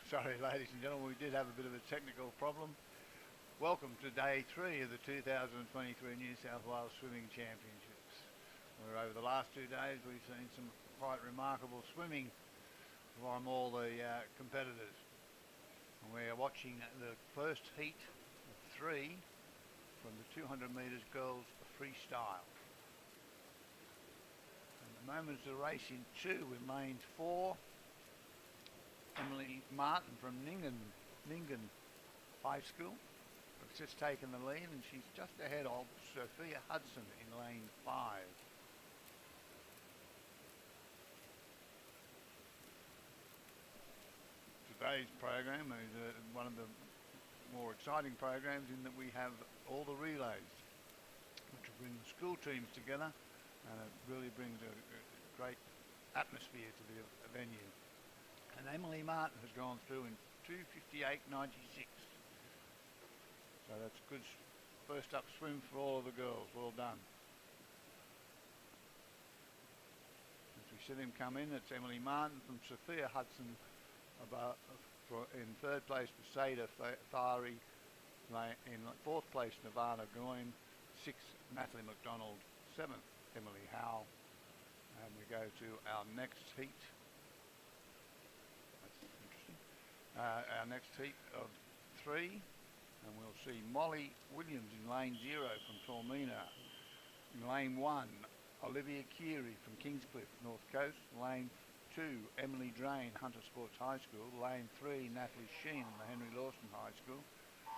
Sorry, ladies and gentlemen, we did have a bit of a technical problem. Welcome to day 3 of the 2023 New South Wales Swimming Championships, where over the last 2 days we've seen some quite remarkable swimming from all the competitors. And we are watching the first heat of 3 from the 200 metres girls freestyle. At the moment it's a race in 2 with lanes 4. Emily Martin from Nyngan High School has just taken the lead, and she's just ahead of Sophia Hudson in lane 5. Today's program is one of the more exciting programs in that we have all the relays, which will bring the school teams together, and it really brings a great atmosphere to the venue. And Emily Martin has gone through in 2:58.96. So that's a good first up swim for all of the girls. Well done. As we see them come in, it's Emily Martin from Sophia Hudson in 3rd place, Sada Fari, in 4th place Nirvana Goyne, 6th Natalie McDonald, 7th Emily Howe. And we go to our next heat. Our next heat of 3, and we'll see Molly Williams in lane 0 from Tormina. In lane 1, Olivia Keary from Kingscliff, North Coast. Lane 2, Emily Drain, Hunter Sports High School. Lane 3, Natalie Sheen, the Henry Lawson High School.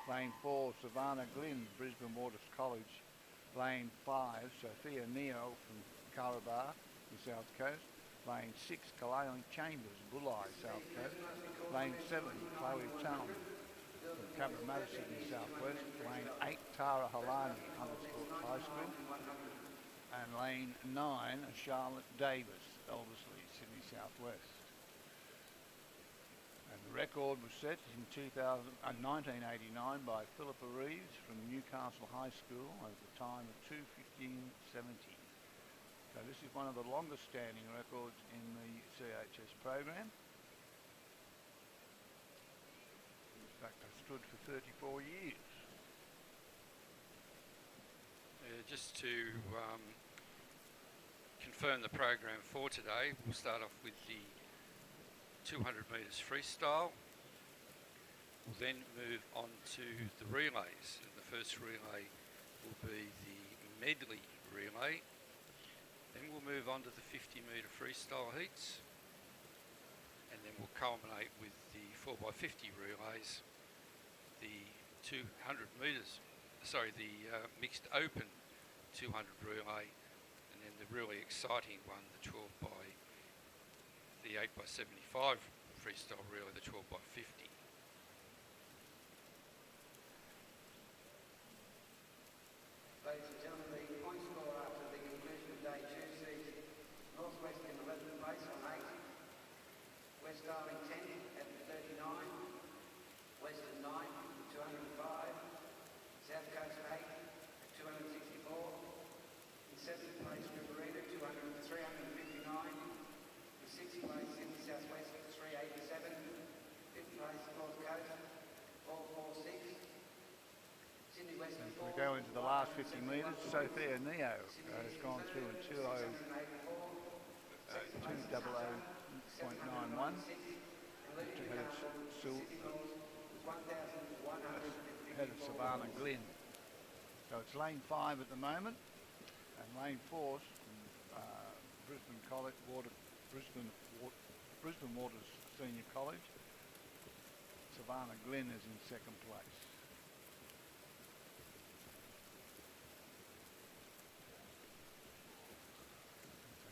Lane 4, Savannah Glynn, Brisbane Waters College. Lane 5, Sophia Neo from Carabar, the South Coast. Lane 6, Kalani Chambers, Bulli, South Coast. Lane 7, Chloe Town from Cabramatta, Sydney, South West. Lane 8, Tara Halani, Hunter Sports High School. And lane 9, Charlotte Davis, Eldersley, Sydney, South West. And the record was set in 1989 by Philippa Reeves from Newcastle High School at the time of 2:15.70. So this is one of the longest standing records in the CHS program. In fact, I stood for 34 years. Just to confirm the program for today, we'll start off with the 200 metres freestyle. We'll then move on to the relays. And the first relay will be the Medley relay. Then we'll move on to the 50-metre freestyle heats, and then we'll culminate with the 4x50 relays, the 200 metres, the mixed open 200 relay, and then the really exciting one, the 8x75 freestyle relay, the 12x50. Ladies and gentlemen, the point score after the conclusion of day 2 sees Northwest in 11th place on 8, West Darling 10th at 39, Western 9th at 205, South Coast 8th at 264, in 7th place Riverina 359, in 6th place Sydney South West 387, 5th place North Coast 446. We go into the last 50 metres. Sophia Neo has gone through in 2:00.91. Ahead of Savannah Glynn. So it's lane 5 at the moment, and lane 4 from Brisbane College, Brisbane Waters Senior College. Savannah Glynn is in 2nd place.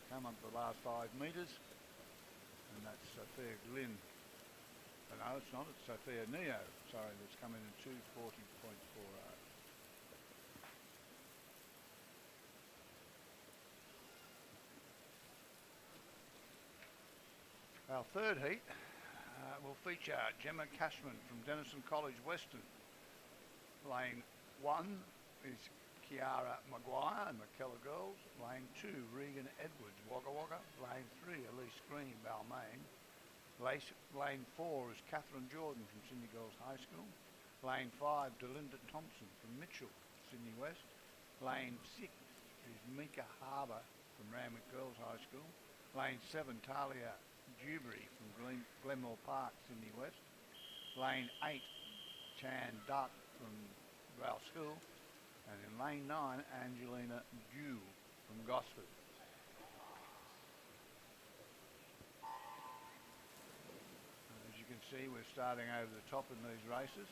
Come up the last 5 metres, and that's Sophia Glynn. Oh, no, it's not, it's Sophia Neo, sorry, that's coming in 2:40.48. Our third heat will feature Gemma Cashman from Denison College Western. Lane 1 is Kiara Maguire and McKellar Girls. Lane 2, Regan Edwards, Wagga Wagga. Lane 3, Elise Green, Balmain. Lane 4 is Catherine Jordan from Sydney Girls High School. Lane 5, Delinda Thompson from Mitchell, Sydney West. Lane 6 is Mika Harbour from Randwick Girls High School. Lane 7, Talia Dewberry from Glenmore Park, Sydney West. Lane 8, Chan Dutt from Rouse School. And in lane 9, Angelina Dew from Gosford. As you can see, we're starting over the top in these races,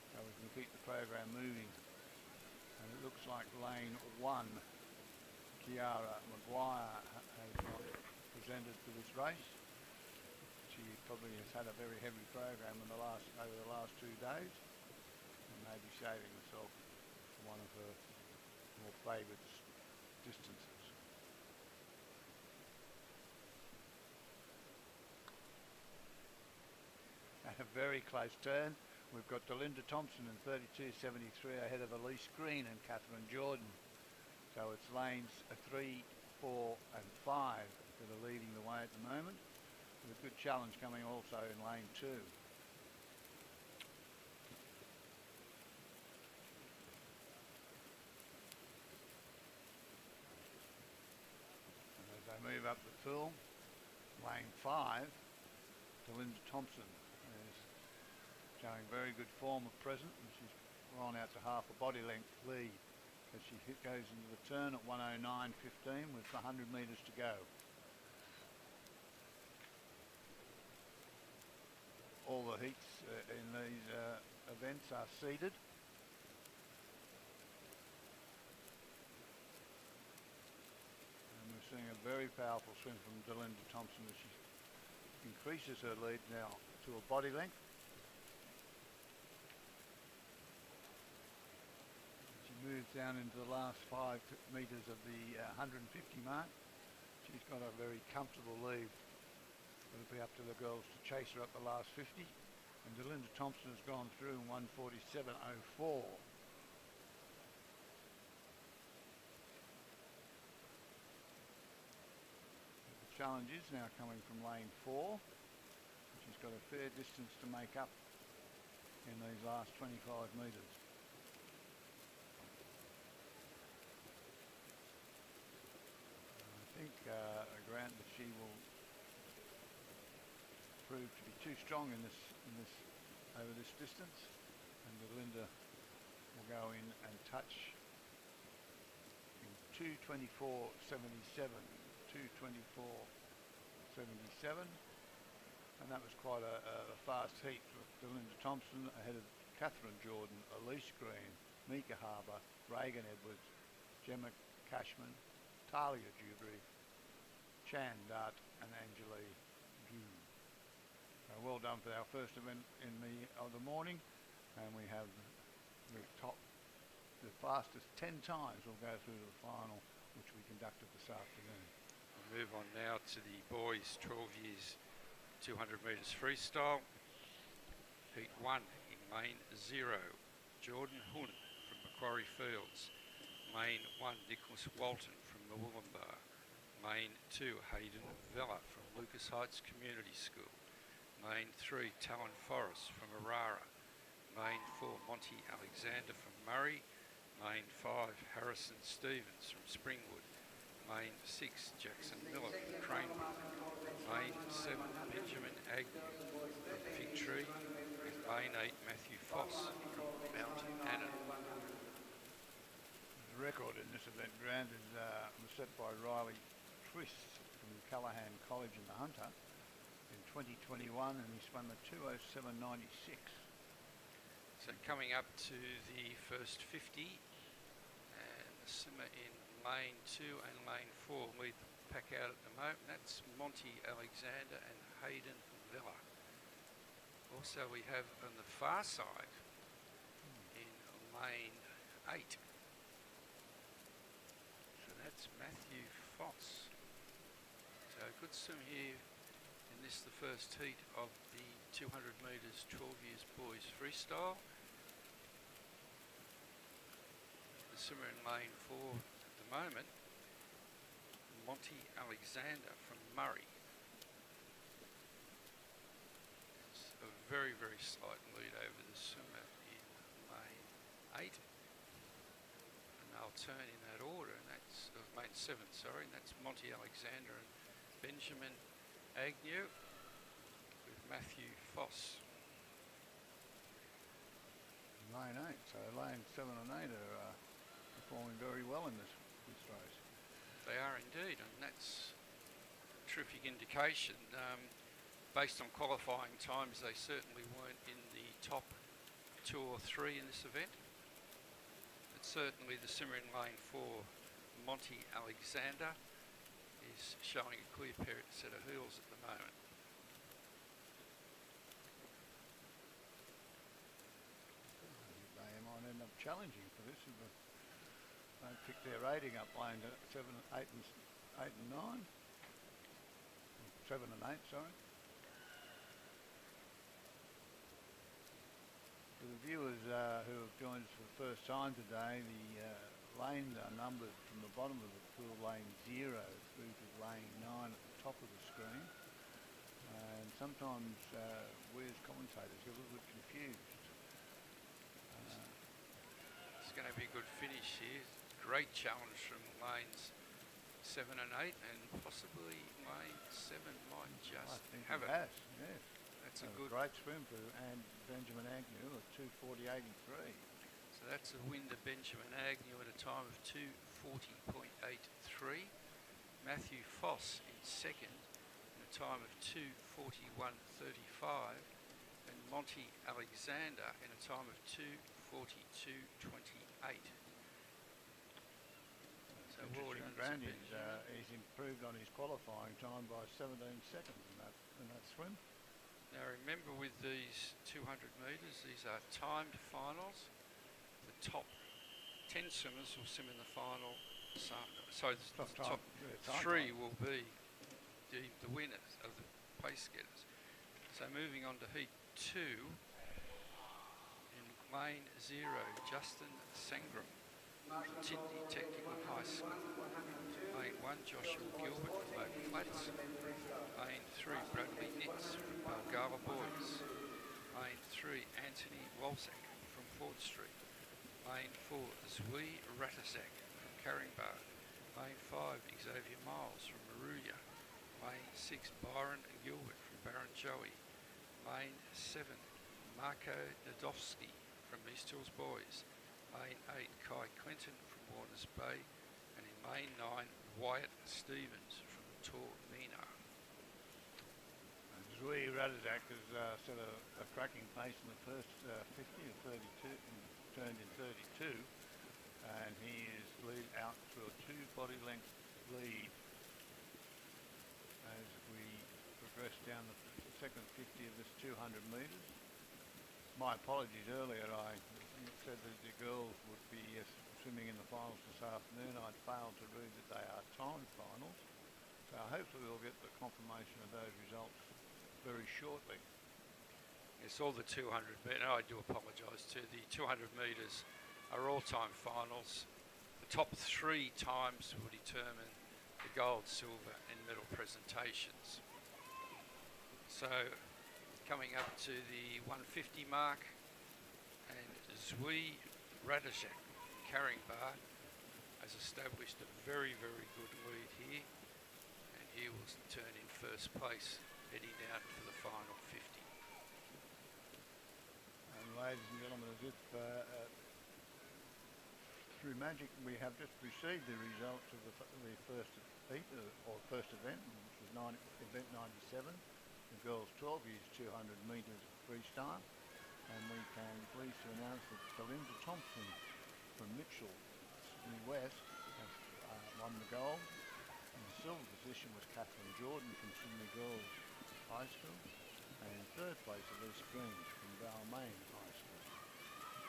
so we can keep the program moving. And it looks like lane 1, Kiara Maguire has not presented for this race. She probably has had a very heavy program in over the last 2 days, and may be saving herself for one of her more favoured distances. At a very close turn, we've got Delinda Thompson in 32.73 ahead of Elise Green and Catherine Jordan. So it's lanes 3, 4 and 5 that are leading the way at the moment, with a good challenge coming also in lane 2. And as they move up the fill, lane 5, Delinda Thompson is showing very good form at present, and she's gone out to half a body length lead as she goes into the turn at 109.15 with 100 metres to go. All the heats in these events are seeded. And we're seeing a very powerful swim from Delinda Thompson as she increases her lead now to a body length. She moves down into the last 5 metres of the 150 mark. She's got a very comfortable lead. It'll be up to the girls to chase her up the last 50. And Delinda Thompson has gone through in 147.04. The challenge is now coming from lane 4. She's got a fair distance to make up in these last 25 metres. I think Grant that she will prove to be too strong in this over this distance, and Delinda will go in and touch in 2:24.77, 2:24.77, and that was quite a fast heat with Delinda Thompson ahead of Catherine Jordan, Elise Green, Mika Harbour, Reagan Edwards, Gemma Cashman, Talia Dewberry, Chan Dutt and Angelie Dew. Well done for our first event in the morning, and we have the fastest 10 times will go through to the final, which we conducted this afternoon. We'll move on now to the boys 12 years 200 metres freestyle. Heat 1 in lane 0, Jordan Hun from Macquarie Fields. Lane 1, Nicholas Walton from Murwillumbah. Lane 2, Hayden Vella from Lucas Heights Community School. Lane 3, Talon Forrest from Arara. Lane 4, Monty Alexander from Murray. Lane 5, Harrison Stevens from Springwood. Lane 6, Jackson Miller from Cranewood. Lane 7, Benjamin Agnew from Fig Tree. And Lane 8, Matthew Foss from Mount Annan. The record in this event, Grant, was set by Riley Twist from Callaghan College in the Hunter in 2021, and he spun the 2:07.96. So coming up to the first 50, and the swimmer in lane 2 and lane 4 lead the pack out at the moment. That's Monty Alexander and Hayden Villa. Also we have on the far side in lane 8. So that's Matthew Foss. So a good swim here in this, the first heat of the 200 metres 12 years boys freestyle. The swimmer in lane 4 at the moment, Monty Alexander from Murray. slight lead over the swimmer in lane 8. And they'll turn in that order, and that's lane 7, sorry, and that's Monty Alexander and Benjamin Agnew with Matthew Foss. Lane 8, so lane 7 and 8 are performing very well in this race. They are indeed, and that's a terrific indication. Based on qualifying times, they certainly weren't in the top 2 or 3 in this event. But certainly the swimmer in lane 4, Monty Alexander, is showing a clear set of heels at the moment. They might end up challenging for this if they pick their rating up lane 7, 8 and 9. 7 and 8, sorry. For the viewers who have joined us for the first time today, the lanes are numbered from the bottom of the pool, lane 0 through to lane 9 at the top of the screen. And sometimes we as commentators get a little bit confused. It's going to be a good finish here. Great challenge from lanes 7 and 8, and possibly lane 7 might just have it. Yes. That's a good great swim for Benjamin Agnew at 2:40.83. So that's a win to Benjamin Agnew at a time of 2:40.83. Matthew Foss in second at a time of 2:41.35, and Monty Alexander in a time of 2:42.28. So well done to Benjamin. He's improved on his qualifying time by 17 seconds in that swim. Now remember, with these 200 metres, these are timed finals. The top 10 swimmers will swim in the final. So the top 3 will be the winners of the pace getters. So moving on to heat 2, in lane 0, Justin Sangram from Sydney Technical High School. Lane 1, Joshua Gilbert from Oak Flats. Lane 3, Bradley Nitz from Balgala Boys. Lane 3, Anthony Walczak from Ford Street. Lane 4, Zwi Ratasak from Caringbah. Lane 5, Xavier Miles from Maruya. Lane 6, Byron Gilbert from Barrenjoey. Lane 7, Marco Nadovsky from East Hills Boys. Lane 8, Kai Clinton from Warners Bay. And in lane 9, Wyatt Stevens from Tormina. Zwi Ratasak has set a cracking pace in the first 50 of 32, turned in 32, and he is lead out through a 2 body length lead as we progress down the second 50 of this 200 metres. My apologies earlier, I said that the girls would be swimming in the finals this afternoon. I'd failed to read that they are timed finals, so hopefully we'll get the confirmation of those results very shortly. Yes, all the 200 metres, I do apologise too, the 200 metres are all time finals. The top 3 times will determine the gold, silver and medal presentations. So coming up to the 150 mark, and Zwi Ratasak Caringbah has established a very, very good lead here, and he will turn in first place, heading down for the final 50. And ladies and gentlemen, as if through magic, we have just received the results of the first heat, or first event, which was event 97, the girls 12 years 200 metres freestyle, and we can pleased to announce that Belinda Thompson from Mitchell, Sydney West, has won the gold. In the silver position was Catherine Jordan from Sydney Girls High School, and in third place Elise Green from Balmain High School.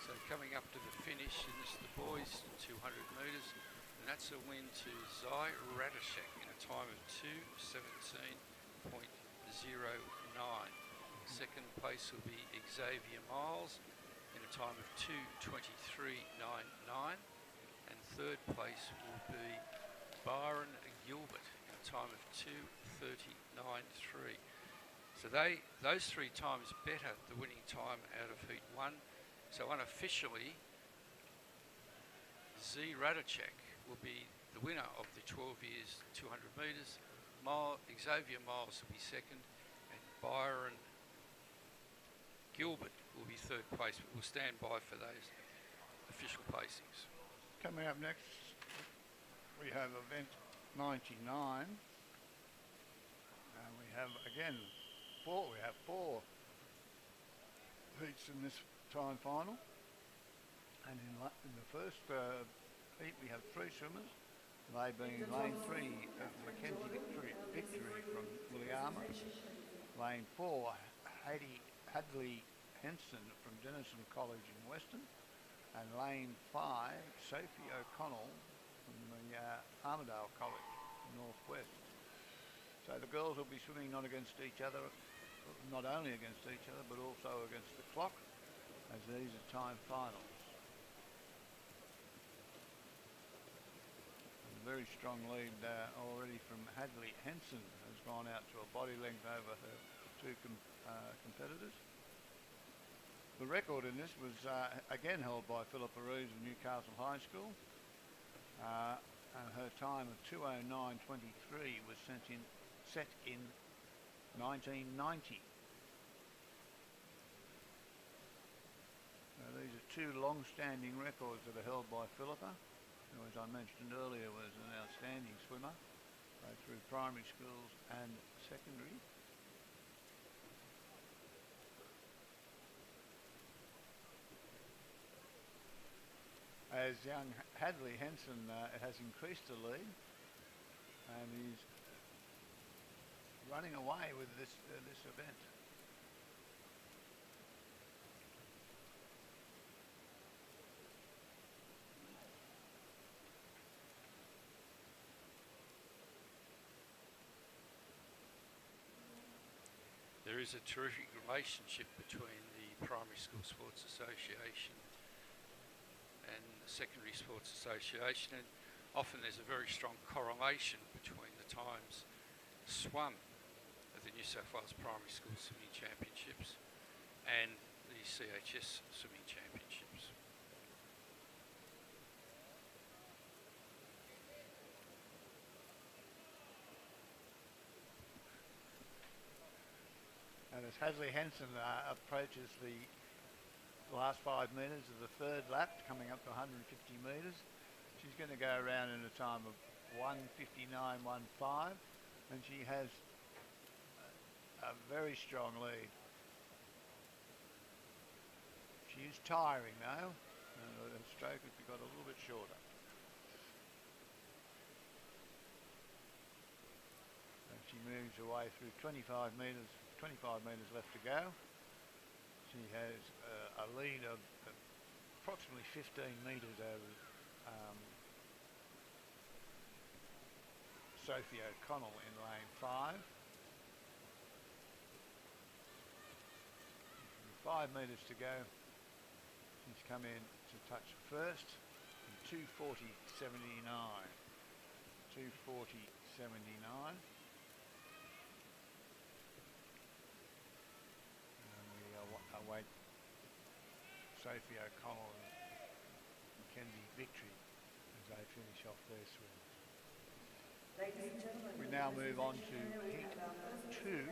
So coming up to the finish, and this is the boys 200 metres, and that's a win to Zwi Ratasak in a time of 2:17.09. Second place will be Xavier Miles in a time of 2:23.99, and third place will be Byron Gilbert in a time of 2:30.93. So those 3 times better the winning time out of heat 1. So unofficially, Z Radicek will be the winner of the 12 years 200 metres. Xavier Miles will be second, and Byron Gilbert will be third place, but we'll stand by for those official placings. Coming up next, we have event 99, and we have again four heats in this time final, and in the first heat we have 3 swimmers, they being lane 3 of Mackenzie Victory from Williama, lane 4 Hadley Henson from Denison College in Western, and lane 5 Sophie O'Connell from the Armidale College in Northwest. So the girls will be swimming not against each other, not only against each other, but also against the clock, as these are time finals. And a very strong lead already from Hadley Henson, has gone out to a body length over her 2 competitors. The record in this was again held by Philippa Roos of Newcastle High School, and her time of 2:09.23 was set in 1990. These are 2 long-standing records that are held by Philippa, who, as I mentioned earlier, was an outstanding swimmer, both through primary schools and secondary. As young Hadley Henson has increased the lead, and he's running away with this event. There is a terrific relationship between the Primary School Sports Association and the Secondary Sports Association, and often there's a very strong correlation between the times swum at the New South Wales Primary School Swimming Championships and the CHS Swimming Championships. And as Hadley Henson approaches the last 5 metres of the 3rd lap, coming up to 150 metres, she's going to go around in a time of 1:59.15, and she has a very strong lead. She is tiring now, and her stroke has got a little bit shorter. And she moves her way through 25 metres left to go. She has a lead of approximately 15 metres over Sophie O'Connell in lane 5. 5 metres to go. She's come in to touch first in 2:40.79. 2:40.79. Await Sophie O'Connell and Mackenzie Victory as they finish off their swim. We now move on to heat 2.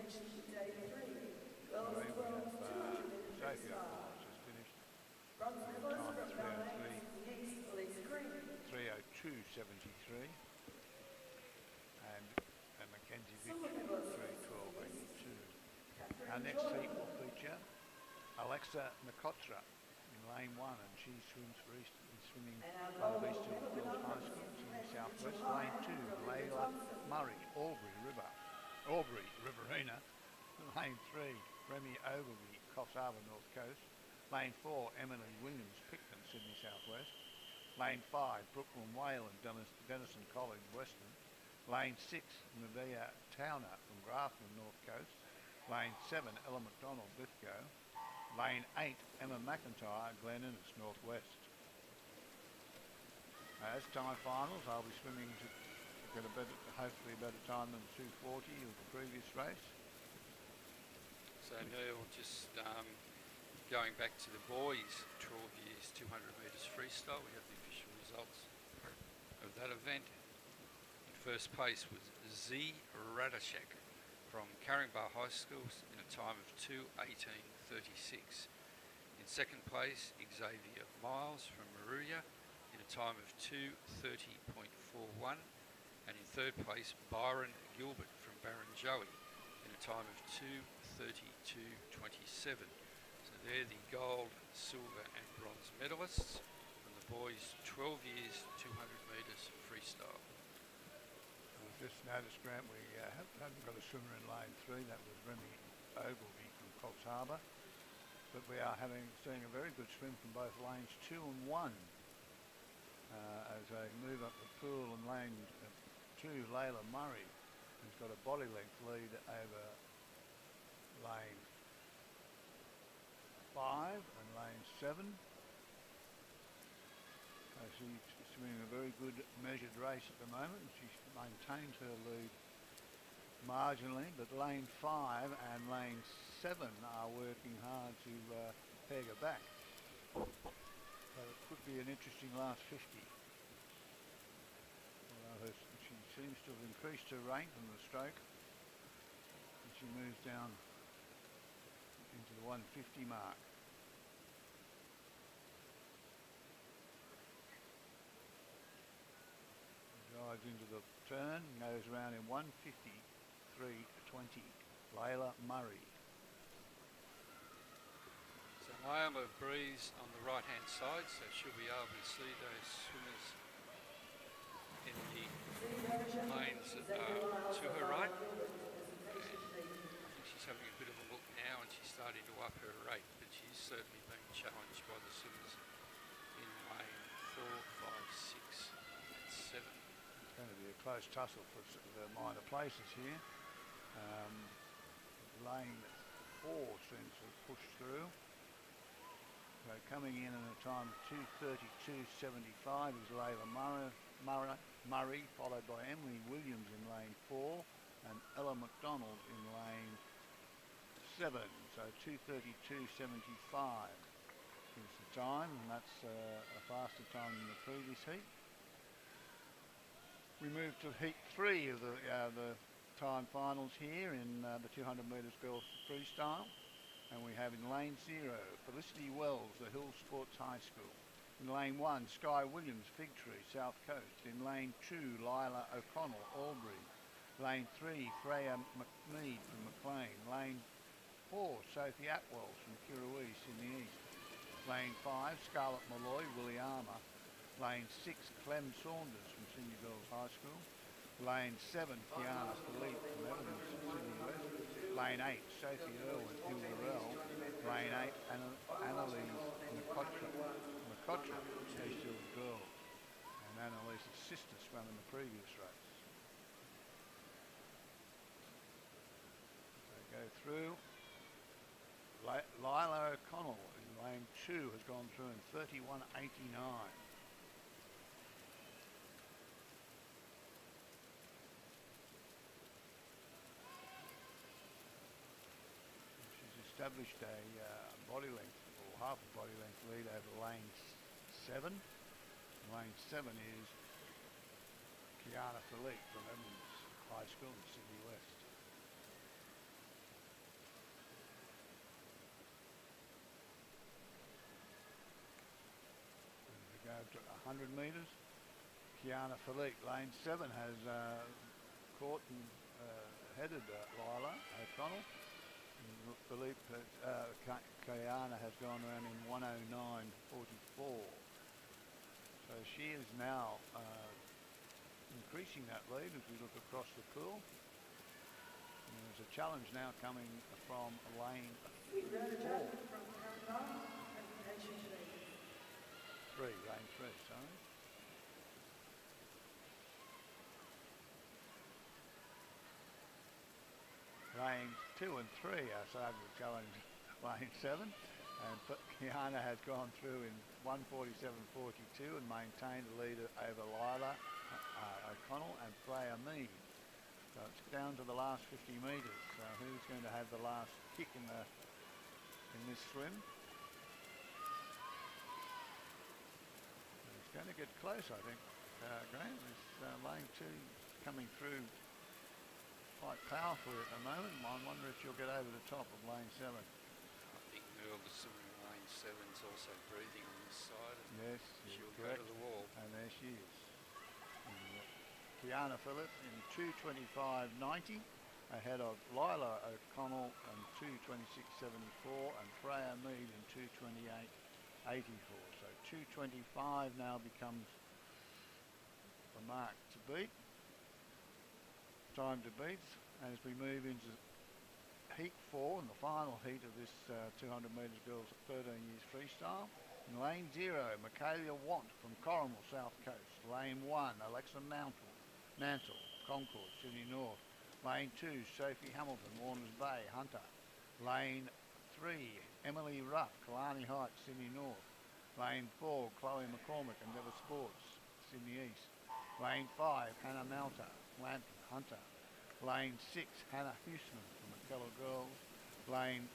Sorry, we have Sophie O'Connell just finished. Time 3:02.73, and Mackenzie Victory 3:12.82. Our next heat will feature Alexa Nkotra in lane 1, and she swims for Eastern, swimming out of Eastern Hills High School, swimming southwest. Lane 2, Layla Murray, Albury Riverina. Lane 3, Remy Ogilvy, Coffs Harbour North Coast. Lane 4, Emily Williams, Picton, Sydney Southwest. Lane 5, Brooklyn Whale and Denison College, Western. Lane 6, Medea Towner from Grafton, North Coast. Lane 7, Ella McDonald, Lithgow. Lane 8, Emma McIntyre, Glen Innes, Northwest. As time finals, I'll be swimming to get hopefully a better time than 2:40 of the previous race. So Neil, just going back to the boys 12 years 200 metres freestyle, we have the official results of that event. In first place was Z Radashek from Caringbah High School in a time of 2:18:36. In second place, Xavier Miles from Maruya in a time of 2:30.41. And in third place, Byron Gilbert from Barrenjoey in a time of 2:32.27. So they're the gold, silver and bronze medalists from the boys 12 years 200 metres freestyle. I've just noticed, Grant, we haven't got a swimmer in lane 3. That was Remy Ogilvie from Coffs Harbour. But we are seeing a very good swim from both lanes 2 and 1 as they move up the pool. And lane 2, Layla Murray, who's got a body length lead over lane 5 and lane 7. So she's swimming a very good measured race at the moment. She maintains her lead marginally, but lane 5 and lane 7 are working hard to peg her back. So it could be an interesting last 50. She seems to have increased her rank from the stroke, and she moves down into the 150 mark. Drives into the turn, goes around in 1:53.20. Layla Murray. So Naomi Breeze on the right hand side, so she'll be able to see those swimmers in the lanes to her right. I think she's having a bit of a look now and she's starting to up her rate, but she's certainly being challenged by the swimmers in lane 4, 5, 6 and 7. It's going to be a close tussle for the minor places here. Lane 4 seems to have pushed through. So coming in at a time of 2:32.75 is Layla Murray, followed by Emily Williams in lane 4 and Ella McDonald in lane 7. So 2:32.75 is the time, and that's a faster time than the previous heat. We move to heat 3 of the time finals here in the 200 metres girls freestyle. And we have in lane 0, Felicity Wells, the Hill Sports High School. In lane 1, Sky Williams, Fig Tree, South Coast. In lane 2, Lila O'Connell, Albury. Lane 3, Freya McMead from Maclean. Lane 4, Sophie Atwell from Kirrawee, Sydney East. Lane 5, Scarlett Malloy, Williama. Lane 6, Clem Saunders from Sydney Girls High School. Lane 7, Kiana Philippe from Evans, Sydney West. Lane 8, Sophie Irwin, Hilderell. Lane 8, Annalise McCotra, East Hills Girls. And Annalise's sister swam in the previous race. They go through. Lila O'Connell in lane 2 has gone through in 31.89. Established a body length, or half a body length lead over lane 7. Lane 7 is Kiana Philippe from Evans High School in Sydney West. And we go to 100 metres. Kiana Philippe, lane 7, has caught and headed Lila O'Connell. Philippe, Kiana has gone around in 1:09.44. So she is now increasing that lead as we look across the pool. And there's a challenge now coming from lane 4. 3, lane 3, sorry. Lanes 2 and 3 are starting to challenge lane 7, and Kiana has gone through in 1:47.42 and maintained a lead over Lila O'Connell and Freya Mead. So So it's down to the last 50 metres. So who's going to have the last kick in this swim? It's going to get close, I think. Graham is lane 2 coming through quite powerfully at the moment. I wonder if you'll get over the top of lane 7. I think Merle, the swimmer in lane 7, is also breathing on this side. Yes, she'll go correct. to the wall. And there she is. Kiana Phillip in 2:25.90 ahead of Lila O'Connell in 2:26.74 and Freya Mead in 2:28.84. So 2:25 now becomes the mark to beat. Time to beat as we move into heat 4 and the final heat of this 200 metres girls 13 years freestyle. In lane 0, Michaela Want from Corrimal, South Coast. Lane 1, Alexa Nantle, Concord, Sydney North. Lane 2, Sophie Hamilton, Warners Bay, Hunter. Lane 3, Emily Ruff, Killarney Heights, Sydney North. Lane 4, Chloe McCormick, Endeavour Sports, Sydney East. Lane 5, Hannah Malta, Lambton, Hunter. Lane 6, Hannah Huseman from McKellar Girls. Lane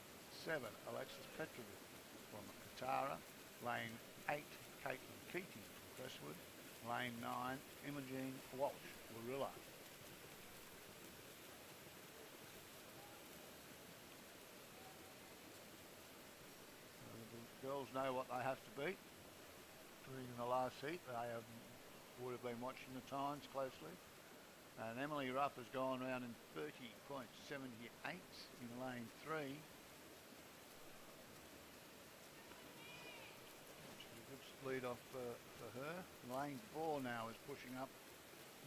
7, Alexis Petrovic from Katara. Lane 8, Caitlin Keating from Crestwood. Lane 9, Imogene Walsh, Warilla. The girls know what they have to beat. During the last heat, they would have been watching the times closely. And Emily Ruff has gone around in 30.78 in lane 3. Which is a good lead off for her. Lane 4 now is pushing up.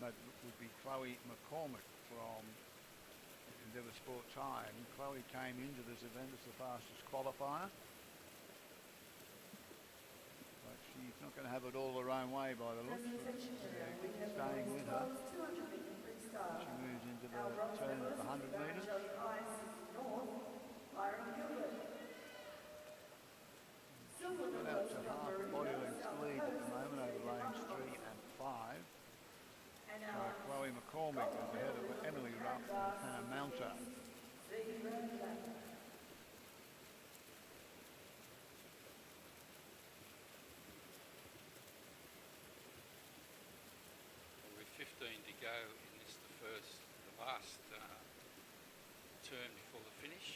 That would be Chloe McCormick from Endeavour Sports High. And Chloe came into this event as the fastest qualifier. But she's not going to have it all her own way by the looks. Staying with her. She moves into the turn of the 100 metres. Got out to half a body length lead at the moment over lanes 3 and 5. So Chloe McCormick is ahead of Emily Ruff and Hannah Mounter. With 15 to go in this, the last turn before the finish.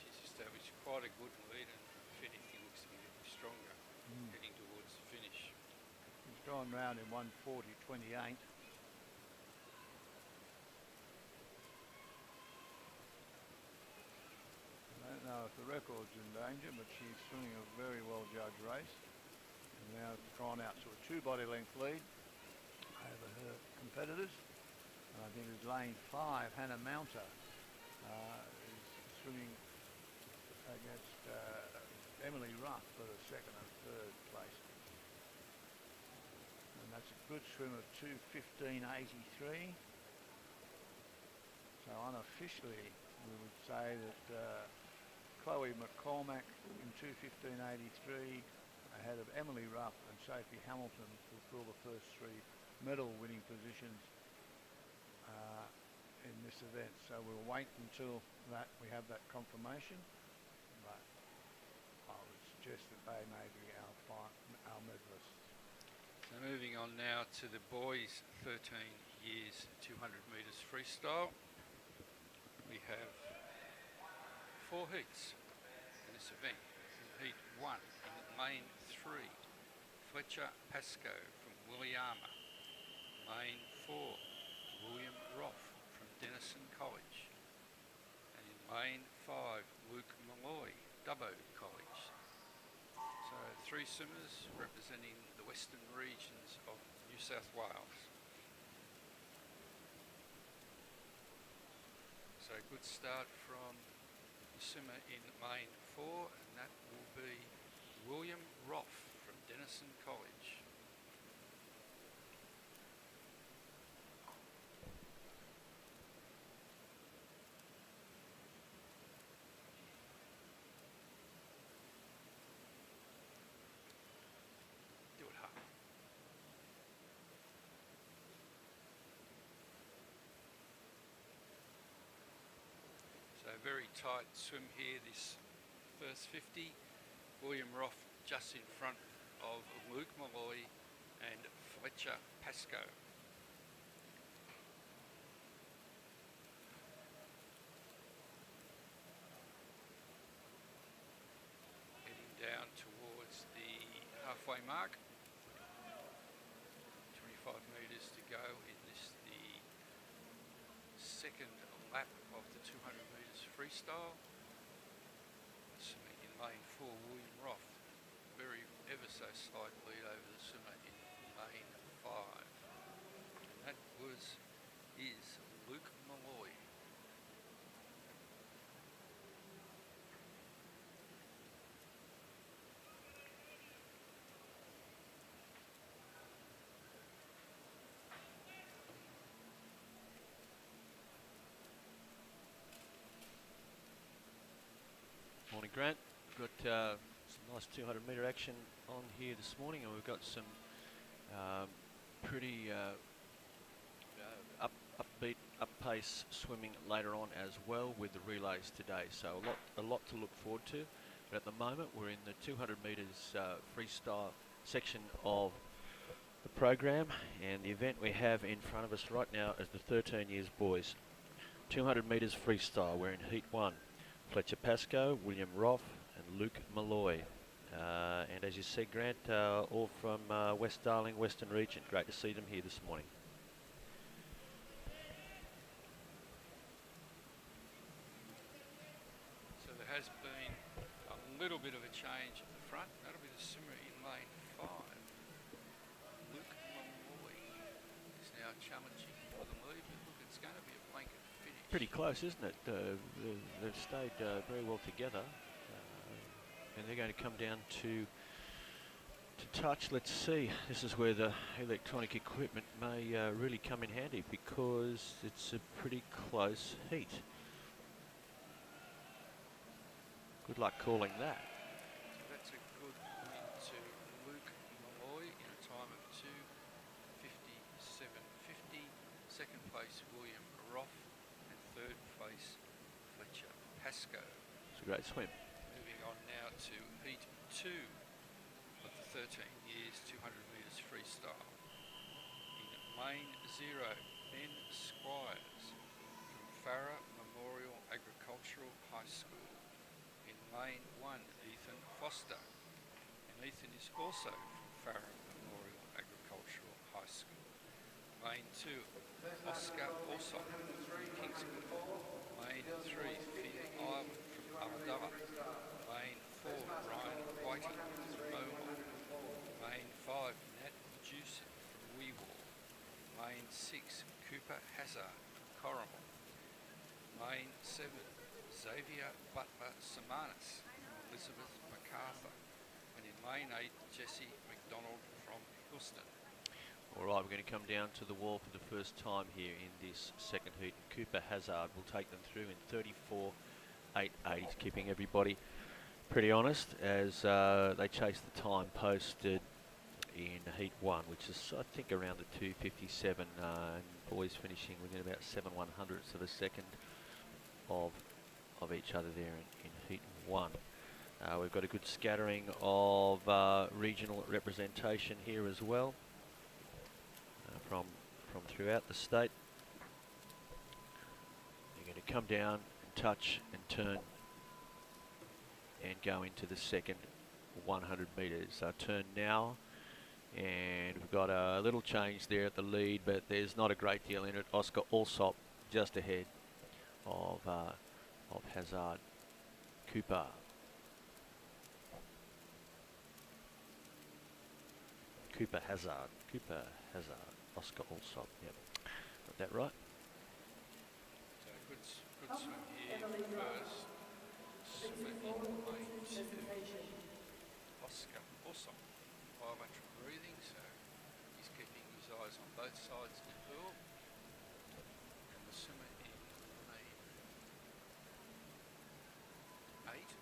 She's established quite a good lead, and if anything looks to be stronger heading towards the finish. She's gone round in 1:40.28. I don't know if the record's in danger, but she's swimming a very well judged race. And now it's gone out to a 2 body length lead over her competitors. And I think it's lane 5, Hannah Mounter, is swimming against Emily Ruff for the 2nd and 3rd place. And that's a good swim of 2:15.83. So unofficially we would say that Chloe McCormack in 2:15.83 ahead of Emily Ruff and Sophie Hamilton will fill the first 3 medal winning positions in this event. So we'll wait until we have that confirmation, but I would suggest that they may be our medalists. So moving on now to the boys 13 years 200 metres freestyle. We have 4 heats in this event. In heat 1 in lane 3, Fletcher Pascoe from Williama. Lane 4, William Roth from Denison College. And in lane 5, Luke Malloy, Dubbo College. So 3 swimmers representing the western regions of New South Wales. So a good start from the swimmer in lane 4, and that will be William Roth from Denison College. very tight swim here, this first 50. William Roth just in front of Luke Malloy and Fletcher Pascoe. Heading down towards the halfway mark. 25 metres to go in this, the second lap of the 200 metres freestyle. In lane 4, William Roth, very ever so slight lead over the swimmer in lane 5. And that is Luke Malloy. Morning, Grant. We've got some nice 200 metre action on here this morning, and we've got some pretty upbeat, up-pace swimming later on as well with the relays today. So a lot to look forward to. But at the moment, we're in the 200 metres freestyle section of the program, and the event we have in front of us right now is the 13 years boys 200 metres freestyle. We're in heat 1. Fletcher Pascoe, William Roth and Luke Malloy. And as you see, Grant, all from West Darling, Western Region. Great to see them here this morning. So there has been a little bit of a change at the front. That'll be the swimmer in lane 5. Luke Malloy is now challenging for the lead, but look, it's going to be a blanket finish. Pretty close, isn't it? They've stayed very well together, and they're going to come down to touch. Let's see. This is where the electronic equipment may really come in handy, because it's a pretty close heat. Good luck calling that. So that's a good win to Luke Malloy in a time of 2:57.50. Second place, William Roth. Third place, Fletcher Pascoe. It's a great swim. Moving on now to heat 2 of the 13 years 200 metres freestyle. In lane 0, Ben Squires from Farrer Memorial Agricultural High School. In lane 1, Ethan Foster. And Ethan is also from Farrer Memorial Agricultural High School. Lane 2, Oscar Alsop from Kingswood. Lane 3, Finn Ireland from Ulladulla. Lane 4, Ryan Whiting from Beaumont. Lane 5, Nat Jewson from Weewall. Lane 6, Cooper Hazard from Corrimal. Lane 7, Xavier Butler Samanis from Elizabeth MacArthur. And in lane 8, Jesse McDonald from Hilston. All right, we're going to come down to the wall for the first time here in this second heat. Cooper Hazard will take them through in 34.88, keeping everybody pretty honest as they chase the time posted in heat 1, which is I think around the 2:57, and boys finishing within about 7/100ths of a second of each other there in heat 1. We've got a good scattering of regional representation here as well. From throughout the state. You're going to come down and touch and turn and go into the second 100 metres. Turn now, and we've got a little change there at the lead, but there's not a great deal in it. Oscar Alsop just ahead of Hazard. Cooper. Hazard. Oscar Alsop, yep. Got that right? So good swim here first. Swim in lane 2. Oscar Alsop. Bilateral breathing, so he's keeping his eyes on both sides of the pool. And the swimmer in lane 8.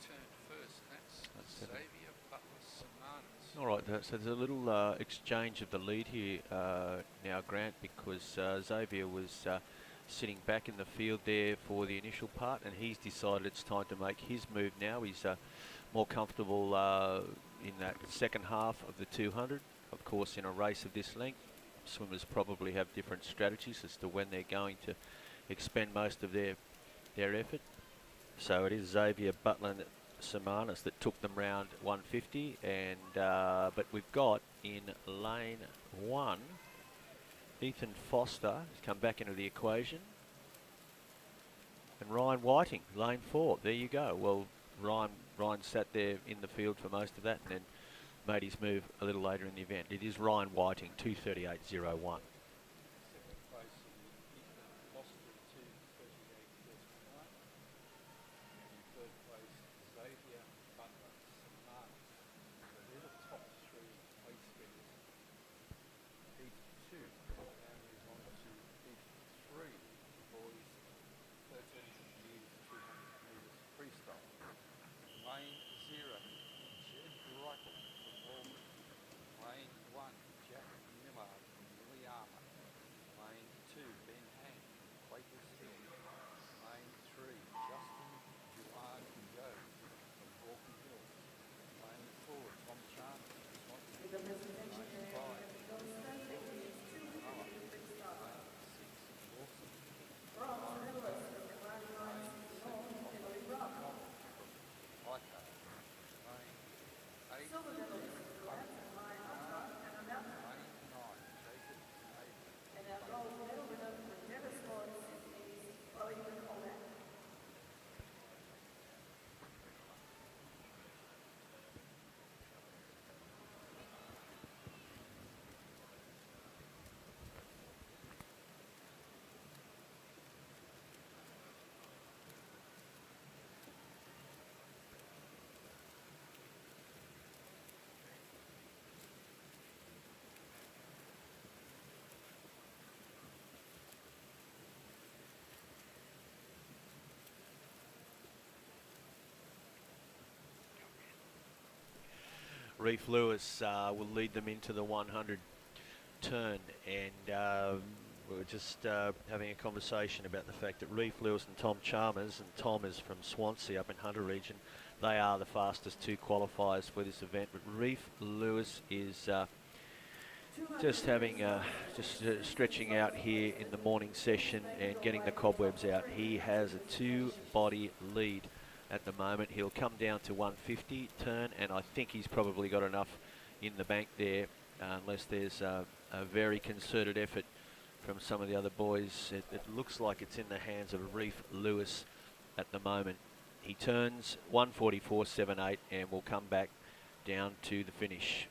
Turned first, and that's Xavier Butler Samanis. All right, so there's a little exchange of the lead here now, Grant, because Xavier was sitting back in the field there for the initial part, and he's decided it's time to make his move now. He's more comfortable in that second half of the 200. Of course, in a race of this length, swimmers probably have different strategies as to when they're going to expend most of their effort. So it is Xavier Butland Samanas that took them round 150, and but we've got in lane 1 Ethan Foster has come back into the equation, and Ryan Whiting, lane 4. There you go. Well, Ryan sat there in the field for most of that, and then made his move a little later in the event. It is Ryan Whiting, 2:38.01. Reef Lewis will lead them into the 100 turn, and we were just having a conversation about the fact that Reef Lewis and Tom Chalmers, and Tom is from Swansea up in Hunter region, they are the fastest 2 qualifiers for this event, but Reef Lewis is just having stretching out here in the morning session and getting the cobwebs out. He has a 2-body lead at the moment. He'll come down to 150 turn, and I think he's probably got enough in the bank there, unless there's a very concerted effort from some of the other boys. It looks like it's in the hands of Reef Lewis at the moment. He turns 144.78 and will come back down to the finish.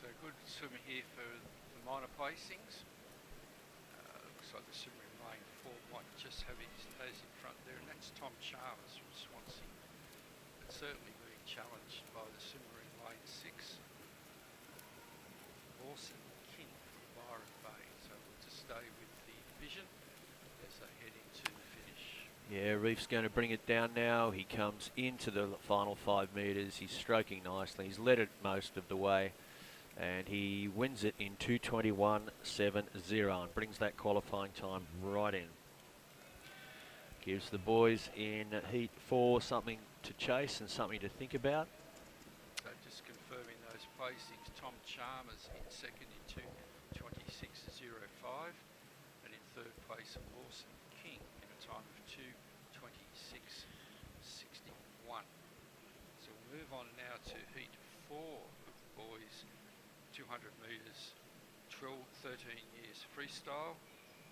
So good swimmer here for the minor placings. Looks like the swimmer in lane 4 might just have his nose in front there, and that's Tom Chalmers from Swansea. But certainly being challenged by the swimmer in lane 6, Lawson King from Byron Bay. So we'll just stay with the division as they head into the finish. Yeah, Reef's going to bring it down now. He comes into the final 5 metres. He's stroking nicely. He's led it most of the way, and he wins it in 2:21.70 and brings that qualifying time right in. Gives the boys in heat 4 something to chase and something to think about. So just confirming those placings, Tom Chalmers in second in 2:26.05, and in third place Lawson King in a time of 2:26.61. So we'll move on now to heat 4 of the boys 200 metres, 13 years freestyle.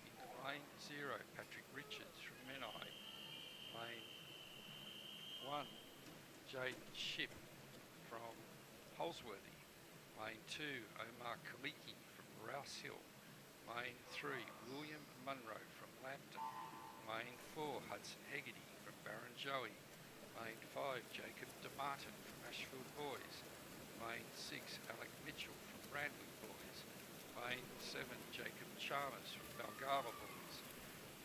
In lane 0, Patrick Richards from Menai. Lane 1, Jaden Ship from Holsworthy. Lane 2, Omar Kaliki from Rouse Hill. Lane 3, William Munro from Lambton. Lane 4, Hudson Hegarty from Barrenjoey. Lane 5, Jacob DeMartin from Ashfield Boys. Lane 6, Alec Mitchell from Randwick Boys. Lane 7, Jacob Chalmers from Balgala Boys.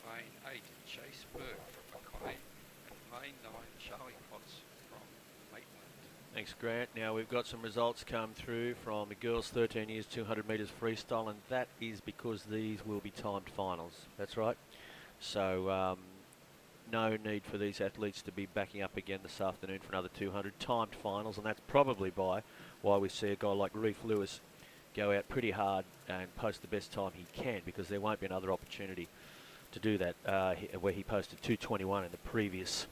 Lane 8, Chase Burke from Mackay. And Lane 9, Charlie Potts from Maitland. Thanks, Grant. Now we've got some results come through from the girls 13 years 200 metres freestyle, and that is because these will be timed finals. That's right. So no need for these athletes to be backing up again this afternoon for another 200 timed finals, and that's probably why we see a guy like Reef Lewis go out pretty hard and post the best time he can, because there won't be another opportunity to do that where he posted 2:21 in the previous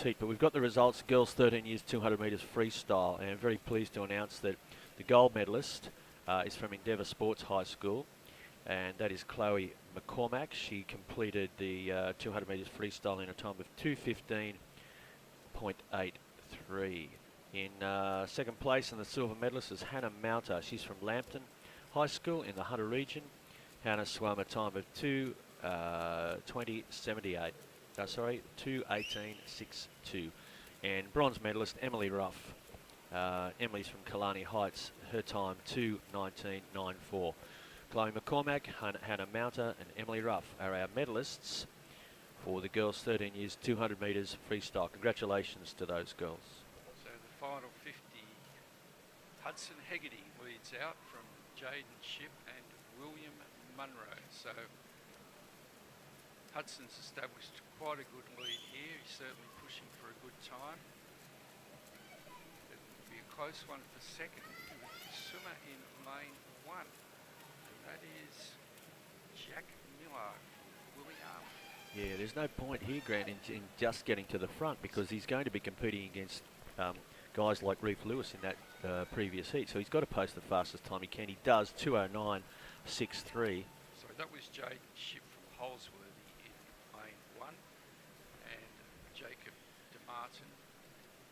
heat. But we've got the results. Girls 13 years 200 metres freestyle, and I'm very pleased to announce that the gold medalist is from Endeavour Sports High School, and that is Chloe McCormack. She completed the 200 metres freestyle in a time of 2:15.83. In second place, and the silver medalist is Hannah Mounter. She's from Lambton High School in the Hunter region. Hannah swam a time of 2:18.62. And bronze medalist Emily Ruff. Emily's from Killarney Heights. Her time 2:19.94. Chloe McCormack, Hannah Mounter and Emily Ruff are our medalists for the girls 13 years 200 metres freestyle. Congratulations to those girls. So the final 50, Hudson Hegarty leads out from Jaden Ship and William Munro. So Hudson's established quite a good lead here. He's certainly pushing for a good time. It will be a close one for second with the swimmer in lane 1. And that is Jack Miller from William. Yeah, there's no point here, Grant, in just getting to the front, because he's going to be competing against guys like Reef Lewis in that previous heat. So he's got to post the fastest time he can. He does, 2:09.63. So that was Jaden Ship from Holsworthy in lane 1, and Jacob DeMartin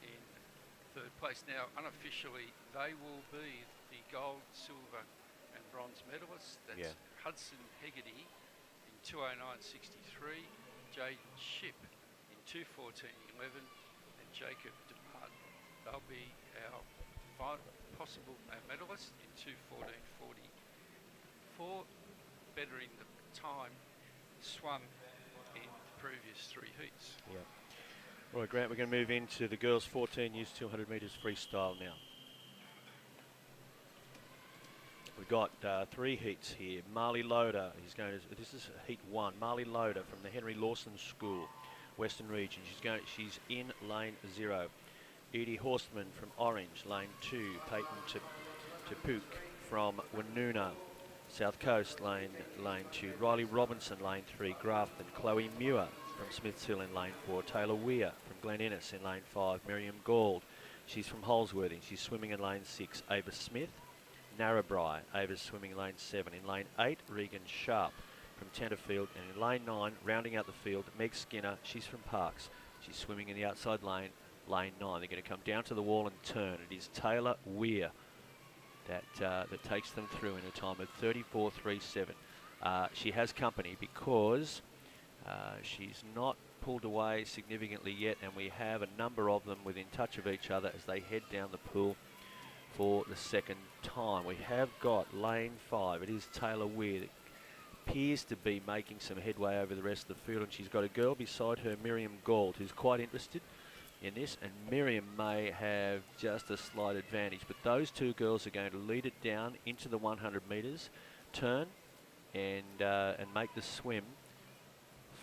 in third place. Now, unofficially, they will be the gold, silver and bronze medalists. That's Hudson Hegarty in 2:09.63, Jaden Ship in 2:14.11 and Jacob DeMartin. They'll be our possible medalists in 2:14.44, bettering the time swum in the previous 3 heats. Yeah. All right, Grant, we're going to move into the girls 14 years 200 metres freestyle now. We've got 3 heats here. Marley Loader, this is heat 1. Marley Loader from the Henry Lawson School, Western Region. She's in lane 0. Edie Horstman from Orange, lane 2. Peyton Tapuk from Woonona, South Coast, lane 2. Riley Robinson, lane 3. Grafton. Chloe Muir from Smiths Hill in lane 4. Taylor Weir from Glen Innes in lane 5. Miriam Gould, she's from Holsworthy. She's swimming in lane 6. Ava Smith, Narrabri. Ava's swimming lane 7. In lane 8, Regan Sharp from Tenterfield. And in lane 9, rounding out the field, Meg Skinner. She's from Parks. She's swimming in the outside lane, lane 9. They're going to come down to the wall and turn. It is Taylor Weir that takes them through in a time of 34.37. She has company because she's not pulled away significantly yet, and we have a number of them within touch of each other as they head down the pool for the second time. We have got lane 5. It is Taylor Weir that appears to be making some headway over the rest of the field, and she's got a girl beside her, Miriam Gould, who's quite interested in this, and Miriam may have just a slight advantage, but those 2 girls are going to lead it down into the 100 metres, turn and make the swim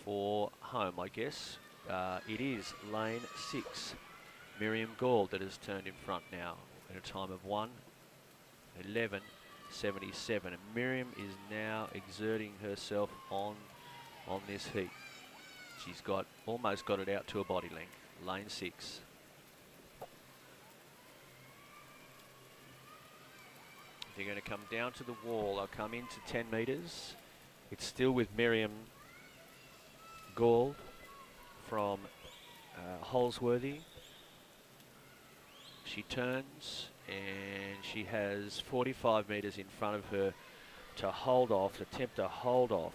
for home, I guess. It is lane 6, Miriam Gould, that has turned in front now at a time of 1:11.77, and Miriam is now exerting herself on this heat. She's almost got it out to a body length. Lane 6. They're going to come down to the wall. They'll come into 10 metres. It's still with Miriam Gould from Holsworthy. She turns and she has 45 metres in front of her to attempt to hold off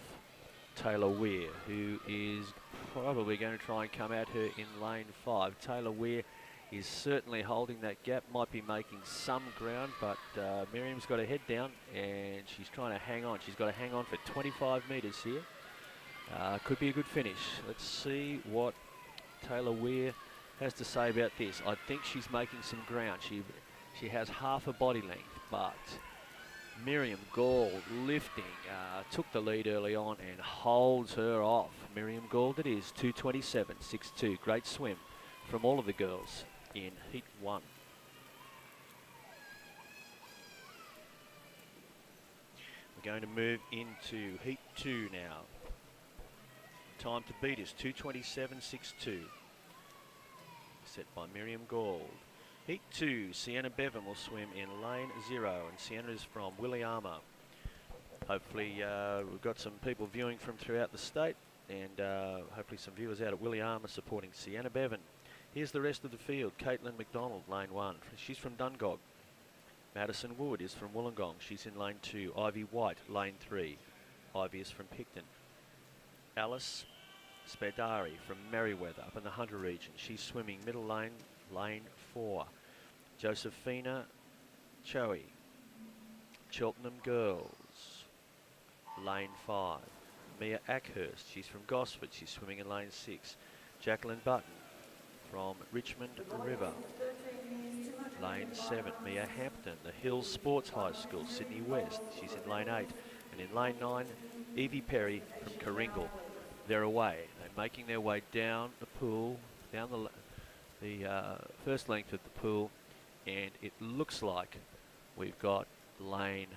Taylor Weir, who is probably going to try and come at her in lane 5. Taylor Weir is certainly holding that gap, might be making some ground, but Miriam's got her head down and she's trying to hang on. She's got to hang on for 25 metres here. Could be a good finish. Let's see what Taylor Weir has to say about this. I think she's making some ground. She has half a body length, but Miriam Gould lifting, took the lead early on and holds her off. Miriam Gould it is, 2:27.62. Great swim from all of the girls in Heat 1. We're going to move into Heat 2 now. Time to beat is 2:27.62. Set by Miriam Gould. Heat 2, Sienna Bevan will swim in lane 0, and Sienna is from Williama. Hopefully we've got some people viewing from throughout the state, and hopefully some viewers out at Williama supporting Sienna Bevan. Here's the rest of the field. Caitlin McDonald, lane 1. She's from Dungog. Madison Wood is from Wollongong. She's in lane 2. Ivy White, lane 3. Ivy is from Picton. Alice Spadari from Merriweather up in the Hunter region. She's swimming middle lane, lane 4. Josephina Choey, Cheltenham Girls, lane 5. Mia Ackhurst, she's from Gosford. She's swimming in lane 6. Jacqueline Button from Richmond River, lane 7. Mia Hampton, the Hills Sports High School, Sydney West. She's in lane 8. And in lane 9, Evie Perry from Karingal. They're away. They're making their way down the pool, down the first length of the pool, and it looks like we've got lane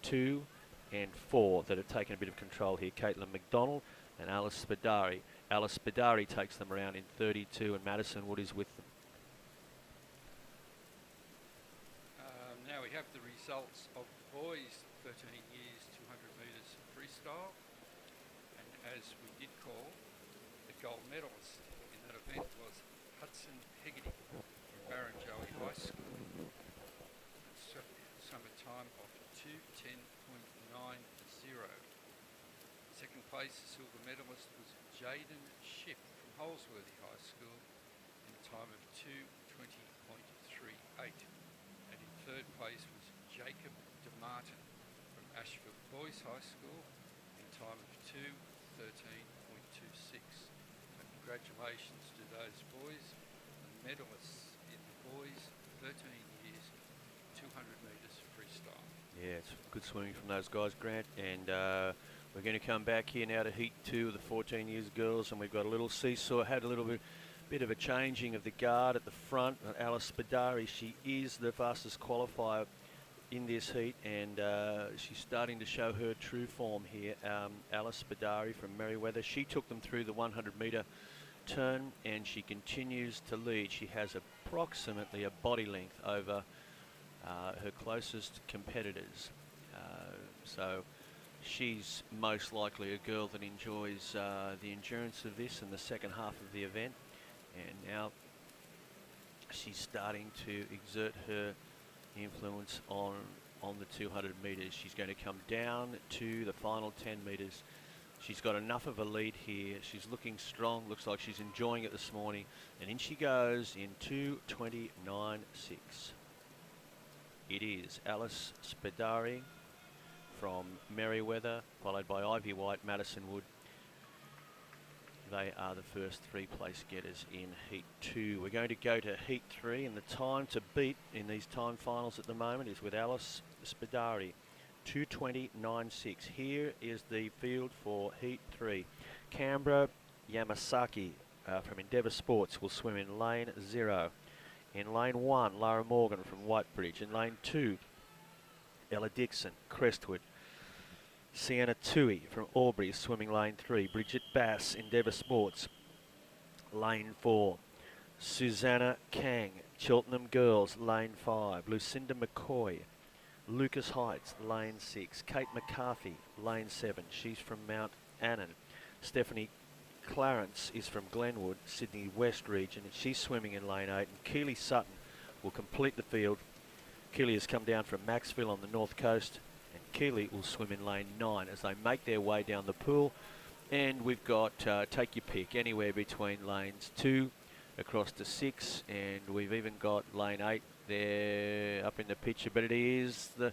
2 and 4 that have taken a bit of control here. Caitlin McDonald and Alice Spadari. Alice Spadari takes them around in 32, and Madison Wood is with them. Now we have the results of the boys 13 years 200 metres freestyle, and as we did call, the gold medalist in that event was Hudson Hegarty from Barrenjoey High School. Summertime of 2:10.90. Second place, silver medalist, was Jaden Shipp from Holsworthy High School in a time of 2:20.38. And in third place was Jacob DeMartin from Ashford Boys High School in a time of 2:13.26. And congratulations to those boys, the medalists in the boys 13 years 200 metres freestyle. Yeah, it's good swimming from those guys, Grant, and we're going to come back here now to Heat 2 of the 14 years girls, and we've got a little seesaw. Had a little bit of a changing of the guard at the front. Alice Spadari, she is the fastest qualifier in this heat, and she's starting to show her true form here. Alice Spadari from Merriweather, she took them through the 100-metre turn, and she continues to lead. She has approximately a body length over her closest competitors, so she's most likely a girl that enjoys the endurance of this in the second half of the event, and now she's starting to exert her influence on the 200 metres. She's going to come down to the final 10 metres. She's got enough of a lead here. She's looking strong. Looks like she's enjoying it this morning. And in she goes in 2:29.6. It is Alice Spadari from Merriweather, followed by Ivy White, Madison Wood. They are the first 3 place getters in Heat 2. We're going to go to Heat 3, and the time to beat in these time finals at the moment is with Alice Spadari, 2:20.96. Here is the field for Heat 3. Canberra Yamasaki from Endeavour Sports will swim in lane 0. In lane 1, Lara Morgan from Whitebridge. In lane 2, Ella Dixon, Crestwood. Sienna Tui from Albury, swimming lane 3. Bridget Bass, Endeavour Sports, lane 4. Susanna Kang, Cheltenham Girls, lane 5. Lucinda McCoy, Lucas Heights, lane 6. Kate McCarthy, lane 7. She's from Mount Annan. Stephanie Clarence is from Glenwood, Sydney West region, and she's swimming in lane 8. And Keely Sutton will complete the field. Keely has come down from Maxville on the north coast, and Keely will swim in lane 9 as they make their way down the pool. And we've got, take your pick, anywhere between lanes 2 across to 6, and we've even got lane 8 there up in the picture, but it is the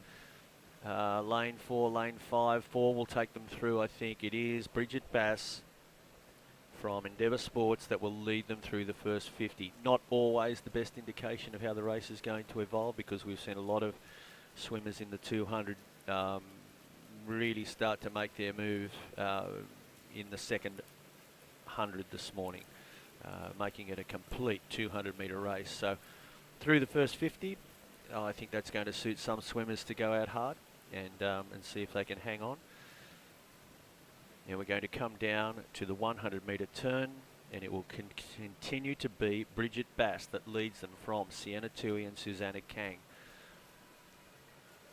lane 4, lane 5. 4 will take them through, I think. It is Bridget Bass from Endeavour Sports that will lead them through the first 50. Not always the best indication of how the race is going to evolve, because we've seen a lot of swimmers in the 200 really start to make their move in the second 100 this morning, making it a complete 200-metre race. So through the first 50, I think that's going to suit some swimmers to go out hard and see if they can hang on. Now we're going to come down to the 100-metre turn, and it will continue to be Bridget Bass that leads them from Sienna Tui and Susanna Kang.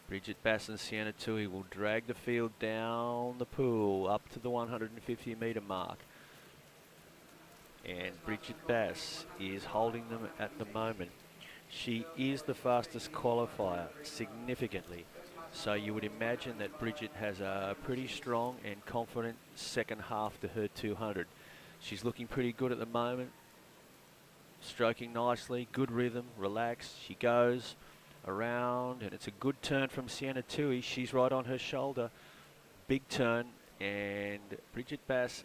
Bridget Bass and Sienna Tui will drag the field down the pool up to the 150-metre mark. And Bridget Bass is holding them at the moment. She is the fastest qualifier, significantly. So you would imagine that Bridget has a pretty strong and confident second half to her 200. She's looking pretty good at the moment. Stroking nicely, good rhythm, relaxed. She goes around, and it's a good turn from Sienna Tui. She's right on her shoulder. Big turn, and Bridget Bass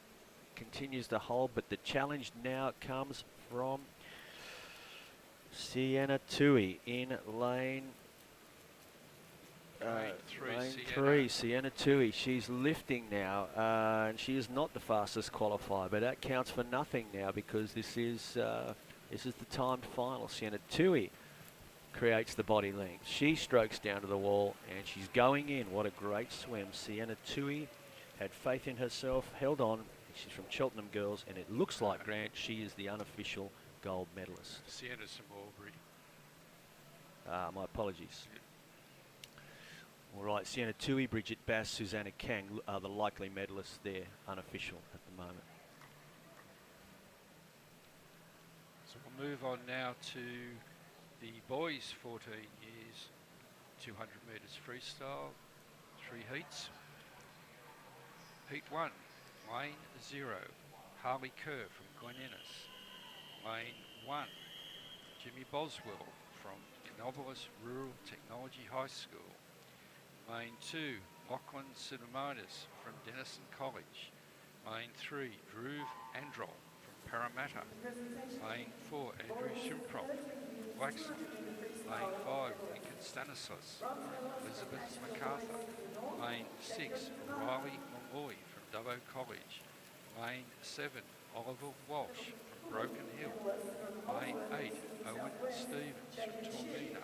continues to hold, but the challenge now comes from Sienna Tui in lane three, Sienna Tui. She's lifting now, and she is not the fastest qualifier, but that counts for nothing now, because this is the timed final. Sienna Tui creates the body length. She strokes down to the wall, and she's going in. What a great swim. Sienna Tui had faith in herself, held on. She's from Cheltenham Girls, and it looks like, Grant, she is the unofficial gold medalist. Sienna's from Albury. My apologies. All right, Sienna Tui, Bridget Bass, Susanna Kang are the likely medalists there, unofficial at the moment. So we'll move on now to the boys 14 years, 200 metres freestyle, 3 heats. Heat 1, lane 0, Harley Kerr from Glen Innes. Lane 1, Jimmy Boswell from Canobolas Rural Technology High School. Lane 2, Lachlan Simonis from Denison College. Lane 3, Drew Androl from Parramatta. Lane 4, Andrew Shimprop from Blackstone. Lane 5, Lincoln Stanislas from Elizabeth MacArthur. Lane 6, Riley Malloy from Dubbo College. Lane 7, Oliver Walsh from Broken Hill. Lane 8, Owen Stevens from Tormina.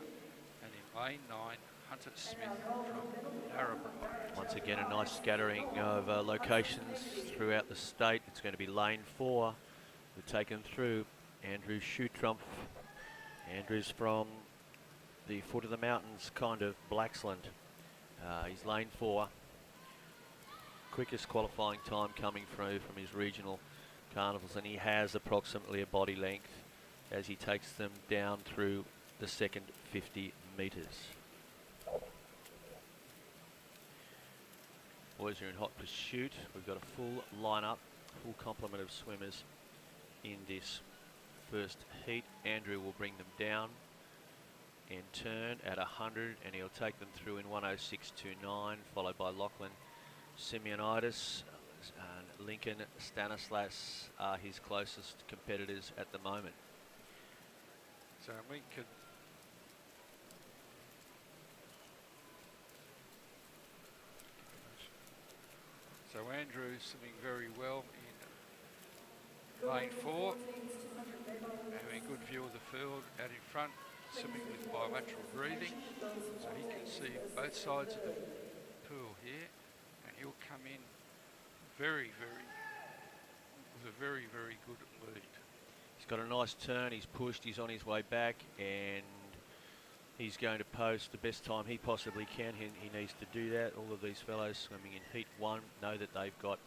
And in lane 9, Hunter Smith from Narrabri. Once again, a nice scattering of locations throughout the state. It's going to be lane 4. We've taken through Andrew Schutrumpf. Andrew's from the foot of the mountains, kind of Blacksland. He's lane 4. Quickest qualifying time coming through from his regional carnivals, and he has approximately a body length as he takes them down through the second 50 metres. Boys are in hot pursuit. We've got a full lineup, full complement of swimmers in this first heat. Andrew will bring them down and turn at 100, and he'll take them through in 106.29, followed by Lachlan Simeonitis and Lincoln Stanislas are his closest competitors at the moment. So Lincoln Andrew swimming very well in lane 4, having a good view of the field out in front, swimming with bilateral breathing, so he can see both sides of the pool here, and he'll come in with a very, very good lead. He's got a nice turn, he's pushed, he's on his way back, and he's going to post the best time he possibly can. He needs to do that. All of these fellows swimming in heat 1 know that they've got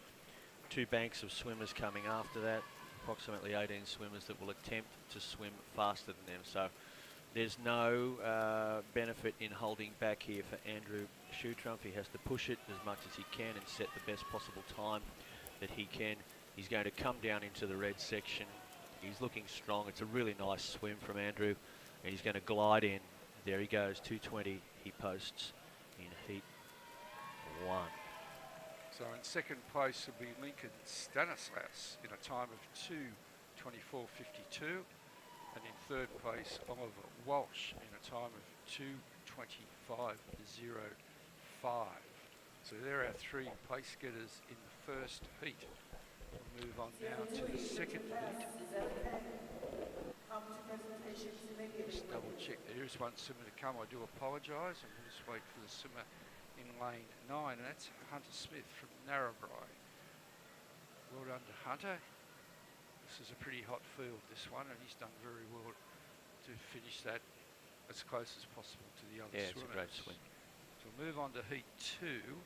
2 banks of swimmers coming after that, approximately 18 swimmers that will attempt to swim faster than them. So there's no benefit in holding back here for Andrew Schutrumpf. He has to push it as much as he can and set the best possible time that he can. He's going to come down into the red section. He's looking strong. It's a really nice swim from Andrew, and he's going to glide in. There he goes, 2:20 he posts in heat 1. So in second place will be Lincoln Stanislaus in a time of 2:24.52, and in third place Oliver Walsh in a time of 2:25.05. So there are 3 place getters in the first heat. We'll move on now to the second heat. Just double check there is one swimmer to come. I do apologise, and we'll just wait for the swimmer in lane 9, and that's Hunter Smith from Narrabri. Well done to Hunter. This is a pretty hot field, this one, and he's done very well to finish that as close as possible to the other swimmers. It's a great swim. So we'll move on to heat 2.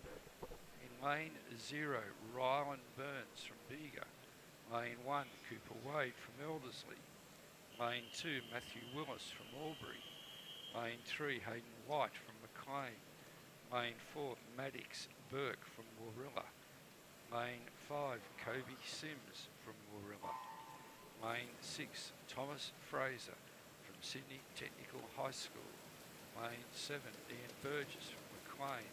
In lane 0, Ryland Burns from Bega. Lane 1, Cooper Wade from Elderslie. Lane 2, Matthew Willis from Albury. Lane 3, Hayden White from Maclean. Lane 4, Maddox Burke from Warilla. Lane 5, Kobe Sims from Warilla. Lane 6, Thomas Fraser from Sydney Technical High School. Lane 7, Ian Burgess from Maclean.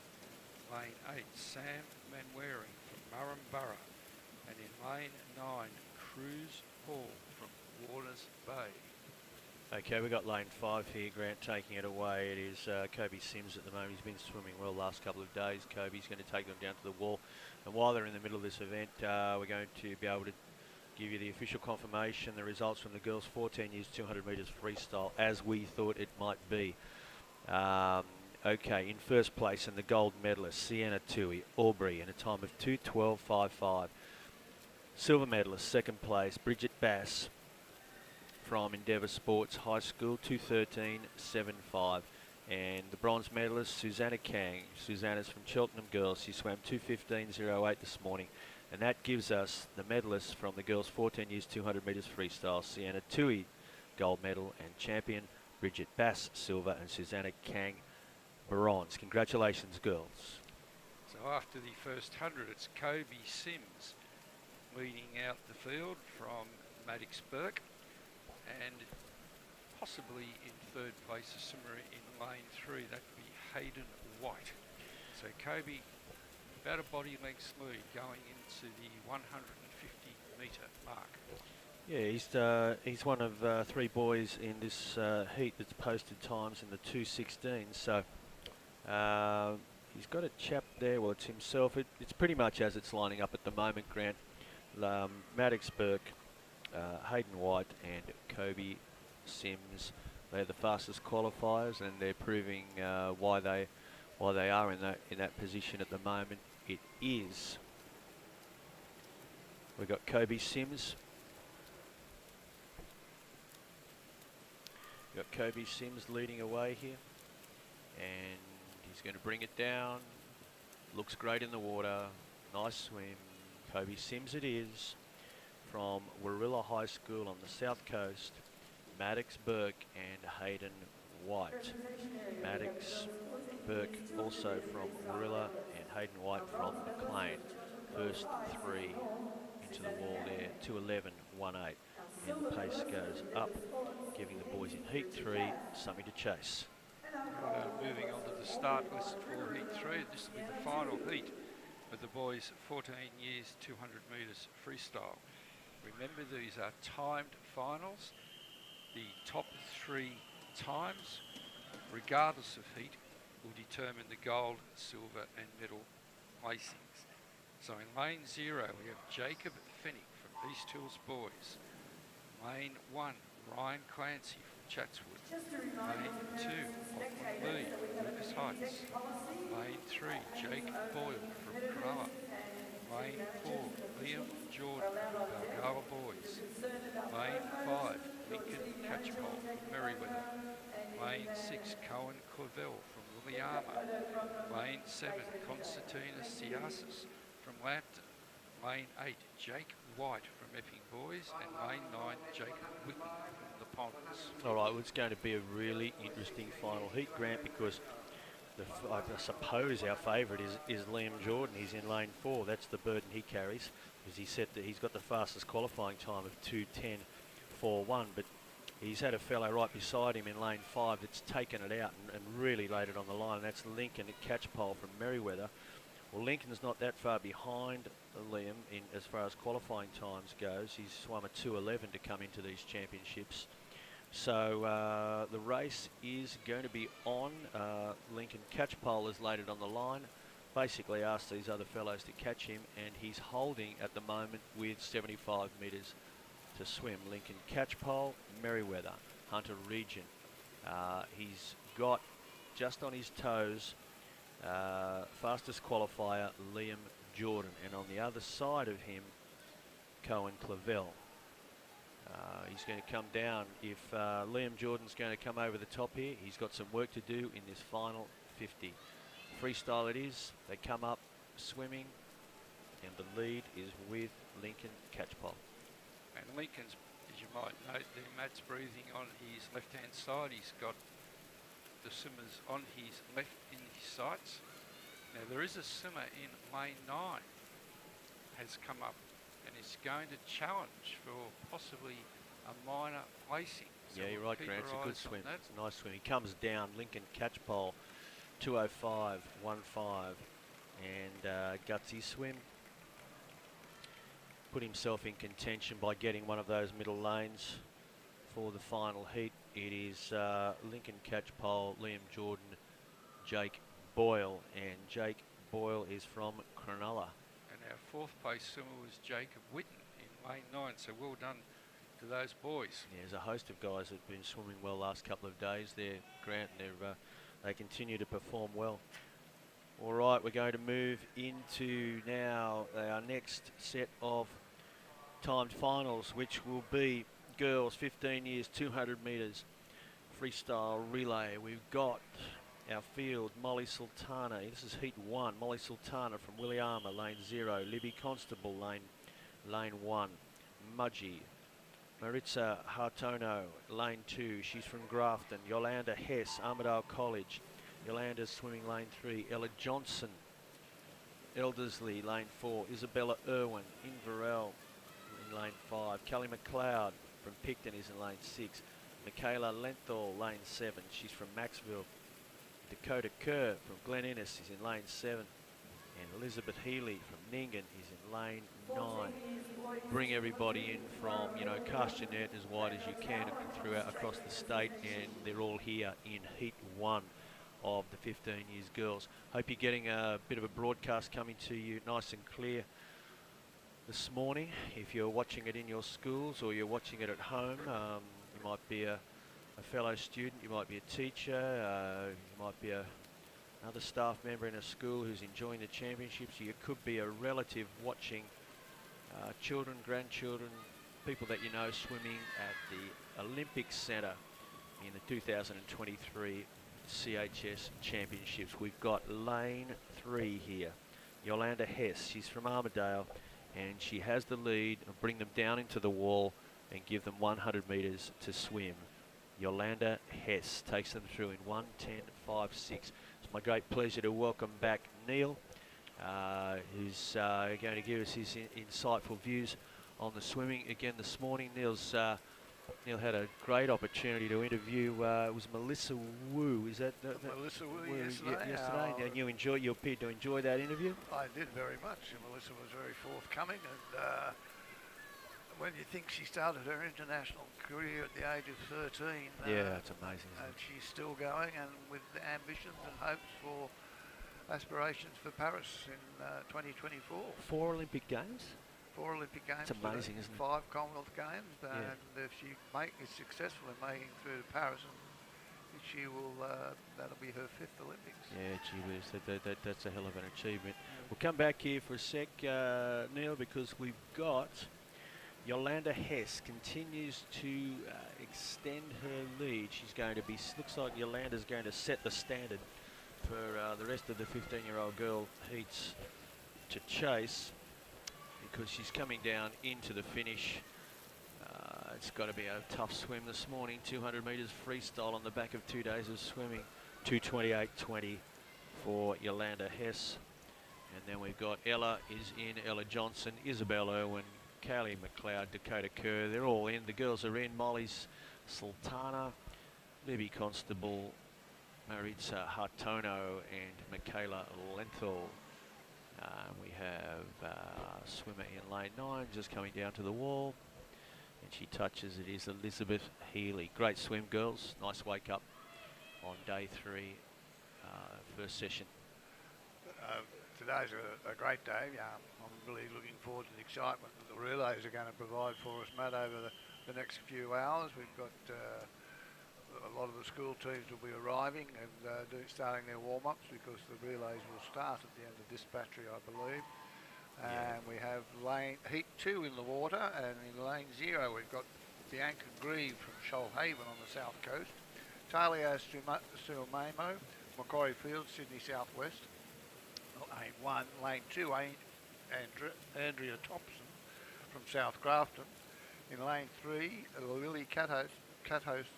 Lane 8, Sam Manwaring from Murrumburra. And in lane 9, Cruz Hall from Waters Bay. Okay, we've got lane 5 here, Grant taking it away. It is Kobe Sims at the moment. He's been swimming well last couple of days. Kobe's going to take them down to the wall. And while they're in the middle of this event, we're going to be able to give you the official confirmation, the results from the girls 14 years 200 metres freestyle, as we thought it might be. Okay, in first place, and the gold medalist, Sienna Tui, Albury, in a time of 2:12.55. Silver medalist, second place, Bridget Bass from Endeavour Sports High School, 2:13.75. And the bronze medalist, Susanna Kang. Susanna's from Cheltenham Girls. She swam 2:15.08 this morning. And that gives us the medalists from the girls 14 years 200 metres freestyle, Sienna Tui, gold medal, and champion Bridget Bass, silver, and Susanna Kang, bronze. Congratulations, girls. So after the first 100, it's Kobe Sims leading out the field from Maddox Burke, and possibly in third place, a swimmer in lane 3, that'd be Hayden White. So Kobe, about a body length lead going into the 150 metre mark. Yeah, he's one of 3 boys in this heat that's posted times in the 2:16. So he's got a chap there. Well, it's himself. It's pretty much as it's lining up at the moment, Grant. Maddox Burke, Hayden White, and Kobe Sims. They're the fastest qualifiers, and they're proving why they are in that position at the moment. It is. We've got Kobe Sims. We've got Kobe Sims leading away here, and he's going to bring it down. Looks great in the water. Nice swim. Kobe Sims it is, from Warilla High School on the south coast. Maddox Burke and Hayden White. Maddox Burke also from Warilla, and Hayden White from Maclean. First 3 into the wall there, 2:11.18. And the pace goes up, giving the boys in heat 3 something to chase. Moving on to the start list for heat 3. This will be the final heat of the boys 14 years 200 metres freestyle. Remember, these are timed finals. The top 3 times, regardless of heat, will determine the gold, silver and medal placings. So in lane 0 we have Jacob Fennick from East Hills Boys. Lane 1, Ryan Clancy from Chatswood. Lane 2, Lachlan Lee, Lucas Heights. Lane 3, Jake Boyle from Cronulla. Lane 4, Liam Jordan from Balgala Boys. Lane 5, Lincoln Catchpole from Merriweather. Lane 6, Cohen Clavell from Liliama. Lane 7, Constantina Siasis from Lambton. Lane 8, Jake White from Epping Boys, and lane 9, Jacob Whitney from the Ponds. All right, well, it's going to be a really interesting final heat, Grant, because I suppose our favourite is Liam Jordan. He's in lane 4. That's the burden he carries, because he said that he's got the fastest qualifying time of 2:10.41, but he's had a fellow right beside him in lane 5 that's taken it out and really laid it on the line. That's Lincoln at Catchpole from Merriweather. Well, Lincoln's not that far behind Liam in as far as qualifying times goes. He's swum a 2:11 to come into these championships. So the race is going to be on. Lincoln Catchpole has laid it on the line. Basically asked these other fellows to catch him, and he's holding at the moment with 75 metres to swim. Lincoln Catchpole, Merriweather, Hunter Region. He's got just on his toes fastest qualifier Liam Jordan, and on the other side of him Cohen Clavel. He's going to come down. If Liam Jordan's going to come over the top here, he's got some work to do in this final 50. Freestyle it is. They come up swimming, and the lead is with Lincoln Catchpole. And Lincoln's, as you might note, Matt's breathing on his left-hand side. He's got the swimmers on his left in his sights. Now there is a swimmer in lane 9 has come up and is going to challenge for possibly a minor placing. So Yeah, you're we'll right, keep Grant. It's our a good eyes on swim. that. It's a nice swim. He comes down, Lincoln Catchpole, 2:05, 1:5, and gutsy swim. Put himself in contention by getting one of those middle lanes for the final heat. It is Lincoln Catchpole, Liam Jordan, Jake Boyle, and Jake Boyle is from Cronulla. And our fourth place swimmer was Jacob Witten in lane 9, so well done to those boys. Yeah, there's a host of guys that have been swimming well last couple of days there, Grant, and they continue to perform well. All right, we're going to move into now our next set of timed finals, which will be girls 15 years, 200 metres freestyle relay. We've got our field, Molly Sultana. This is heat 1. Molly Sultana from Williama, lane 0. Libby Constable, lane 1. Mudgee. Maritza Hartono, lane 2. She's from Grafton. Yolanda Hess, Armidale College. Yolanda's swimming lane 3. Ella Johnson, Eldersley, lane 4. Isabella Irwin, Inverell, in lane 5. Kelly McLeod from Picton is in lane 6. Michaela Lenthal, lane 7. She's from Maxville. Dakota Kerr from Glen Innes is in lane 7. And Elizabeth Healy from Ningen is in lane 9. Bring everybody in from, cast your net as wide as you can throughout across the state, and they're all here in heat 1 of the 15 years girls. Hope you're getting a bit of a broadcast coming to you nice and clear this morning. If you're watching it in your schools or you're watching it at home, you might be a fellow student, you might be a teacher, you might be another staff member in a school who's enjoying the championships. You could be a relative watching children, grandchildren, people that you know swimming at the Olympic Centre in the 2023 CHS Championships. We've got lane 3 here. Yolanda Hess, she's from Armidale, and she has the lead. Bring them down into the wall and give them 100 metres to swim. Yolanda Hess takes them through in 1:10.56. It's my great pleasure to welcome back Neil, who's going to give us his insightful views on the swimming again this morning. Neil had a great opportunity to interview. It was Melissa Wu. Is that Melissa Wu yesterday? Yesterday. And you appeared to enjoy that interview. I did very much. Melissa was very forthcoming, and when you think she started her international career at the age of 13, yeah, it's amazing. And she's still going, and with ambitions and hopes for aspirations for Paris in 2024. 4 Olympic Games. 4 Olympic Games. It's amazing, isn't it? 5 Commonwealth Games, and if she is successful in making it through to Paris, she will. That'll be her 5th Olympics. Yeah, gee whiz, that's a hell of an achievement. We'll come back here for a sec, Neil, because we've got Yolanda Hess continues to extend her lead. She's going to be. Looks like Yolanda's going to set the standard for the rest of the 15-year-old girl heats to chase, because she's coming down into the finish. It's got to be a tough swim this morning. 200 metres freestyle on the back of 2 days of swimming. 2:28.20 for Yolanda Hess. And then we've got Ella Johnson, Isabel Irwin, Kaylee McLeod, Dakota Kerr. They're all in. The girls are in. Molly's Sultana, Libby Constable, Maritza Hartono, and Michaela Lenthal We have swimmer in lane 9 just coming down to the wall, and she touches. It is Elizabeth Healy. Great swim, girls. Nice wake up on day 3, first session. Today's a great day. I'm really looking forward to the excitement that the relays are going to provide for us, Matt, over the next few hours. We've got a lot of the school teams will be arriving and starting their warm-ups, because the relays will start at the end of this battery, I believe. And we have heat 2 in the water, and in lane 0 we've got Bianca Grieve from Shoalhaven on the south coast, Talia Sumaimo, Macquarie Field, Sydney Southwest. Lane 1, lane 2, Andrea Thompson from South Grafton. In lane 3, Lily Cathost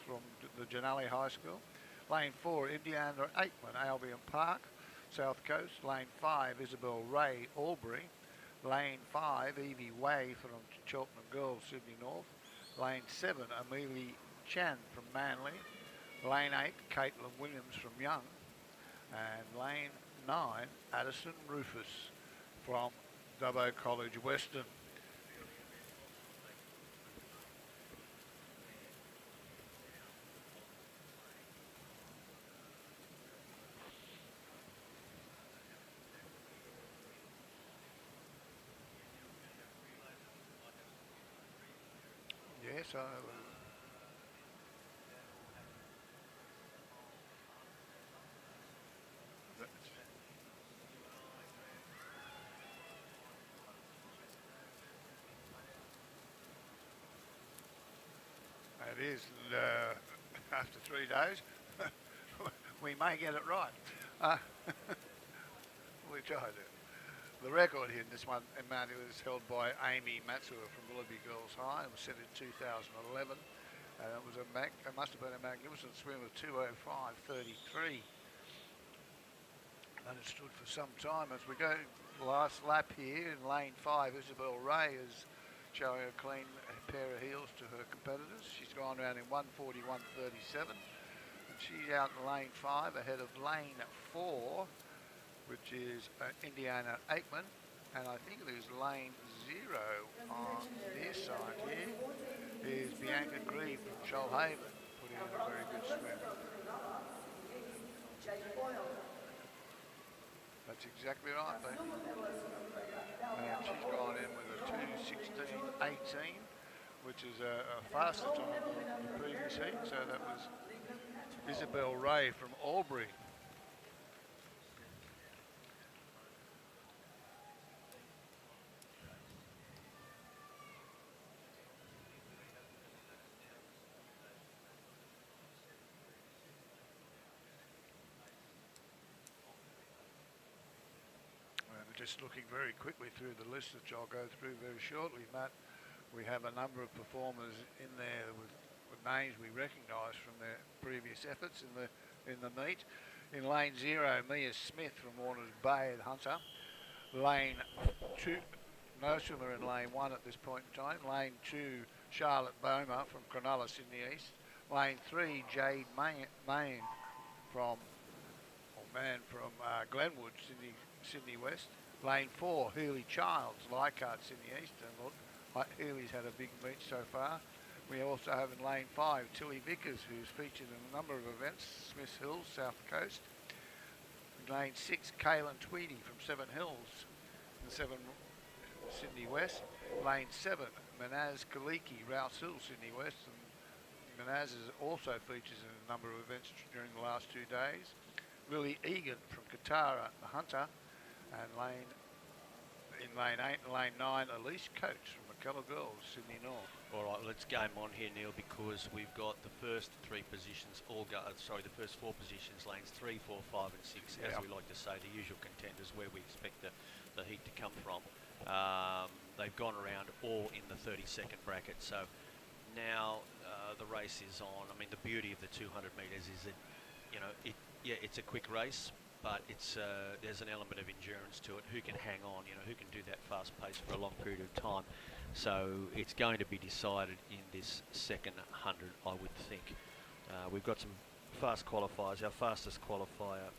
from the Janelli High School. Lane 4, Indiana Aikman, Albion Park, South Coast. Lane 5, Isabel Ray, Albury. Lane 5, Evie Way from Cheltenham Girls, Sydney North. Lane 7, Amelie Chan from Manly. Lane 8, Caitlin Williams from Young. And lane 9, Addison Rufus from Dubbo College Western. Yes, it is, and after 3 days, we may get it right. We try to. The record here in this one, Emmanuel, is held by Amy Matsua from Willoughby Girls High. It was set in 2011, and it must have been a magnificent swim of 2:05.33. And it stood for some time. As we go the last lap here in lane 5, Isabel Ray is showing a clean pair of heels to her competitors. She's gone around in 1:41.37, and she's out in lane 5 ahead of lane 4, which is Indiana Aikman, and I think it is lane 0 on their side here is Bianca Grieve from Shoalhaven, putting in a very good swim. That's exactly right, Becky. And she's gone in with a 2:16.18, which is a faster time than the previous heat. So that was Isabel Ray from Albury. Just looking very quickly through the list, which I'll go through very shortly, Matt. We have a number of performers in there with names we recognise from their previous efforts in the meet. In lane 0, Mia Smith from Warners Bay at Hunter. Lane 2, no swimmer in lane 1 at this point in time. Lane 2, Charlotte Boma from Cronulla, Sydney East. Lane 3, Jade Main from Glenwood, Sydney West. Lane 4, Healy Childs, Leichhardt, Sydney East. And look, Healy's had a big meet so far. We also have in lane 5, Tilly Vickers, who's featured in a number of events, Smith Hills, South Coast. In lane 6, Kaylin Tweedy from Seven Hills, and 7 Sydney West. Lane 7, Manaz Kaliki, Rouse Hill, Sydney West. And Manaz also features in a number of events during the last 2 days. Lily Egan from Katara, the Hunter. And in lane 8 and lane 9, Elise Coates from McKellar Girls, Sydney North. All right, let's game on here, Neil, because we've got the first 3 positions, the first 4 positions, lanes 3, 4, 5 and 6, as we like to say, the usual contenders where we expect the heat to come from. They've gone around all in the 30-second bracket, so now the race is on. I mean, the beauty of the 200 metres is that, it's a quick race, but there's an element of endurance to it. Who can hang on, who can do that fast pace for a long period of time. So it's going to be decided in this second 100, I would think. We've got some fast qualifiers. Our fastest qualifier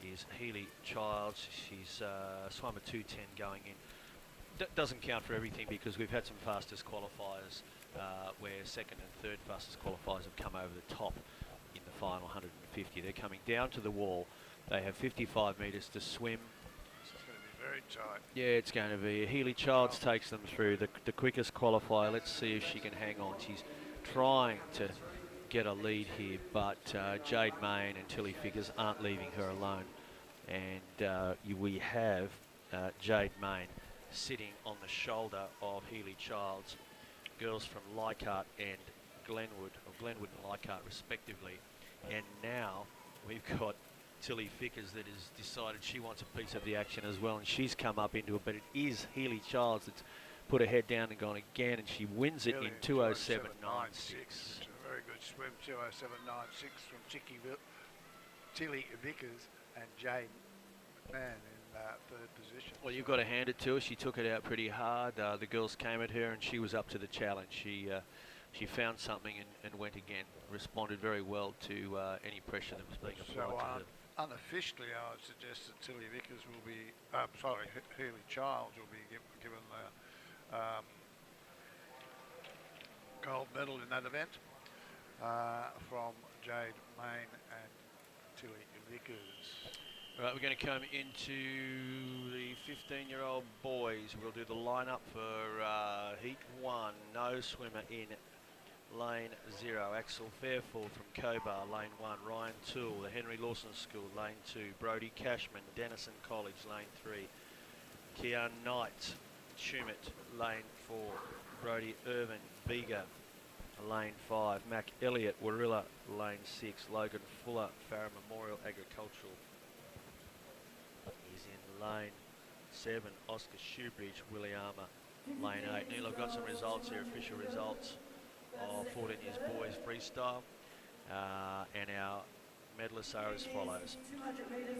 is Healy Childs. She's swum a 2:10 going in. Doesn't count for everything because we've had some fastest qualifiers where second and third fastest qualifiers have come over the top in the final 150. They're coming down to the wall. They have 55 metres to swim. This is going to be very tight. Yeah, it's going to be. Healy Childs takes them through the quickest qualifier. Let's see if she can hang on. She's trying to get a lead here, but Jade Main and Tilly Figures aren't leaving her alone. And we have Jade Main sitting on the shoulder of Healy Childs, girls from Leichhardt and Glenwood, or Glenwood and Leichhardt respectively. And now we've got Tilly Fickers that has decided she wants a piece of the action as well, and she's come up into it, but it is Healy Childs that's put her head down and gone again, and she wins it in 2:07.96. It's a very good swim, 2:07.96 from Tilly Vickers and Jade McMahon in third position. Well, you've got to hand it to her. She took it out pretty hard. The girls came at her, and she was up to the challenge. She found something and went again. Responded very well to any pressure that was being applied to her. Unofficially, I would suggest that Tilly Vickers will be, Healy Childs will be given the gold medal in that event from Jade Main and Tilly Vickers. Right, we're going to come into the 15-year-old boys. We'll do the lineup for Heat 1. No swimmer in Lane 0. Axel Fairfall from Cobar, Lane 1. Ryan Toole, the Henry Lawson School, Lane 2. Brody Cashman, Denison College, Lane 3. Kean Knight, Schumett, Lane 4. Brody Irvin, Bega, Lane 5. Mac Elliott, Warilla, Lane 6. Logan Fuller, Farrer Memorial Agricultural. He's in Lane 7. Oscar Shoebridge, Williama, Lane 8. Neil, I've got some results here, official results of 14 years boys freestyle, and our medalists are as follows.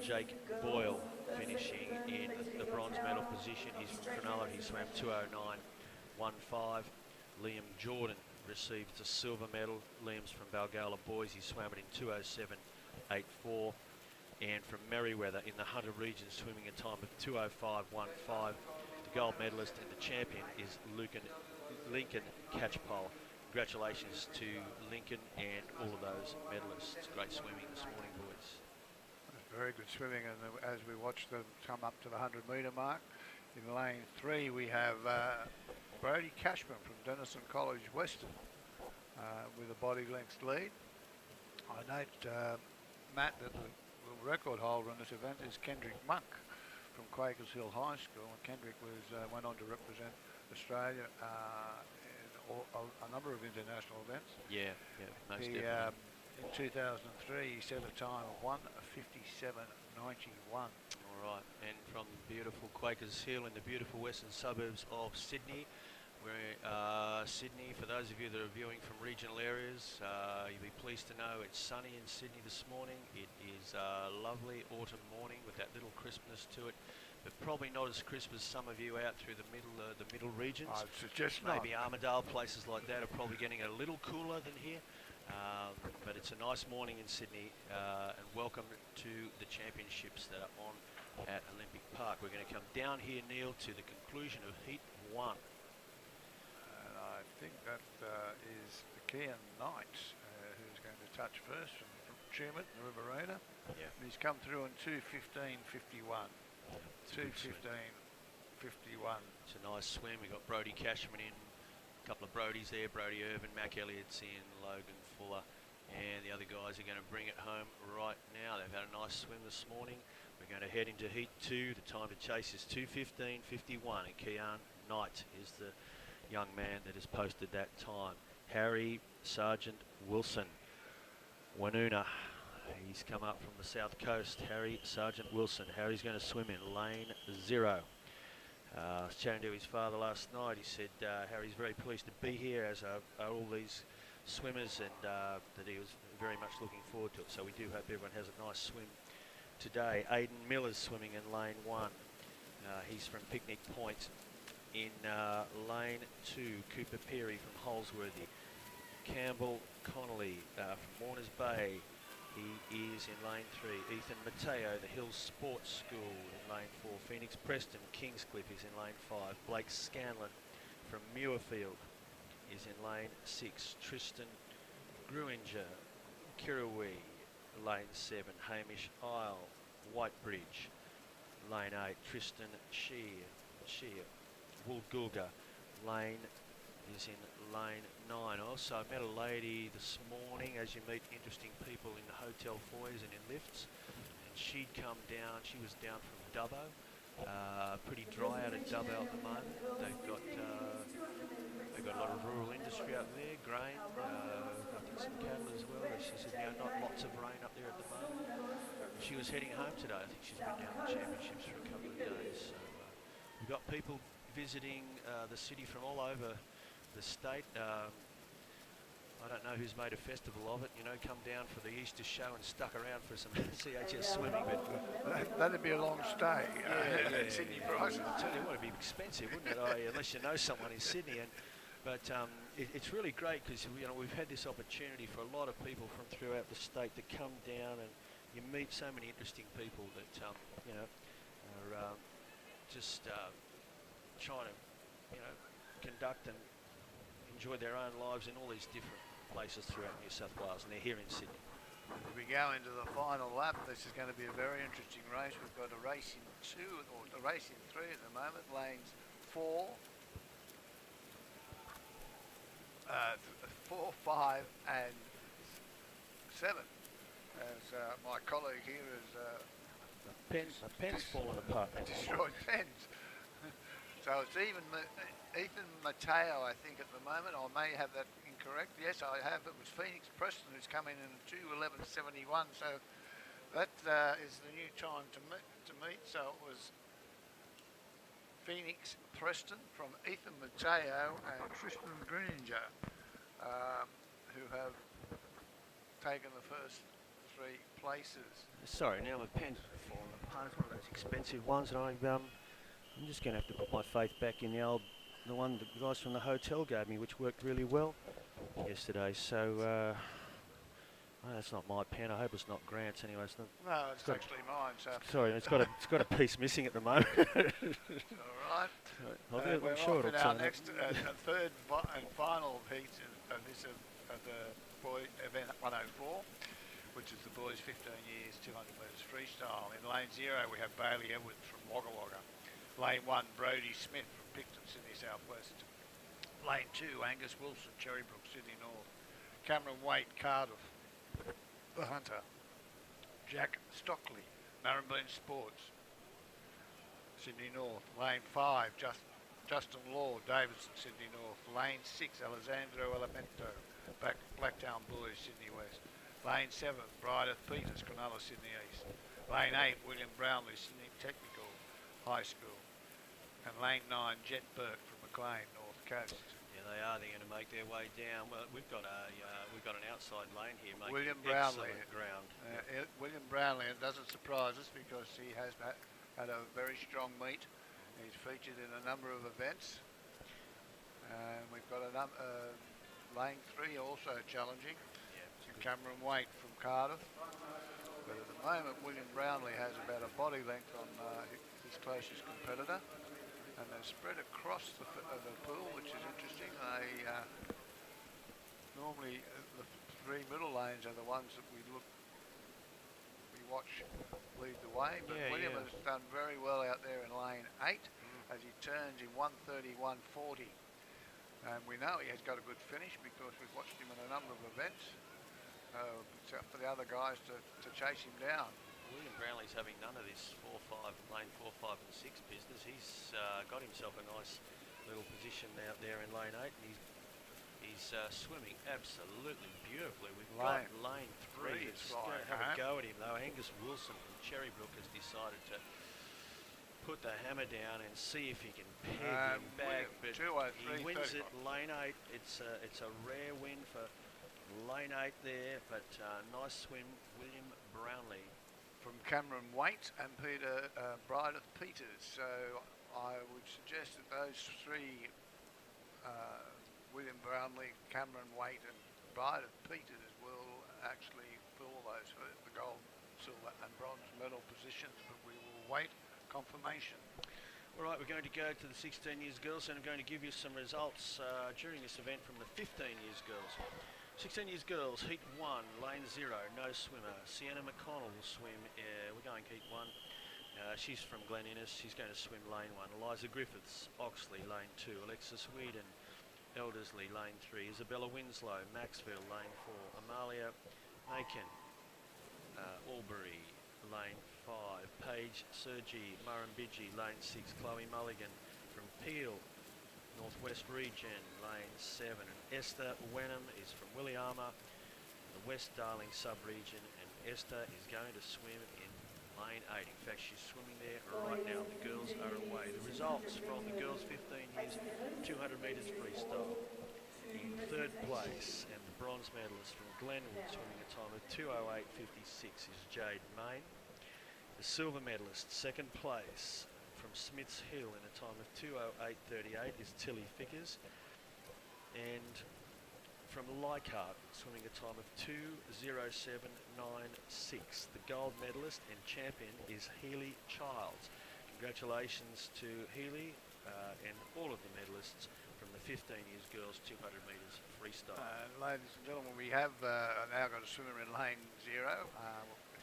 Jake Boyle finishing in the bronze medal position. He's from Cronulla. He swam 2:09.15. Liam Jordan received the silver medal. Liam's from Balgowlah boys. He swam it in 2:07.84. And from Merriweather in the 100 regions, swimming a time of 2:05.15. The gold medalist and the champion is Lincoln Catchpole. Congratulations to Lincoln and all of those medalists. Great swimming this morning, boys. Very good swimming, and as we watch them come up to the 100-metre mark, in lane 3 we have Brody Cashman from Denison College Western with a body length lead. I note, Matt, that the record holder in this event is Kendrick Monk from Quakers Hill High School, and Kendrick went on to represent Australia a number of international events. Yeah, most definitely. In 2003, he set a time of 1:57.91. All right, and from beautiful Quakers Hill in the beautiful western suburbs of Sydney, where Sydney, for those of you that are viewing from regional areas, you'll be pleased to know it's sunny in Sydney this morning. It is a lovely autumn morning with that little crispness to it, but probably not as crisp as some of you out through the middle regions. I'd suggest maybe Armidale, places like that are probably getting a little cooler than here. But it's a nice morning in Sydney, and welcome to the championships that are on at Olympic Park. We're going to come down here, Neil, to the conclusion of Heat 1. And I think that is Kean Knight who's going to touch first from Schumett, the Riverina. Yeah. And he's come through in 2:15.51. 2:15.51. It's a nice swim. We've got Brody Cashman in, a couple of Brodies there, Brody Irvin, Mac Elliott's in, Logan Fuller, and the other guys are going to bring it home right now. They've had a nice swim this morning. We're going to head into Heat 2. The time to chase is 2:15.51, and Kean Knight is the young man that has posted that time. Harry Sargent Wilson, Wanuna. He's come up from the south coast. Harry Sargent Wilson. Harry's going to swim in lane 0. I was chatting to his father last night. He said Harry's very pleased to be here, as are all these swimmers, and that he was very much looking forward to it. So we do hope everyone has a nice swim today. Aidan Miller's swimming in lane 1. He's from Picnic Point. In lane 2, Cooper Peary from Holsworthy. Campbell Connolly from Warners Bay. He is in lane 3. Ethan Mateo, the Hills Sports School, in lane 4. Phoenix Preston, Kingscliff is in lane 5. Blake Scanlon from Muirfield is in lane 6. Tristan Gruinger, Kirrawee, lane 7. Hamish Isle, Whitebridge, lane 8. Tristan Shear, Woolgoolga, lane is in lane 9. Also met a lady this morning, as you meet interesting people in the hotel foyers and in lifts, and she'd come down. She was down from Dubbo. Pretty dry out at Dubbo at the moment. They've got a lot of rural industry up there, grain, I think some cattle as well. She said, not lots of rain up there at the moment. She was heading home today. I think she's been down the championships for a couple of days. So we've got people visiting the city from all over the state. I don't know who's made a festival of it, come down for the Easter show and stuck around for some CHS swimming, but that'd be a long stay at Sydney prices. I tell you what, it'd be expensive, wouldn't it? Unless you know someone in Sydney. But it's really great because we've had this opportunity for a lot of people from throughout the state to come down, and you meet so many interesting people that are just trying to conduct and enjoy their own lives in all these different places throughout New South Wales, and they're here in Sydney. As we go into the final lap, this is going to be a very interesting race. We've got a race in 2, or a race in 3 at the moment, lanes 4, 5 and 7. As my colleague here has The pen's fallen apart. destroyed pens. So it's Ethan Mateo, I think, at the moment. I may have that incorrect. Yes, I have. It was Phoenix Preston who's come in 2:11.71. So that is the new time to meet. So it was Phoenix Preston from Ethan Mateo and Tristan Gruinger, who have taken the first 3 places. Sorry, now my pen's fallen apart. It's one of those expensive ones, and I'm just going to have to put my faith back in the one the guys from the hotel gave me, which worked really well yesterday. So that's not my pen. I hope it's not Grant's anyway. It's not. No, it's actually mine. So sorry, it's got a piece missing at the moment. all right. I'm sure it'll our turn next third and final heat of the boy event 104, which is the boys 15 years 200 metres freestyle. In lane 0 we have Bailey Edwards from Wagga Wagga. Lane 1 Brodie Smith from Picton, Sydney Southwest. Lane 2 Angus Wilson, Cherrybrook, Sydney North. Cameron Waite, Cardiff, the Hunter. Jack Stockley, Maribyrnong Sports, Sydney North. Lane 5 Justin Law, Davidson, Sydney North. Lane 6 Alessandro Elemento, Blacktown Boys, Sydney West. Lane 7 Brideth Peters, Cronulla, Sydney East. Lane 8 William Brownlee, Sydney Technical High School. And lane 9 Jet Burke from Maclean, North Coast. Yeah, they are. They're going to make their way down. Well, we've got an outside lane here. William Brownlee. Ground. William Brownlee, it doesn't surprise us because he has had a very strong meet. He's featured in a number of events. And we've got lane 3 also challenging. Cameron Waite from Cardiff. But at the moment, William Brownlee has about a body length on his closest competitor. And they're spread across the pool, which is interesting. They normally the 3 middle lanes are the ones that we watch lead the way. But William has done very well out there in lane 8 as he turns in 1:30.140. And we know he has got a good finish because we've watched him in a number of events. It's up for the other guys to chase him down. William Brownlee's having none of this lane 4, 5 and 6 business. He's got himself a nice little position out there in lane 8, and he's swimming absolutely beautifully. We've got lane 3 that's going to have a go at him though. Angus Wilson from Cherrybrook has decided to put the hammer down and see if he can peg him back, but he wins it lane 8. It's a rare win for lane 8 there, but nice swim, William Brownlee. From Cameron Waite and Peter Brideth Peters. So I would suggest that those 3, William Brownlee, Cameron Waite and Brideth Peters, will actually fill those the gold, silver and bronze medal positions, but we will wait confirmation. All right, we're going to go to the 16 years girls, and I'm going to give you some results during this event from the 15 years girls. 16 years girls, heat 1, lane 0, no swimmer. Sienna McConnell will swim, we're going heat 1. She's from Glen Innes, she's going to swim lane 1. Eliza Griffiths, Oxley, lane 2. Alexis Whedon, Eldersley, lane 3. Isabella Winslow, Maxville, lane 4. Amalia Aiken, Albury, lane 5. Paige Sergi, Murrumbidgee, lane 6. Chloe Mulligan from Peel, Northwest Region, lane 7. And Esther Wenham is from Williama, the West Darling sub-region, and Esther is going to swim in lane 8. In fact, she's swimming there right now. The girls are away. The results from the girls 15 years, 200 metres freestyle. In third place, and the bronze medalist from Glenwood, swimming a time of 2:08.56, is Jade Main. The silver medalist, second place, from Smiths Hill in a time of 2:08.38 is Tilly Fickers. And from Leichhardt, swimming a time of 2:07.96. The gold medalist and champion is Healy Childs. Congratulations to Healy and all of the medalists from the 15 years girls 200 metres freestyle. Ladies and gentlemen, we have now got a swimmer in lane 0.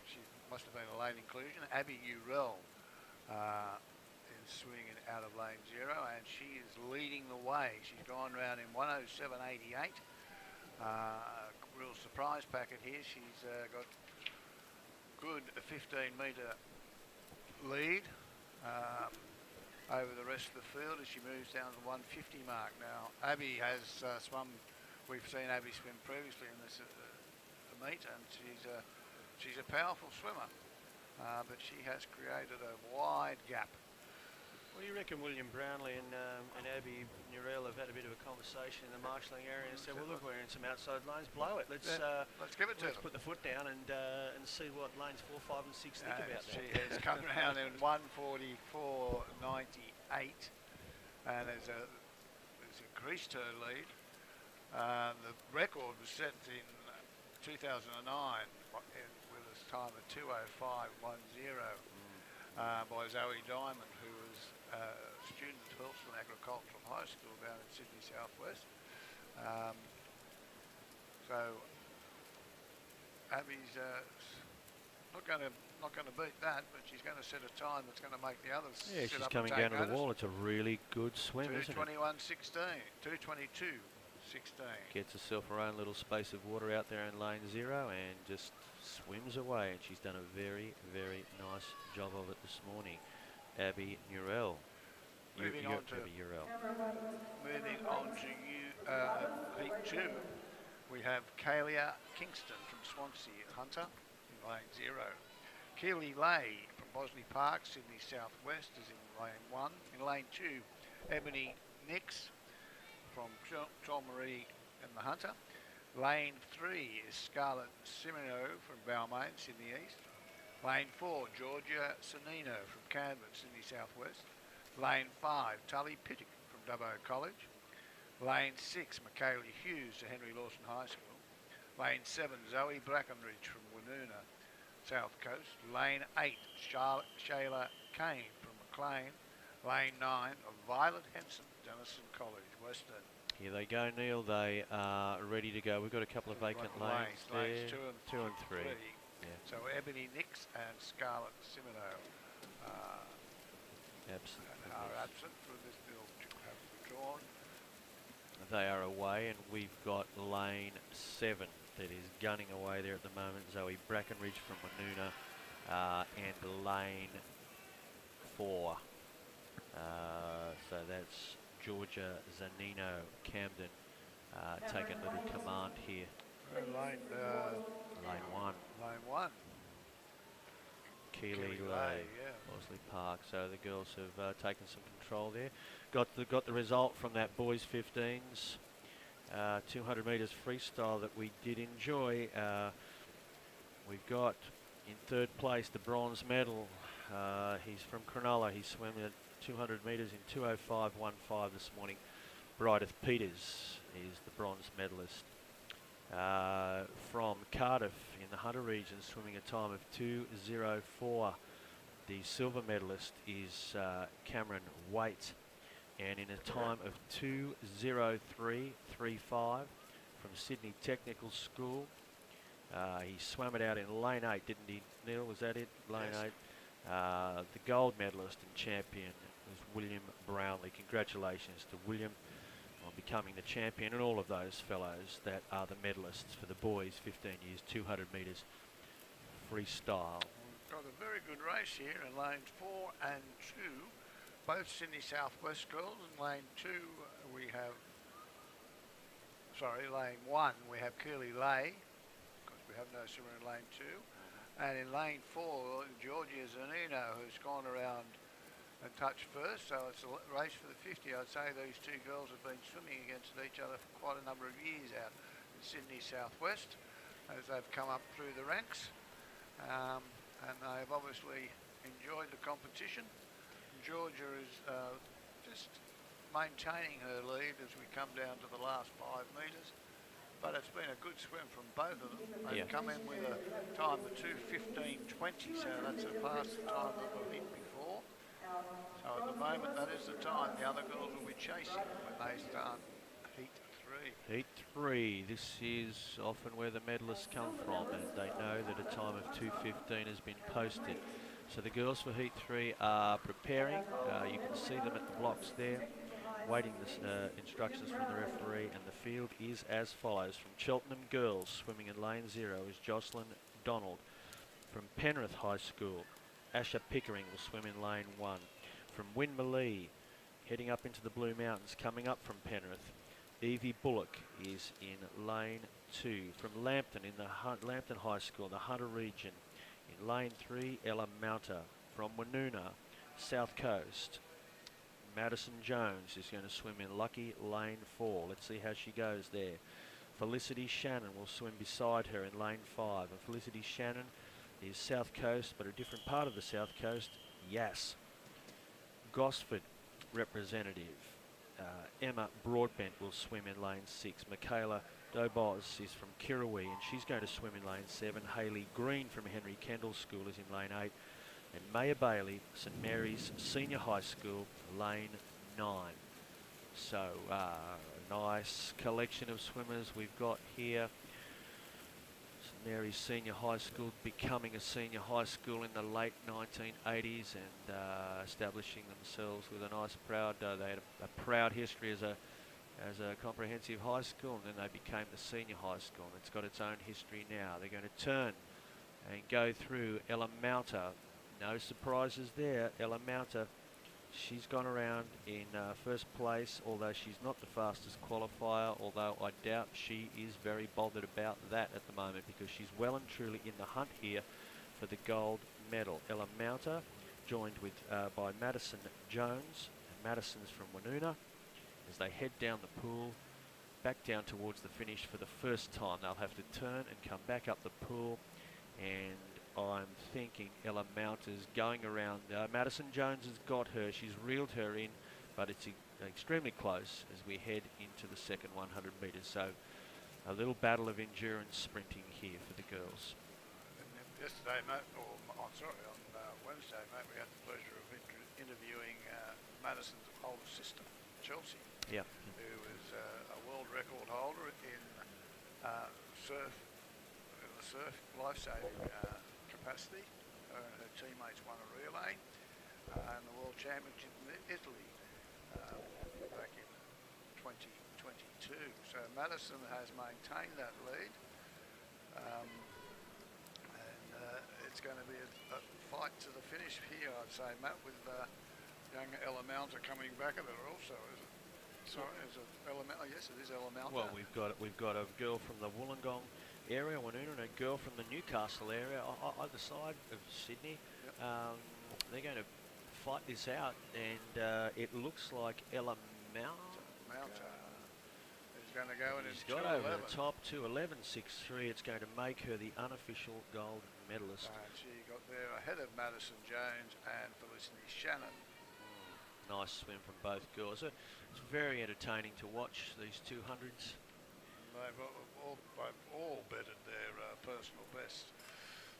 She must have been a lane inclusion. Abby Urell is swinging out of lane 0, and she is leading the way. She's gone round in 1:07.88. Real surprise packet here. She's got good 15-metre lead over the rest of the field as she moves down to the 150 mark. Now, Abby has swum. We've seen Abby swim previously in this meet, and she's a powerful swimmer, but she has created a wide gap. What do you reckon William Brownlee and Abby Nurell have had a bit of a conversation in the marshalling area and said, well, look, we're in some outside lanes, blow it. Let's give it to them. Put the foot down and see what lanes 4, 5 and 6 think about that. She has come around in 1:44.98, and there's increased her lead. The record was set in 2009 with a time of 2:05.10 by Zoe Diamond, who was a student at Hurlston Agricultural High School down in Sydney Southwest. So Abby's not going to beat that, but she's going to set a time that's going to make the others. Yeah, she's coming down to the wall. It's a really good swim, isn't it? 2:21.16, 2:22.16. Gets herself her own little space of water out there in lane 0 and just swims away, and she's done a very, very nice job of it this morning. Abby Nurell. Moving on to heat 2, we have Kalia Kingston from Swansea Hunter in lane 0. Keely Lay from Bosley Park, Sydney Southwest, is in lane 1. In lane 2, Ebony Nix from Cholmarie and the Hunter. Lane 3 is Scarlett Simino from Balmain, Sydney East. Lane 4, Georgia Sonino from Camden, Sydney Southwest. Lane 5, Tully Pittick from Dubbo College. Lane 6, Michaela Hughes to Henry Lawson High School. Lane 7, Zoe Brackenridge from Woonona, South Coast. Lane 8, Shayla Kane from Maclean. Lane 9, Violet Henson, Denison College, Western. Here they go, Neil. They are ready to go. We've got a couple of vacant lanes there. Lanes 2 and 3. Yeah. So Ebony Nix and Scarlett Simino are absent for this bill to have withdrawn. They are away, and we've got lane 7 that is gunning away there at the moment. Zoe Brackenridge from Woonona and lane 4. So that's Georgia Zanino, Camden, taking little command here. Lane 1. Lane 1. Keely Lay, Bosley Park. So the girls have taken some control there. Got the result from that boys 15s 200 metres freestyle that we did enjoy. We've got in third place the bronze medal. He's from Cronulla. He swam at 200 metres in 2:05.15 this morning. Brideth Peters is the bronze medalist. from Cardiff in the Hunter region, swimming a time of 2:04. The silver medalist is Cameron Waite, and in a time of 2:03.35 from Sydney Technical School. He swam it out in lane 8, didn't he, Neil? Was that it? Lane Yes. 8. The gold medalist and champion was William Brownlee. Congratulations to William on becoming the champion, and all of those fellows that are the medalists for the boys 15 years 200 metres freestyle. We've got a very good race here in lanes 4 and 2, both Sydney Southwest girls. In lane 2 we have, lane 1 we have Curly Lay, because we have no swimmer in lane 2. And in lane 4, Georgia Zanino, who's gone around and touched first, so it's a race for the 50. I'd say these two girls have been swimming against each other for quite a number of years out in Sydney Southwest as they've come up through the ranks. And they've obviously enjoyed the competition. Georgia is just maintaining her lead as we come down to the last 5 metres. But it's been a good swim from both of them. They've come in with a time of 2:15.20, so that's surpassed the time that they've hit before. So at the moment, that is the time the other girls will be chasing when they start heat 3. Heat 3, this is often where the medalists come from, and they know that a time of 2:15 has been posted. So the girls for Heat 3 are preparing. You can see them at the blocks there, waiting the instructions from the referee, and the field is as follows. From Cheltenham girls, swimming in lane 0 is Jocelyn Donald. From Penrith High School, Asha Pickering will swim in lane 1. From Winmalee, heading up into the Blue Mountains, coming up from Penrith, Evie Bullock is in lane 2. From Lambton, in the Lambton High School, the Hunter region, in lane 3, Ella Mounter. From Woonona, South Coast, Madison Jones is going to swim in lucky lane 4. Let's see how she goes there. Felicity Shannon will swim beside her in lane 5. And Felicity Shannon is South Coast, but a different part of the South Coast, Yass. Gosford representative Emma Broadbent will swim in lane 6. Michaela Dobos is from Kirrawee, and she's going to swim in lane 7. Hayley Green from Henry Kendall School is in lane 8. And Maya Bailey, St Mary's Senior High School, lane 9. So, nice collection of swimmers we've got here. St Mary's Senior High School becoming a senior high school in the late 1980s and establishing themselves with a nice proud, they had a proud history as a comprehensive high school, and then they became the senior high school, and it's got its own history now. They're going to turn and go through Ella Mounter. No surprises there. Ella Mounter, she's gone around in first place, although she's not the fastest qualifier, although I doubt she is very bothered about that at the moment, because she's well and truly in the hunt here for the gold medal. Ella Mounter, joined with by Madison Jones. Madison's from Woonona. As they head down the pool, back down towards the finish for the first time. They'll have to turn and come back up the pool, and I'm thinking Ella Mounter's going around. Madison Jones has got her. She's reeled her in, but it's extremely close as we head into the second 100 metres. So a little battle of endurance sprinting here for the girls. Yesterday, mate, on Wednesday, mate, we had the pleasure of interviewing Madison's older sister, Chelsea, yeah, who is a world record holder in surf life-saving capacity. Her and her teammates won a relay and the World Championship in Italy back in 2022. So Madison has maintained that lead, and it's going to be a fight to the finish here, I'd say, Matt, with young Ella Mounter coming back at her also, is it? Sorry, is it Ella Mounter? Yes, it is Ella Mounter. Well, we've got a girl from the Wollongong area, Woonona, and a girl from the Newcastle area, either side of Sydney. Yep. They're going to fight this out, and it looks like Ella Mounter is going to go in. She's got over the top 2:11.63. It's going to make her the unofficial gold medalist. And she got there ahead of Madison Jones and Felicity Shannon. Nice swim from both girls. It's very entertaining to watch these 200s. they've all bettered their personal best.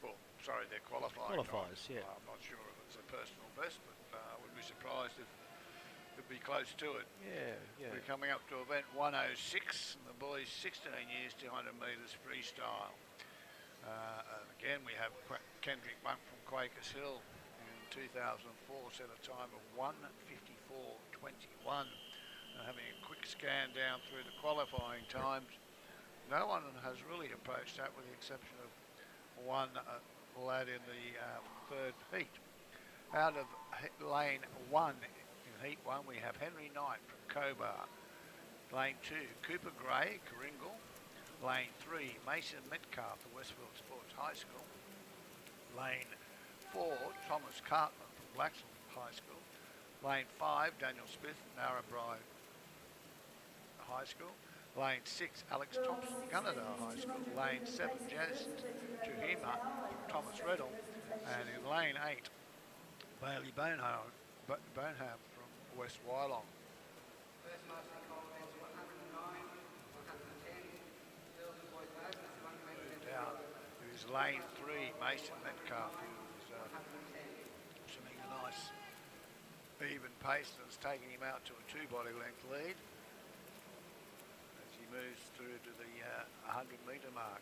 Well, sorry, their qualifying Qualifiers, time. yeah. I'm not sure if it's a personal best, but I would be surprised if it'd be close to it. Yeah, yeah. We're coming up to event 106, and the boys 16 years, 200 metres freestyle. And again, we have Kendrick Monk from Quakers Hill in 2004 set a time of 1:54.21. Having a quick scan down through the qualifying times, no one has really approached that with the exception of one lad in the third heat. Out of lane 1 in heat 1 we have Henry Knight from Cobar. Lane 2 Cooper Gray, Coringal. Lane 3 Mason Metcalf from Westfield Sports High School. Lane 4 Thomas Cartman from Blackstone High School. Lane 5 Daniel Smith, Narrabri High School. Lane 6 Alex Thompson, Gunnedah High School. Lane 7 Janice Tuhima from Thomas Reddell. And in lane 8 Bailey Boneham from West Wyalong. First most confidence 109, 110, girls and boys both, 120. Down to his lane 3 Mason Metcalf, who was swimming a nice even pace and is taking him out to a 2 body length lead as he moves through to the 100 metre mark.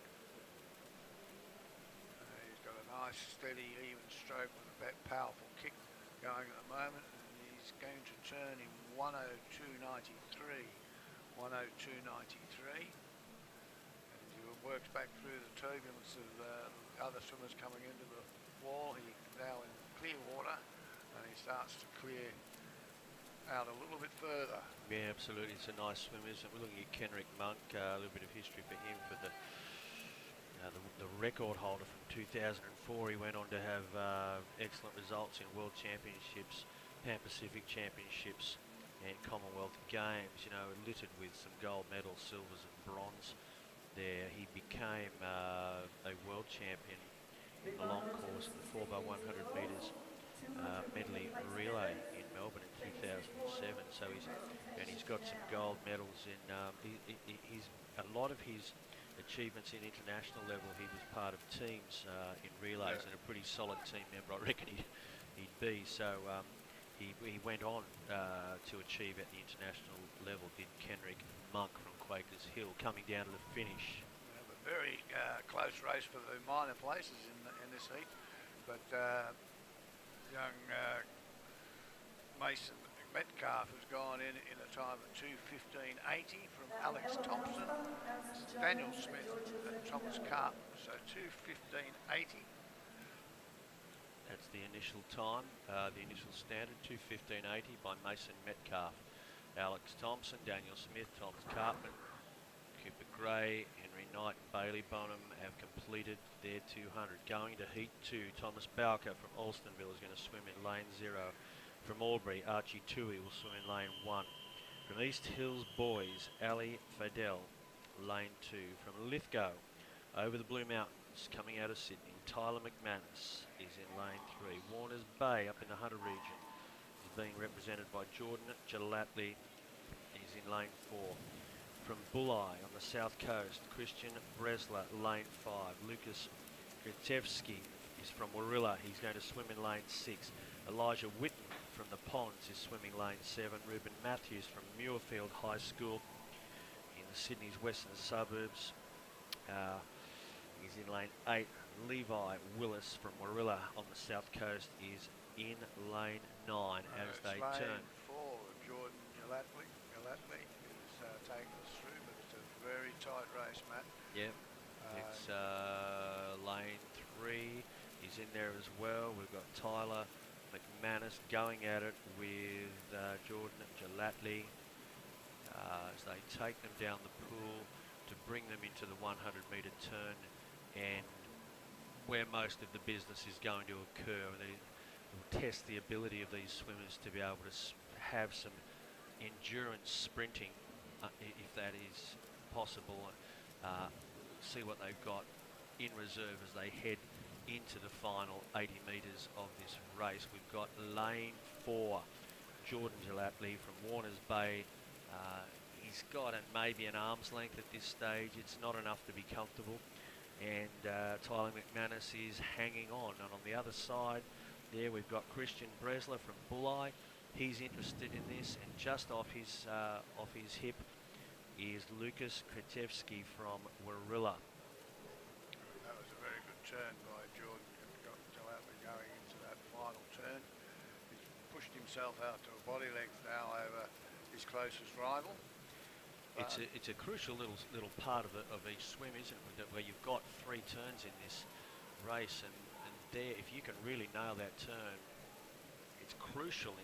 He's got a nice steady even stroke with a powerful kick going at the moment, and he's going to turn in 102.93. 102.93. As he works back through the turbulence of other swimmers coming into the wall, he's now in clear water. And he starts to clear out a little bit further. Yeah, absolutely. It's a nice swim, isn't it? We're looking at Kenrick Monk, a little bit of history for him for the record holder from 2004. He went on to have excellent results in World Championships, Pan Pacific Championships and Commonwealth Games, you know, littered with some gold medals, silvers and bronze there. He became a world champion in the long course, the 4x100 metres Medley relay in Melbourne in 2007. So he's got some gold medals in. He's a lot of his achievements in international level. He was part of teams in relays and a pretty solid team member. I reckon he'd be. So he went on to achieve at the international level. Did Kenrick Monk from Quakers Hill, coming down to the finish. A very close race for the minor places in this heat, but. Young Mason Metcalf has gone in a time of 2:15.80 from Alex Thompson, Daniel Smith and Thomas Cartman, so 2:15.80. That's the initial time, the initial standard, 2:15.80 by Mason Metcalf. Alex Thompson, Daniel Smith, Thomas Cartman, Cooper Gray, Henry Knight and Bailey Bonham have completed their 200. Going to heat 2, Thomas Bowker from Alstonville is going to swim in lane 0. From Albury, Archie Tui will swim in lane 1. From East Hills Boys, Ali Fadel, lane 2. From Lithgow, over the Blue Mountains, coming out of Sydney, Tyler McManus is in lane 3. Warners Bay up in the Hunter region is being represented by Jordan Gelatley, is in lane 4. From Bulli on the south coast, Christian Bresler, lane 5. Lucas Gritevsky is from Warilla. He's going to swim in lane 6. Elijah Whitten from the Ponds is swimming lane 7. Ruben Matthews from Muirfield High School in the Sydney's western suburbs. He's in lane 8. Levi Willis from Warilla on the south coast is in lane 9 as they turn. Lane 4, Jordan Gelatley is taking us through, but it's a very tight race, Matt. Yep. It's lane 3. He's in there as well. We've got Tyler McManus going at it with Jordan Gelatley as they take them down the pool to bring them into the 100 metre turn, and where most of the business is going to occur. They will test the ability of these swimmers to be able to have some endurance sprinting, if that is possible. See what they've got in reserve as they head into the final 80 metres of this race. We've got lane 4, Jordan Gelatley from Warners Bay. He's he's got maybe an arm's length at this stage. It's not enough to be comfortable. And Tyler McManus is hanging on. And on the other side there we've got Christian Bresler from Bulli. He's interested in this, and just off his hip is Lucas Kretevsky from Warilla. That was a very good turn by Jordan. Got Jalapa going into that final turn. He's pushed himself out to a body length now over his closest rival. It's a crucial little part of each swim, isn't it? Where you've got 3 turns in this race, and there, if you can really nail that turn, it's crucial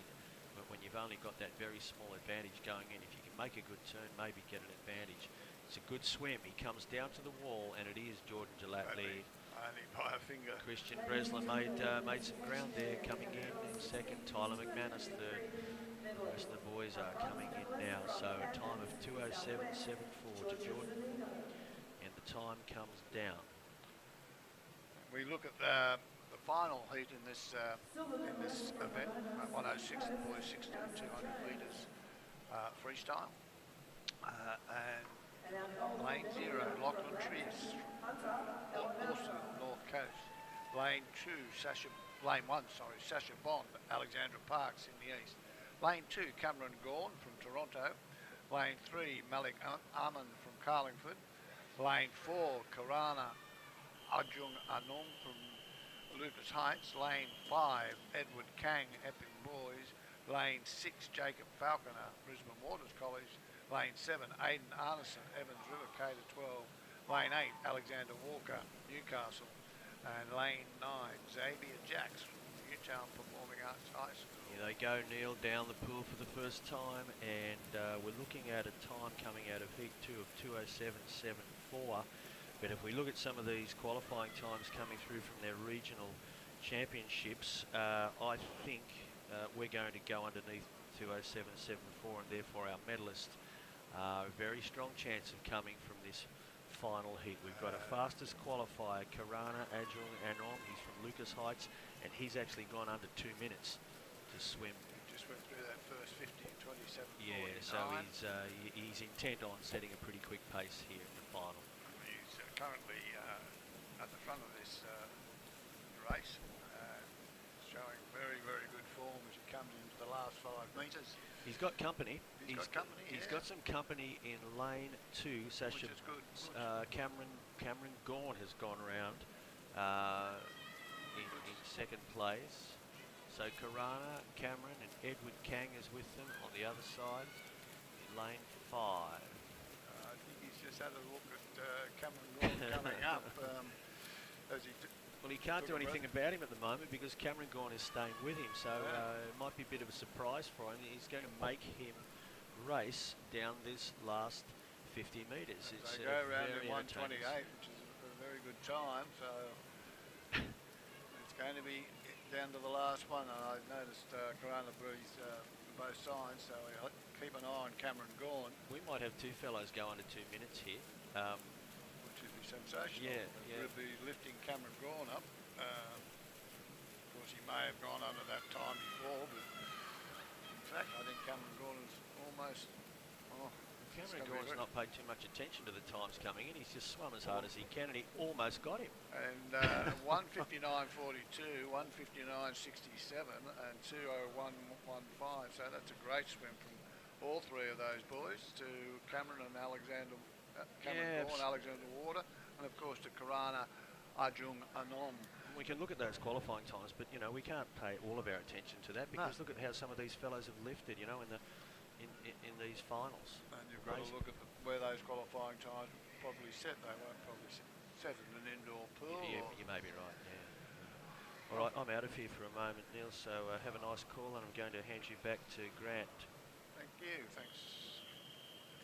when you've only got that very small advantage going in. If you can make a good turn, maybe get an advantage. It's a good swim. He comes down to the wall, and it is Jordan Jalapa. Only by a finger. Christian Bresler made some ground there, coming in second. Tyler McManus third. The rest of the boys are coming in now. So a time of 2:07.74 to Jordan, and the time comes down. We look at the final heat in this event, 106, the boys 16 and 200 metres freestyle, and lane 0, Lachlan Trius, also North Coast. Lane 1, Sasha Bond, Alexandra Parks in the east. Lane 2, Cameron Gawn from Toronto. Lane 3, Malik Aman from Carlingford. Lane 4, Karana Ajung Anum from Lucas Heights. Lane 5, Edward Kang, Epping Boys. Lane 6, Jacob Falconer, Brisbane Waters College. Lane 7, Aidan Arneson, Evans River K-12. Lane 8, Alexander Walker, Newcastle. And lane 9, Xavier Jacks from Newtown Performing Arts High School. Here they go, Neil, down the pool for the first time, and we're looking at a time coming out of Heat 2 of 2:07.74. But if we look at some of these qualifying times coming through from their regional championships, I think we're going to go underneath 2:07.74, and therefore our medalist, a very strong chance of coming from this final heat. We've got a fastest qualifier, Karana Ajung Anom. He's from Lucas Heights, and he's actually gone under 2 minutes to swim. He just went through that first 50 in 27. Yeah, so he's intent on setting a pretty quick pace here in the final. He's currently at the front of this race, showing very, very good form as he comes into the last 5 metres. He's got company. He's got company. He's got some company in lane 2. Sasha, which is good. Cameron Gawn has gone around in second place. So Karana, Cameron, and Edward Kang is with them on the other side in lane 5. I think he's just had a look at Cameron Gawn coming up as he. Well, he can't do anything about him at the moment because Cameron Gawn is staying with him, so it might be a bit of a surprise for him. He's going to make him race down this last 50 metres. It's they go around in 1:28, which is a very good time, so it's going to be down to the last one. And I noticed Corona breeze both sides, so we keep an eye on Cameron Gawn. We might have 2 fellows go under 2 minutes here. Which would be sensational. Yeah. We'll be lifting Cameron Gawn up. Of course, he may have gone under that time before, but in fact, I think Cameron Gawn is almost. Cameron Gawn's not paid too much attention to the times coming in. He's just swum as hard as he can, and he almost got him. And 1:59.42, 1:59.67, and 2:01.15. So that's a great swim from all 3 of those boys to Cameron and Alexander. Cameron Gawn, Alexander Water, and of course to Karana Ajung Anom. We can look at those qualifying times, but we can't pay all of our attention to that because look at how some of these fellows have lifted, in these finals. And you've got to look at where those qualifying times probably set. They won't probably set in an indoor pool. Yeah, you may be right. Yeah. All right, I'm out of here for a moment, Neil. So have a nice call, and I'm going to hand you back to Grant. Thank you. Thanks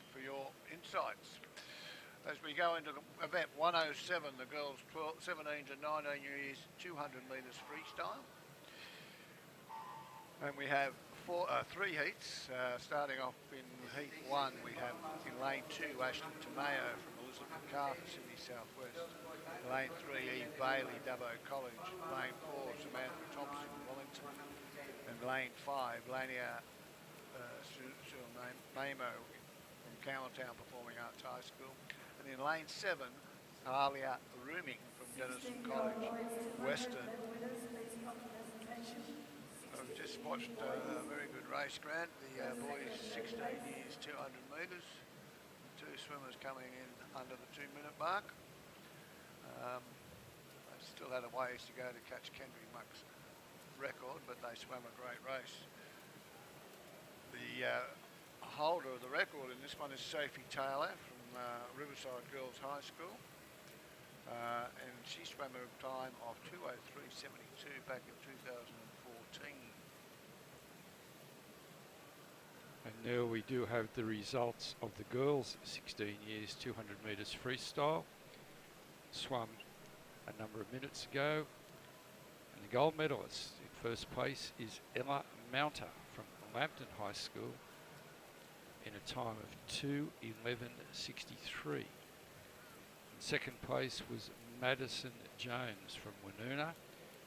for your insights. As we go into event 107, the girls 17 to 19 years, 200 metres freestyle. And we have 3 heats. Starting off in heat 1, we have in lane 2, Ashley Tomeo from Elizabeth MacArthur, Sydney Southwest. Lane 3, Eve Bailey, Dubbo College. Lane 4, Samantha Thompson, Wellington. And lane 5, Lania Mamo from Campbelltown Performing Arts High School. And in lane 7, Talia Rooming from Denison College, Western. I've just watched a very good race, Grant. The boys 16 years, 200 metres. 2 swimmers coming in under the 2-minute mark. They still had a ways to go to catch Kendry Muck's record, but they swam a great race. The holder of the record in this one is Sophie Taylor from Riverside Girls High School. And she swam a time of 2:03.72 back in 2014. And now we do have the results of the girls 16 years 200 metres freestyle. Swum a number of minutes ago. And the gold medalist in first place is Ella Mounter from Lambton High School in a time of 2:11.63. In second place was Madison Jones from Woonona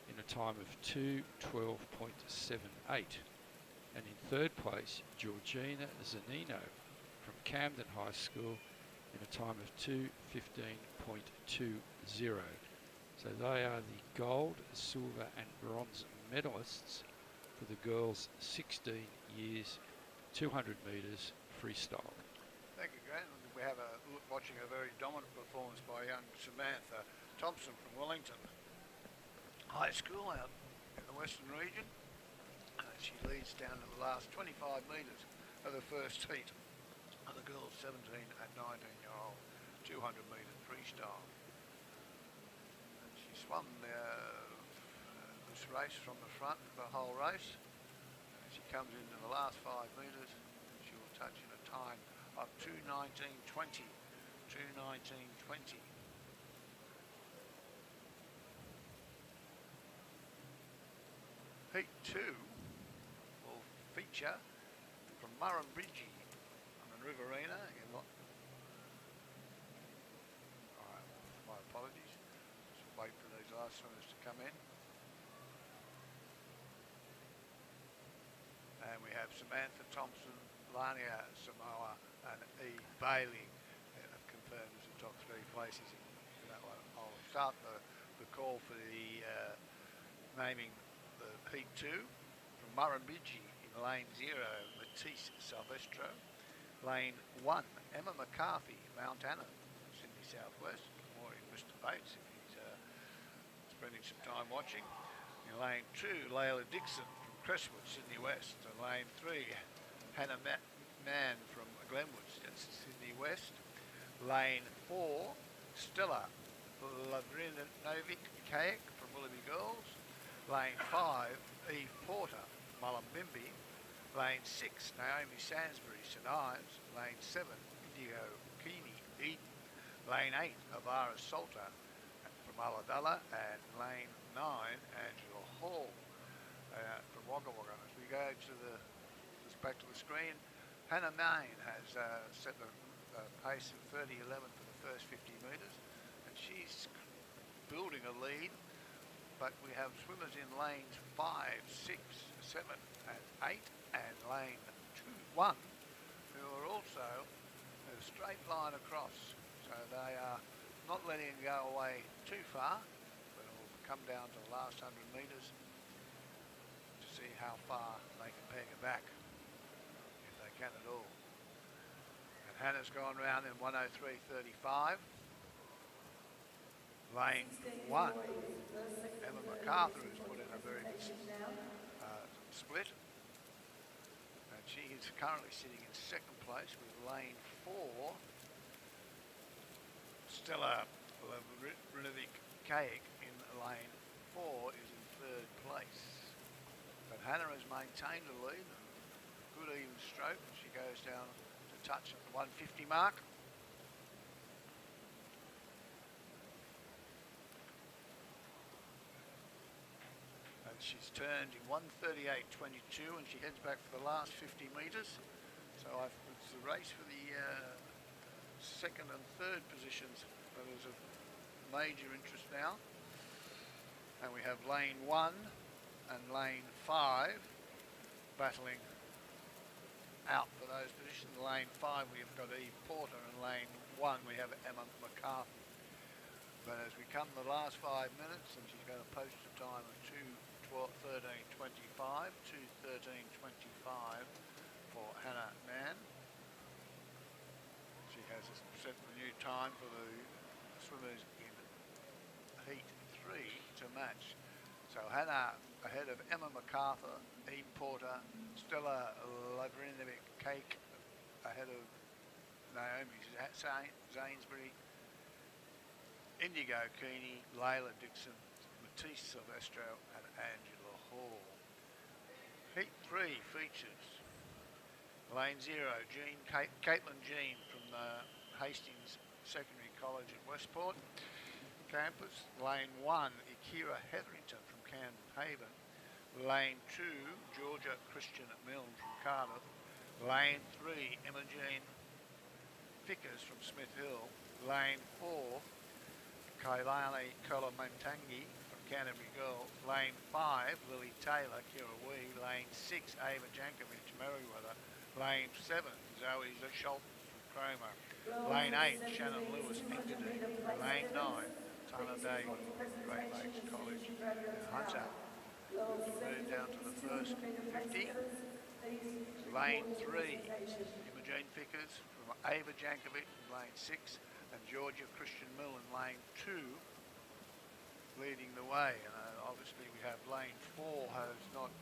in a time of 2:12.78. And in third place, Georgina Zanino from Camden High School in a time of 2:15.20. So they are the gold, silver and bronze medalists for the girls 16 years 200 metres freestyle. Thank you, Grant. We have watching a very dominant performance by young Samantha Thompson from Wellington High School out in the Western region. She leads down to the last 25 metres of the first heat of the girls 17 and 19-year-old 200 metre freestyle. And she swum this race from the front the whole race. She comes into the last 5 metres and she will touch in a time of 2:19.20. 2:19.20. Heat 2 will feature from Murrumbidgee on the Riverina in Alright, my apologies. Just wait for these last swimmers to come in. And we have Samantha Thompson, Lania Samoa and Eve Bailey have confirmed as the top 3 places in that one. I'll start the call for the naming the Heat 2 from Murrumbidgee in lane 0, Matisse Silvestro. Lane 1, Emma McCarthy, Mount Anna, Sydney Southwest. More in Mr. Bates if he's spending some time watching. In lane 2, Layla Dixon from Crestwood, Sydney West. And lane 3, Hannah Mann from Glenwood, Sydney West. Lane 4, Stella Lavrinovic Kayak from Willoughby Girls. Lane 5, Eve Porter, Mullumbimby. Lane 6, Naomi Sainsbury, St Ives. Lane 7, Indigo Keeney, Eden. Lane 8, Avara Salter from Ulladulla. And lane 9, Angela Hall from Wagga Wagga. As we go to back to the screen, Hannah Main has set the pace of 30:11 for the first 50 metres, and she's building a lead. But we have swimmers in lanes 5, 6, 7 and 8 and lane 1 who are also a straight line across. So they are not letting it go away too far, but it will come down to the last 100 metres to see how far they can peg it back, if they can at all. And Hannah's gone round in 1:03.35. Lane 1, Emma MacArthur has put in a very good split, and she is currently sitting in second place with lane 4. Stella Lavrinovic Kayak in lane 4 is in third place. But Hannah has maintained the lead, good even stroke. She goes down to touch at the 150 mark. She's turned in 1:38.22 and she heads back for the last 50 metres. So it's a race for the second and third positions that is of major interest now. And we have lane 1 and lane 5 battling out for those positions. Lane 5 we've got Eve Porter, and lane 1 we have Emma McCarthy. But as we come to the last 5 minutes, and she's going to post a time of 2:13:25, 2:13:25 for Hannah Mann. She has set the new time for the swimmers in heat 3 to match. So Hannah ahead of Emma MacArthur, Eve Porter, Stella Lavrinovic Cake ahead of Naomi Zainsbury, Indigo Keeney, Layla Dixon, Matisse Silvestro and Angela Hall. Heat 3 features lane 0, Caitlin Jean from the Hastings Secondary College at Westport campus. Lane 1, Akira Hetherington from Camden Haven. Lane 2, Georgia Christian Milne from Cardiff. Lane 3, Imogen Vickers from Smith Hill. Lane 4, Kailani Kolomantangi from Canterbury Girls. Lane 5, Lily Taylor, Kirrawee. Lane 6, Ava Jankovic, Merriweather. Lane 7, Zoe Schultz from Cromer. Lane 8, Shannon Lewis, Engadine. Lane 9, Tana Day, Great Lakes College, Hunter. Move down to the first 50. Lane 3, Imogen Vickers from Ava Jankovic in lane 6, and Georgia Christian Mill in lane 2 leading the way. And obviously we have lane 4 has not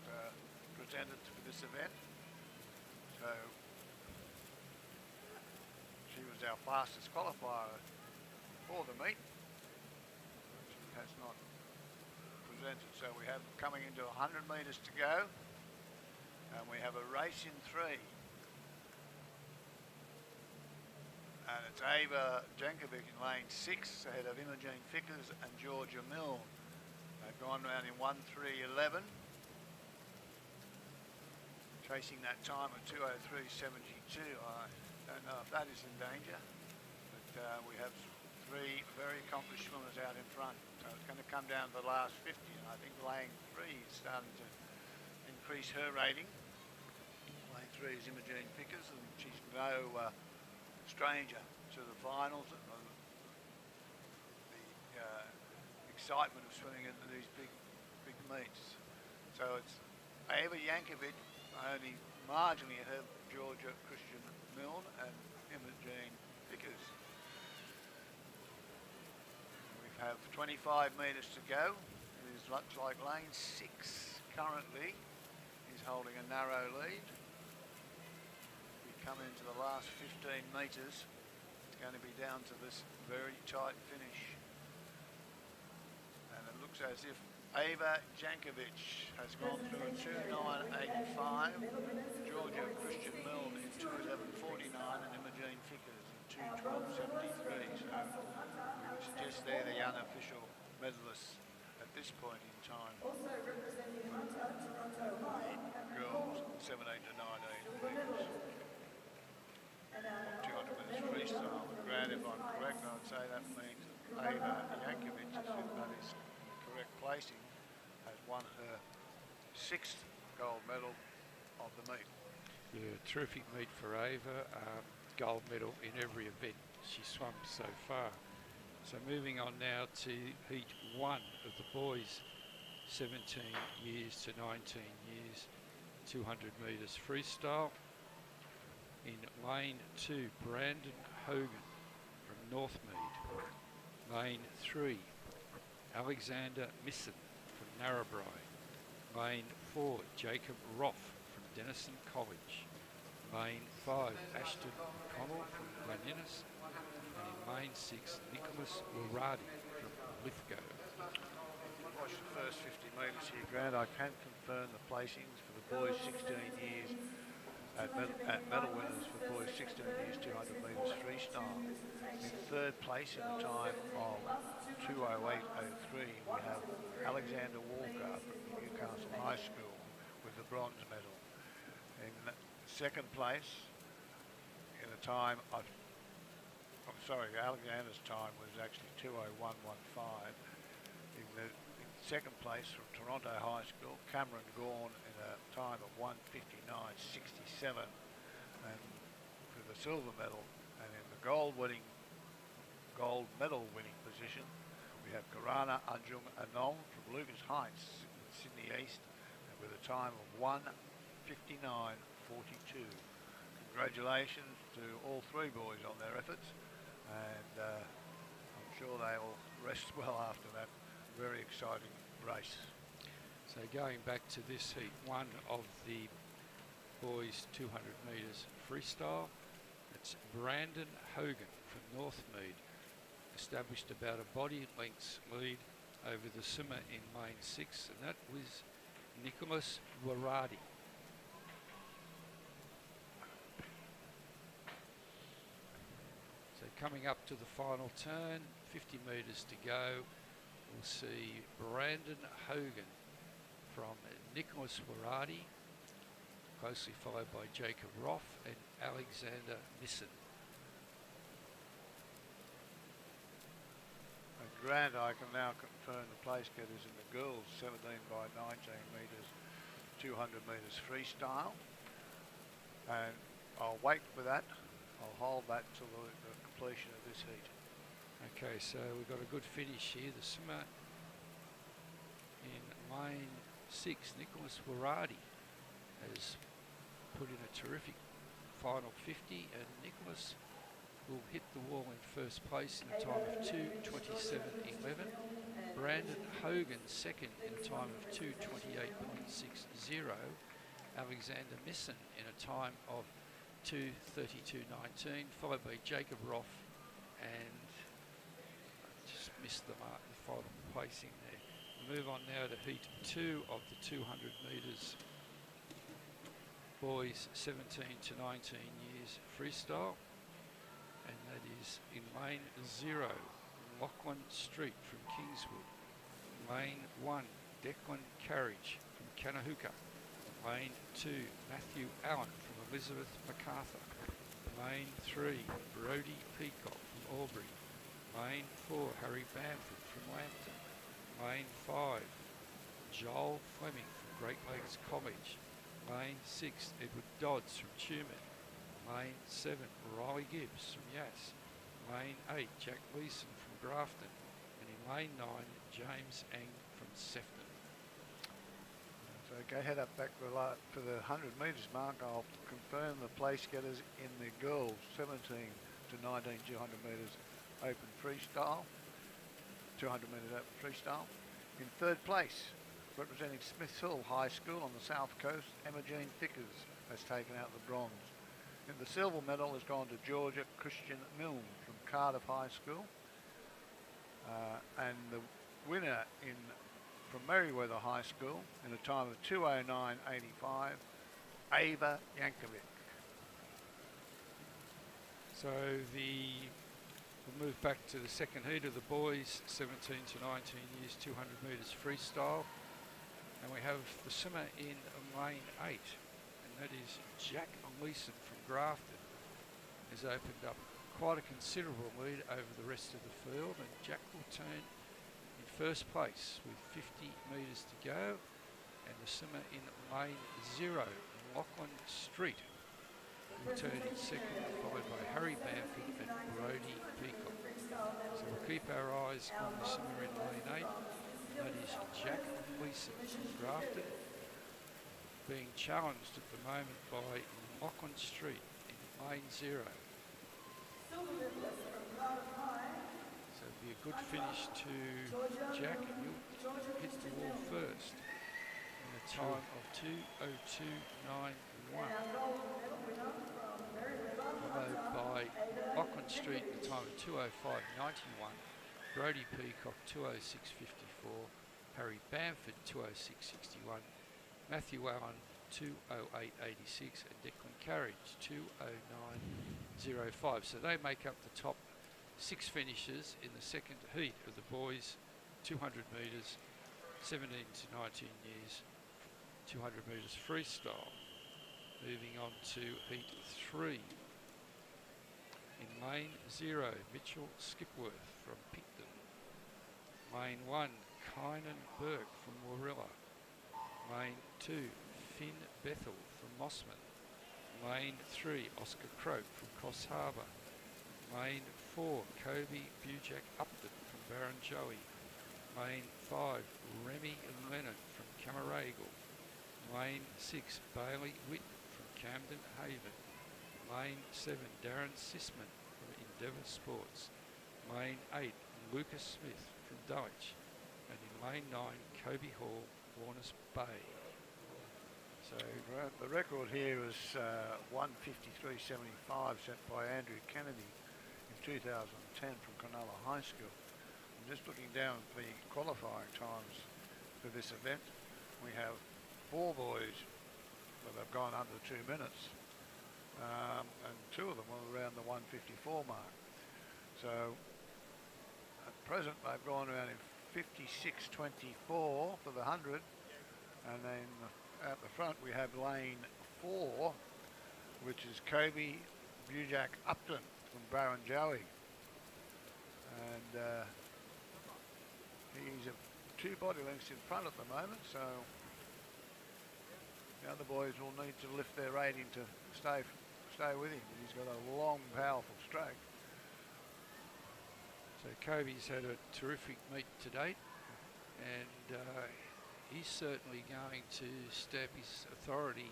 presented for this event. So she was our fastest qualifier for the meet. She has not presented. So we have coming into 100 metres to go, and we have a race in 3. And it's Ava Jankovic in lane 6 ahead of Imogen Vickers and Georgia Milne. They've gone round in 1:3:11. Chasing that time of 2:03:72. I don't know if that is in danger, but we have 3 very accomplished swimmers out in front. So it's going to come down to the last 50, and I think lane 3 is starting to increase her rating. Lane 3 is Imogen Vickers, and she's no stranger to the finals and the excitement of swimming into these big meets. So it's Ava Jankovic only marginally ahead of Georgia Christian Milne and Imogen Vickers. We have 25 metres to go. It looks like lane 6 currently is holding a narrow lead. We come into the last 15 metres. It's going to be down to this very tight finish. And it looks as if Ava Jankovic has gone through a 2:09:85, Georgia Christian Milne in 2:11:49, and Imogen Vickers in 2:12:73. So we would suggest they're the unofficial medalists at this point in time. Also representing Hunter, Toronto High. Girls 17 to 19 metres. 200 metres freestyle. Grant, if I'm correct, I would say that means Ava Jankovic, if that is correct placing, has won her 6th gold medal of the meet. Yeah, terrific meet for Ava. Gold medal in every event she swum so far. So moving on now to heat 1 of the boys, 17 years to 19 years, 200 metres freestyle. In lane 2, Brandon Hogan from Northmead. Lane 3, Alexander Misson from Narrabri. Lane 4, Jacob Roth from Denison College. Lane 5, Ashton Connell from Gleninnis. And in lane 6, Nicholas Lurardi from Lithgow. Watch the first 50 metres here, Grant. I can confirm the placings for the boys 16 years at medal winners for boys 16 years 200 metres freestyle. In 3rd place in the time of 2:08:03 we have Alexander Walker from Newcastle High School with the bronze medal. In 2nd place in a time of, Alexander's time was actually 2:01:15. In 2nd place from Toronto High School, Cameron Gawn in a time of 1:59:67. and for the silver medal. And in the gold medal winning position, we have Karana Anjung Anom from Lucas Heights, Sydney East, and with a time of 1:59.42. Congratulations to all three boys on their efforts, and I'm sure they will rest well after that very exciting race. So going back to this heat one of the boys 200 metres freestyle, it's Brandon Hogan from Northmead, established about a body length's lead over the swimmer in main 6, and that was Nicholas Waradi. So coming up to the final turn, 50 metres to go, we'll see Brandon Hogan from Nicholas Waradi, closely followed by Jacob Roth and Alexander Nissen. And Grant, I can now confirm the place getters in the girls 17 by 19 metres, 200 metres freestyle. And I'll wait for that. I'll hold that till the completion of this heat. Okay, so we've got a good finish here. The swimmer in lane 6, Nicholas Waradi, has put in a terrific final 50, and Nicholas will hit the wall in first place in a time of 2:27.11. Brandon Hogan second in a time of 2:28.60. Alexander Nissen in a time of 2:32.19, followed by Jacob Roth, and just missed the mark, the final placing there. Move on now to heat 2 of the 200 metres boys 17 to 19 years freestyle, and that is in lane 0, Lachlan Street from Kingswood. Lane 1, Declan Carriage from Canahuka. Lane 2, Matthew Allen from Elizabeth MacArthur. Lane 3, Brody Peacock from Albury. Lane 4, Harry Bamford from Lambton. Lane 5, Joel Fleming from Great Lakes College. Lane 6, Edward Dodds from Tumen. Lane 7, Riley Gibbs from Yass. Lane 8, Jack Leeson from Grafton. And in lane 9, James Ang from Sefton. So go head up back for the 100 metres mark. I'll confirm the place getters in the girls 17 to 19 200 metres open freestyle. 200 metres open freestyle. In third place, representing Smith Hill High School on the south coast, Emma Jean Thickers has taken out the bronze. And the silver medal has gone to Georgia Christian Milne from Cardiff High School. And the winner from Merriweather High School in a time of 2:09.85, Ava Yankovic. So we'll move back to the second heat of the boys 17 to 19 years 200 metres freestyle, and we have the swimmer in lane 8, and that is Jack Leeson from Grafton. Has opened up quite a considerable lead over the rest of the field, and Jack will turn in first place with 50 metres to go, and the swimmer in lane 0, Lachlan Street, will turn in second, followed by Harry Bamford and Brody Peacock. So we'll keep our eyes on the swimmer in lane 8, and that is Jack Leeson from Grafton, being challenged at the moment by Lachlan Street in lane 0. So it'll be a good finish to Jack, and he'll hit the wall first in a time of 2:02.91. Followed by Lachlan Street in a time of 2:05.91. Brody Peacock 2:06.54. Harry Bamford 2:06.61. Matthew Allen 2:08.86, and Declan Carriage 2:09.05. So they make up the top 6 finishers in the second heat of the boys 200 metres, 17 to 19 years, 200 metres freestyle. Moving on to heat 3. In lane 0, Mitchell Skipworth from Picton. Lane 1, Kynan Burke from Warilla. Lane 2, Finn Bethel from Mossman. Lane 3, Oscar Croak from Coss Harbour. Lane 4, Kobe Bujak Upton from Barrenjoey. Lane 5, Remy Lennon from Camaragal. Lane 6, Bailey Whitten from Camden Haven. Lane 7, Darren Sisman from Endeavour Sports. Lane 8, Lucas Smith from Dulwich. And in Lane 9, Kobe Hall, Warners Bay. So the record here is 1:53.75 set by Andrew Kennedy in 2010 from Cronulla High School. I'm just looking down at the qualifying times for this event. We have 4 boys that have gone under 2 minutes, and 2 of them were around the 1:54 mark. So at present they've gone around in 56.24 for the 100, and then at the front we have lane 4, which is Kobe Bujak Upton from Barrenjoey, and he's 2 body lengths in front at the moment, so the other boys will need to lift their rating to stay with him. He's got a long, powerful stroke. So Kobe's had a terrific meet to date, and he's certainly going to stamp his authority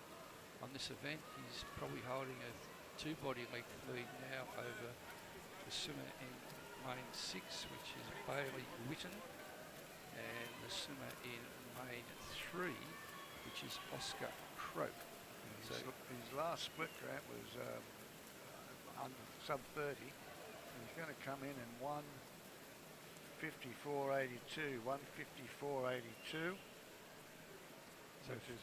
on this event. He's probably holding a 2 body length lead now over the swimmer in lane 6, which is Bailey Whitten, and the swimmer in lane 3, which is Oscar Croak. So his last split grant was under sub 30, and he's going to come in 1:54.82, 1:54.82, which is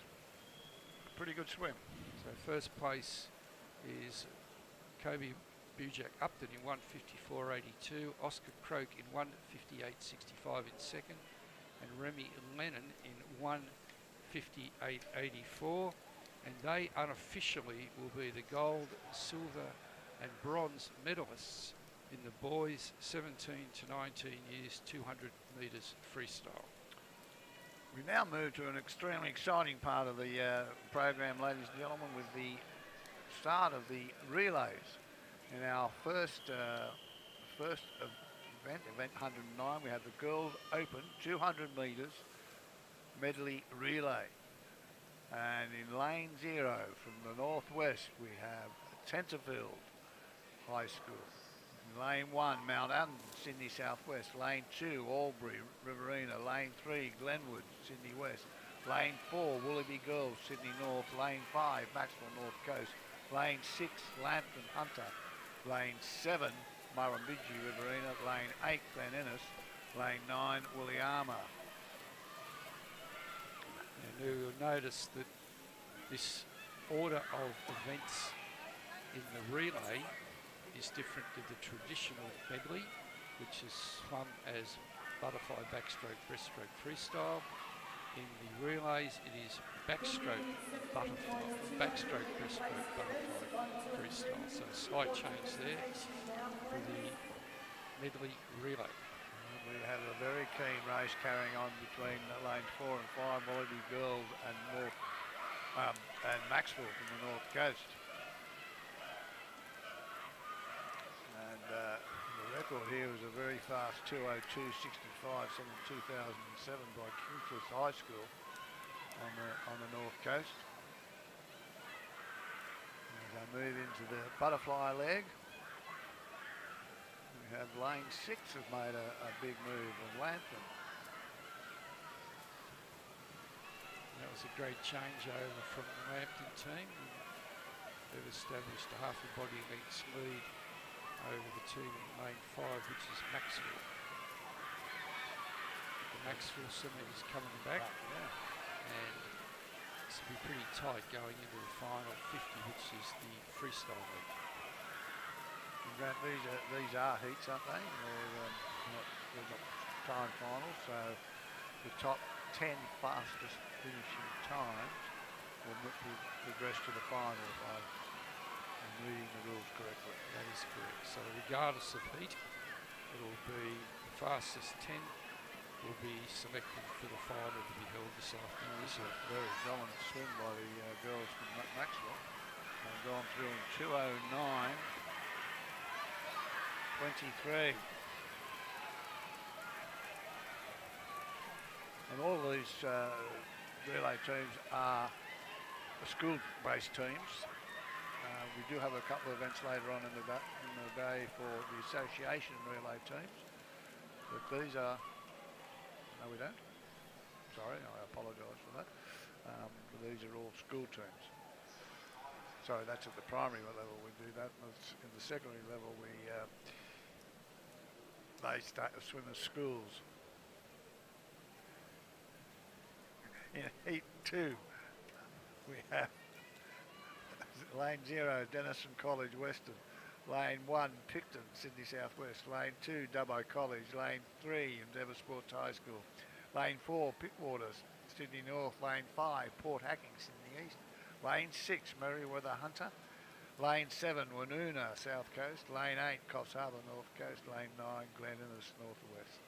a pretty good swim. So first place is Kobe Bujak Upton in 1:54.82, Oscar Croak in 1:58.65 in second, and Remy Lennon in 1:58.84, and they unofficially will be the gold, silver and bronze medalists in the boys 17 to 19 years 200 metres freestyle. We now move to an extremely exciting part of the program, ladies and gentlemen, with the start of the relays. In our first event 109, we have the Girls Open 200 metres medley relay. And in lane 0 from the northwest, we have Tenterfield High School. In lane 1, Mount Adam, Sydney Southwest. Lane 2, Albury, Riverina. Lane 3, Glenwood, Sydney West. Lane 4, Willoughby Girls, Sydney North. Lane 5, Maxwell North Coast. Lane 6, Lambton Hunter. Lane 7, Murrumbidgee, Riverina. Lane 8, Glen Innes. Lane 9, Williama. And you'll notice that this order of events in the relay is different to the traditional medley, which is swum as butterfly, backstroke, breaststroke, freestyle. In the relays, it is backstroke, butterfly, backstroke, breaststroke, butterfly, freestyle. So a slight change there for the medley relay. We have a very keen race carrying on between lanes 4 and 5, Willoughby Girls and Maxwell from the north coast. And the record here is a very fast 2:02.65 set in 2007 by Kingscliff High School on the north coast. As I move into the butterfly leg, we have lane 6 have made a big move in Lambton. That was a great changeover from the Lambton team. They've established a half a body length lead over the team in lane 5, which is Maxwell. The Maxwell swimmer is coming back, and this will be pretty tight going into the final 50, which is the freestyle meet. Grant, these are heats, aren't they? They're not time finals, so the top 10 fastest finishing times will progress to the final if I'm reading the rules correctly. That is correct. So regardless of heat, it will be the fastest 10 will be selected for the final to be held this afternoon. This is a very dominant swim by the girls from Maxwell. They've gone through in 2:09.23. And all of these relay teams are school-based teams. We do have a couple of events later on in the day for the association relay teams, but these are, no we don't, sorry, I apologise for that, but these are all school teams. Sorry, that's at the primary level we do that, and in the secondary level they start to swim as schools. In Heat 2 we have Lane 0, Denison College Western. Lane 1, Picton, Sydney Southwest. Lane 2, Dubbo College. Lane 3, Endeavour Sports High School. Lane 4, Pittwater, Sydney North. Lane 5, Port Hacking, Sydney East. Lane 6, Merriweather Hunter. Lane 7, Woonona, South Coast. Lane 8, Coffs Harbour, North Coast. Lane 9, Glen Innes, North West.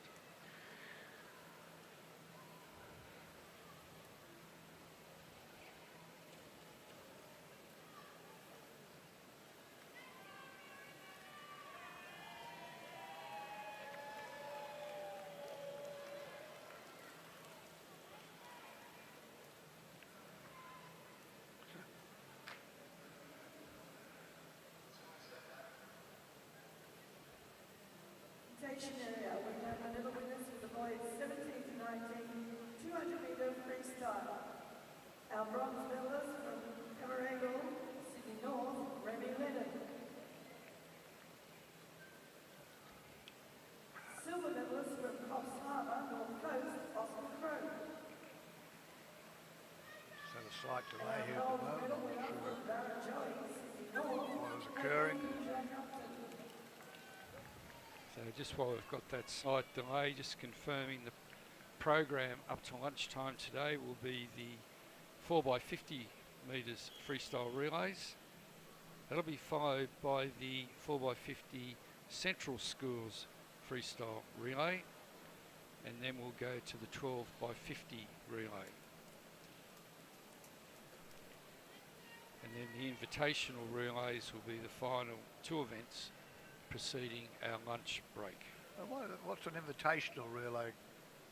Area, we have another winners for the boys 17 to 19, 200-metre freestyle. Our bronze medalist from Camarangle, Sydney North, Remy Lennon. Silver medalist from Coffs Harbour, North Coast, Oscar Crow. So a slight delay here at the moment, I'm not sure what is occurring. So just while we've got that slight delay, just confirming the program up to lunchtime today will be the 4x50 metres freestyle relays. That'll be followed by the 4x50 Central Schools freestyle relay, and then we'll go to the 12x50 relay. And then the invitational relays will be the final two events preceding our lunch break. What's an invitational relay,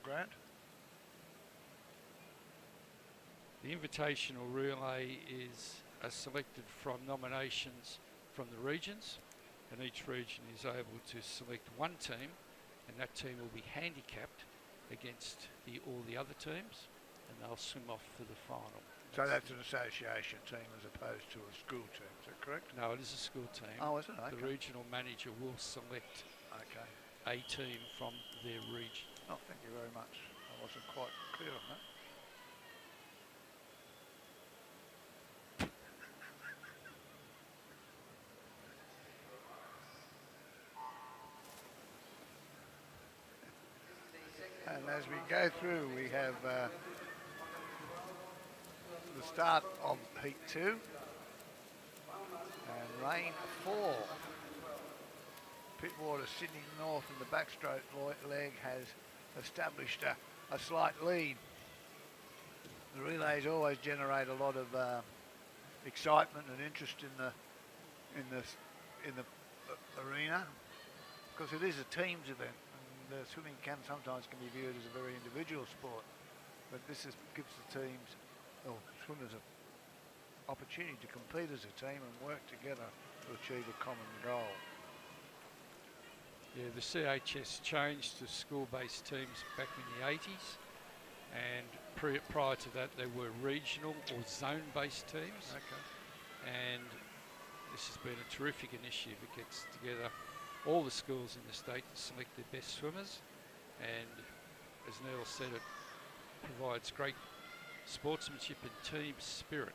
Grant? The invitational relay are selected from nominations from the regions, and each region is able to select one team, and that team will be handicapped against all the other teams, and they'll swim off for the final. So that's an association team as opposed to a school team, is that correct? No, it is a school team. Oh, is it? Okay. The regional manager will select a team from their region. Oh, thank you very much. I wasn't quite clear on that. And as we go through, we have the start of Heat 2, and lane 4, Pittwater, Sydney North in the backstroke leg has established a slight lead. The relays always generate a lot of excitement and interest in the arena, because it is a teams event, and swimming sometimes can be viewed as a very individual sport, but this gives the teams or swimmers an opportunity to compete as a team and work together to achieve a common goal. Yeah, the CHS changed to school-based teams back in the 80s, and prior to that they were regional or zone-based teams. Okay. And this has been a terrific initiative. It gets together all the schools in the state to select their best swimmers, and as Neil said, it provides great sportsmanship and team spirit.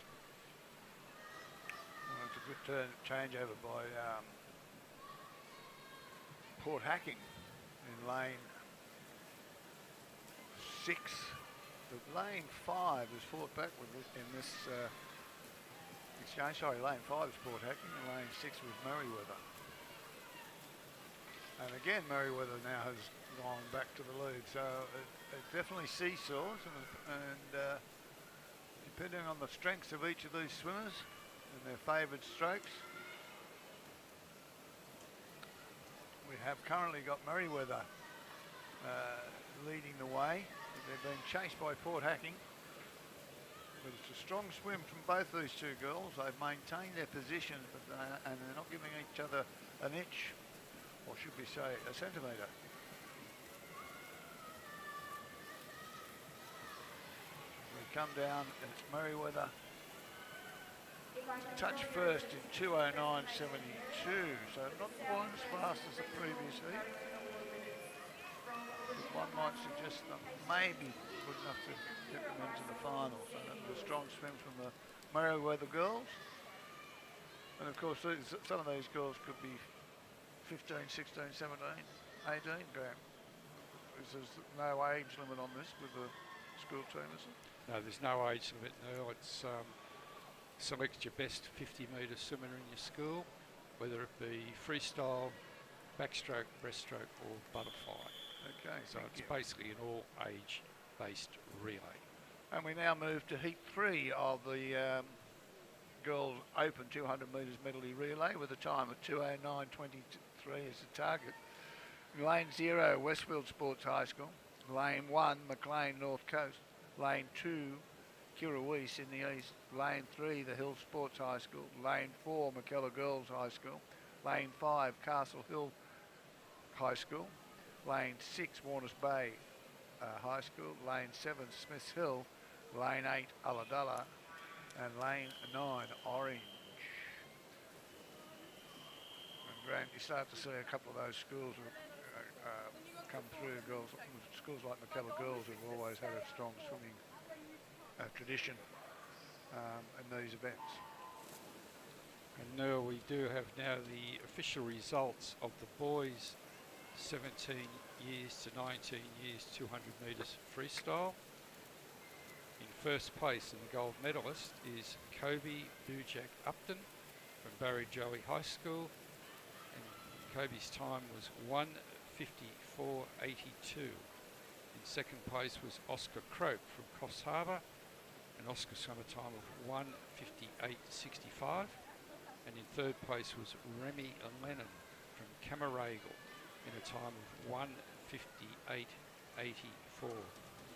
Well, it's a good changeover by Port Hacking in lane 6. The lane 5 is fought back with in this exchange. Sorry, lane 5 is Port Hacking and lane 6 was Merriweather. And again, Merriweather now has gone back to the lead, so it definitely seesaws, and depending on the strengths of each of these swimmers, in their favoured strokes. We have currently got Merriweather leading the way. They're being chased by Port Hacking. But it's a strong swim from both these two girls. They've maintained their position, but and they're not giving each other an inch, or should we say a centimetre. We come down and it's Merriweather. Touch first in 2:09.72, so not quite as fast as the previous heat. But one might suggest that maybe good enough to get them into the final. So that was a strong swim from the Merriweather girls. And of course, some of these girls could be 15, 16, 17, 18 grand. There's no age limit on this with the school team, is it? No, there's no age limit. No, it's select your best 50-metre swimmer in your school, whether it be freestyle, backstroke, breaststroke, or butterfly. Okay, so it's basically an all-age-based relay. And we now move to heat 3 of the girls open 200 metres medley relay with a time of 2:09.23 as the target. Lane 0, Westfield Sports High School. Lane 1, Maclean North Coast. Lane 2, Kirrawee in the east. Lane 3, the Hill Sports High School. Lane 4, McKellar Girls High School. Lane 5, Castle Hill High School. Lane 6, Warners Bay High School. Lane 7, Smiths Hill. Lane 8, Ulladulla. And lane 9, Orange. And Grant, you start to see a couple of those schools come through. Schools like McKellar Girls have always had a strong swimming tradition in these events. And now we do have the official results of the boys 17 years to 19 years 200 metres freestyle. In first place and the gold medalist is Kobe Bujak Upton from Barry Joey High School, and Kobe's time was 1:54.82. In second place was Oscar Croak from Coffs Harbour, and Oscar swam a time of 1:58.65. And in third place was Remy Lennon from Camaragal in a time of 1:58.84.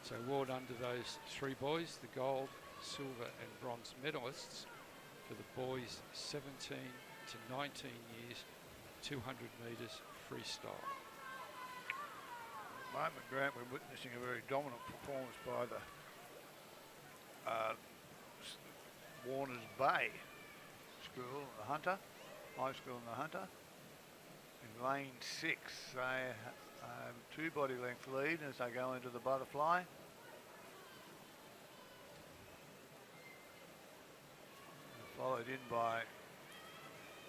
So well done to those three boys, the gold, silver and bronze medalists for the boys 17 to 19 years, 200 metres freestyle. At the moment, Grant, we're witnessing a very dominant performance by the Warners Bay School, the Hunter, High School in the Hunter. In lane 6, they have 2 body length lead as they go into the butterfly. Followed in by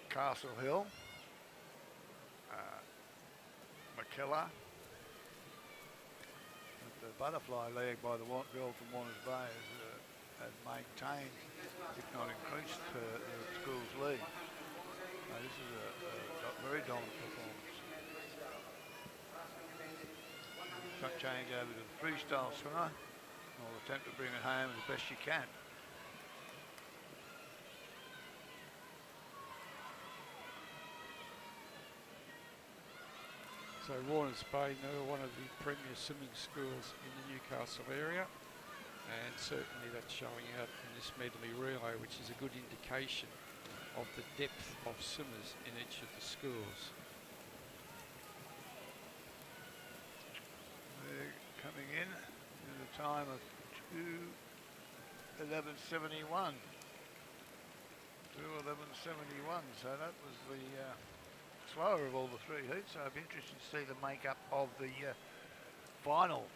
Castle Hill, McKellar. The butterfly leg by the girl from Warners Bay has maintained, if not increased, the school's lead. This is a very dominant performance. Shot change over to the freestyle swimmer. I'll attempt to bring it home as best you can. So Warners Bay now one of the premier swimming schools in the Newcastle area, and certainly that's showing out in this medley relay, which is a good indication of the depth of swimmers in each of the schools. They're coming in at a time of 2:11.71. 2:11.71, so that was the slower of all the 3 heats, so I'd be interested to see the makeup of the finals.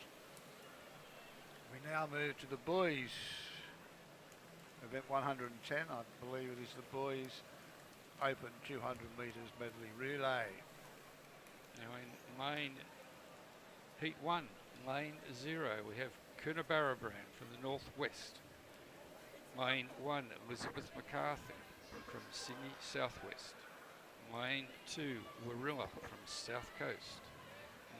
We now move to the boys event 110, I believe it is the boys open 200 metres medley relay. Now in lane heat 1, lane 0, we have Coonabarabran from the northwest. Lane 1, Elizabeth MacArthur from Sydney Southwest. Lane 2, Warilla from South Coast.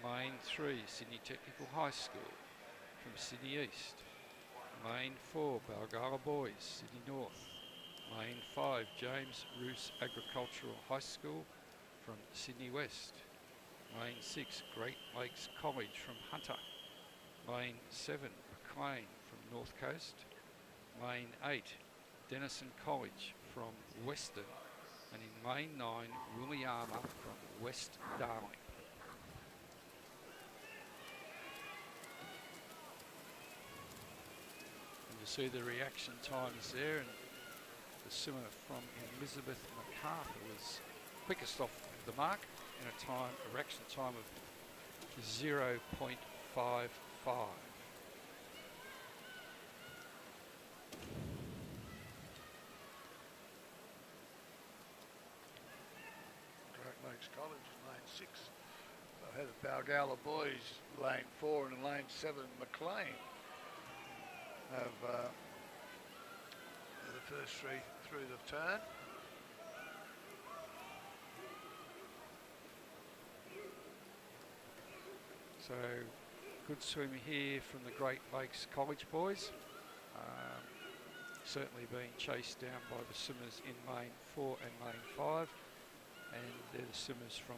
Lane 3, Sydney Technical High School from Sydney East. Lane 4, Balgala Boys, Sydney North. Lane 5, James Roos Agricultural High School from Sydney West. Lane 6, Great Lakes College from Hunter. Lane 7, McLean from North Coast. Lane 8, Denison College from Western. And in lane 9, Williama from West Darling. And you see the reaction times there, and the swimmer from Elizabeth MacArthur was quickest off the mark in a reaction time of 0.55. Great Lakes College in lane 6. Ahead of Balgowlah Boys, lane 4, and in lane 7, McLean have the first three through the turn. So good swim here from the Great Lakes College boys. Certainly being chased down by the swimmers in lane 4 and lane 5. And they're the swimmers from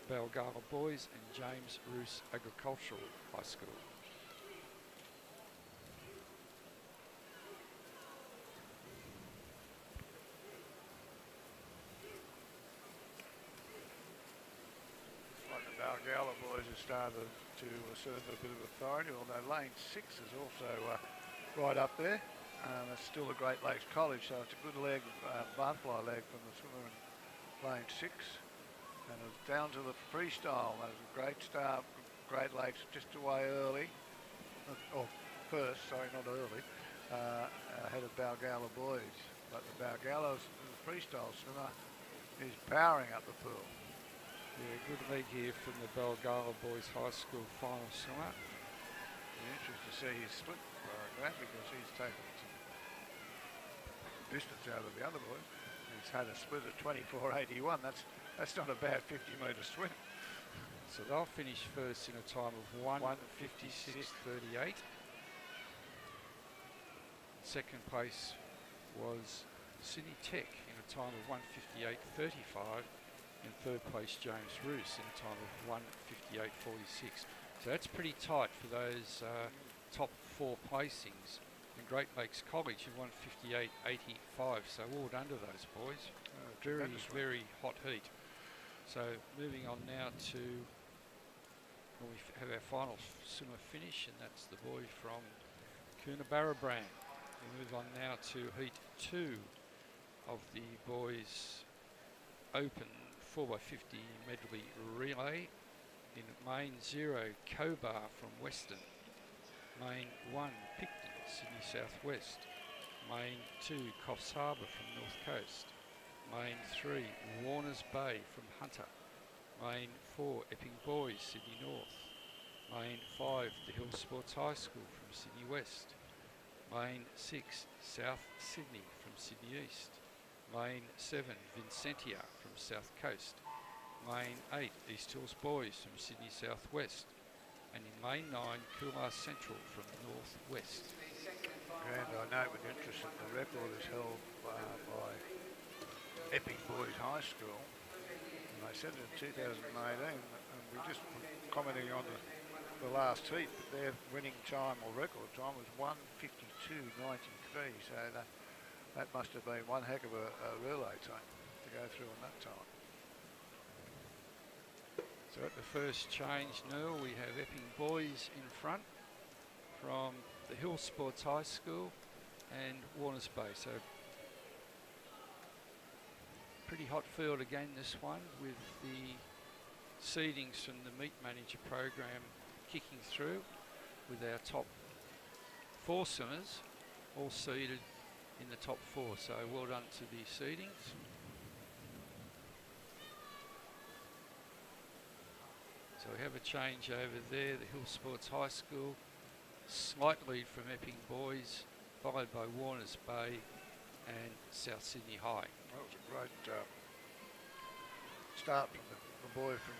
Balgowlah Boys and James Roos Agricultural High School. Like the Balgowlah Boys have started to assert a bit of authority, although lane 6 is also right up there. It's still a Great Lakes College, so it's a good leg, butterfly leg from the swimmer in lane 6. And it's down to the freestyle. That was a great start. Great Lakes just away early. First, sorry, not early. Ahead of Balgowlah Boys. But the Balgowlah freestyle swimmer is powering up the pool. Yeah, good leg here from the Balgowlah Boys High School final swimmer. Interesting to see his split Grant, because he's taken some distance out of the other boy. He's had a split of 24.81. That's not a bad 50-metre swim. So they'll finish first in a time of 1:56.38. Second place was Sydney Tech in a time of 1:58.35. And third place James Roos in a time of 1:58.46. So that's pretty tight for those top 4 placings. And Great Lakes College in 1:58.85. So well done to those boys. Very hot heat. So moving on now to, well, we have our final swimmer finish, and that's the boy from Coonabarabran. We move on now to heat 2 of the boys open 4x50 medley relay. In lane 0, Cobar from Western. Lane 1, Picton, Sydney Southwest. Lane 2, Coffs Harbour from North Coast. Lane 3, Warners Bay from Hunter. Lane 4, Epping Boys, Sydney North. Lane 5, The Hill Sports High School from Sydney West. Lane 6, South Sydney from Sydney East. Lane 7, Vincentia from South Coast. Lane 8, East Hills Boys from Sydney Southwest. And in lane 9, Coolmar Central from North West. And I note with interest that the record is held by Epping Boys High School. And they said it in 2018, and we just commenting on the last heat, but their winning time or record time was 1:52.93. So that must have been one heck of a relay time to go through in that time. So at the first change, Neil, we have Epping Boys in front from the Hill Sports High School and Warners Bay. So pretty hot field again, this one, with the seedings from the Meet Manager program kicking through, with our top 4 swimmers all seeded in the top 4. So well done to the seedings. So we have a change over there, the Hill Sports High School, slight lead from Epping Boys, followed by Warners Bay and South Sydney High. That was a great start from the boy from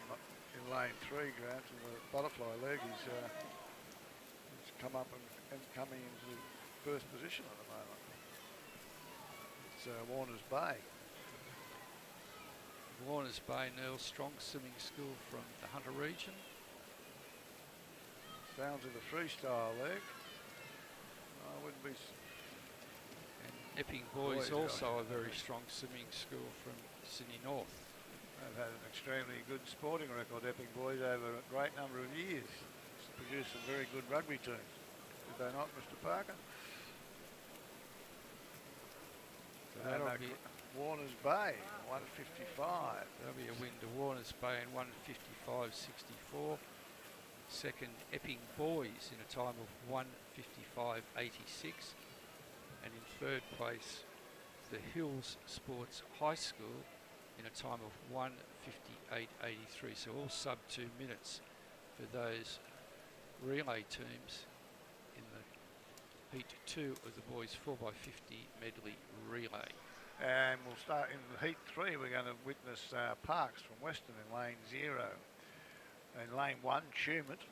in lane 3, Grant, and the butterfly leg. He's come up and coming into first position at the moment. Warners Bay. Warners Bay, Neil Strong Swimming School from the Hunter region. Sounds of the freestyle leg. I wouldn't be. And Epping Boys also a very strong swimming school from Sydney North. They've had an extremely good sporting record, Epping Boys, over a great number of years. It's produced some very good rugby teams. Did they not, Mr. Parker? So that'll be Warners Bay, 155. That'll be a win to Warners Bay in 155.64. Second, Epping Boys in a time of 155.86. And in third place, the Hills Sports High School in a time of 158.83. So all sub 2 minutes for those relay teams in the Heat 2 of the boys 4x50 medley relay. And we'll start in Heat 3. We're going to witness Parks from Western in lane 0. In lane 1, Tumut,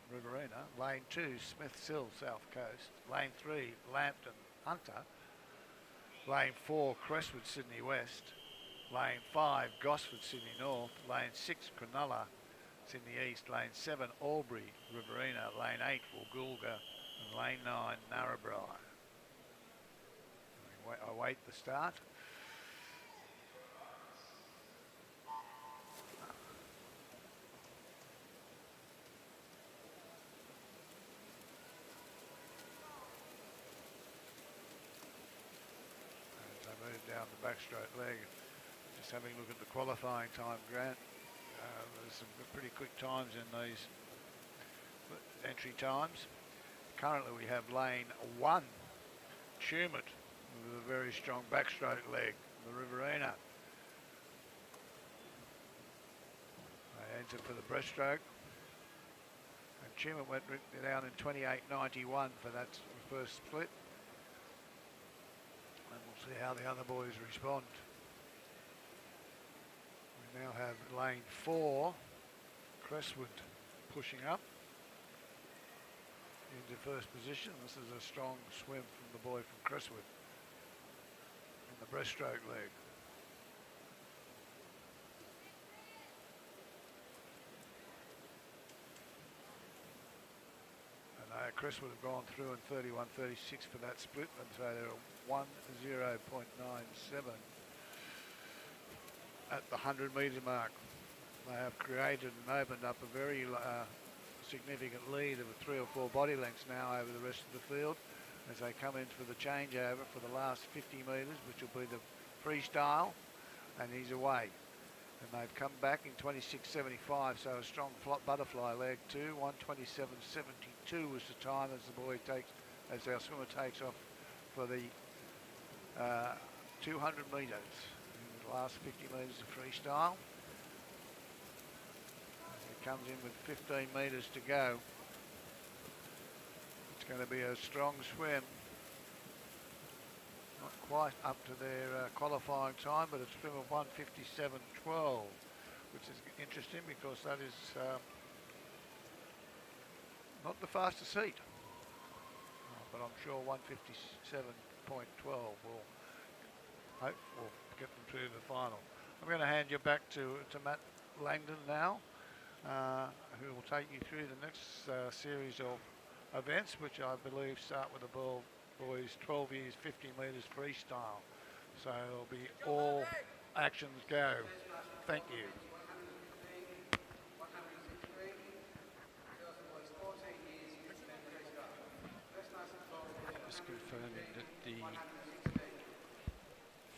Riverina. Lane 2, Smith Sill, South Coast. Lane 3, Lambton, Hunter. Lane 4, Crestwood, Sydney West. Lane 5, Gosford, Sydney North. Lane 6, Cronulla, Sydney East. Lane 7, Albury, Riverina. Lane 8, Woolgoolga. And lane 9, Narrabri. I wait the start. As I move down the backstroke leg, just having a look at the qualifying time, Grant. There's some pretty quick times in these entry times. Currently we have lane 1, Tumut, with a very strong backstroke leg, the Riverina. They enter for the breaststroke. And Tumut went down in 28.91 for that first split. And we'll see how the other boys respond. We now have lane 4, Crestwood, pushing up into first position. This is a strong swim from the boy from Crestwood in the breaststroke leg. And Crestwood have gone through in 31.36 for that split, and so they're 10.97 at the 100 metre mark. They have created and opened up a very significant lead of 3 or 4 body lengths now over the rest of the field as they come in for the changeover for the last 50 metres, which will be the freestyle, and he's away. And they've come back in 26.75, so a strong butterfly leg too. 127.72 was the time as our swimmer takes off for the 200 metres. In the last 50 metres of freestyle. Comes in with 15 metres to go. It's going to be a strong swim. Not quite up to their qualifying time, but a swim of 157.12, which is interesting because that is not the fastest heat. But I'm sure 157.12 will get them through the final. I'm going to hand you back to Matt Langdon now. Who will take you through the next series of events, which I believe start with the boys 12 years 50 metres freestyle. So it'll be all actions go. Thank you. Just confirming that the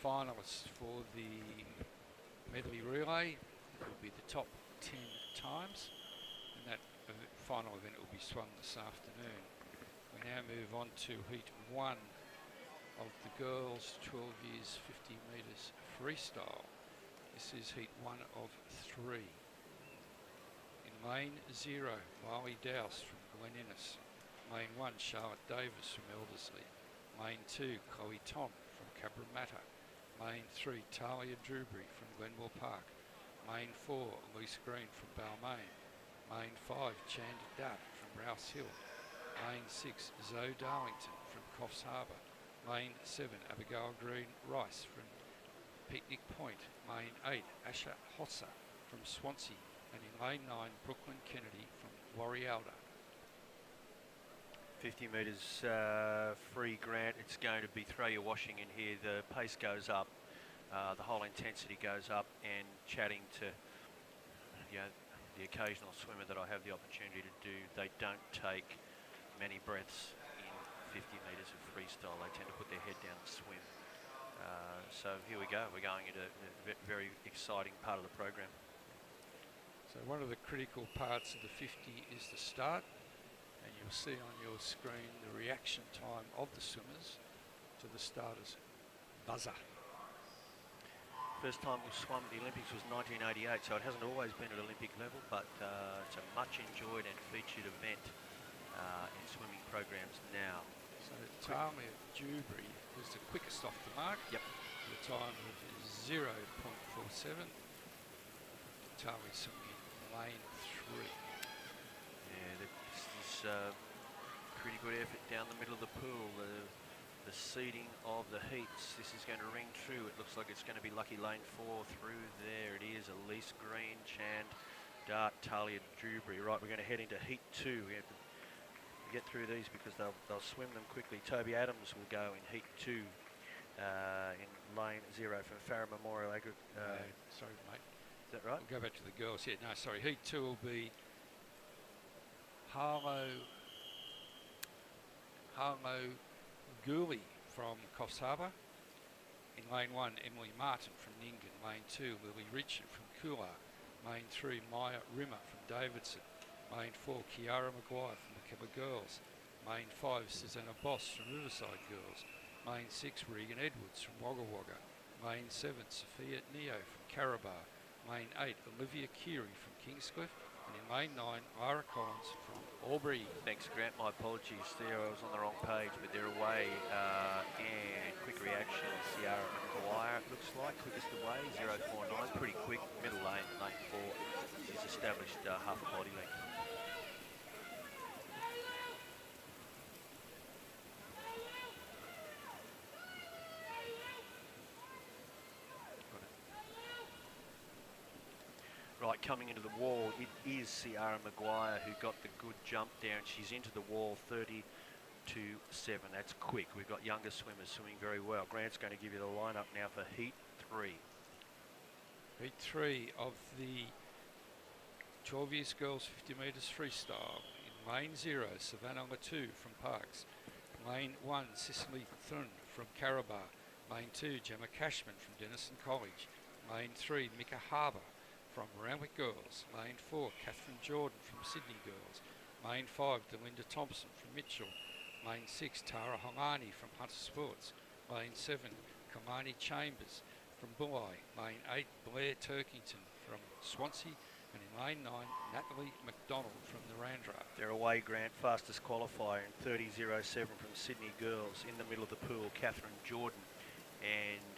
finalists for the medley relay will be the top 10 times, and that final event will be swung this afternoon. We now move on to Heat 1 of the girls 12 years 50 metres freestyle. This is Heat 1 of 3. In lane 0, Marley Dowse from Glen Innes. Lane 1, Charlotte Davis from Elderslie. Lane 2, Chloe Tom from Cabramatta. Lane 3, Talia Drewbury from Glenmore Park. Lane 4, Elise Green from Balmain. Lane 5, Chandra Dutt from Rouse Hill. Lane 6, Zoe Darlington from Coffs Harbour. Lane 7, Abigail Green Rice from Picnic Point. Lane 8, Asha Hossa from Swansea. And in lane 9, Brooklyn Kennedy from Warialda. 50 metres free, Grant. It's going to be throw your washing in here. The pace goes up, the whole intensity goes up, and chatting to the occasional swimmer that I have the opportunity to do, they don't take many breaths in 50 metres of freestyle. They tend to put their head down and swim. So here we go. We're going into a very exciting part of the program. So one of the critical parts of the 50 is the start, and you'll see on your screen the reaction time of the swimmers to the starters buzzer. First time we swum at the Olympics was 1988, so it hasn't always been at Olympic level, but it's a much enjoyed and featured event in swimming programs now. So Talia Dewberry was the quickest off the mark. Yep. The time of 0.47. Talia swimming in lane 3. Yeah, this is pretty good effort down the middle of the pool. The seeding of the heats. This is going to ring true. It looks like it's going to be lucky lane 4 through there. It is Elise Green, Chand, Dart, Talia Dewberry. Right, we're going to head into heat 2. We have to get through these because they'll swim them quickly. Toby Adams will go in heat 2 in lane 0 from Farrer Memorial Agri. Sorry, mate. Is that right? We'll go back to the girls. Yeah, no, sorry. Heat 2 will be Harlow Gooley from Coffs Harbour. In lane 1, Emily Martin from Nyngan. Lane 2, Lily Richard from Coolar. Lane 3, Maya Rimmer from Davidson. Lane 4, Kiara Maguire from the Kebba Girls. Lane 5, Susanna Boss from Riverside Girls. Lane 6, Regan Edwards from Wagga Wagga. Lane 7, Sophia Neo from Carabar. Lane 8, Olivia Keary from Kingscliff. And in lane 9, Ira Collins from Albury. Thanks, Grant. My apologies there. I was on the wrong page, but they're away. And quick reaction, Ciara Maguire, it looks like. Quickest away, 0.49. Pretty quick. Middle lane, lane 4. She's established half a body length. Right, coming into the wall, it is Ciara Maguire who got the good jump down. She's into the wall, 30-7. That's quick. We've got younger swimmers swimming very well. Grant's going to give you the lineup now for heat 3. Heat 3 of the 12 years girls 50 metres freestyle. In lane 0, Savannah Latu from Parkes. Lane 1, Cicely Thun from Carabar. Lane 2, Gemma Cashman from Denison College. Lane 3, Mika Harbour from Randwick Girls. Lane 4, Catherine Jordan from Sydney Girls. Lane 5, Delinda Thompson from Mitchell. Lane 6, Tara Hongani from Hunter Sports. Lane 7, Kamani Chambers from Bulli. Lane 8, Blair Turkington from Swansea. And in lane 9, Natalie McDonald from the Narrandera. They're away, Grant. Fastest qualifier in 30.07 from Sydney Girls. In the middle of the pool, Catherine Jordan. And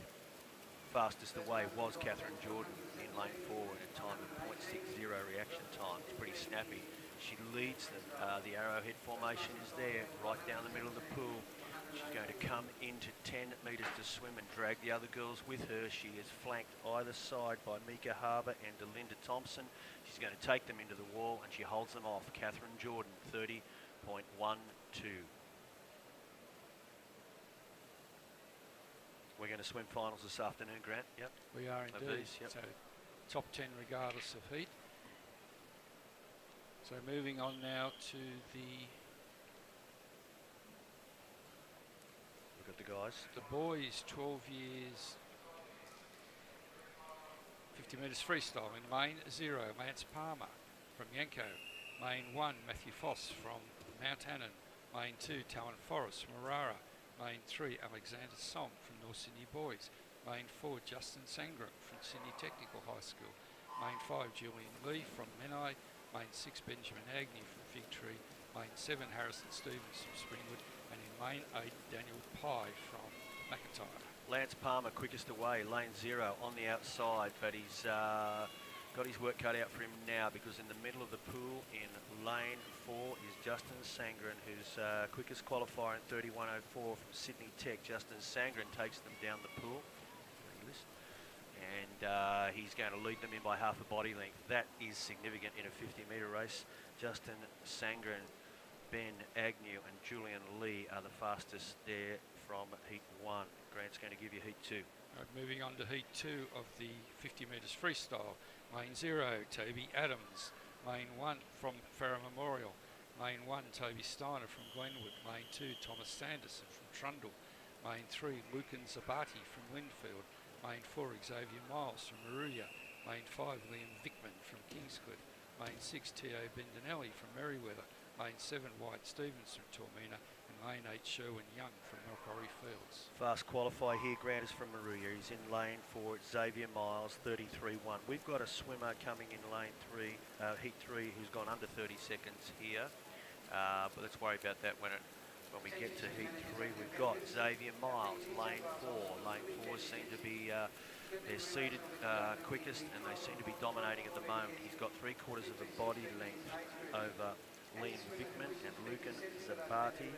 fastest away was Catherine Jordan in lane 4 at a time of 0.60 reaction time. It's pretty snappy. She leads them. The arrowhead formation is there, right down the middle of the pool. She's going to come into 10 metres to swim and drag the other girls with her. She is flanked either side by Mika Harbour and Delinda Thompson. She's going to take them into the wall and she holds them off. Catherine Jordan, 30.12. We're going to swim finals this afternoon, Grant. Yep. We are indeed. Yep. So top 10 regardless of heat. So moving on now to the We've got the guys. The boys, 12 years, 50 metres freestyle. In lane 0, Lance Palmer from Yanko. Lane 1, Matthew Foss from Mount Annan. Lane 2, Talon Forrest from Marara. Lane 3, Alexander Song from North Sydney Boys. Lane 4, Justin Sangram from Sydney Technical High School. Lane 5, Julian Lee from Menai. Lane 6, Benjamin Agnew from Fig Tree. Lane 7, Harrison Stevens from Springwood. And in lane 8, Daniel Pye from McIntyre. Lance Palmer, quickest away, lane 0 on the outside, but he's got his work cut out for him now because in the middle of the pool in lane 4 is Justin Sangren, who's quickest qualifier in 31.04 from Sydney Tech. Justin Sangren takes them down the pool. And he's going to lead them in by half a body length. That is significant in a 50-metre race. Justin Sangren, Ben Agnew and Julian Lee are the fastest there from Heat 1. Grant's going to give you Heat 2. Right, moving on to Heat 2 of the 50 metres freestyle. Lane 0, Toby Adams. Lane 1 from Farrer Memorial. Lane 1, Toby Steiner from Glenwood. Lane 2, Thomas Sanderson from Trundle. Lane 3, Lucan Zabati from Linfield. Lane 4, Xavier Miles from Maruya. Lane 5, Liam Vickman from Kingscliff. Lane 6, T.O. Bendinelli from Merriweather. Lane 7, White Stevens from Tormina. And Lane 8, Sherwin Young from Macquarie Fields. Fast qualifier here, Grant, is from Maruya. He's in lane 4, Xavier Miles, 33.1. We've got a swimmer coming in lane 3, Heat 3, who's gone under 30 seconds here. But let's worry about that when we get to Heat 3. We've got Xavier Miles, lane 4. Lane 4 seem to be they're seated quickest, and they seem to be dominating at the moment. He's got 3/4 of a body length over Liam Vickman and Lucan Zabati.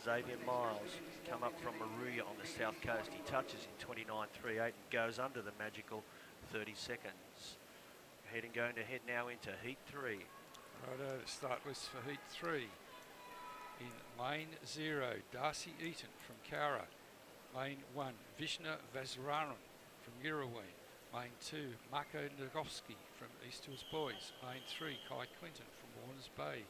Xavier Miles come up from Maruya on the south coast. He touches in 29.38 and goes under the magical 30 seconds. Going to head now into Heat 3. Righto, the start list for Heat 3. In lane 0, Darcy Eaton from Cowra. Lane 1, Vishna Vasraran from Girraween. Lane 2, Marco Nagowski from East Hills Boys. Lane 3, Kai Clinton from Warners Bay.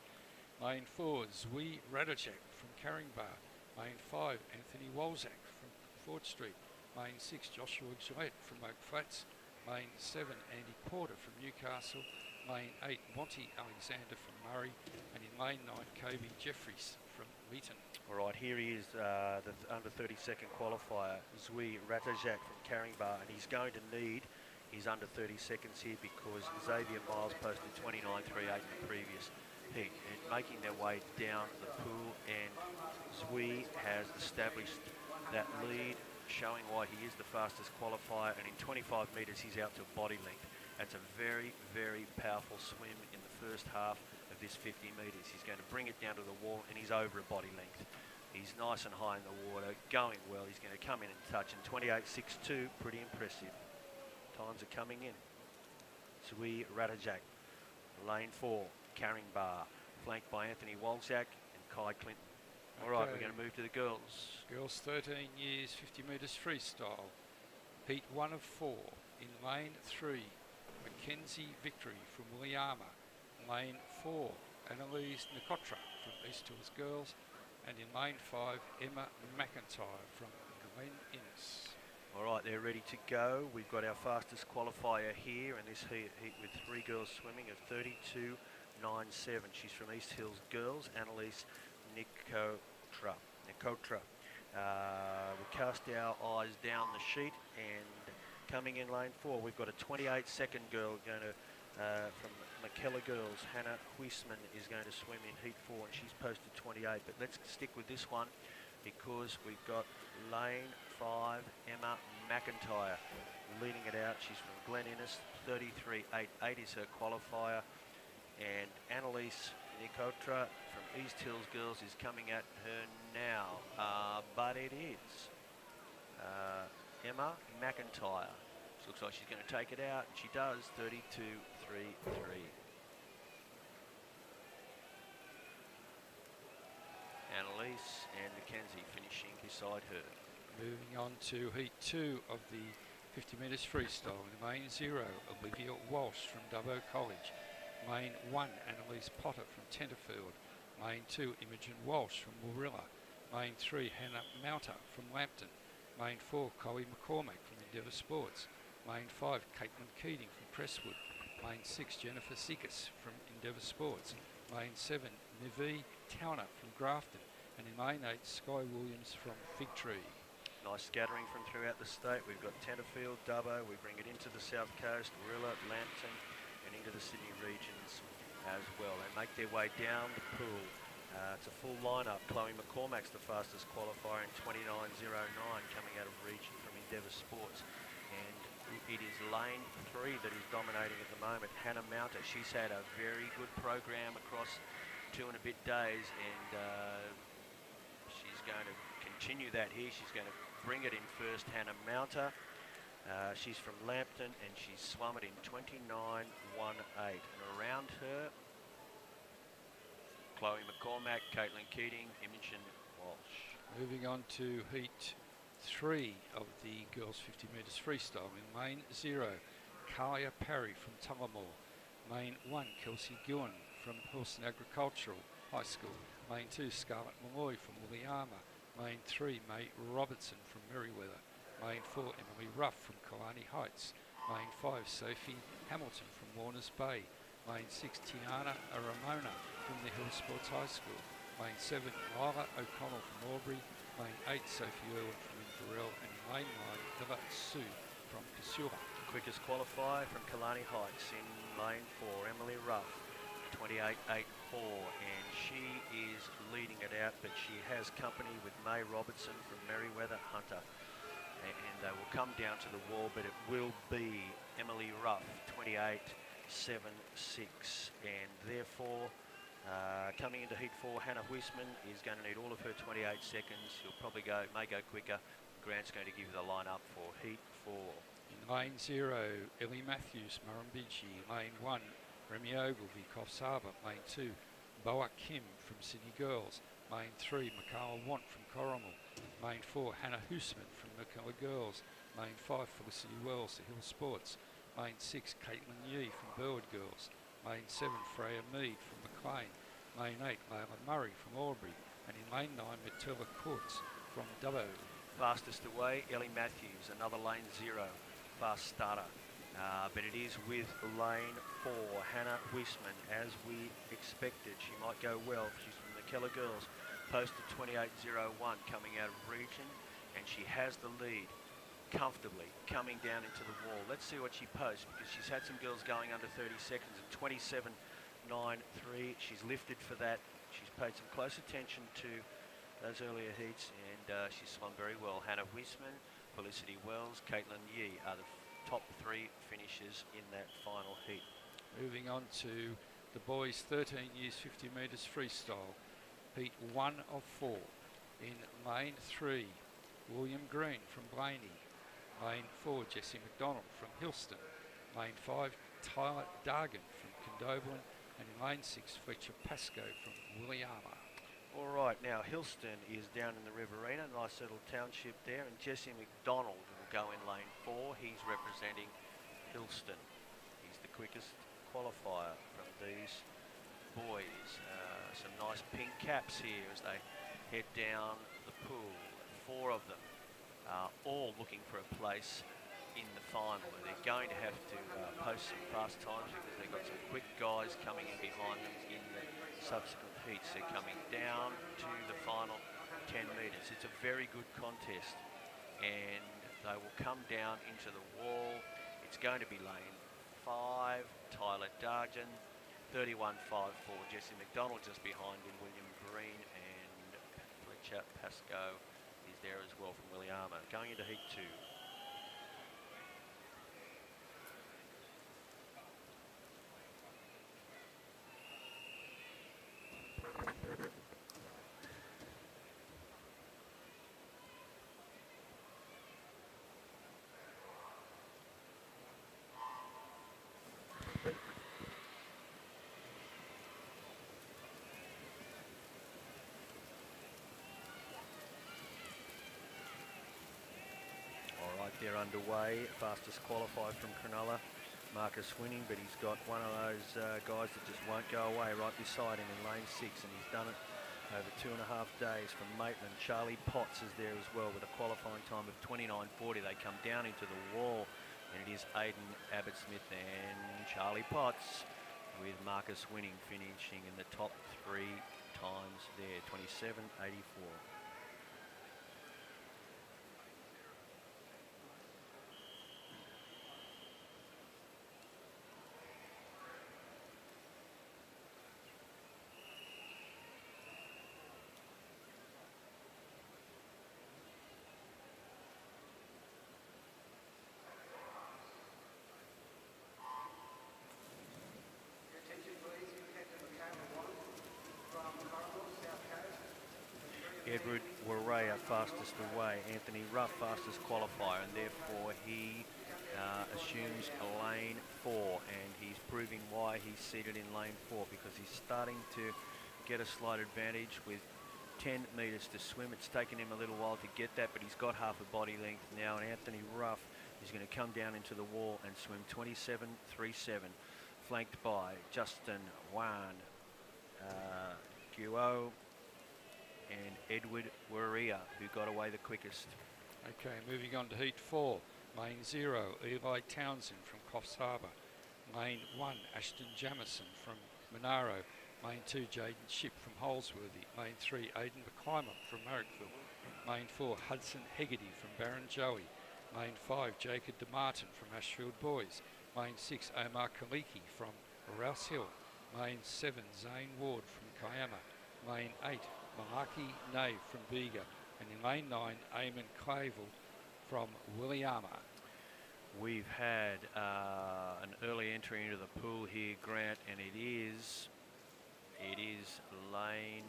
Lane 4, Zwi Radojak from Caringbah. Lane 5, Anthony Wolzak from Ford Street. Lane 6, Joshua Gillette from Oak Flats. Lane 7, Andy Porter from Newcastle. Lane 8, Monty Alexander from Murray. And in lane 9, Kobe Jeffries from Leeton. All right, here he is, the under 30-second qualifier, Zwi Radojak from Caringbah, and he's going to need his under 30 seconds here because Xavier Miles posted 29.38 in the previous heat. And making their way down the pool, and Zwi has established that lead, showing why he is the fastest qualifier, and in 25 metres he's out to body length. That's a very, very powerful swim in the first half of this 50 metres. He's going to bring it down to the wall, and he's over a body length. He's nice and high in the water, going well. He's going to come in and touch in 28.62, pretty impressive. Times are coming in. Zwi Radojak, lane 4, Caringbah, flanked by Anthony Wolzak and Kai Clinton. All right, we're going to move to the girls. Girls 13 years, 50 metres freestyle. Heat 1 of 4. In lane 3, Mackenzie Victory from Williama. Lane 4, Annalise Nikotra from East Hills Girls. And in lane 5, Emma McIntyre from Glen Innes. All right, they're ready to go. We've got our fastest qualifier here in this heat with 3 girls swimming at 32.97. She's from East Hills Girls, Annalise Nikotra. We cast our eyes down the sheet, and coming in lane 4, we've got a 28-second girl going to from McKellar Girls. Hannah Huisman is going to swim in Heat 4, and she's posted 28. But let's stick with this one because we've got lane 5, Emma McIntyre leading it out. She's from Glen Innes, 33.88 is her qualifier. And Annalise Nikotra from East Hills Girls is coming at her now, but it is Emma McIntyre. Looks like she's going to take it out, and she does, 32.33. Annalise and Mackenzie finishing beside her. Moving on to Heat 2 of the 50 metres freestyle. In lane 0, Olivia Walsh from Dubbo College. Lane 1, Annalise Potter from Tenterfield. Lane 2, Imogen Walsh from Warilla. Lane 3, Hannah Mounter from Lambton. Lane 4, Chloe McCormack from Endeavour Sports. Lane 5, Caitlin Keating from Presswood. Lane 6, Jennifer Sikas from Endeavour Sports. Lane 7, Nivi Towner from Grafton. And in lane 8, Sky Williams from Fig Tree. Nice scattering from throughout the state. We've got Tenterfield, Dubbo. We bring it into the south coast, Warilla, Lambton, and into the Sydney regions as well. They make their way down the pool. It's a full lineup. Chloe McCormack's the fastest qualifier in 29.09, coming out of region from Endeavour Sports. And It is lane 3 that is dominating at the moment. Hannah Mounter, she's had a very good program across 2 and a bit days, and she's going to continue that here. She's going to bring it in first, Hannah Mounter. She's from Lambton, and she's swum it in 29.18. And around her, Chloe McCormack, Caitlin Keating, Imogen Walsh. Moving on to heat 3 of the girls 50 metres freestyle. In lane 0, Kalia Parry from Tullamore. Lane 1, Kelsey Gillen from Hillston Agricultural High School. Lane 2, Scarlett Malloy from Williama. Lane 3, May Robertson from Merriweather. Lane 4, Emily Ruff from Killarney Heights. Lane 5, Sophie Hamilton from Warners Bay. Lane 6, Tiana Ramona from the Hill Sports High School. Lane 7, Lila O'Connell from Albury. Lane 8, Sophie Irwin from Inverell. And in lane 9, Ella Sue from Kasura. Quickest qualifier from Killarney Heights in lane 4, Emily Ruff, 28.84, and she is leading it out, but she has company with May Robertson from Merriweather Hunter, and they will come down to the wall, but it will be Emily Ruff, 28.76, and therefore coming into heat 4, Hannah Huisman is going to need all of her 28 seconds. She'll probably may go quicker. Grant's going to give the line up for heat 4. In lane 0, Ellie Matthews, Murrumbidgee. Lane 1, Remy Ogilvie, Coffs Harbour. Lane 2, Boa Kim from Sydney Girls. Lane 3, Michaela Want from Corrimal. Lane 4, Hannah Huisman from McKellar Girls. Lane 5, Felicity Wells, the Hill Sports. Lane 6, Caitlin Yee from Burwood Girls. Lane 7, Freya Mead from McLean. Lane 8, Layla Murray from Albury. And in lane 9, Matilda Courts from Dubbo. Fastest away, Ellie Matthews, another lane 0, fast starter. But it is with lane 4, Hannah Huisman, as we expected. She might go well. She's from the Keller Girls, posted 28.01 coming out of region, and she has the lead comfortably coming down into the wall. Let's see what she posts, because she's had some girls going under 30 seconds at 27.93. She's lifted for that. She's paid some close attention to those earlier heats, and she's swum very well. Hannah Huisman, Felicity Wells, Caitlin Yee are the top 3 finishers in that final heat. Moving on to the boys 13 years 50 metres freestyle. Heat 1 of 4. In lane 3, William Green from Blaney. Lane 4, Jesse McDonald from Hillston. Lane 5, Tyler Dargan from Condobolin. And in lane 6, Fletcher Pascoe from Williama. All right, now Hillston is down in the Riverina, nice little township there, and Jesse McDonald will go in lane 4. He's representing Hillston. He's the quickest qualifier from these boys. Some nice pink caps here as they head down the pool. 4 of them all looking for a place in the final. They're going to have to post some fast times, because they've got some quick guys coming in behind them in the subsequent heats. They're coming down to the final 10 metres. It's a very good contest, and they will come down into the wall. It's going to be lane 5, Tyler Dargan, 31.54. Jesse McDonald just behind him, William Green, and Fletcher Pascoe is there as well from Williama. Going into heat 2. They're underway. Fastest qualified from Cronulla, Marcus Winning, but he's got one of those guys that just won't go away right beside him in lane 6, and he's done it over 2.5 days. From Maitland, Charlie Potts is there as well with a qualifying time of 29.40. They come down into the wall, and it is Aidan Abbott-Smith and Charlie Potts with Marcus Winning finishing in the top 3 times there, 27.84. Edward Warrea fastest away, Anthony Ruff fastest qualifier, and therefore he assumes lane 4, and he's proving why he's seated in lane 4, because he's starting to get a slight advantage with 10 metres to swim. It's taken him a little while to get that, but he's got half a body length now, and Anthony Ruff is going to come down into the wall and swim 27.37, flanked by Justin Wan, Guo and Edward Warrea, who got away the quickest. Okay, moving on to heat 4. Lane 0, Eli Townsend from Coffs Harbour. Lane 1, Ashton Jamison from Monaro. Lane 2, Jaden Ship from Holsworthy. Lane 3, Aidan McClymont from Marrickville. Lane 4, Hudson Hegarty from Barrenjoey. Lane 5, Jacob DeMartin from Ashfield Boys. Lane 6, Omar Kaliki from Rouse Hill. Lane 7, Zane Ward from Kiama. Lane 8, Malaki Nave from Bega. And in lane 9, Eamon Clavel from Williama. We've had an early entry into the pool here, Grant, and it is lane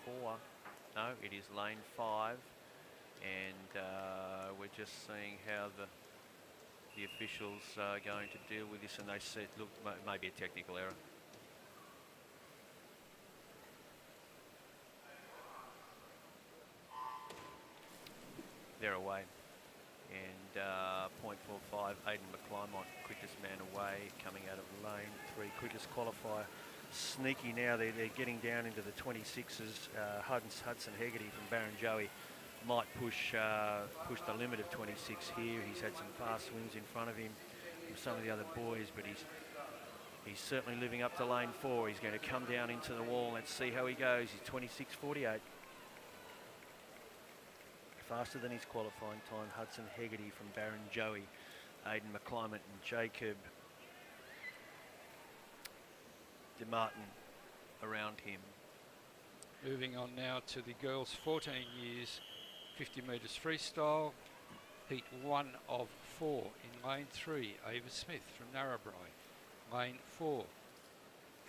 4. No, it is lane 5, and we're just seeing how the officials are going to deal with this, and they said, look, maybe a technical error. They're away. And 0.45, Aidan McClymont, quickest man away, coming out of lane 3, quickest qualifier. Sneaky now, they're getting down into the 26s. Hudson Hegarty from Barrenjoey might push the limit of 26 here. He's had some fast swims in front of him from some of the other boys, but he's certainly living up to lane 4. He's going to come down into the wall. Let's see how he goes. He's 26.48. Faster than his qualifying time, Hudson Hegarty from Barrenjoey, Aidan McClymont and Jacob DeMartin around him. Moving on now to the girls 14 years, 50 metres freestyle. Heat 1 of 4 in lane 3, Ava Smith from Narrabri. Lane 4,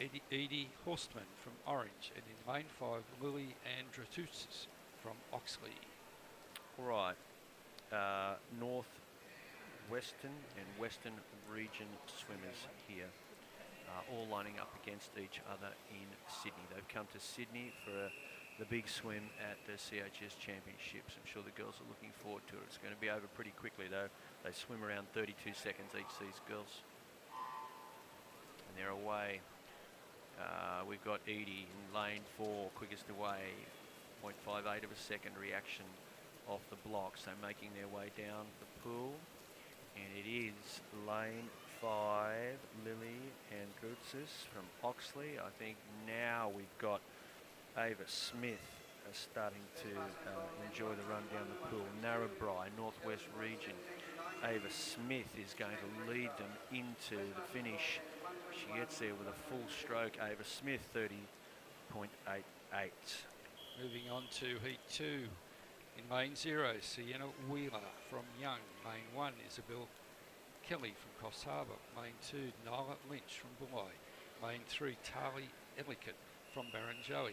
Edie Horstman from Orange. And in lane 5, Lily Andratousis from Oxley. Right, North Western and Western region swimmers here, all lining up against each other in Sydney. They've come to Sydney for the big swim at the CHS Championships. I'm sure the girls are looking forward to it. It's going to be over pretty quickly though. They swim around 32 seconds each, these girls. And they're away. We've got Edie in lane 4, quickest away, 0.58 of a second reaction off the blocks. They're making their way down the pool, and it is lane 5, Lily Andrutsis from Oxley. I think now we've got Ava Smith starting to enjoy the run down the pool. Narrabri, Northwest region. Ava Smith is going to lead them into the finish. She gets there with a full stroke. Ava Smith, 30.88. Moving on to heat 2. In lane 0, Sienna Wheeler from Young. Lane 1, Isabel Kelly from Coffs Harbour. Lane 2, Nyla Lynch from Bulli. Lane 3, Tali Elliott from Barrenjoey.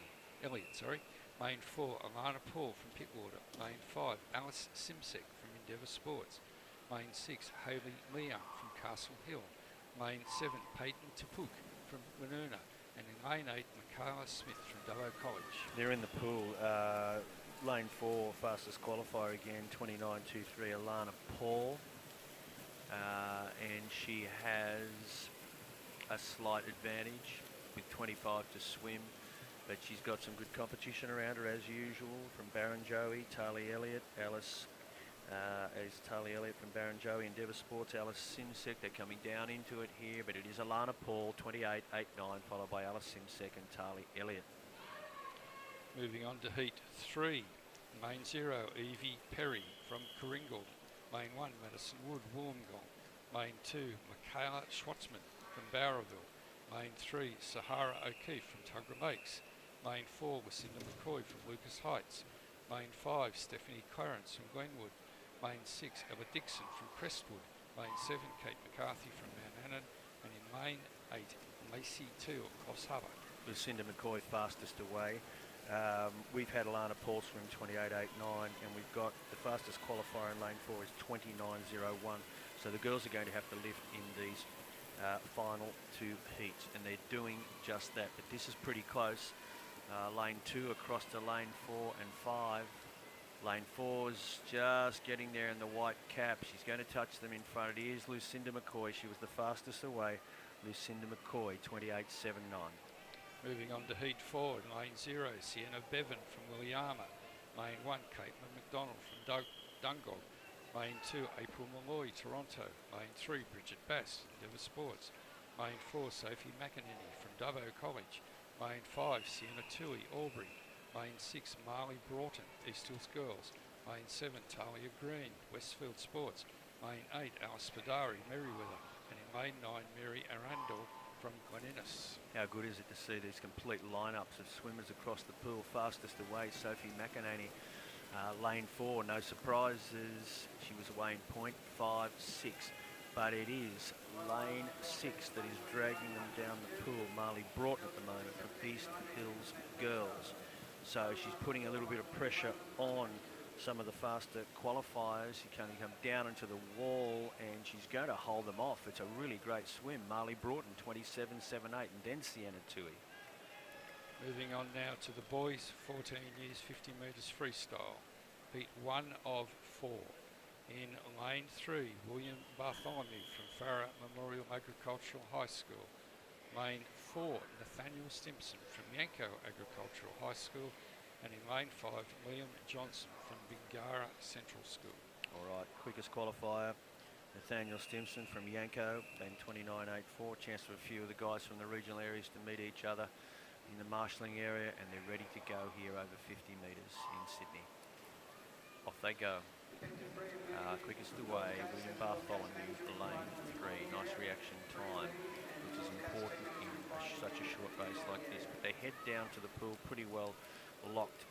Lane 4, Alana Paul from Pittwater. Lane 5, Alice Simsek from Endeavour Sports. Lane 6, Hayley Leon from Castle Hill. Lane 7, Peyton Tapuk from Winona. And in lane 8, Michaela Smith from Dubbo College. They're in the pool. Lane 4, fastest qualifier again, 29.23, Alana Paul. And she has a slight advantage with 25 to swim, but she's got some good competition around her as usual. From Barrenjoey, Tali Elliott, Alice is Tali Elliott from Barrenjoey, Endeavour Sports, Alice Simsek. They're coming down into it here, but it is Alana Paul, 28.89, followed by Alice Simsek and Tali Elliott. Moving on to heat 3. Lane 0, Evie Perry from Coringal. Lane 1, Madison Wood, Wollongong. Lane 2, Michaela Schwartzman from Bowraville. Lane 3, Sahara O'Keefe from Tuggerah Lakes. Lane 4, Lucinda McCoy from Lucas Heights. Lane 5, Stephanie Clarence from Glenwood. Lane 6, Ella Dixon from Crestwood. Lane 7, Kate McCarthy from Mount Annan. And in lane 8, Lacey Teal, Coffs Harbour. Lucinda McCoy fastest away. We've had Alana Paul swim 28.89, and we've got the fastest qualifier in lane 4 is 29.01. So the girls are going to have to lift in these final 2 heats, and they're doing just that. But this is pretty close. Lane 2 across to lane 4 and 5. Lane 4's just getting there in the white cap. She's going to touch them in front. It is Lucinda McCoy. She was the fastest away. Lucinda McCoy, 28.79. Moving on to heat 4 in lane 0, Sienna Bevan from Williama. Lane 1, Caitlin McDonald from Dungog. Lane 2, April Malloy, Toronto. Lane 3, Bridget Bass, Endeavour Sports. Lane 4, Sophie McEnany from Dubbo College. Lane 5, Sienna Tui, Albury. Lane 6, Marley Broughton, East Hills Girls. Lane 7, Talia Green, Westfield Sports. Lane 8, Alice Spadari, Merriweather. And in lane 9, Mary Arundel from Glen Innes. How good is it to see these complete lineups of swimmers across the pool? Fastest away, Sophie McEnany. Lane 4, no surprises. She was away in 0.56. But it is lane 6 that is dragging them down the pool. Marley Broughton at the moment from East Hills Girls. So she's putting a little bit of pressure on some of the faster qualifiers. She can come down into the wall, and she's going to hold them off. It's a really great swim. Marley Broughton, 27.78, and then Sienna Tui. Moving on now to the boys, 14 years, 50 metres freestyle. Heat 1 of 4. In lane 3, William Bartholomew from Farrer Memorial Agricultural High School. Lane 4, Nathaniel Stimson from Yanko Agricultural High School. And in lane 5, Liam Johnson from Bingara Central School. All right, quickest qualifier, Nathaniel Stimson from Yanko, then 29.84. Chance for a few of the guys from the regional areas to meet each other in the marshalling area, and they're ready to go here over 50 metres in Sydney. Off they go. Quickest away, William Bartholomew, lane 3. Nice reaction time, which is important in such a short race like this. But they head down to the pool pretty well locked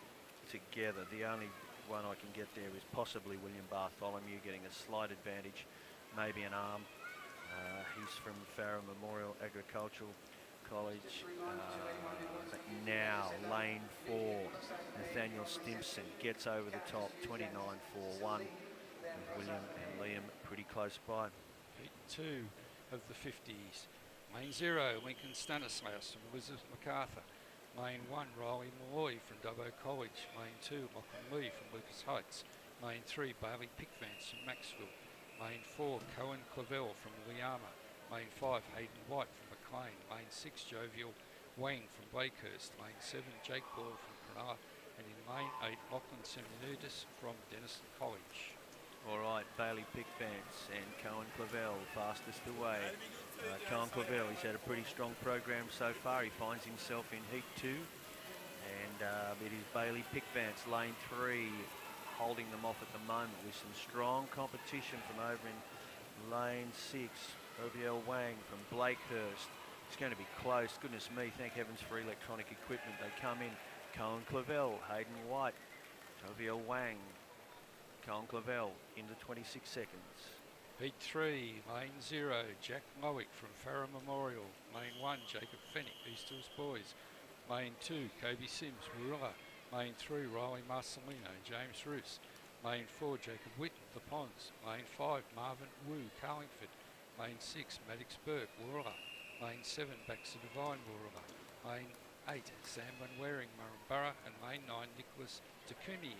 together. The only one I can get there is possibly William Bartholomew getting a slight advantage, maybe an arm. He's from Farrer Memorial Agricultural College. Now lane 4, Nathaniel Stimson gets over the top, 29.41, with William and Liam pretty close by. Heat 2 of the 50s. Lane 0, Lincoln Stanislaus from Elizabeth MacArthur. Lane 1, Riley Malloy from Dubbo College. Lane 2, Lachlan Lee from Lucas Heights. Lane 3, Bailey Pickvance from Maxwell. Lane 4, Cohen Clavel from Liama. Lane 5, Hayden White from McLean. Lane 6, Jovial Wang from Blakehurst. Lane 7, Jake Ball from Cronulla. And in lane 8, Lachlan Seminudis from Denison College. All right, Bailey Pickvance and Cohen Clavel fastest away. Cohen Clavel, he's had a pretty strong program so far. He finds himself in heat 2, and it is Bailey Pickvance, lane 3, holding them off at the moment with some strong competition from over in lane 6. Oviel Wang from Blakehurst. It's going to be close. Goodness me, thank heavens for electronic equipment. They come in. Cohen Clavel, Hayden White, Oviel Wang, Cohen Clavel into 26 seconds. Heat 3, lane 0, Jack Lowick from Farrer Memorial. Lane 1, Jacob Fennick, East Hills Boys. Lane 2, Kobe Sims, Warilla. Lane 3, Riley Marcelino, James Roos. Lane 4, Jacob Whitten, The Ponds. Lane 5, Marvin Wu, Carlingford. Lane 6, Maddox Burke, Warilla. Lane 7, Baxter Devine, Warilla. Lane 8, Sam Van Waring, Murrumburra. And lane 9, Nicholas Takumi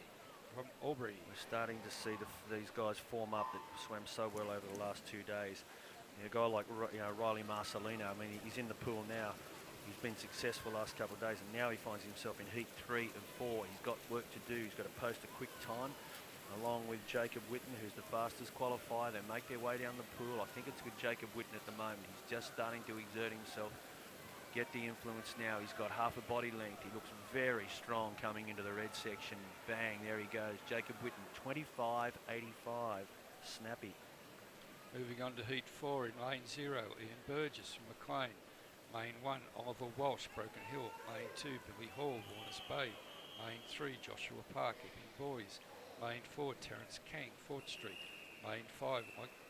from Albury. We're starting to see these guys form up that swam so well over the last 2 days. A guy like Riley Marcelino, I mean, he's in the pool now. He's been successful last couple of days, and now he finds himself in heat 3 and 4. He's got work to do. He's got to post a quick time, along with Jacob Whitten, who's the fastest qualifier. They make their way down the pool. I think it's with Jacob Whitten at the moment. He's just starting to exert himself, get the influence now. He's got half a body length. He looks very strong coming into the red section. Bang, there he goes. Jacob Whitten, 25.85. Snappy. Moving on to heat 4 in lane 0, Ian Burgess from Maclean. Lane 1, Oliver Walsh, Broken Hill. Lane 2, Billy Hall, Warners Bay. Lane 3, Joshua Park, Epping Boys. Lane 4, Terence Kang, Fort Street. Lane 5,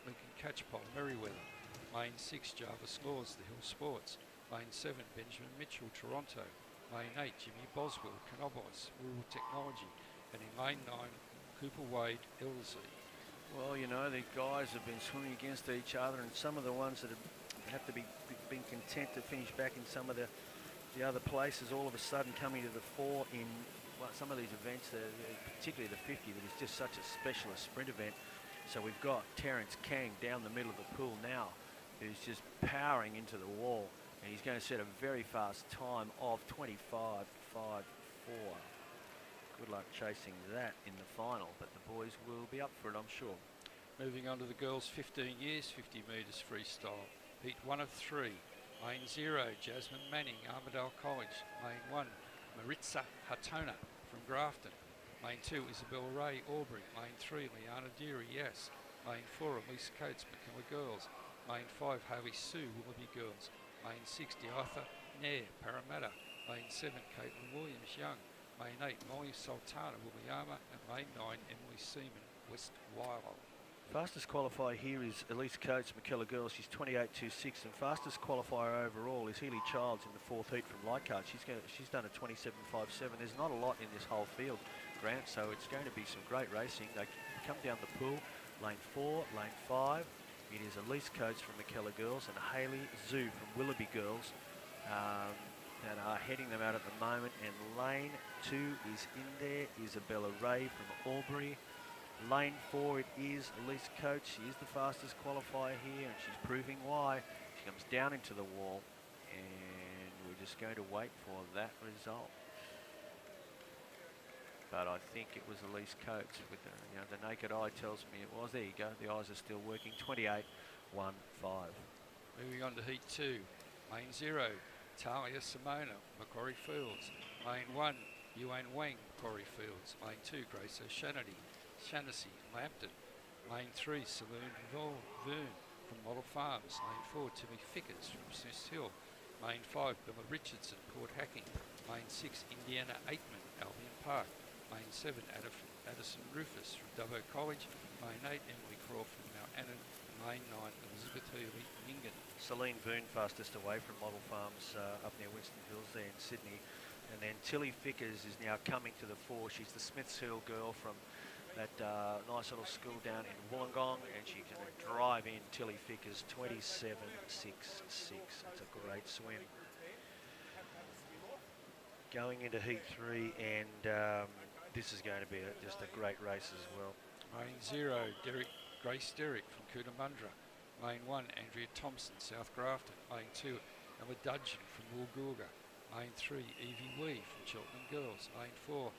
Lincoln Catchpole, Merriweather. Lane 6, Jarvis Laws, The Hill Sports. Lane 7, Benjamin Mitchell, Toronto. Lane 8, Jimmy Boswell, Canobos, Rural Technology, and in Lane 9, Cooper Wade, Ellerslie. Well, you know, the guys have been swimming against each other, and some of the ones that have to be been content to finish back in some of the other places, all of a sudden coming to the fore in some of these events, particularly the 50, that is just such a specialist sprint event. So we've got Terence Kang down the middle of the pool now, who's just powering into the wall, and he's going to set a very fast time of 25.54. Good luck chasing that in the final, but the boys will be up for it, I'm sure. Moving on to the girls' 15 years, 50 metres freestyle. Heat 1 of 3. Lane 0, Jasmine Manning, Armidale College. Lane 1, Maritza Hatona from Grafton. Lane 2, Isabel Ray, Albury. Lane 3, Liana Deary, yes. Lane 4, Elise Coates, McKellar Girls. Lane 5, Harvey Sue, Willoughby Girls. Lane 6, Diartha Nair, Parramatta. Lane 7, Caitlin Williams, Young. Lane 8, Molly Sultana, Williama. And Lane 9, Emily Seaman, West Wylo. Fastest qualifier here is Elise Coates, McKellar Girls. She's 28.26, and fastest qualifier overall is Healy Childs in the 4th heat from Leichhardt. She's done a 27.57. There's not a lot in this whole field, Grant, so it's going to be some great racing. They come down the pool, lane 4, lane 5. It is Elise Coates from McKellar Girls and Hayley Zhu from Willoughby Girls that are heading them out at the moment. And lane 2 is in there, Isabella Ray from Albury. Lane 4, it is Elise Coates. She is the fastest qualifier here, and she's proving why. She comes down into the wall, and we're just going to wait for that result. But I think it was Elise Coates. With the naked eye tells me it was. There you go. The eyes are still working. 28.15. Moving on to Heat 2. Lane 0, Talia Simona, Macquarie Fields. Lane 1, Yuan Wang, Macquarie Fields. Lane 2, Grace O'Shannassy, Lambton. Lane 3, Saloon Vern from Model Farms. Lane 4, Timmy Fickers from Smiths Hill. Lane 5, Bella Richardson, Port Hacking. Lane 6, Indiana Aikman, Albion Park. Lane 7, Addison Rufus from Dubbo College. Lane 8, Emily Crawford from Mount Annan. And Lane 9, Elizabeth Healy, Ningen. Celine Voon fastest away from Model Farms up near Winston Hills there in Sydney. And then Tilly Fickers is now coming to the fore. She's the Smiths Hill girl from that nice little school down in Wollongong, and she's going to drive in Tilly Fickers 27.66. That's a great swim. Going into Heat 3, and this is going to be just a great race as well. Lane 0, Grace Derrick from Cootamundra. Lane 1, Andrea Thompson, South Grafton. Lane 2, Emma Dudgeon from Woolgoolga. Lane 3, Evie Wee from Cheltenham Girls. Lane 4,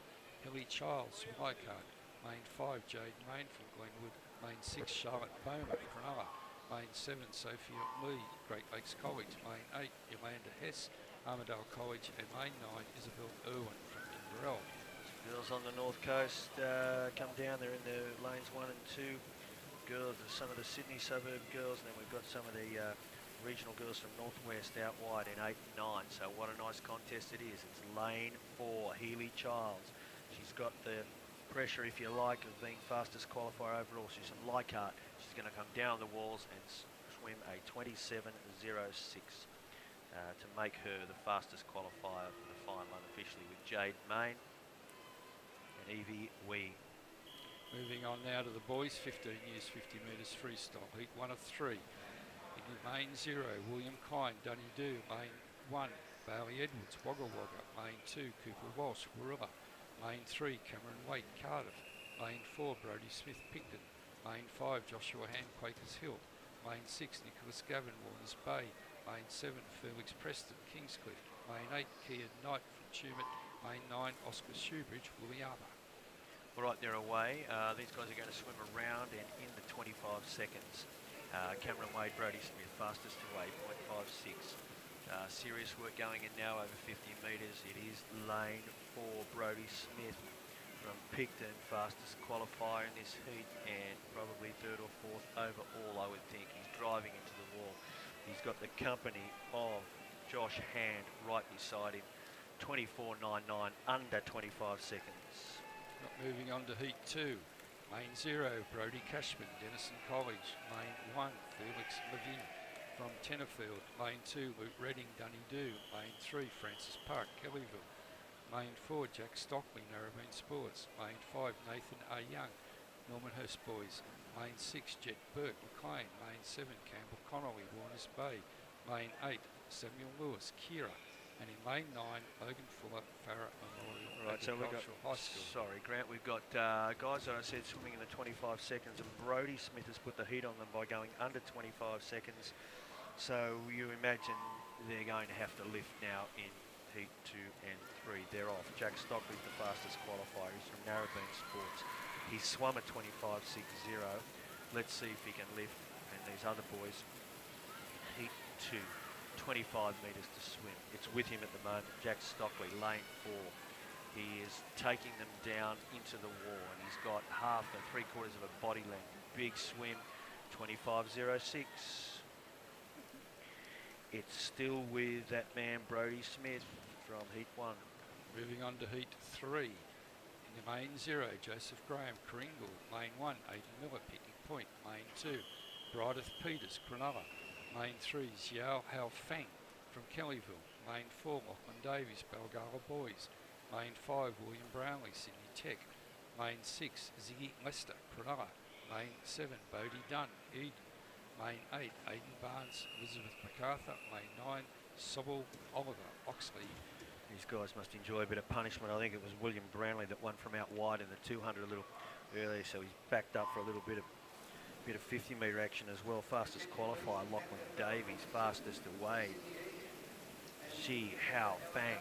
Hilly Childs from Leichhardt. Lane 5, Jade Main from Glenwood. Lane 6, Charlotte Bowman, Cronulla. Lane 7, Sophia Lee, Great Lakes College. Lane 8, Yolanda Hess, Armidale College. And Lane 9, Isabel Irwin from Inverell. Girls on the north coast come down. They're in the lanes 1 and 2. Girls, some of the Sydney suburb girls, and then we've got some of the regional girls from northwest out wide in 8 and 9. So what a nice contest it is. It's lane 4, Healy Childs. She's got the pressure, if you like, of being fastest qualifier overall. She's from Leichhardt. She's going to come down the walls and swim a 27.06 to make her the fastest qualifier for the final unofficially, with Jade Main and Evie Wee. Moving on now to the boys, 15 years, 50 metres freestyle. Heat 1 of 3. In Lane 0, William Kine, Dunedoo. Lane 1, Bailey Edwards, Wagga Wagga. Lane 2, Cooper Walsh, Warilla. Lane 3, Cameron Waite, Cardiff. Lane 4, Brodie Smith, Picton. Lane 5, Joshua Hand, Quakers Hill. Lane 6, Nicholas Gavin, Warners Bay. Lane 7, Felix Preston, Kingscliff. Lane 8, Kia Knight from Tumut. Lane 9, Oscar Shoebridge, Woollyarba. All right, they're away. These guys are going to swim around and in the 25 seconds. Cameron Wade, Brodie Smith, fastest away, 0.56. Serious work going in now over 50 metres. It is lane 4, Brodie Smith from Picton, fastest qualifier in this heat, and probably 3rd or 4th overall, I would think. He's driving into the wall. He's got the company of Josh Hand right beside him. 24.99, under 25 seconds. Moving on to Heat 2. Lane 0, Brodie Cashman, Denison College. Lane 1, Felix Levin. from Tenterfield. Lane 2, Luke Redding, Dunedoo. Lane 3, Francis Park, Kellyville. Lane 4, Jack Stockley, Narrabeen Sports. Lane 5, Nathan A. Young, Normanhurst Boys. Lane 6, Jet Burke, McLean. Lane 7, Campbell Connolly, Warners Bay. Lane 8, Samuel Lewis, Kira. And in Lane 9, Logan Fuller, Farrer Memorial Right, so we've got, High School. sorry Grant, we've got guys that I said swimming in the 25 seconds, and Brodie Smith has put the heat on them by going under 25 seconds. So you imagine they're going to have to lift now in heat 2 and 3. They're off. Jack Stockley's the fastest qualifier. He's from Narrabeen Sports. He swum at 25.60. Let's see if he can lift. And these other boys, heat 2, 25 metres to swim. It's with him at the moment. Jack Stockley, lane 4. He is taking them down into the wall, and he's got half and 3/4 of a body length. Big swim, 25.06. It's still with that man Brodie Smith from heat 1. Moving on to heat 3. In the lane 0, Joseph Graham, Kringle. Lane 1, Aidan Miller, Picnic Point. Lane 2, Brideth Peters, Cronulla. Lane 3, Xiao Hao Fang from Kellyville. Lane 4, Lachlan Davies, Balgala Boys. Lane 5, William Brownlee, Sydney Tech. Lane 6, Ziggy Lester, Cronulla. Lane 7, Bodie Dunn, Eden. Lane 8, Aidan Barnes, Elizabeth MacArthur. Lane 9, Sobel Oliver, Oxley. These guys must enjoy a bit of punishment. I think it was William Brownlee that won from out wide in the 200 a little earlier, so he's backed up for a little bit of 50 metre action as well. Fastest qualifier, Lachlan Davies. Fastest away, Xi Hao Fang,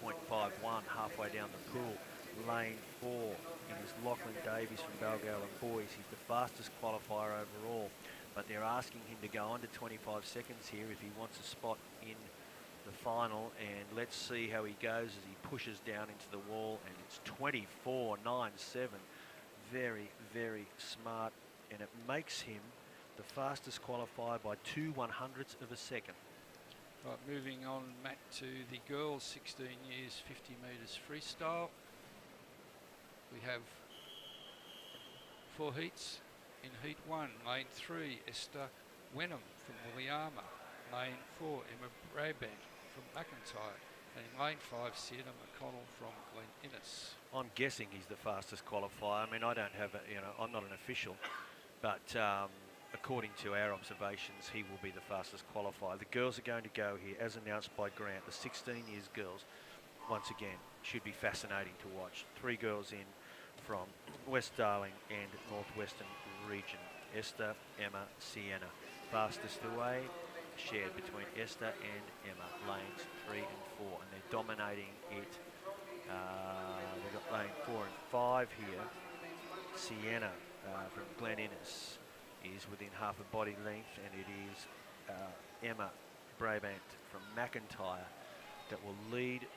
0.51, halfway down the pool. Lane 4, it is Lachlan Davies from Balgowlah Boys. He's the fastest qualifier overall, but they're asking him to go under 25 seconds here if he wants a spot in the final, and let's see how he goes as he pushes down into the wall, and it's 24.97. Very, very smart, and it makes him the fastest qualifier by 2/100ths of a second. Right, moving on, Matt, to the girls, 16 years, 50 metres freestyle. We have 4 heats. In heat 1, lane 3, Esther Wenham from Williama. Lane 4, Emma Brabant from McIntyre. And in lane 5, Sienna McConnell from Glen Innes. I'm guessing he's the fastest qualifier. I mean, I don't have a, I'm not an official, but according to our observations, he will be the fastest qualifier. The girls are going to go here, as announced by Grant. The 16 years girls, once again, should be fascinating to watch. 3 girls in from West Darling and Northwestern region. Esther, Emma, Sienna. Fastest away, shared between Esther and Emma, lanes 3 and 4, and they're dominating it. We've got lane 4 and 5 here. Sienna from Glen Innes is within half a body length, and it is Emma Brabant from McIntyre that will lead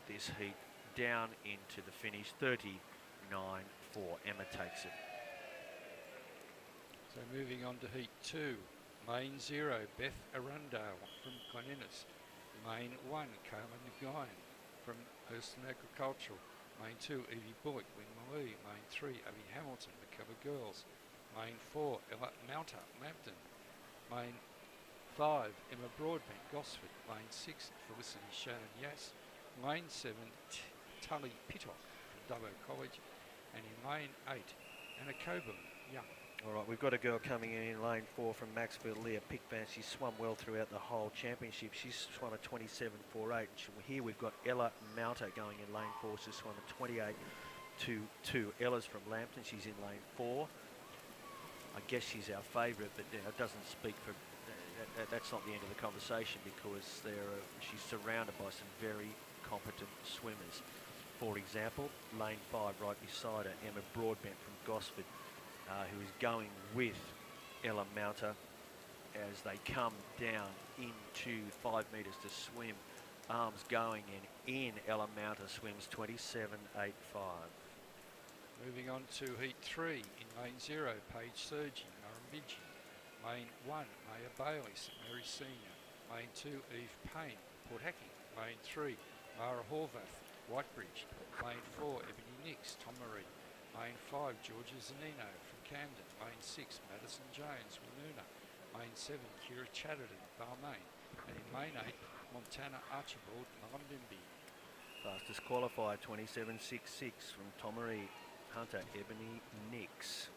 this heat down into the finish. 39.4. Emma takes it. So moving on to heat 2, lane 0, Beth Arundale from Glen Innes. Lane 1, Carmen Nguyen from Hurston Agricultural. Lane 2, Evie Bullock, Winmalee. Lane 3, Abby Hamilton, McKellar Girls. Lane 4, Ella Mounter, Lambton. Lane 5, Emma Broadbent, Gosford. Lane 6, Felicity Shannon Yass. Lane 7, Tully Pittock from Dubbo College. And in lane 8, Anna Coburn, Young. All right, we've got a girl coming in lane 4 from Maxfield, Leah Pickvan. She's swum well throughout the whole championship. She's swum a 27.48. Here we've got Ella Mounter going in lane 4. She's swum a 28.22. Ella's from Lambton. She's in lane 4. I guess she's our favourite, but it doesn't speak for... that's not the end of the conversation, because she's surrounded by some very competent swimmers. For example, lane 5 right beside her, Emma Broadbent from Gosford, who is going with Ella Mounter as they come down into 5 metres to swim. Arms going, and in Ella Mounter swims 27.85. Moving on to heat 3, in lane 0, Paige Sergi, Murrumbidgee. Lane 1, Maya Bailey, St Mary Senior. Lane 2, Eve Payne, Port Hacking. Lane 3, Mara Horvath, Whitebridge. Lane 4, Ebony Nix, Tomaree. Lane 5, Georgia Zanino from Camden. Lane 6, Madison Jones, Woonona. Lane 7, Kira Chatterton, Balmain. And in lane 8, Montana Archibald, Malambimbi. Fastest qualifier, 27.66 from Tomaree Hunter, Ebony Nix.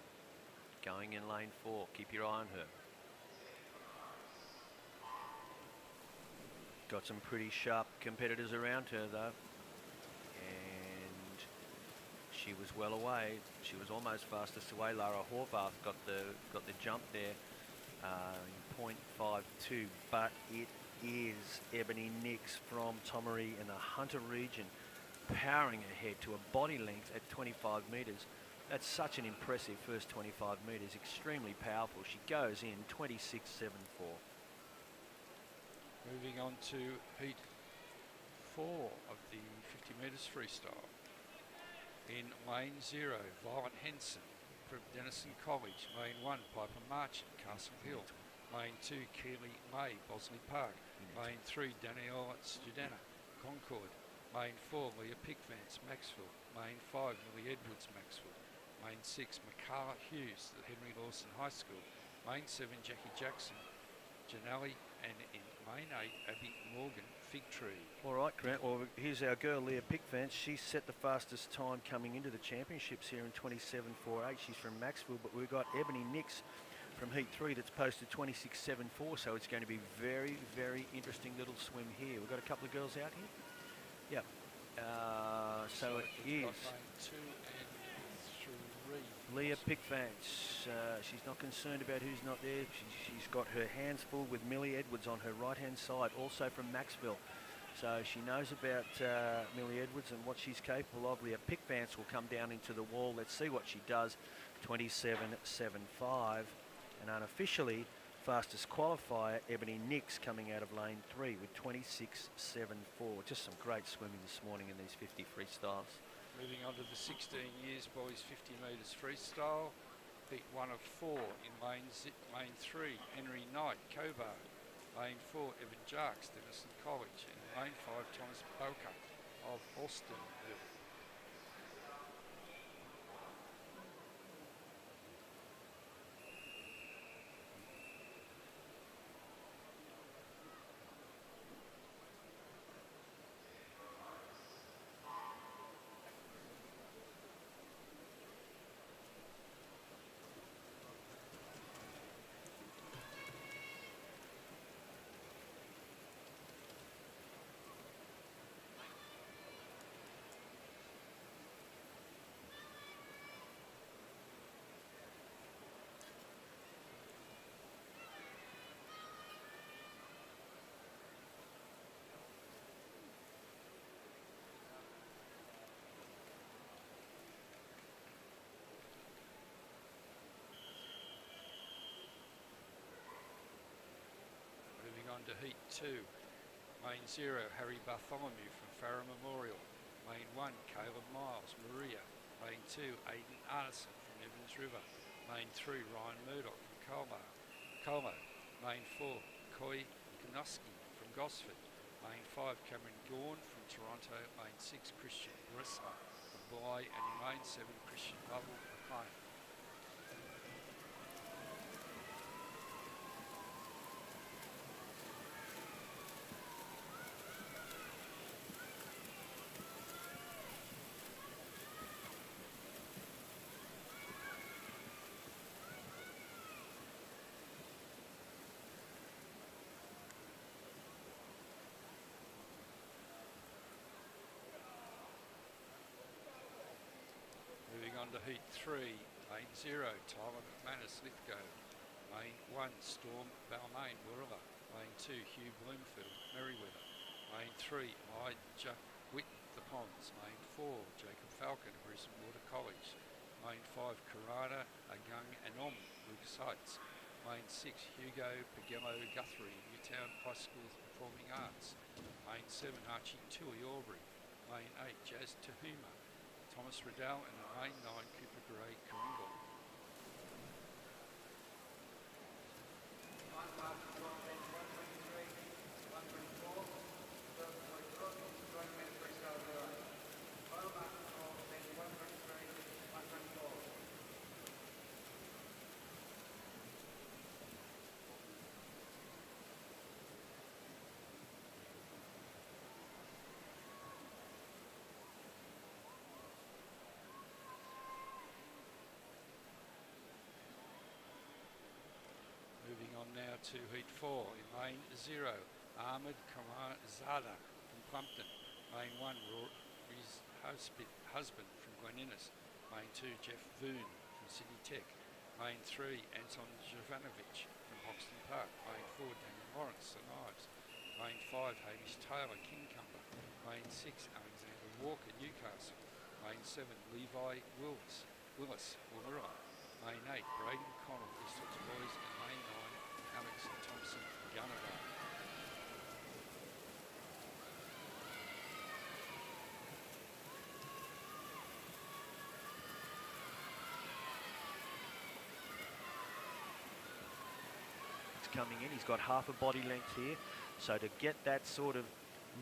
Going in lane 4, keep your eye on her. Got some pretty sharp competitors around her though. And she was well away. She was almost fastest away. Lara Horvath got the jump there in 0.52, but it is Ebony Nix from Tomaree in the Hunter region, powering ahead to a body length at 25 metres. That's such an impressive first 25 metres, extremely powerful. She goes in 26.74. Moving on to heat 4 of the 50 metres freestyle. In lane 0, Violet Henson from Denison College. Lane 1, Piper Marchant, Castle Hill. Lane 2, Keely May, Bosley Park. Lane 3, Daniela Studena, Concord. Lane 4, Leah Pickvance, Maxwell. Lane 5, Millie Edwards, Maxwell. Lane 6, Makala Hughes, at Henry Lawson High School. Lane 7, Jackie Jackson, Janelli. And in lane 8, Abby Morgan, Fig Tree. All right, Grant. Well, here's our girl, Leah Pickvance. She set the fastest time coming into the championships here in 27.48. She's from Maxwell, but we've got Ebony Nix from Heat 3 that's posted 26.74, so it's going to be very, very interesting little swim here. We've got a couple of girls out here. Yep. So it is Lane 2 and 3. Leah Pickvance. She's not concerned about who's not there. She's got her hands full with Millie Edwards on her right-hand side, also from Maxwell. So she knows about Millie Edwards and what she's capable of. Leah Pickvance will come down into the wall. Let's see what she does. 27.75. And unofficially, fastest qualifier, Ebony Nix, coming out of lane 3 with 26.74. Just some great swimming this morning in these 50 freestyles. Moving on to the 16 years boys 50 metres freestyle. Heat 1 of 4 in lane 3, Henry Knight, Cobar. Lane 4, Evan Jarks, Denison College. And lane 5, Thomas Boker of Austinville. On to heat 2. Lane 0, Harry Bartholomew from Farrer Memorial. Lane 1, Caleb Miles, Maria. Lane 2, Aidan Arneson from Evans River. Lane 3, Ryan Murdoch from Colmo. Lane 4, Koi Kanoski from Gosford. Lane 5, Cameron Gorn from Toronto. Lane 6, Christian Bressler from Bly. And in lane 7, Christian Lovell from Home. On to heat 3, lane 0, Tyler McManus, Lithgow. Lane 1, Storm Balmain, Warilla. Lane 2, Hugh Bloomfield, Merriweather. Lane 3, Elijah Witt, The Ponds. Lane 4, Jacob Falcon, Brisbane Water College. Lane 5, Karana Agung Anom, Lucas Heights. Lane 6, Hugo Pagello Guthrie, Newtown High School of Performing Arts. Lane 7, Archie Tui, Albury. Lane 8, Jazz Tahuma, Thomas Riddell. And in lane 9, Cooper Gray, Coringal. to heat 4 in lane 0. Ahmed Kamazada from Plumpton. Lane 1, Rory's husband from Glen Innes. Lane 2, Jeff Voon from Sydney Tech. Lane 3, Anton Jovanovic from Hoxton Park. Lane 4, Daniel Lawrence, St Ives. Lane 5, Hamish Taylor, Kincumber. Lane 6, Alexander Walker, Newcastle. Lane 7, Levi Willis, Wollongong. Lane 8, Braden Connell, Eastwoods Boys. And lane 9, Alex Thompson from Gunnerball. Coming in, he's got half a body length here, so to get that sort of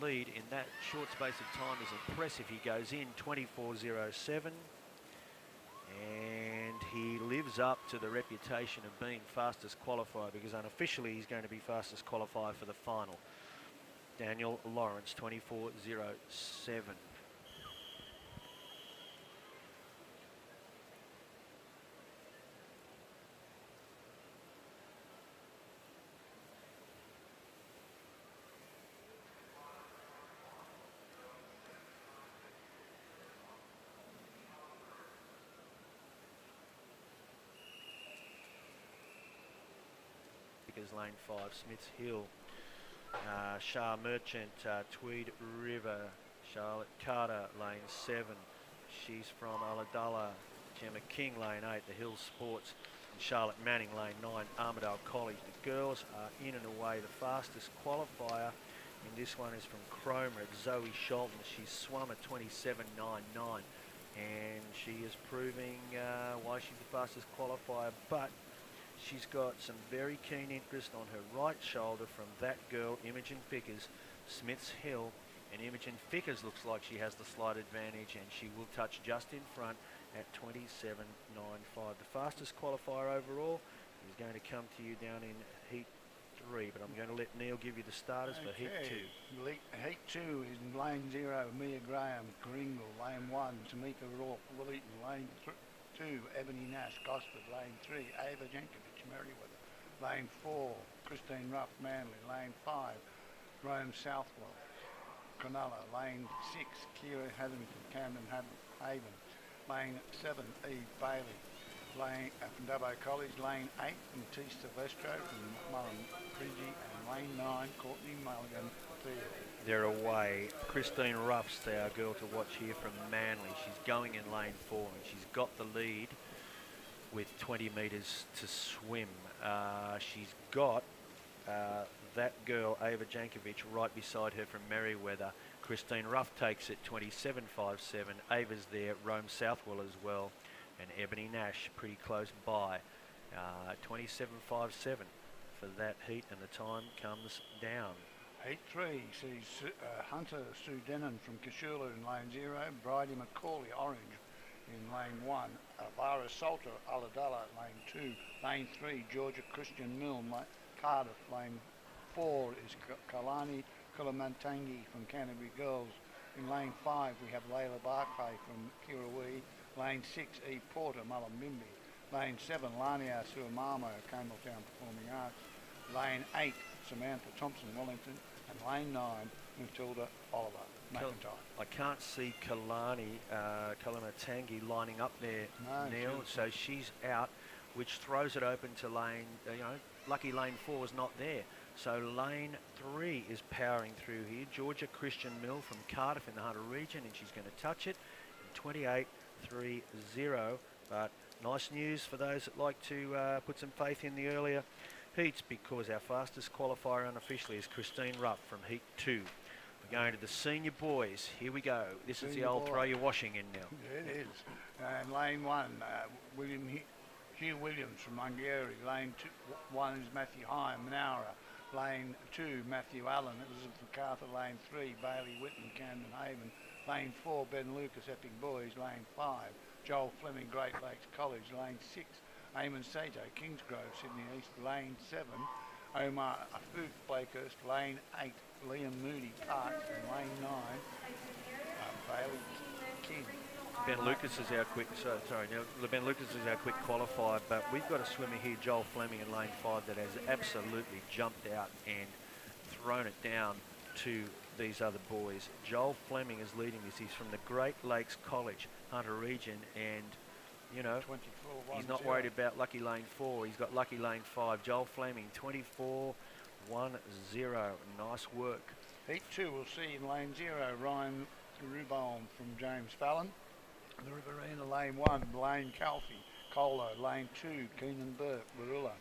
lead in that short space of time is impressive. He goes in 24.07 and he lives up to the reputation of being fastest qualifier, because unofficially he's going to be fastest qualifier for the final. Daniel Lawrence 24.07. Lane 5, Smiths Hill, Shah Merchant, Tweed River, Charlotte Carter, lane 7. She's from Ulladulla. Gemma King, lane 8, the Hill Sports, and Charlotte Manning, lane 9, Armidale College. The girls are in and away the fastest qualifier, and this one is from Cromer at Zoe Sholton. She's swum at 27.99, and she is proving why she's the fastest qualifier, but she's got some very keen interest on her right shoulder from that girl, Imogen Fickers, Smiths Hill. And Imogen Fickers looks like she has the slight advantage, and she will touch just in front at 27.95. The fastest qualifier overall is going to come to you down in Heat 3, but I'm going to let Neil give you the starters for Heat 2. Heat 2 is in lane 0, Mia Graham, Kringle. Lane 1, Tamika Rourke, Wellington. Lane 2, Ebony Nash, Gosford. Lane 3, Ava Jankovic, Merriweather. Lane 4, Christine Ruff, Manly. Lane 5, Rome Southwell, Cronulla. Lane 6, Kira Haddon from Camden Haven. Lane 7, Eve Bailey, lane from Dubbo College. Lane 8, Matisse Silvestro from Mullen Pridgey. And lane 9, Courtney Mulligan Field. They're away. Christine Ruff's our girl to watch here from Manly. She's going in lane 4, and she's got the lead with 20 metres to swim. She's got that girl, Ava Jankovic, right beside her from Merriweather. Christine Ruff takes it 27.57. Ava's there, Rome Southwell as well, and Ebony Nash pretty close by. 27.57 for that heat, and the time comes down. Heat 3 sees Hunter Sue Denon from Kashula in lane 0, Bridie McCauley Orange in lane 1, Lara Salter Ulladulla lane 2, lane 3 Georgia Christian Milne, Cardiff. Lane 4 is Kalani Kulamantangi from Canterbury Girls. In lane 5 we have Layla Barclay from Kirrawee. Lane 6 E Porter Mullumbimby. Lane 7 Lania Suamamo Campbelltown Performing Arts. Lane 8 Samantha Thompson Wellington. And lane 9 Matilda Oliver McIntyre. I can't see Kalani Kulamantangi lining up there, Neil, so she's out, which throws it open to lane, lucky lane 4 is not there. So lane 3 is powering through here. Georgia Christian Mill from Cardiff in the Hunter region, and she's going to touch it in 28.30. But nice news for those that like to put some faith in the earlier heats, because our fastest qualifier unofficially is Christine Ruff from Heat 2. We're going to the senior boys. Here we go. This is the old throw your washing in now. Yeah, it is. And lane 1, Hugh Williams from Mungary. Lane 1 is Matthew Hyam, Manaura. Lane 2, Matthew Allen, Elizabeth MacArthur. Lane 3, Bailey Whitten, Camden Haven. Lane 4, Ben Lucas, Epic Boys. Lane 5, Joel Fleming, Great Lakes College. Lane 6, Eamon Sato, Kingsgrove, Sydney East. Lane 7, Omar Afuf, Blakehurst. Lane 8, Liam Moody, Parks. And lane 9, Bailey King. Ben Lucas is our quick, Ben Lucas is our quick qualifier, but we've got a swimmer here, Joel Fleming in lane 5, that has absolutely jumped out and thrown it down to these other boys. Joel Fleming is leading this. He's from the Great Lakes College, Hunter Region, and you know, he's not worried about lucky lane 4. He's got lucky lane 5. Joel Fleming, 24-1-0. Nice work. Heat 2 we'll see in lane 0, Ryan Rubon from James Fallon. The Riverina, lane 1, Blaine Calfee, Colo. Lane 2, Keenan Burke, Barilla.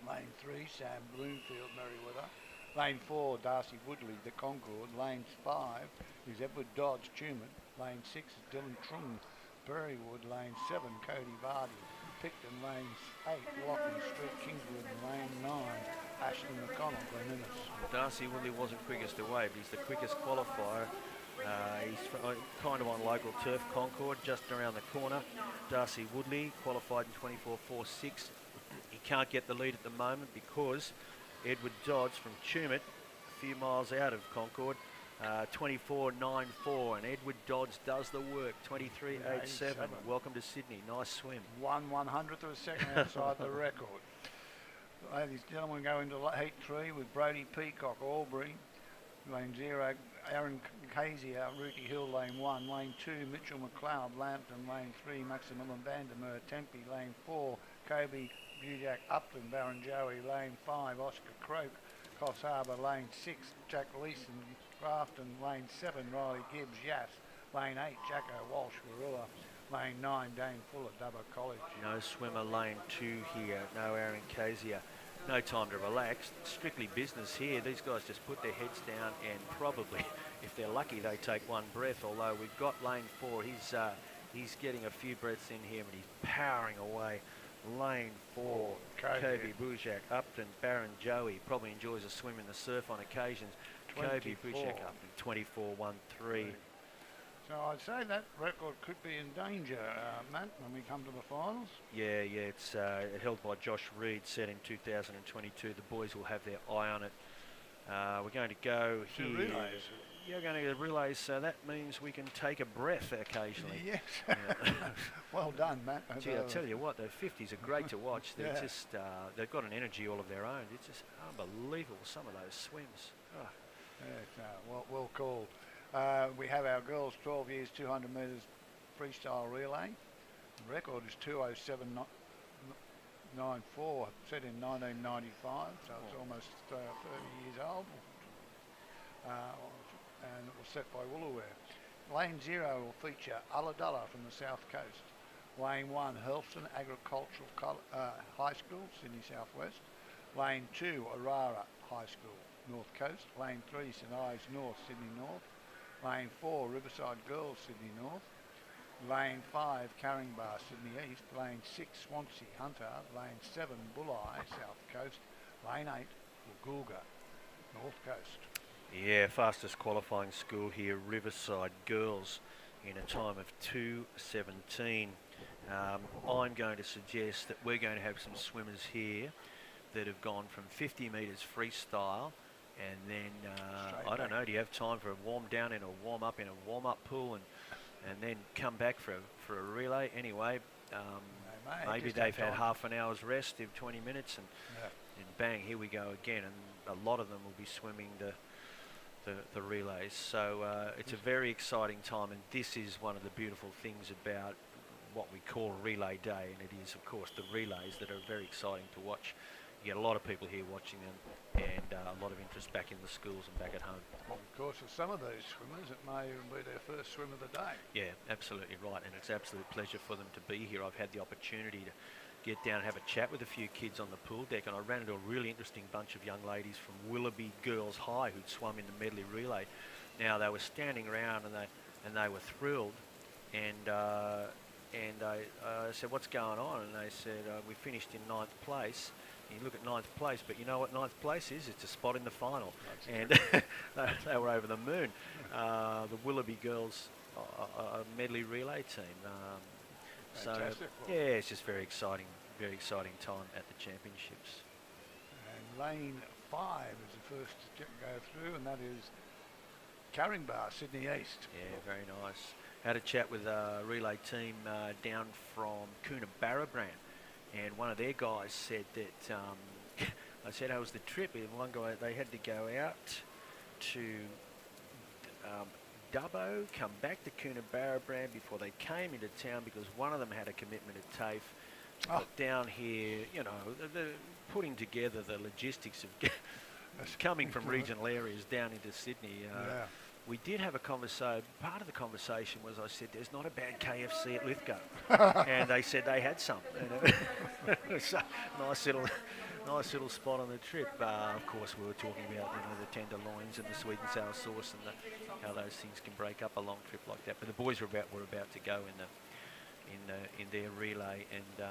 Lane 3, Sam Bloomfield, Merriweather. Lane 4, Darcy Woodley, the Concord. Lane 5 is Edward Dodge, Tumut. Lane 6 is Dylan Trung, Berrywood. Lane 7, Cody Vardy, Picton. Lane 8, Lockie Street, Kingswood. And lane 9, Ashley McConnell, Gleninnis. Darcy Woodley wasn't quickest away, but he's the quickest qualifier. He's kind of on local turf, Concord, just around the corner. Darcy Woodley qualified in 24.46. He can't get the lead at the moment because Edward Dodge from Tumut, a few miles out of Concord, 24.94, and Edward Dodge does the work, 23.87. Welcome to Sydney. Nice swim. 1/100th of a second outside the record. Ladies and gentlemen, go into heat 3 with Brody Peacock, Albury. Lane 0, Aaron Casey out Rooty Hill, lane 1. Lane 2, Mitchell McLeod, Lambton. Lane 3, Maximilian Vandermeer, Tempe. Lane 4, Kobe Bujak, Upton, Barrenjoey. Lane 5, Oscar Croak, Coffs Harbour. Lane 6, Jack Leeson, Grafton. Lane 7, Riley Gibbs, Yass. Lane 8, Jacko Walsh, Warilla. Lane 9, Dane Fuller, Dubbo College. No swimmer lane 2 here, no Aaron Casey. No time to relax, strictly business here. These guys just put their heads down and probably, if they're lucky, they take one breath. Although we've got lane 4, he's getting a few breaths in here, but he's powering away. Lane 4, Kobe Bujak, Upton, Barrenjoey, probably enjoys a swim in the surf on occasions. Kobe Bujak, Upton, 24.13. So I'd say that record could be in danger, Matt, when we come to the finals. Yeah, it's held by Josh Reed, set in 2022. The boys will have their eye on it. We're going to go here. The relays. You're going to get relays, so that means we can take a breath occasionally. Yes. Yeah. Well done, Matt. Gee, I tell you what, the 50s are great to watch. They're just, they've got an energy all of their own. It's just unbelievable, some of those swims. Oh. Yeah, well called. We have our girls 12 years 200 metres freestyle relay. The record is 2:07.94, set in 1995, so it's almost 30 years old. And it was set by Woolooware. Lane 0 will feature Ulladulla from the south coast. Lane 1, Hurlston Agricultural High School, Sydney Southwest. Lane 2, Arara High School, North Coast. Lane 3, St Ives North, Sydney North. Lane 4, Riverside Girls, Sydney North. Lane 5, Carringbar, Sydney East. Lane 6, Swansea Hunter. Lane 7, Bulli, South Coast. Lane 8, Woolgoolga, North Coast. Yeah, fastest qualifying school here, Riverside Girls, in a time of 2:17. I'm going to suggest that we're going to have some swimmers here that have gone from 50 metres freestyle, and then I don't know, do you have time for a warm down and a warm up in a warm up pool, and then come back for a relay? Anyway, maybe they've had half an hour's rest of 20 minutes, and bang, here we go again, and a lot of them will be swimming the relays. So it's a very exciting time, and this is one of the beautiful things about what we call Relay Day, and it is of course the relays that are very exciting to watch. You get a lot of people here watching them, and a lot of interest back in the schools and back at home. Well, of course, for some of those swimmers, it may even be their first swim of the day. Yeah, absolutely right, and it's an absolute pleasure for them to be here. I've had the opportunity to get down and have a chat with a few kids on the pool deck, and I ran into a really interesting bunch of young ladies from Willoughby Girls High who'd swum in the Medley relay. Now they were standing around and they were thrilled, and I said, "What's going on?" And they said, "We finished in 9th place." And you look at 9th place, but you know what 9th place is? It's a spot in the final. And they were over the moon. The Willoughby Girls Medley relay team. So yeah, it's just very exciting time at the championships. And lane 5 is the first to go through, and that is Carringbar, Sydney East. Yeah, very nice. had a chat with a relay team down from Coonabarabran, and one of their guys said that, I said, how was the trip? And one guy, they had to go out to Dubbo, come back to Coonabarabran before they came into town because one of them had a commitment at TAFE. But down here, you know, the putting together the logistics of coming from regional areas down into Sydney. We did have a conversation. Part of the conversation was I said, there's not a bad KFC at Lithgow. And they said they had some. So, nice little spot on the trip. Of course, we were talking about, you know, the tenderloins and the sweet and sour sauce and how those things can break up a long trip like that. But the boys were about to go in their relay, and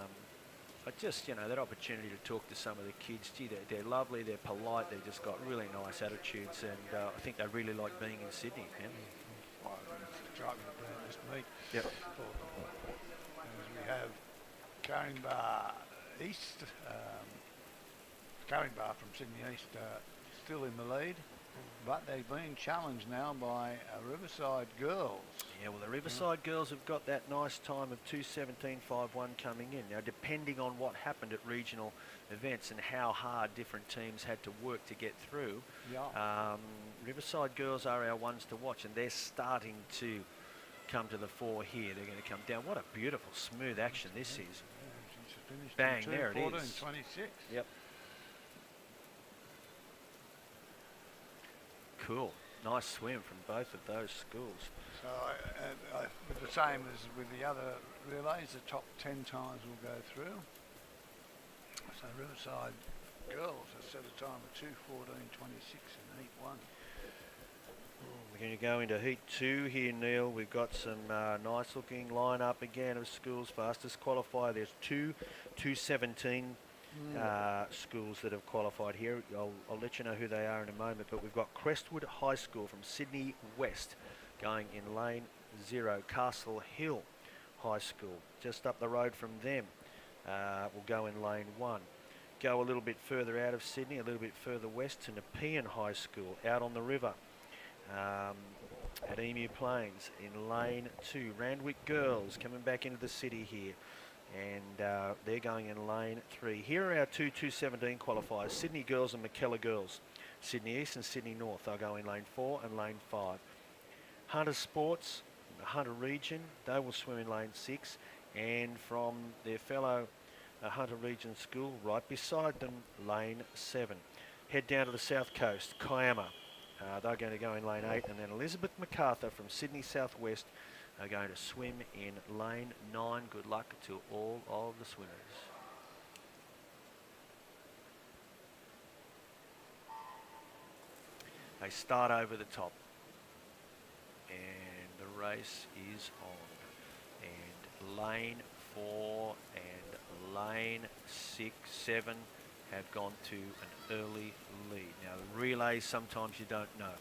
I just, you know, that opportunity to talk to some of the kids. Gee, they're lovely, they're polite, they've just got really nice attitudes, and I think they really like being in Sydney. Yeah? Well, it's driving the plan this week. Yep. As we have Caringbah East, Caringbah from Sydney East, still in the lead, but they're being challenged now by Riverside Girls. Yeah, well, the Riverside Girls have got that nice time of 2:17.51 coming in. Now, depending on what happened at regional events and how hard different teams had to work to get through, Riverside Girls are our ones to watch, and they're starting to come to the fore here. They're going to come down. What a beautiful, smooth action this is. Yeah, she's finished Bang, there it is. 14:26. Yep. Cool. Nice swim from both of those schools. So, with the same as with the other relays, the top 10 times will go through. So Riverside Girls have set a time of 2:14.26 in Heat 1. We're going to go into Heat 2 here, Neil. We've got some nice looking line-up again of schools. Fastest qualifier, there's 2:17 schools that have qualified here. I'll let you know who they are in a moment, but we've got Crestwood High School from Sydney West going in lane 0. Castle Hill High School just up the road from them will go in lane 1. Go a little bit further out of Sydney, a little bit further west to Nepean High School out on the river at Emu Plains in lane 2. Randwick Girls coming back into the city here, and they're going in lane 3. Here are our two 2:17 qualifiers, Sydney Girls and Mackellar Girls. Sydney East and Sydney North, they'll go in lane 4 and lane 5. Hunter Sports, the Hunter region, they will swim in lane 6, and from their fellow Hunter region school right beside them, lane 7. Head down to the south coast, Kiama. They're going to go in lane 8, and then Elizabeth MacArthur from Sydney Southwest are going to swim in lane 9. Good luck to all of the swimmers. They start over the top, and the race is on. And lane 4 and lane 6, 7 have gone to an early lead. Now, the relays, sometimes you don't know.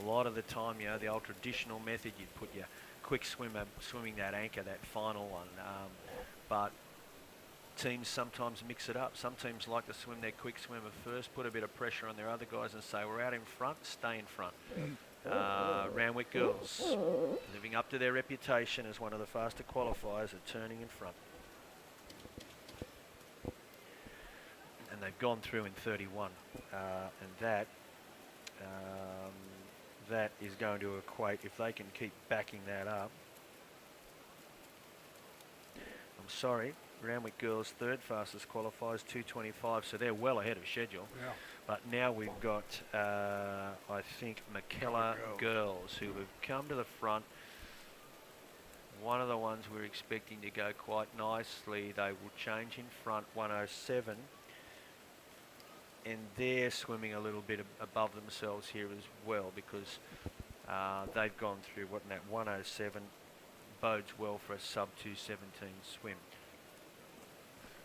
A lot of the time, you know, the old traditional method, you'd put your quick swimmer swimming that anchor, that final one. But teams sometimes mix it up. Some teams like to swim their quick swimmer first, put a bit of pressure on their other guys and say, we're out in front, stay in front. Randwick Girls, living up to their reputation as one of the faster qualifiers, are turning in front. And they've gone through in 31, and that is going to equate, if they can keep backing that up. I'm sorry, Randwick Girls third fastest qualifiers, 2:25, so they're well ahead of schedule. Yeah. But now we've got, I think, Mackellar Girls, who have come to the front. One of the ones we're expecting to go quite nicely. They will change in front, 1:07. And they're swimming a little bit above themselves here as well, because they've gone through what, in that 1:07 bodes well for a sub 2:17 swim.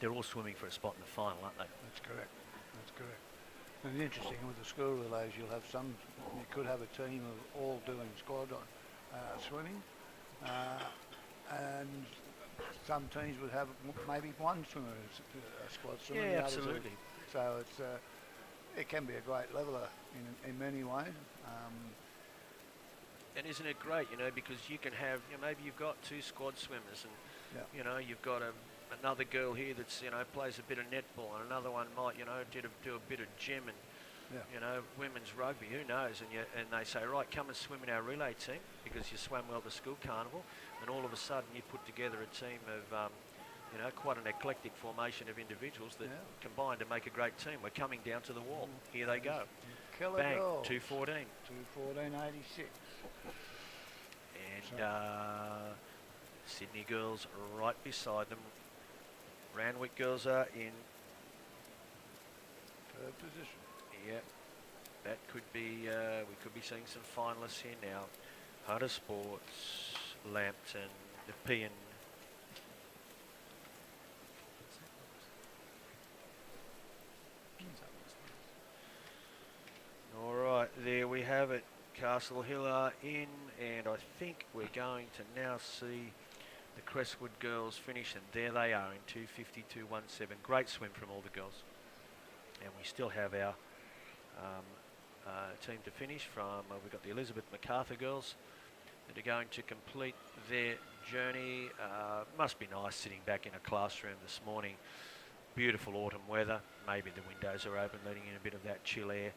They're all swimming for a spot in the final, aren't they? That's correct. That's correct. And interesting, with the school relays, you could have a team of all doing squad swimming, and some teams would have maybe one swimmer a squad swimming. Yeah, absolutely. So it can be a great leveler in many ways. And isn't it great, you know, because you can have, you know, maybe you've got 2 squad swimmers and, you know, you've got another girl here that's, you know, plays a bit of netball, and another one might, you know, do a bit of gym and, you know, women's rugby, who knows? And they say, right, come and swim in our relay team because you swam well at the school carnival, and all of a sudden you put together a team of, you know, quite an eclectic formation of individuals that combine to make a great team. We're coming down to the wall. Here they go. Killer Bang, girls. 2:14. 2:14.86. And Sydney girls right beside them. Randwick girls are in 3rd position. Yeah, that could be, we could be seeing some finalists here now. Hunter Sports, Lambton, the Nepean. All right, there we have it. Castle Hill are in, and I think we're going to now see the Crestwood girls finish, and there they are in 2:52.17. Great swim from all the girls. And we still have our team to finish from, we've got the Elizabeth MacArthur girls that are going to complete their journey. Must be nice sitting back in a classroom this morning. Beautiful autumn weather. Maybe the windows are open, letting in a bit of that chill air.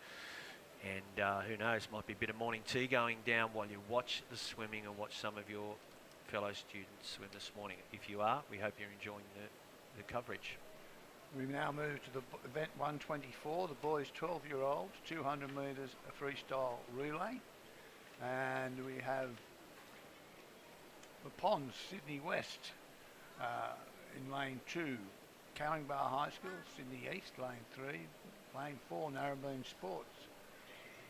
And who knows, might be a bit of morning tea going down while you watch the swimming and watch some of your fellow students swim this morning. If you are, we hope you're enjoying the coverage. We now move to the event 124, the boys 12-year-olds, 200 metres freestyle relay. And we have the Ponds, Sydney West, in lane 2, Cowingbar High School, Sydney East, lane 3, lane 4, Narrabeen Sports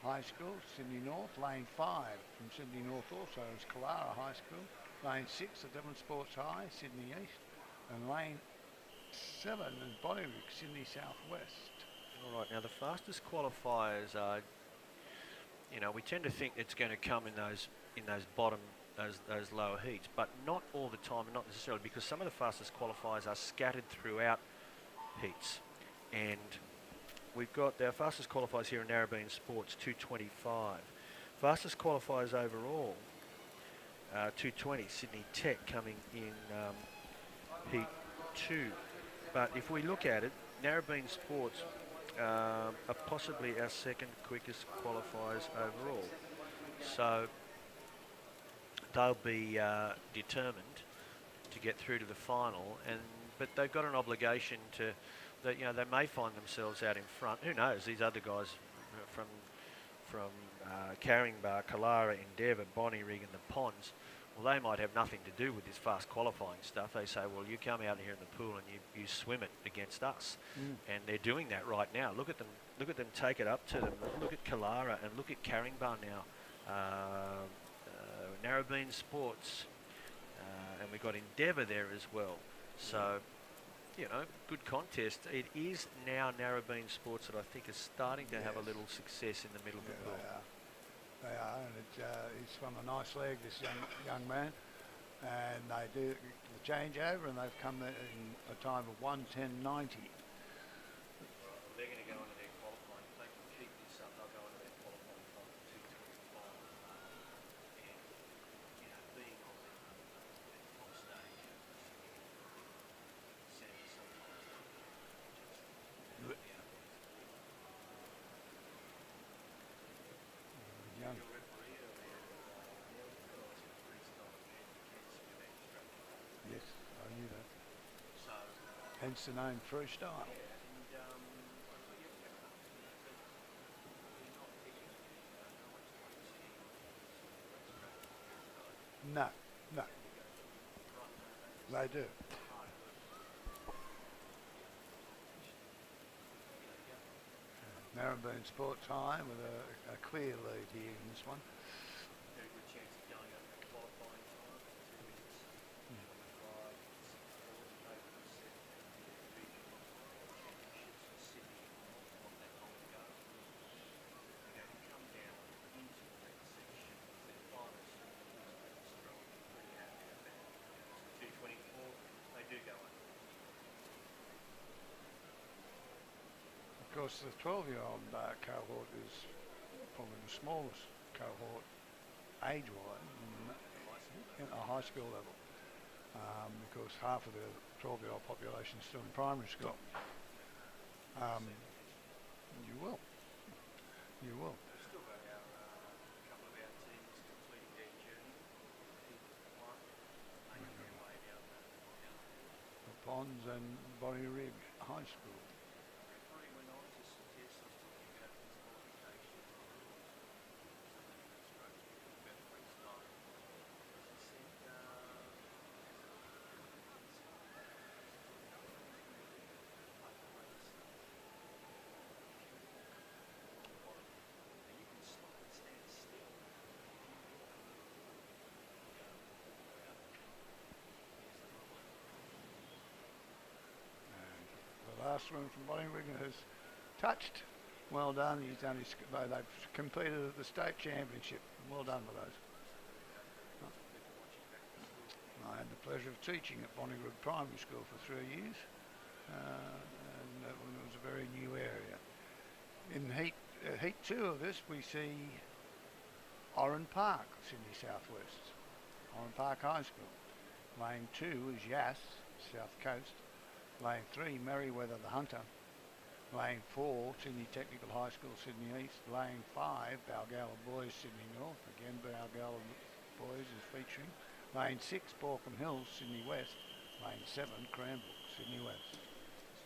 High School, Sydney North, lane 5 from Sydney North also is Kalara High School, lane 6, the Devon Sports High, Sydney East, and lane 7 is Bonnyrigg, Sydney Southwest. All right, now the fastest qualifiers are, you know, we tend to think it's going to come in those bottom, those lower heats, but not all the time, and not necessarily, because some of the fastest qualifiers are scattered throughout heats. And we've got our fastest qualifiers here in Narrabeen Sports, 2:25. Fastest qualifiers overall, 2:20. Sydney Tech coming in heat 2. But if we look at it, Narrabeen Sports are possibly our second quickest qualifiers overall. So they'll be determined to get through to the final, but they've got an obligation to, that, you know, they may find themselves out in front. Who knows? These other guys from Caringbah, Kalara, Endeavour, Bonnyrigg and the Ponds, well, they might have nothing to do with this fast qualifying stuff. They say, well, you come out here in the pool and you swim it against us. And they're doing that right now. Look at them take it up to them. Look at Kalara and look at Caringbah now. Narrabeen Sports, and we've got Endeavour there as well. So, you know, good contest. It is now Narrabeen Sports that I think is starting to have a little success in the middle of the pool. They are, and he's from a nice leg, this young man, and they do the changeover, and they've come in a time of 1:10.90. They're going to go into their qualifying. If they can keep this up, they'll go into their qualifying time at 2:25. And, you know, being on the top stage, sometimes Young. Yes, I knew that. Hence the name Freestyle. No. They do. Narrabeen Sports High with a clear lead here in this one. Very good chance of going over the qualifying time. 2 minutes. 25, 6, 4, Sydney not that long ago. They're going to come down into that section. Their finals strong, pretty happy with that. 2:24, they do go under. Of course, the 12-year-old cohort is probably the smallest cohort age-wise in a high school level, because half of the 12-year-old population is still in primary school. You will. You will. We've still got a couple of our teams completing their journey. Making their way down The Ponds and Bonnie Rig High School. referee went on to suggest, I was talking about his qualification, about freestyle. He said, you can stand still. And the last one from Bonnie Rig has touched. Well done. He's done his. They've completed at the state championship. Well done for those. I had the pleasure of teaching at Bonnie Rig Primary School for 3 years, and that was a very new area. In heat 2 of this, we see Oran Park, Sydney Southwest. Oran Park High School. Lane 2 is Yass, South Coast. Lane 3, Merriweather the Hunter. Lane 4, Sydney Technical High School, Sydney East. Lane 5, Balgowlah Boys, Sydney North. Again, Balgowlah Boys is featuring. Lane 6, Borkham Hills, Sydney West. Lane 7, Cranbrook, Sydney West.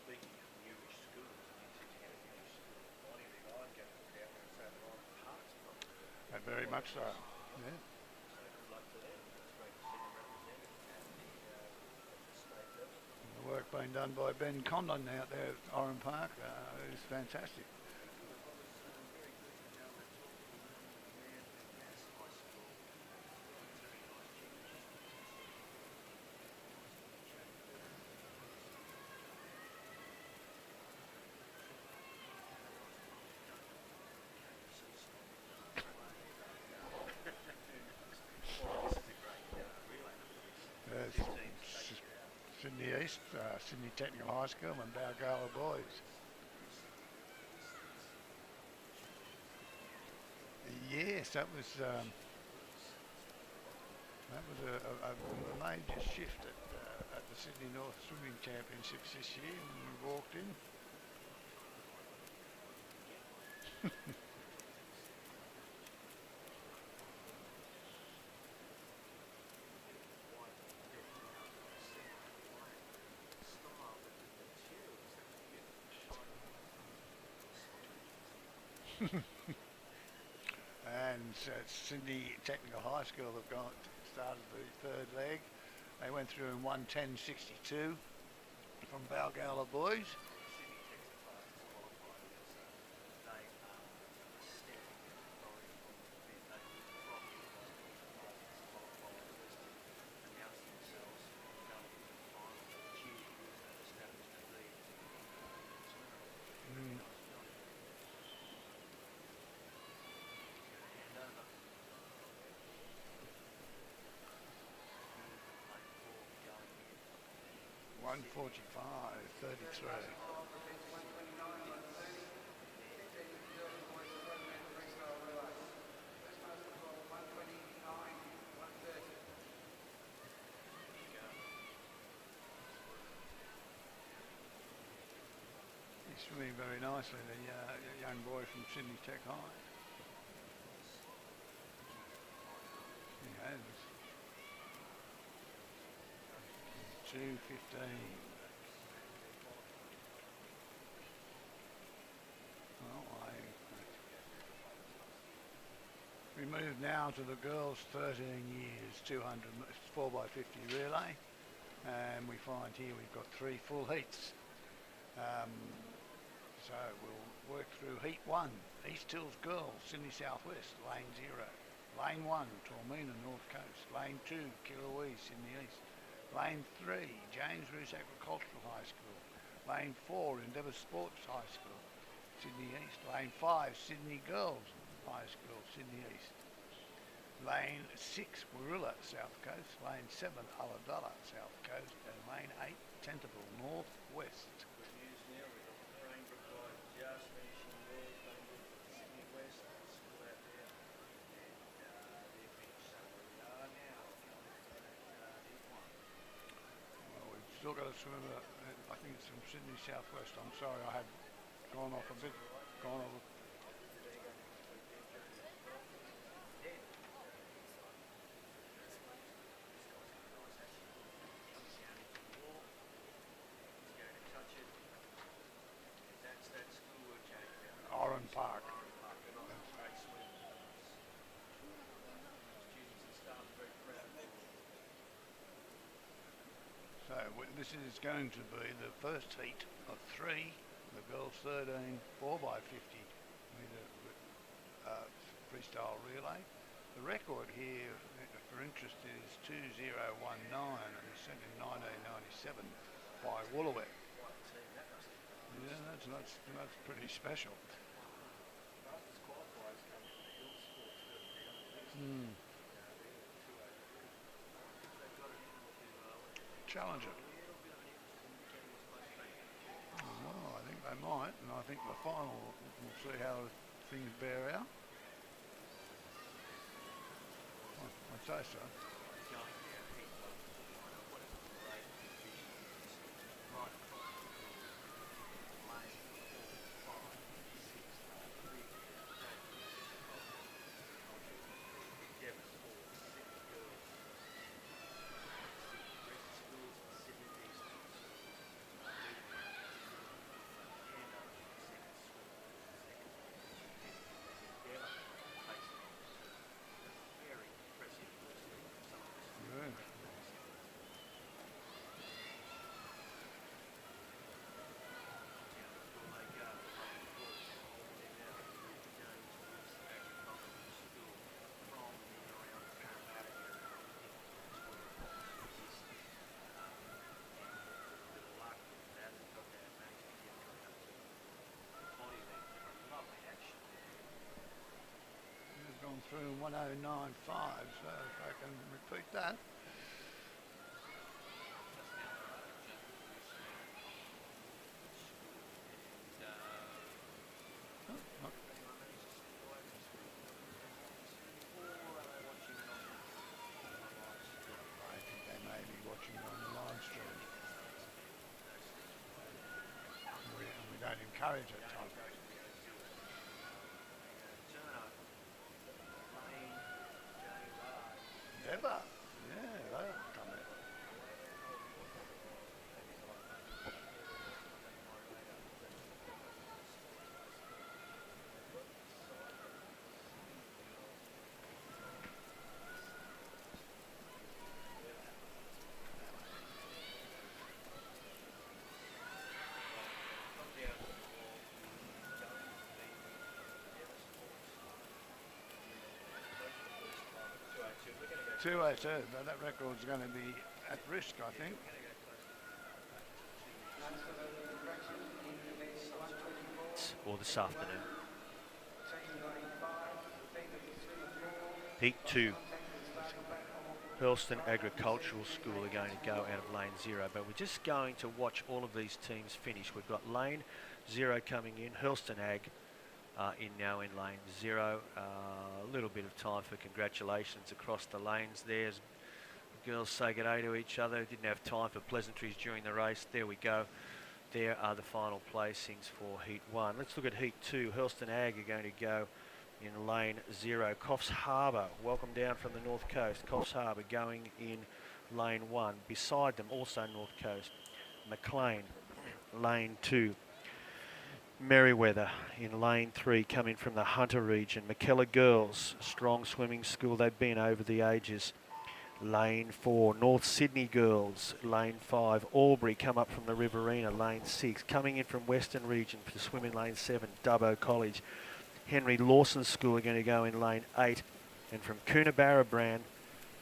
Speaking of newish schools, I mean, Sydney has a newish school. Bonnie Rig, I'd go down there and say that Oran Park's probably Very much so. Yeah. so good luck to them. It's great to see them represented at the state level. And the work being done by Ben Condon out there at Oran Park is fantastic. Sydney East, Sydney Technical High School and Balgowlah Boys. Yes, that was a major shift at the Sydney North Swimming Championships this year when we walked in. And Sydney Technical High School have started the third leg. They went through in 1:10.62 from Balgowlah Boys. Mm. 1:45.33. He's swimming very nicely, the young boy from Sydney Tech High. He has. 2:15. We move now to the girls' 13 years 200 4x50 relay, and we find here we've got 3 full heats. So we'll work through heat 1, East Hills Girls, Sydney Southwest, lane 0. Lane 1, Tormina North Coast. Lane 2, Kirrawee, Sydney East. Lane 3, James Roos Agricultural High School. Lane 4, Endeavour Sports High School, Sydney East. Lane 5, Sydney Girls High School, Sydney East. Lane 6, Warilla, South Coast. Lane 7, Ulladulla, South Coast. And Lane 8, Tentable, North West. Good news now, we've got the Cranbrook guys just finishing there, Cranbrook, Sydney West, school out there. And they've been still got a swimmer, I think it's from Sydney Southwest. I'm sorry, I had gone off a bit, gone off. Oran Park. So this is going to be the first heat of 3, the girls 13 4x50 metre freestyle relay. The record here, for interest, is 2019 and was set in 1997 by Wollowett. Yeah, that's pretty special. Challenge it. Well, I think they might, and I think the final, we'll see how things bear out. I'd say so. Gone through 1095, so if I can repeat that. I think they may be watching on the live stream. We don't encourage it, Tom. Ever? Yeah, they'll come in. Two out two, but that record's going to be at risk, I think. Or this afternoon. Heat 2. Hurlston Agricultural School are going to go out of lane 0, but we're just going to watch all of these teams finish. We've got lane 0 coming in, Hurlston Ag in now in lane 0. A little bit of time for congratulations across the lanes there. As the girls say good day to each other. Didn't have time for pleasantries during the race. There we go. There are the final placings for Heat 1. Let's look at Heat 2. Hurlston Ag are going to go in lane 0. Coffs Harbour, welcome down from the North Coast. Coffs Harbour going in lane 1. Beside them, also North Coast, McLean, lane 2. Merriweather in lane 3, coming from the Hunter region. McKellar Girls, strong swimming school. They've been over the ages. Lane 4, North Sydney Girls. Lane 5, Albury come up from the Riverina. Lane 6, coming in from Western region to swim in lane 7, Dubbo College. Henry Lawson School are going to go in lane 8. And from Coonabarra Brand,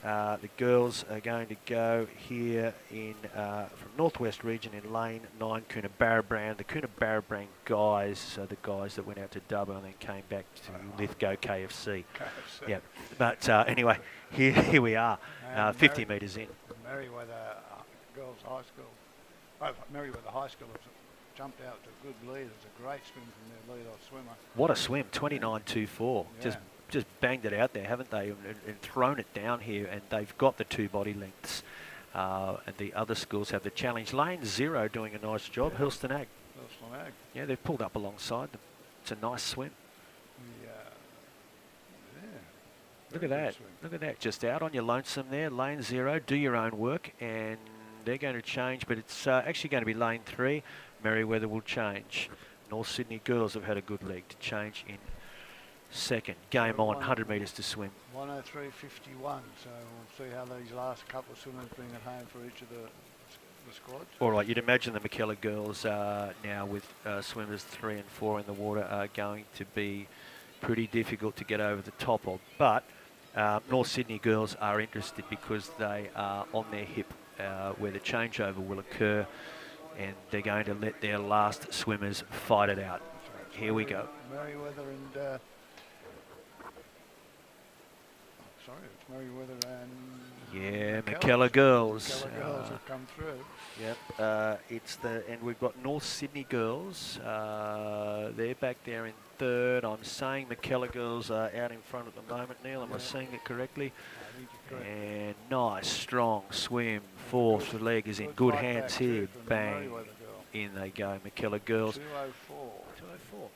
the girls are going to go here in from Northwest region in lane 9, Coonabarra Brand. The Coonabarra Brand guys are the guys that went out to Dubbo and then came back to Lithgow KFC. Yeah, but anyway, here we are, 50 metres in. Merriweather Girls High School, Merriweather High School has jumped out to good lead. It's a great swim from their lead-off swimmer. What a swim, 29.24. Yeah. Just banged it out there, haven't they, and thrown it down here, and they've got the 2 body lengths and the other schools have the challenge. Lane 0 doing a nice job. Hurlston Ag. Hurlston Ag. Yeah, they've pulled up alongside them. It's a nice swim. Yeah. Look at that. Swim. Look at that. Just out on your lonesome there. Lane 0. Do your own work. And they're going to change, but it's actually going to be lane 3. Merriweather will change. North Sydney girls have had a good leg to change in second. Game on. 100 metres to swim. 103.51. So we'll see how these last couple of swimmers bring it home for each of the squads. All right, you'd imagine the McKellar girls now with swimmers 3 and 4 in the water are going to be pretty difficult to get over the top of. But North Sydney girls are interested because they are on their hip where the changeover will occur, and they're going to let their last swimmers fight it out. Here we go. Merriweather and... sorry, it's Merriweather and... Yeah, McKellar girls. McKellar girls have come through. Yep, and we've got North Sydney girls. They're back there in third. I'm saying McKellar girls are out in front at the moment. Neil, am I saying it correctly? I think you're correct. And nice, strong swim. Fourth leg is in good hands here. Bang. In they go, McKellar girls. 204. 204.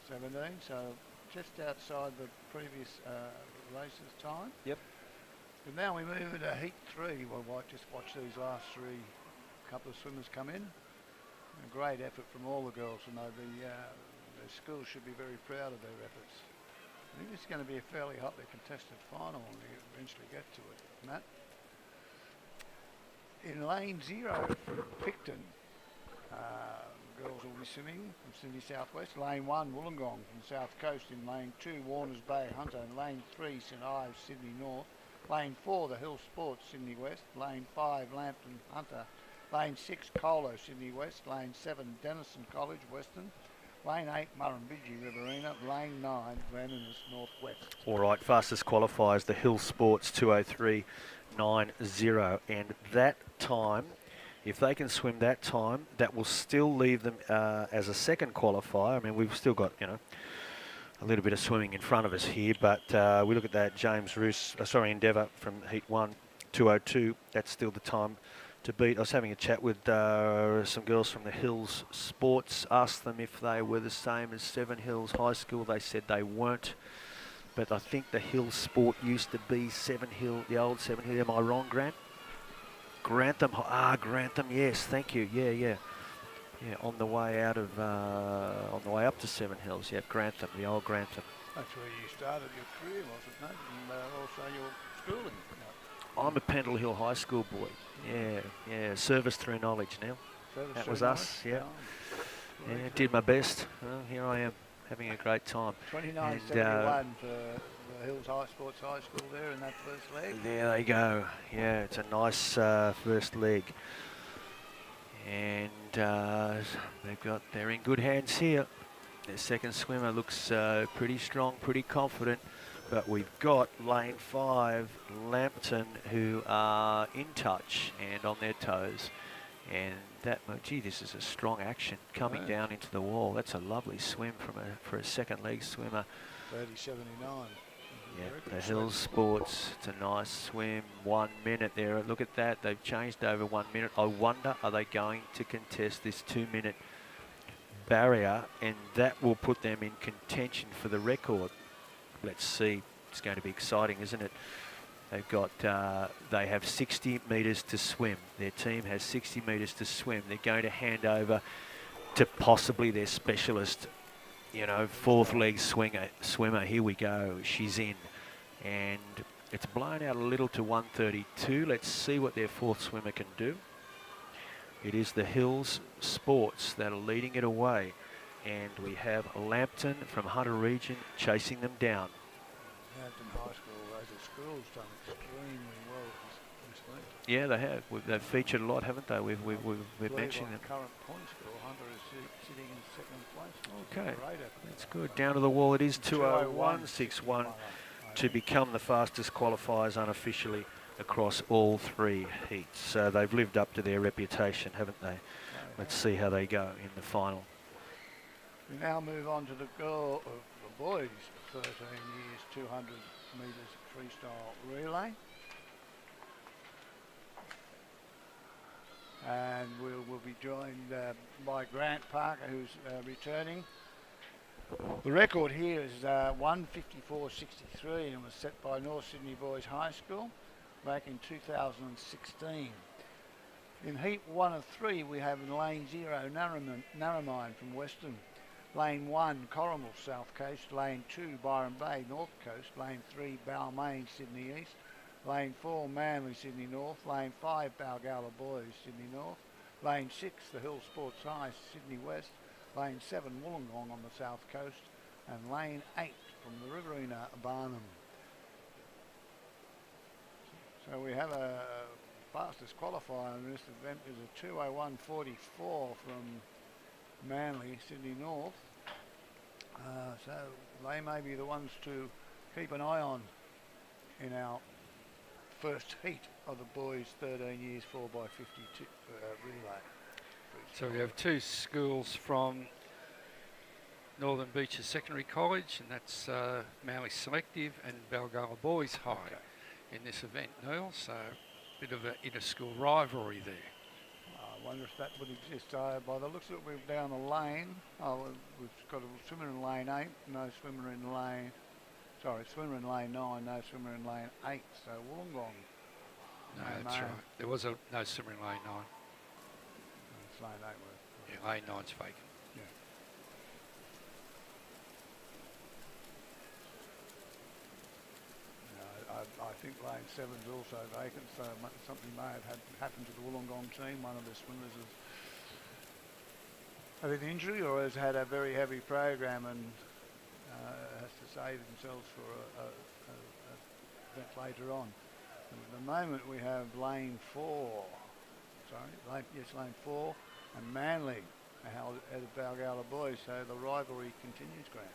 17, so just outside the previous race's time. Yep. And now we move into heat 3. We'll just watch these last couple of swimmers come in. A great effort from all the girls. And the schools should be very proud of their efforts. I think this is going to be a fairly hotly contested final when we eventually get to it. Matt? In lane 0 from Picton, girls will be swimming from Sydney Southwest. Lane 1, Wollongong from South Coast. In lane 2, Warners Bay, Hunter. In lane 3, St Ives, Sydney North. Lane 4, the Hill Sports, Sydney West. Lane 5, Lambton, Hunter. Lane 6, Colo, Sydney West. Lane 7, Denison College, Western. Lane 8, Murrumbidgee, Riverina. Lane 9, Glennin's, Northwest. All right, fastest qualifiers, the Hill Sports 203.90. And that time, if they can swim that time, that will still leave them as a second qualifier. I mean, we've still got, a little bit of swimming in front of us here, but we look at that James Roos, Endeavour from Heat 1, 202. That's still the time to beat. I was having a chat with some girls from the Hills Sports, asked them if they were the same as Seven Hills High School. They said they weren't, but I think the Hills Sport used to be Seven Hill, the old Seven Hill. Am I wrong, Grant? Grantham, Grantham, yes, thank you, yeah, on the way out of, on the way up to Seven Hills, yeah, Grantham, the old Grantham. That's where you started your career, wasn't it, Nate? And also your schooling. I'm a Pendle Hill High School boy, yeah, service through knowledge, Neil. That was us, yeah. Yeah, did my best. Well, here I am, having a great time. 29.71 for the Hills Sports High School there in that first leg. There they go. Yeah, it's a nice first leg. And they're in good hands here. Their second swimmer looks pretty strong, pretty confident. But we've got lane 5, Lambton, who are in touch and on their toes. And that, gee, this is a strong action coming down into the wall. That's a lovely swim for a second leg swimmer. 30.79. Yeah, the Hills Sports, it's a nice swim. 1 minute there. Look at that. They've changed over 1 minute. I wonder, are they going to contest this 2-minute barrier? And that will put them in contention for the record. Let's see. It's going to be exciting, isn't it? They've got, they have 60 metres to swim. Their team has 60 metres to swim. They're going to hand over to possibly their specialist, fourth leg swimmer. Here we go. She's in. And it's blown out a little to 132. Let's see what their fourth swimmer can do. It is the Hills Sports that are leading it away. And we have Lambton from Hunter Region chasing them down. Hampton High School, as a school's done extremely well this week. Yeah, they have. They've featured a lot, haven't they? We've mentioned them. Current point score, Hunter is sitting in second place. Okay, that's good. Down to the wall it is, 201.61 to become the fastest qualifiers unofficially across all 3 heats. So they've lived up to their reputation, haven't they? Let's see how they go in the final. We now move on to the boys, 13 years, 200 metres freestyle relay. and we'll be joined by Grant Parker, who's returning. The record here is 1:54.63 and was set by North Sydney Boys High School back in 2016. In heat 1 of 3 we have in lane 0 Narromine from Western, lane 1 Corrimal South Coast, lane 2 Byron Bay North Coast, lane 3 Balmain Sydney East, lane 4 Manly Sydney North, lane 5 Balgowlah Boys Sydney North, lane 6 the Hill Sports High Sydney West, lane 7 Wollongong on the South Coast, and lane 8 from the Riverina Barnum. So we have a fastest qualifier in this event is a 2:01.44 from Manly Sydney North. So they may be the ones to keep an eye on in our first heat of the boys 13 years 4x52 relay. So we have two schools from Northern Beaches Secondary College, and that's Manly Selective and Balgowlah Boys High in this event, Neil. So a bit of an inter-school rivalry there. I wonder if that would exist. By the looks of it, we're down the lane. We've got a swimmer in lane 8, no swimmer in lane... Sorry, swimmer in lane 9, no swimmer in lane 8. So Wollongong. No, that's right. There was no swimmer in lane 9. It's lane 8. Yeah, lane 9's vacant. Yeah. I think lane 7's also vacant, so something may have happened to the Wollongong team. One of the swimmers has had an injury or has had a very heavy program and has to save themselves for a event later on. And at the moment we have lane 4, lane 4 and Manly held at the Balgowlah Boys, so the rivalry continues, Grant.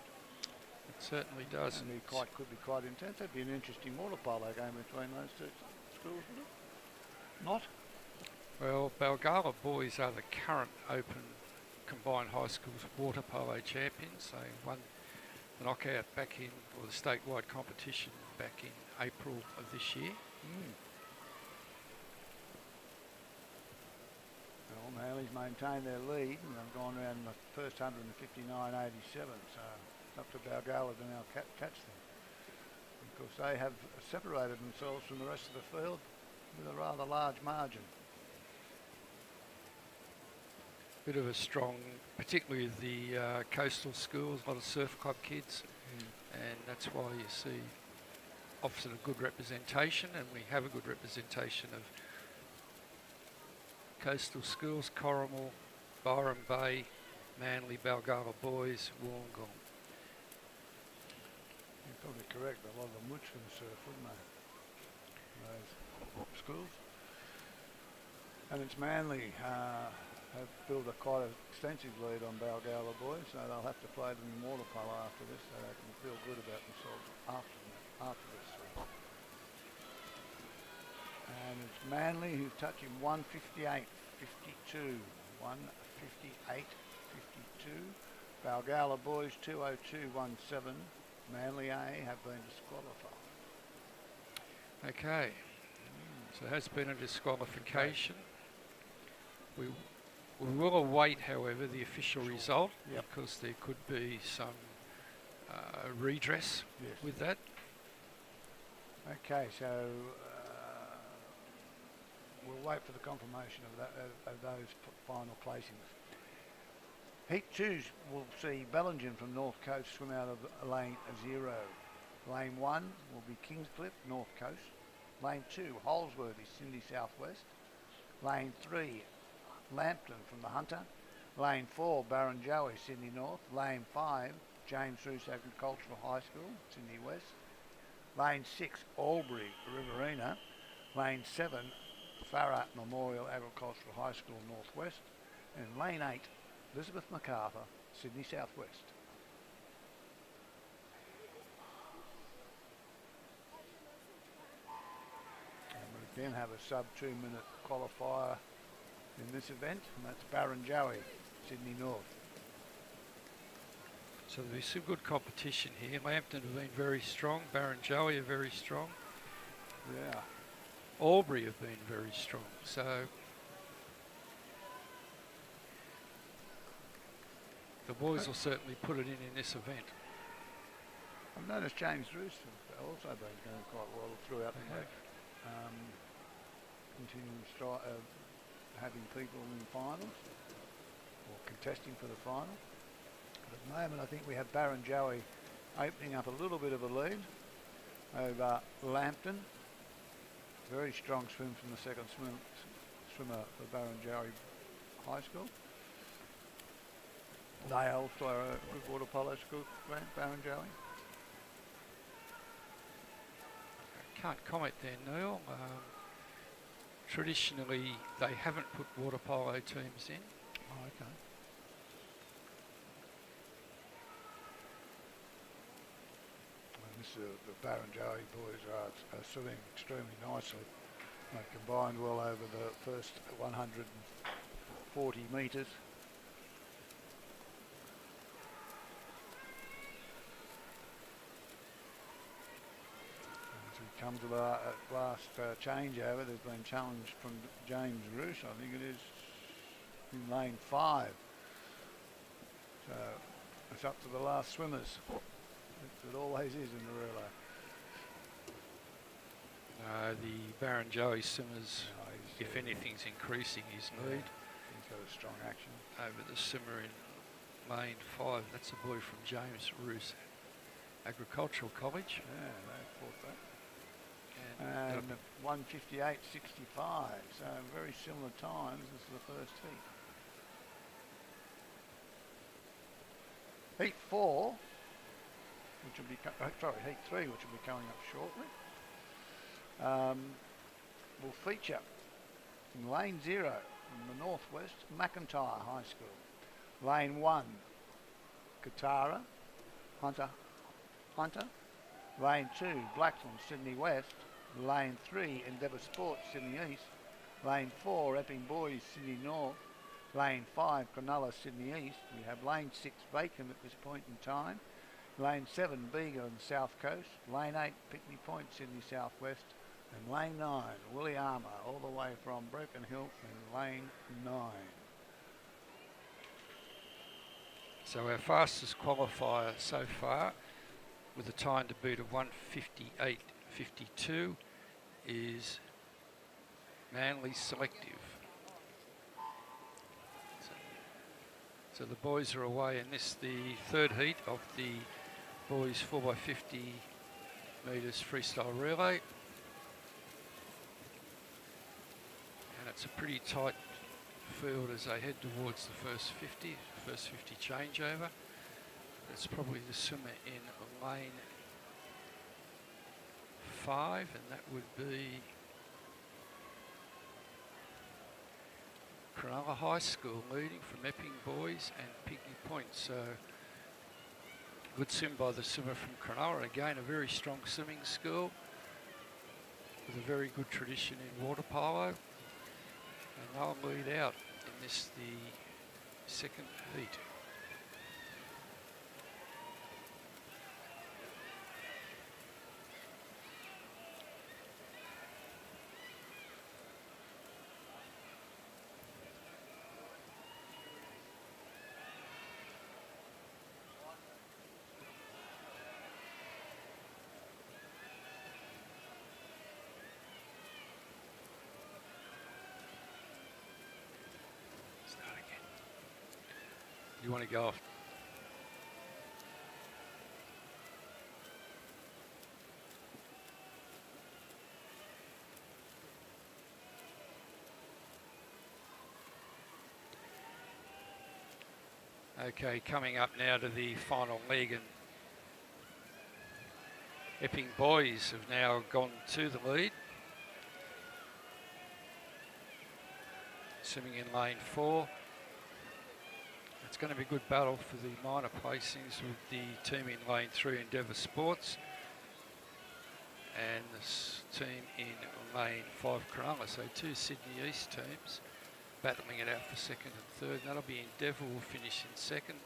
It certainly does. And could be quite intense. That'd be an interesting water polo game between those two schools, would it? Not? Well, Balgowlah Boys are the current Open Combined High Schools water polo champions. They won the knockout back in, or the statewide competition back in April of this year. Well, Manly's maintained their lead and they've gone around the first 159.87, so it's up to Balgowlah to now catch them. Because they have separated themselves from the rest of the field with a rather large margin. Bit of a strong, particularly the coastal schools, a lot of surf club kids, and that's why you see often a good representation, and we have a good representation of coastal schools: Corrimal, Byron Bay, Manly, Balgowlah Boys, Wollongong. You're probably correct, a lot of them would swim surf, wouldn't they? Those schools. And it's Manly have built a quite extensive lead on Balgowlah Boys, so they'll have to play them in water polo after this, so they can feel good about themselves after this. And it's Manly who's touching 1:58.52. 1:58.52. Balgowlah Boys 2:02.17. Manly A have been disqualified. Okay, so there has been a disqualification. We will await, however, the official result, because there could be some redress with that. Okay, so we'll wait for the confirmation of those final placings. Heat 2 will see Bellingen from North Coast swim out of lane 0. Lane 1 will be Kingscliff, North Coast. Lane 2, Holsworthy, Sydney Southwest. Lane 3, Lambton from the Hunter. Lane 4, Barrenjoey, Sydney North. Lane 5, James Roos Agricultural High School, Sydney West. Lane 6, Albury, Riverina. Lane 7, Farah Memorial Agricultural High School, Northwest. And Lane 8, Elizabeth MacArthur, Sydney Southwest. And we then have a sub 2 minute qualifier in this event, and that's Barrenjoey, Sydney North. So there'll be some good competition here. Lambton have been very strong. Barrenjoey are very strong. Yeah. Albury have been very strong. So the boys will certainly put it in this event. I've noticed James Roos has also been going quite well throughout the week. Continuing having people in finals or contesting for the final. But at the moment I think we have Baron Joey opening up a little bit of a lead over Lambton. Very strong swim from the second swimmer for Baron Joey High School. They also are a good water polo school, Baron Joey. Can't comment there, Neil. Traditionally, they haven't put water polo teams in. Oh, okay. Well, the Baron Joey boys are swimming extremely nicely. They combined well over the first 140 metres. Comes to the last changeover. There's been challenge from James Roos, I think it is, in lane 5. So it's up to the last swimmers. It always is in the relay. The Baron Joey swimmers, if anything's increasing his lead. He's got a strong action. Over the swimmer in lane 5, that's a boy from James Roos Agricultural College. Yeah, they fought that. And 1:58.65, so very similar times as the first heat. Heat 4, which will be heat 3, which will be coming up shortly, will feature in lane 0 from the northwest, McIntyre High School. Lane 1, Katara, Hunter. Lane 2, Blackthorn, Sydney West. Lane 3, Endeavour Sports, Sydney East. Lane 4, Epping Boys, Sydney North. Lane 5, Cronulla, Sydney East. We have lane 6 vacant at this point in time. Lane 7, Bega on the South Coast. Lane 8, Picnic Point, Sydney South West. And lane 9, Willie Armour, all the way from Broken Hill in lane 9. So our fastest qualifier so far, with a time to beat of 1:58.52, is Manly Selective. So the boys are away in this, the third heat of the boys 4x50 metres freestyle relay. And it's a pretty tight field as they head towards the first 50 changeover. It's probably the swimmer in lane 5, and that would be Cronulla High School leading from Epping Boys and Picnic Point. So good swim by the swimmer from Cronulla. Again, a very strong swimming school with a very good tradition in water polo. And they'll lead out in this, the second heat. You want to go off? Okay, coming up now to the final leg, and Epping Boys have now gone to the lead. Swimming in lane 4. It's going to be a good battle for the minor placings with the team in lane 3, Endeavour Sports, and this team in lane 5, Cronulla. So 2 Sydney East teams battling it out for second and third. That'll be Endeavour will finish in second,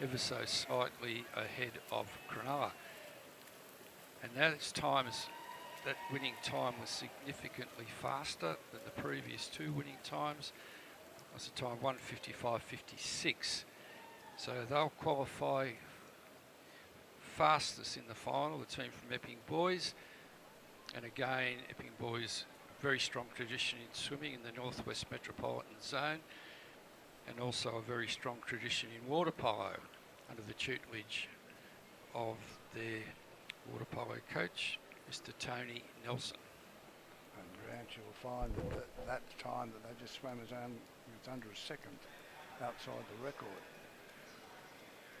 ever so slightly ahead of Cronulla. And that winning time was significantly faster than the previous 2 winning times. That's a time 1:55.56 So they'll qualify fastest in the final, the team from Epping Boys. And again, Epping Boys, very strong tradition in swimming in the Northwest Metropolitan Zone, and also a very strong tradition in water polo under the tutelage of their water polo coach, Mr. Tony Nelson. And Grant, you'll find that that time that they just swam was under a second outside the record.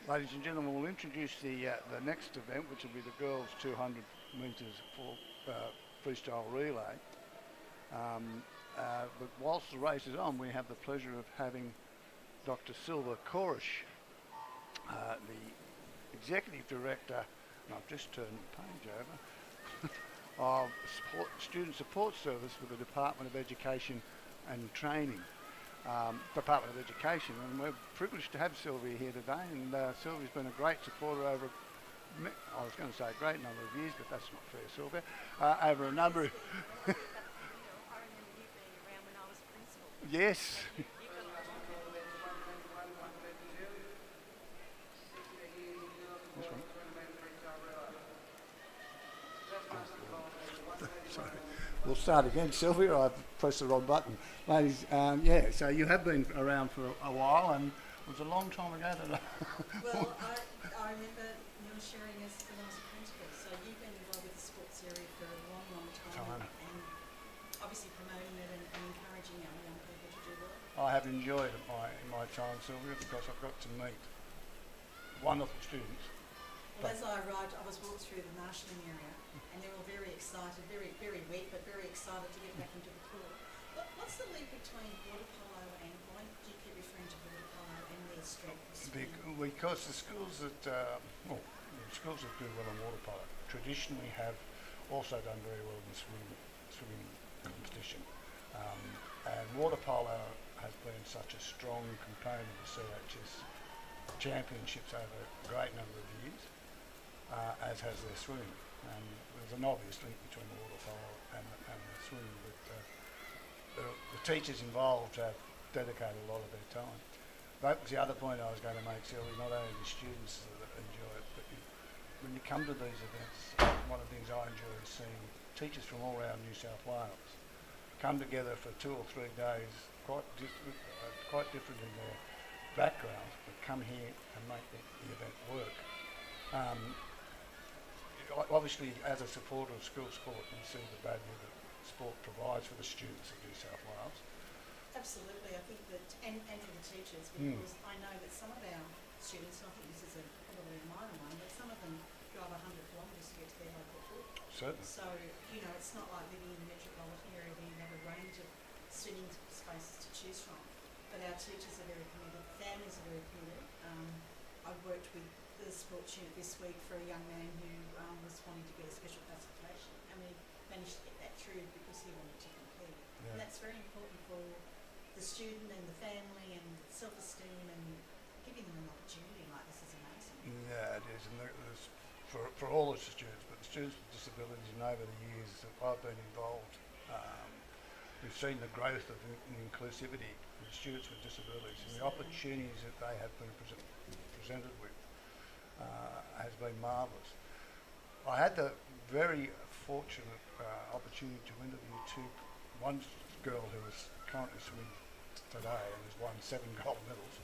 Ladies and gentlemen, we'll introduce the next event, which will be the girls' 200 metres for freestyle relay. But whilst the race is on, we have the pleasure of having Dr. Silva Korish, the Executive Director, and I've just turned the page over, of Student Support Service for the Department of Education and Training. Department of Education, and we're privileged to have Sylvia here today, and Sylvia's been a great supporter over, I was going to say a great number of years, but that's not fair, Sylvia, over a number of... I remember you being around when I was principal. Yes. Sorry. We'll start again, Sylvia. I pressed the wrong button. Ladies, yeah, so you have been around for a while, and it was a long time ago that Well, I remember Neil sharing us when I was a principal, so you've been involved with the sports area for a long, long time. And obviously promoting it and encouraging our young people to do well. I have enjoyed it in my time, Sylvia, because I've got to meet wonderful students. Well, as I arrived, I was walked through the marshalling area, and they're all very excited, very, very wet, but very excited to get back into the pool. What's the link between water polo and why do you keep referring to water polo and their strength? Because the schools that, the schools that do well in water polo traditionally have also done very well in the swimming competition. And water polo has been such a strong component of the CHS championships over a great number of years, as has their swimming. And there's an obvious link between the water polo and the swimming, but the teachers involved have dedicated a lot of their time. That was the other point I was going to make, Sylvie, not only the students that enjoy it, but when you come to these events, one of the things I enjoy is seeing teachers from all around New South Wales come together for 2 or 3 days, quite different in their backgrounds, but come here and make the event work. Obviously, as a supporter of school sport, you see the value that sport provides for the students of New South Wales. Absolutely, I think that, and for the teachers, because I know that some of our students, and I think this is probably a minor one, but some of them drive 100 kilometres to get to their local pool. Certainly. So, it's not like living in the metropolitan area where you have a range of swimming spaces to choose from. But our teachers are very committed, families are very committed. I worked with the sports unit this week for a young man who was wanting to get a special classification, and we managed to get that through because he wanted to compete. Yeah. And that's very important for the student and the family and self-esteem, and giving them an opportunity like this is amazing. Yeah, it is, and there's, for all the students, but the students with disabilities, and over the years that I've been involved, we've seen the growth of inclusivity with students with disabilities, and the opportunities that they have been presented with has been marvellous. I had the very fortunate opportunity to interview one girl who is currently swimming today and has won 7 gold medals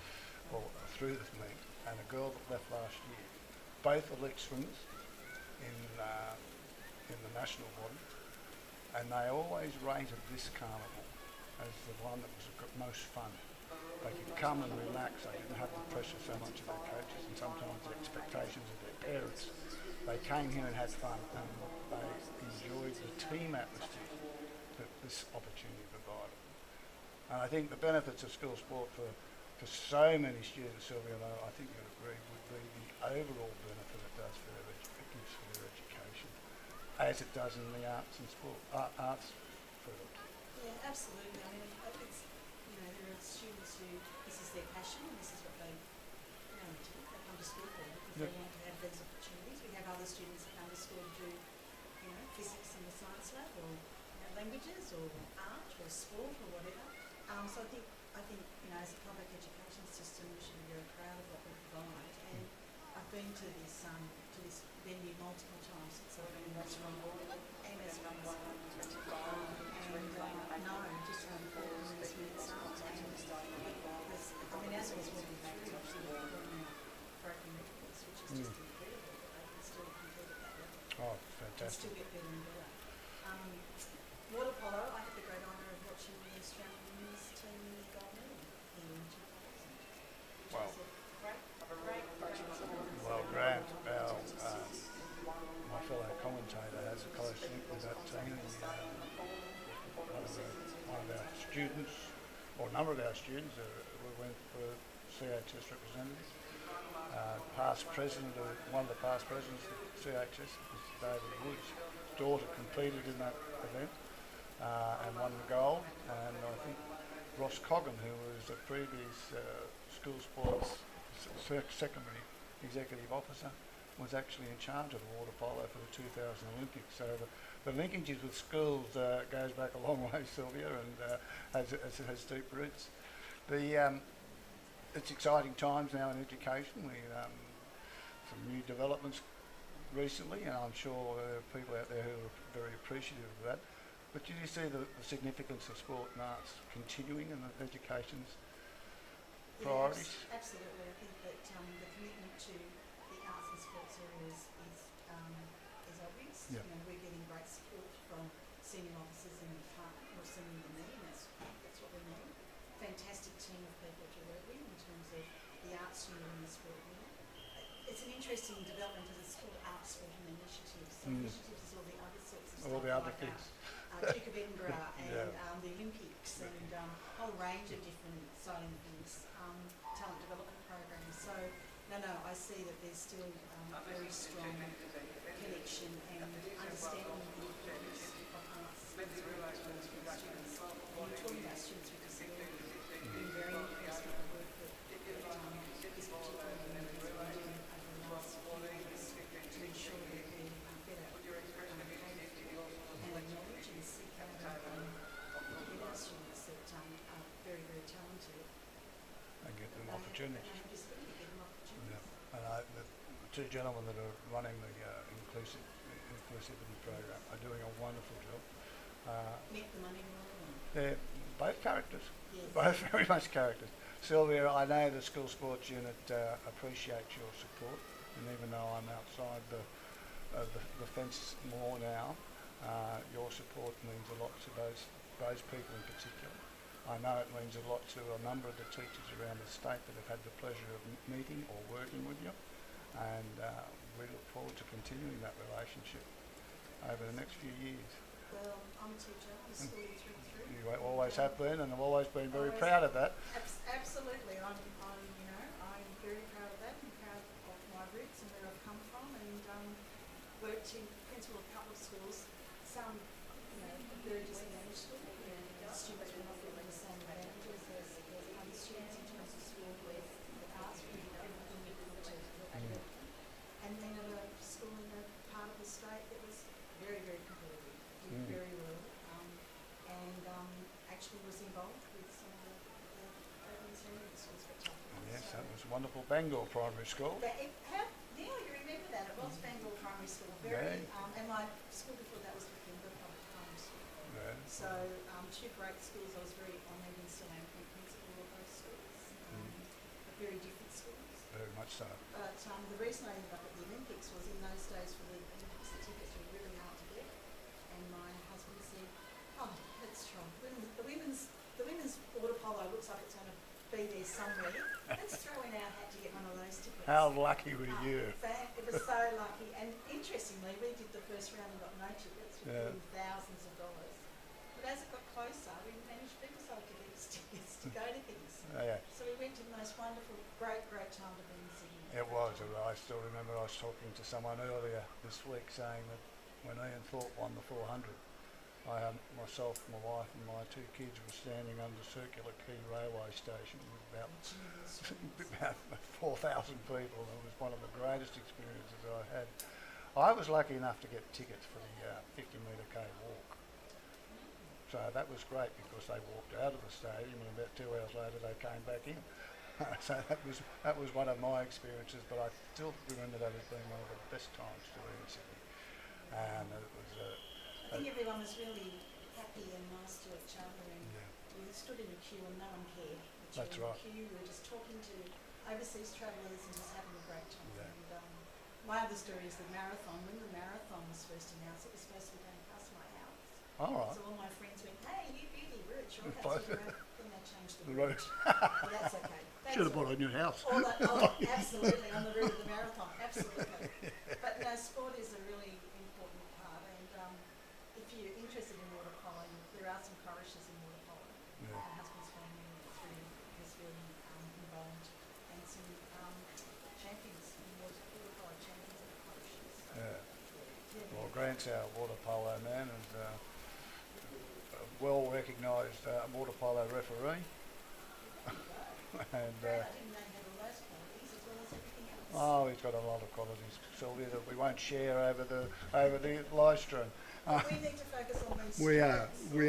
through this meet, and a girl that left last year. Both elite swimmers in the national body, and they always rated this carnival as the one that was most fun. They could come and relax, they didn't have to pressure so much of their coaches and sometimes the expectations of their parents. They came here and had fun, and they enjoyed the team atmosphere that this opportunity provided. And I think the benefits of school sport for so many students, Sylvia, and I think you'd agree, would be the overall benefit it does for their gives for their education, as it does in the arts and sport, arts field. Yeah, absolutely. I mean, it's, there are students who, this is their passion and this is what they come to school for, because they want to have these opportunities. We have other students that come to school to do, physics in the science lab, or languages, or art, or sport, or whatever. So I think I think, as a public education system, we should be very proud of what we provide. And I've been to this venue multiple times since I've been in restaurant and as well as no, just around 4 minutes up. And as I was walking through, actually, we're now broken records, which is just incredible that they can still compete at that level. Oh, And fantastic. still get better and better. Water polo, I had the great honour of watching the Australian women's team win the gold medal in 2000, which Wow. was a great achievement. Well, Grant, my fellow commentator, has a close link with that team. One of our students, or a number of our students, went for CHS representatives. One of the past presidents of CHS, Mr. David Wood's daughter, competed in that event and won the gold. And I think Ross Coggan, who was a previous school sports secondary executive officer, was actually in charge of the water polo for the 2000 Olympics. So the linkages with schools goes back a long way, Sylvia, and has deep roots. It's exciting times now in education. Some new developments recently, and I'm sure there are people out there who are very appreciative of that. But do you see the significance of sport and arts continuing in the education's priorities? Yes, absolutely. I think that the commitment to the arts and sports areas is obvious. Yeah. We're getting great support from senior officers in the department who are sending the need, and that's what we need. Fantastic team of people to work with in terms of the arts unit and the sport unit. It's an interesting development as it's called arts, sport and initiatives. So initiatives is all the other sorts of stuff. All the other like, things. Duke of Edinburgh and Yeah. the Olympics and a whole range of different exciting things, talent development programs. So, I see that there's still a very strong connection and understanding of the importance of arts and sports to students. And you're talking about students with disabilities. I've been very impressed with the work that this particular unit has been doing over the last few years to ensure that we better cater and acknowledge and seek out and get our students that are very, very talented. And get them opportunities. And have disability, get them opportunities. Yeah. And the two gentlemen that are running the inclusivity program are doing a wonderful job. Met them anymore. They're both characters, Yes. both very much characters. Sylvia, I know the school sports unit appreciates your support, and even though I'm outside the fence more now, your support means a lot to those people in particular. I know it means a lot to a number of the teachers around the state that have had the pleasure of meeting or working with you, and we look forward to continuing that relationship over the next few years. Well, I'm a teacher, I'm a school through and through. You always have been, and I've always been very proud of that. Absolutely, I'm very proud of that and proud of my roots and where I've come from, and worked in principal of a couple of schools, some, very disadvantaged schools, where students were not given the same advantages as other students in terms of school where the arts were everything we could to help them. And then at a school in a part of the state that was very, very competitive, did very well, and actually was involved with some of the urban standard school spectacular. Yes, So that was wonderful. Bangor Primary School. Neil, you remember that? It was Bangor Primary School. And my school before that was Kimber Primary School. Yeah. So two great schools. I was very honoured and still am principal of those schools. But very different schools. Very much so. But the reason I ended up at the Olympics was in those days for the Olympics the tickets were really hard to get. And my husband said, let's try. The women's water polo looks like it's going to be there somewhere. Let's throw in our hat to get one of those tickets. How lucky were you? It was so lucky. And interestingly, we did the first round and got no tickets. We put in thousands of dollars. But as it got closer, we decided to get us tickets to go to things. So we went to the most wonderful, great time to be in Sydney. It was. I still remember I was talking to someone earlier this week saying that when Ian Thorpe won the 400, myself, my wife and my two kids were standing under Circular Quay railway station with about 4,000 people. It was one of the greatest experiences I had. I was lucky enough to get tickets for the 50 metre K walk. So that was great because they walked out of the stadium and about 2 hours later they came back in. So that was one of my experiences, but I still remember that as being one of the best times to be in Sydney. And it was I think everyone was really happy and nice to each other, and we stood in a queue and no one cared. That's right. We were just talking to overseas travellers and just having a great time. Yeah. And my other story is the marathon. When the marathon was first announced, it was supposed to be going past my house. All right. So all my friends went, "Hey, you beauty, we're at your Close. house." Then they changed the The route. route. But that's okay. Should have bought a new house. Absolutely, on the route of the marathon, absolutely. But no, sport is a really important part, and if you're interested in water polo, there are some chorishes in water polo. Yeah. My husband's family is really involved, and some champions in water polo champions and chorishes. So Well, Grant's our water polo man and a well recognised water polo referee. And I didn't know he had all those qualities as well as everything else. oh, he's got a lot of qualities, Sylvia, that we won't share over the live stream. But we need to focus on these We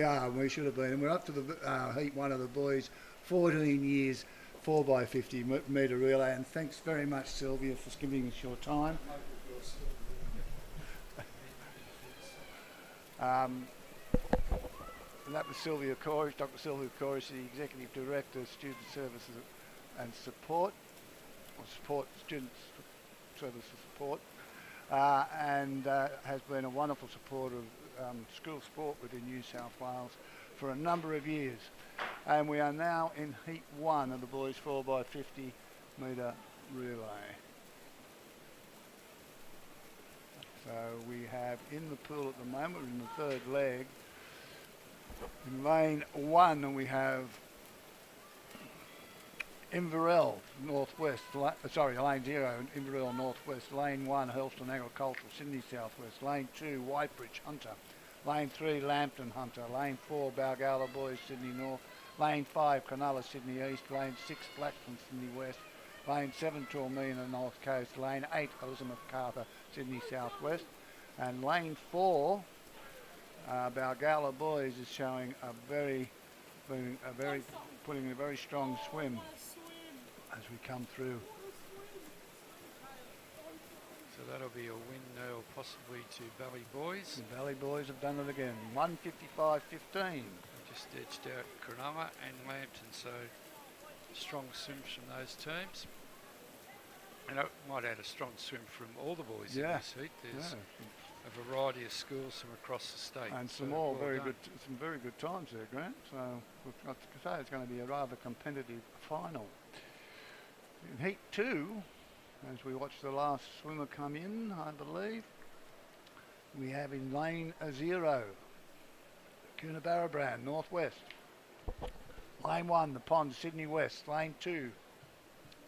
are. We should have been. And we're up to the heat one of the boys, 14 years, 4x50 metre relay. And thanks very much, Sylvia, for giving us your time. And that was Sylvia Corish, Dr. Sylvia Corish, the Executive Director of Student Services and Support, or Student Services Support, and has been a wonderful supporter of school sport within New South Wales for a number of years. And we are now in Heat 1 of the boys 4x50 metre relay. So we have in the pool at the moment, we're in the third leg. In lane 1 we have Inverell Northwest, lane 0, Inverell Northwest, lane 1 Hurlston Agricultural, Sydney Southwest, lane 2 Whitebridge Hunter, lane 3 Lambton Hunter, lane 4 Balgala Boys Sydney North, lane 5 Cronulla Sydney East, lane 6 Blackburn Sydney West, lane 7 Tormina North Coast, lane 8 Elizabeth Carter Sydney Southwest, and lane 4 Balgala Boys is showing putting a very strong swim as we come through. So that'll be a win now, possibly to Valley Boys. The Valley Boys have done it again, 1:55.15. Just edged out Cronulla and Lambton, so strong swims from those teams. And I might add a strong swim from all the boys in this heat. There's a variety of schools from across the state. And so some more well done. some very good times there, Grant. So we've got to say it's going to be a rather competitive final. In Heat 2, as we watch the last swimmer come in, I believe, we have in lane 0, Coonabarabran, Northwest. Lane 1, the Pond, Sydney West. Lane 2,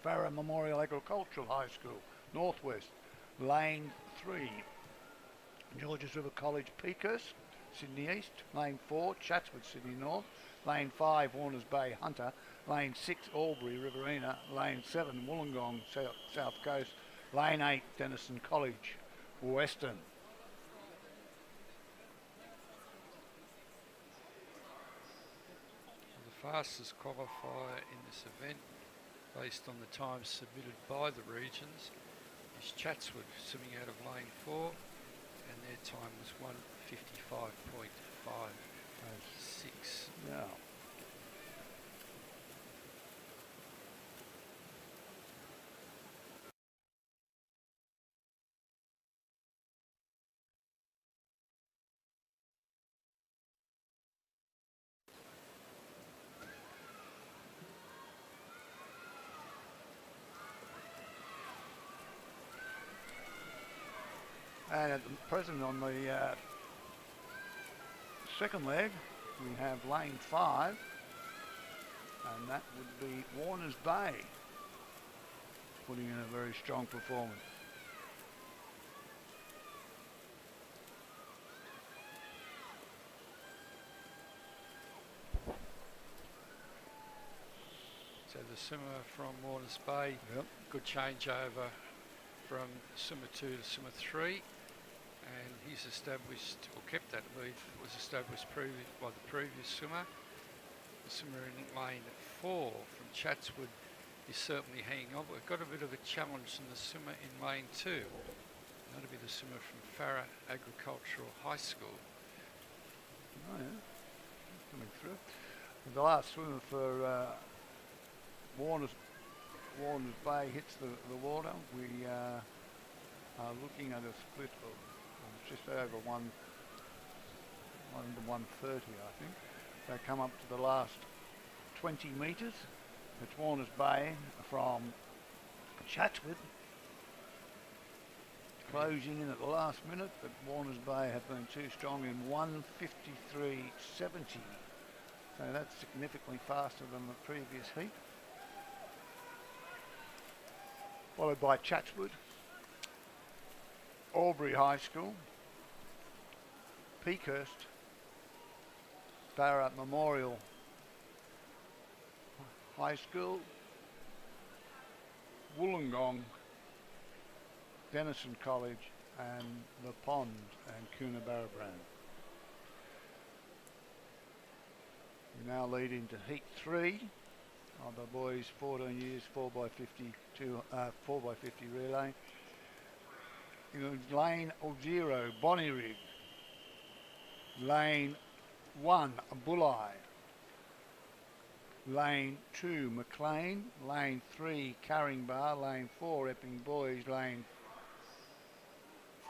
Farrer Memorial Agricultural High School, Northwest. Lane 3, Georges River College, Peakhurst, Sydney East. Lane 4, Chatswood, Sydney North. Lane 5, Warners Bay, Hunter. Lane 6, Albury, Riverina. Lane 7, Wollongong, South Coast. Lane 8, Denison College, Western. The fastest qualifier in this event, based on the times submitted by the regions, is Chatswood, swimming out of lane 4, and their time was 1:55.56. Yeah. And at the present on the second leg, we have lane 5, and that would be Warners Bay, putting in a very strong performance. So the swimmer from Warners Bay, good changeover from swimmer 2 to swimmer 3, and he's established, or kept that lead that was established by the previous swimmer. The swimmer in lane 4 from Chatswood is certainly hanging on. We've got a bit of a challenge in the swimmer in lane 2. That'll be the swimmer from Farrer Agricultural High School. Oh yeah, coming through. And the last swimmer for Warner's Bay hits the water. We are looking at a split of just over 1 to 130, I think. They come up to the last 20 metres. It's Warner's Bay from Chatswood, closing in at the last minute, but Warner's Bay have been too strong in 1:53.70. So that's significantly faster than the previous heat. Followed by Chatswood, Albury High School, Peakhurst, Farrer Memorial High School, Wollongong, Denison College, and The Pond and Coonabarabran. We now lead into Heat 3 of the boys 14 years 4x50 relay. In lane 0, Bonnyrigg. Lane 1, Bulli. Lane 2, Maclean. Lane 3, Carringbar. Lane 4, Epping Boys. Lane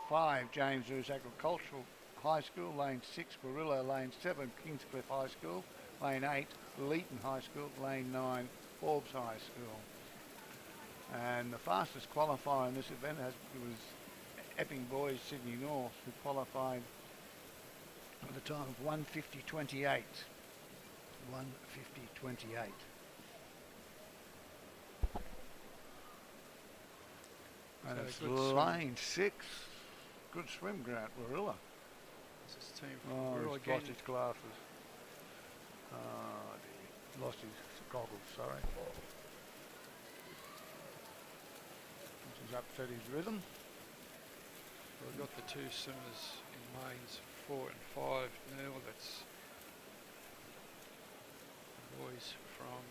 5, James Lewis Agricultural High School. Lane 6, Barilla. Lane 7, Kingscliff High School. Lane 8, Leeton High School. Lane 9, Forbes High School. And the fastest qualifier in this event was Epping Boys Sydney North, who qualified at the time of 1:50.28. 1:50.28. And it's lane 6. Good swim, Grant. Warilla. This is team Oh, from Warilla he's again. lost his glasses. Lost his goggles, sorry. He's upset his rhythm. We've got the two swimmers in lanes 4 and 5 now. That's the boys from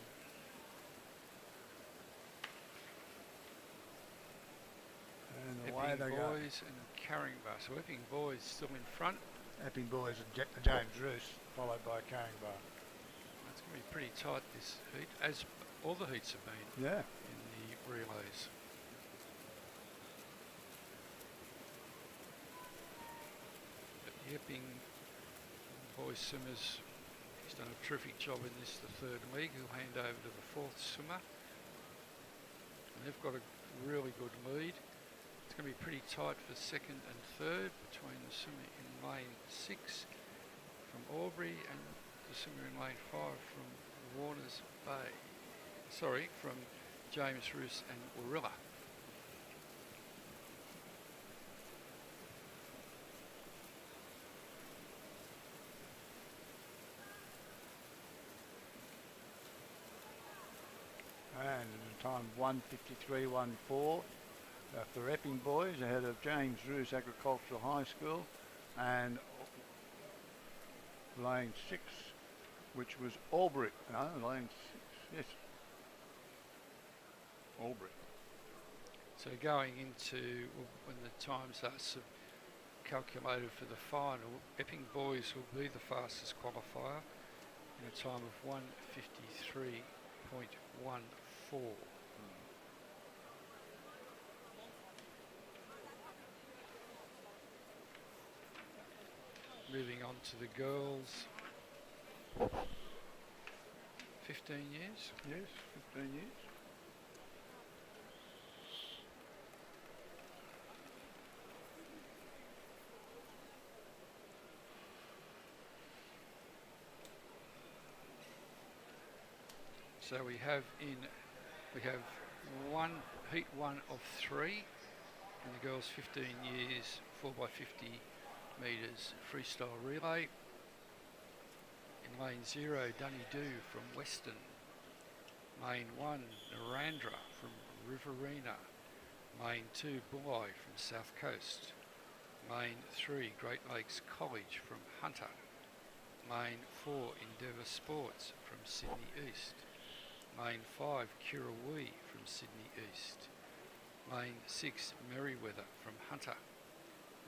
And away Epping they go. Boys and Carringbar. So Epping Boys still in front. Epping Boys and James Roos, followed by Carringbar. It's going to be pretty tight this heat, as all the heats have been Yeah. in the relays. But the Epping boys swimmers, he's done a terrific job in this, the third leg. He'll hand over to the fourth swimmer. And they've got a really good lead. It's going to be pretty tight for second and third between the swimmer in lane 6 from Albury and the swimmer in lane 5 from Warner's Bay. Sorry, from James Roos and Warilla. And at a time 1:53.14 for Epping Boys ahead of James Roos Agricultural High School, and lane 6, which was Albury. No, lane 6, yes. Albury. So going into when the time starts calculated for the final, Epping Boys will be the fastest qualifier in a time of 1:53.14. Moving on to the girls. 15 years. Yes, 15 years. So we have heat one of 3 in the girls 15 years 4x50 metres freestyle relay. In lane 0, Dunny Doo from Western. Lane 1, Narandra from Riverina. Lane 2, Bulli from South Coast. Lane 3, Great Lakes College from Hunter. Lane 4, Endeavour Sports from Sydney East. Lane 5, Kirrawee from Sydney East. Lane 6, Merriweather from Hunter.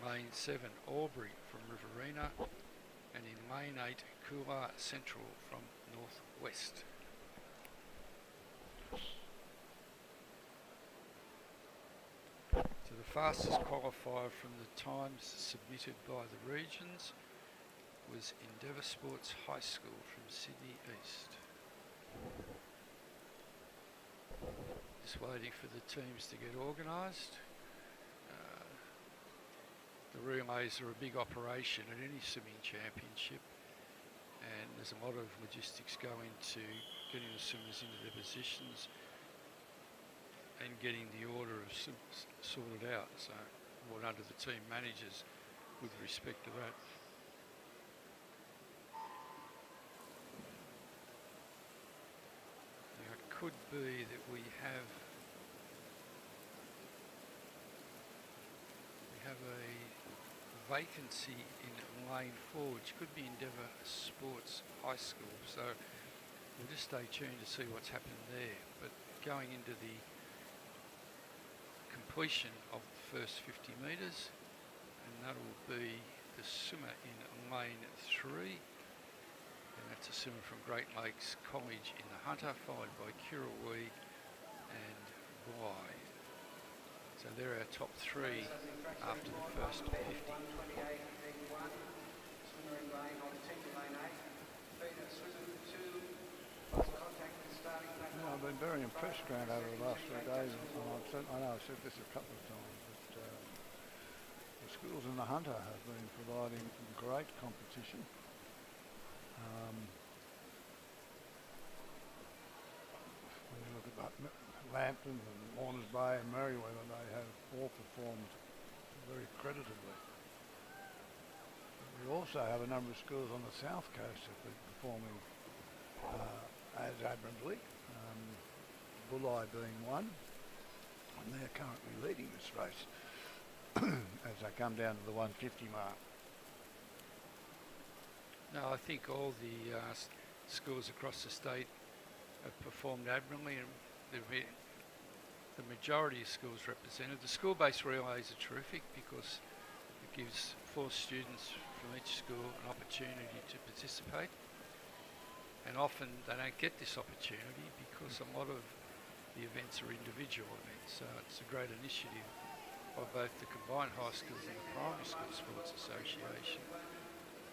Lane 7, Albury from Riverina. And in Lane 8, Coolabah Central from Northwest. So the fastest qualifier from the times submitted by the regions was Endeavour Sports High School from Sydney East. Just waiting for the teams to get organised. The relays are a big operation at any swimming championship, and there's a lot of logistics go into getting the swimmers into their positions and getting the order of sorted out. So what under the team managers with respect to that. Now it could be that we have a vacancy in Lane 4, which could be Endeavour Sports High School. So we'll just stay tuned to see what's happening there. But going into the completion of the first 50 metres, and that will be the swimmer in Lane 3, and that's a swimmer from Great Lakes College in the Hunter, followed by Kirrawee and Bly. So they're our top three after the first 50. I've been very impressed, Grant, over the last 3 days. I know I've said this a couple of times, but the schools in the Hunter have been providing great competition. When you look at Lambton and Warners Bay and Merriweather, they have all performed very creditably. We also have a number of schools on the south coast that have been performing as admirably. Bulli being one, and they're currently leading this race as they come down to the 150 mark. No, I think all the schools across the state have performed admirably, and the majority of schools represented. The school-based relays are terrific because it gives 4 students from each school an opportunity to participate, and often they don't get this opportunity because a lot of the events are individual events. So it's a great initiative by both the combined high schools and the primary school sports association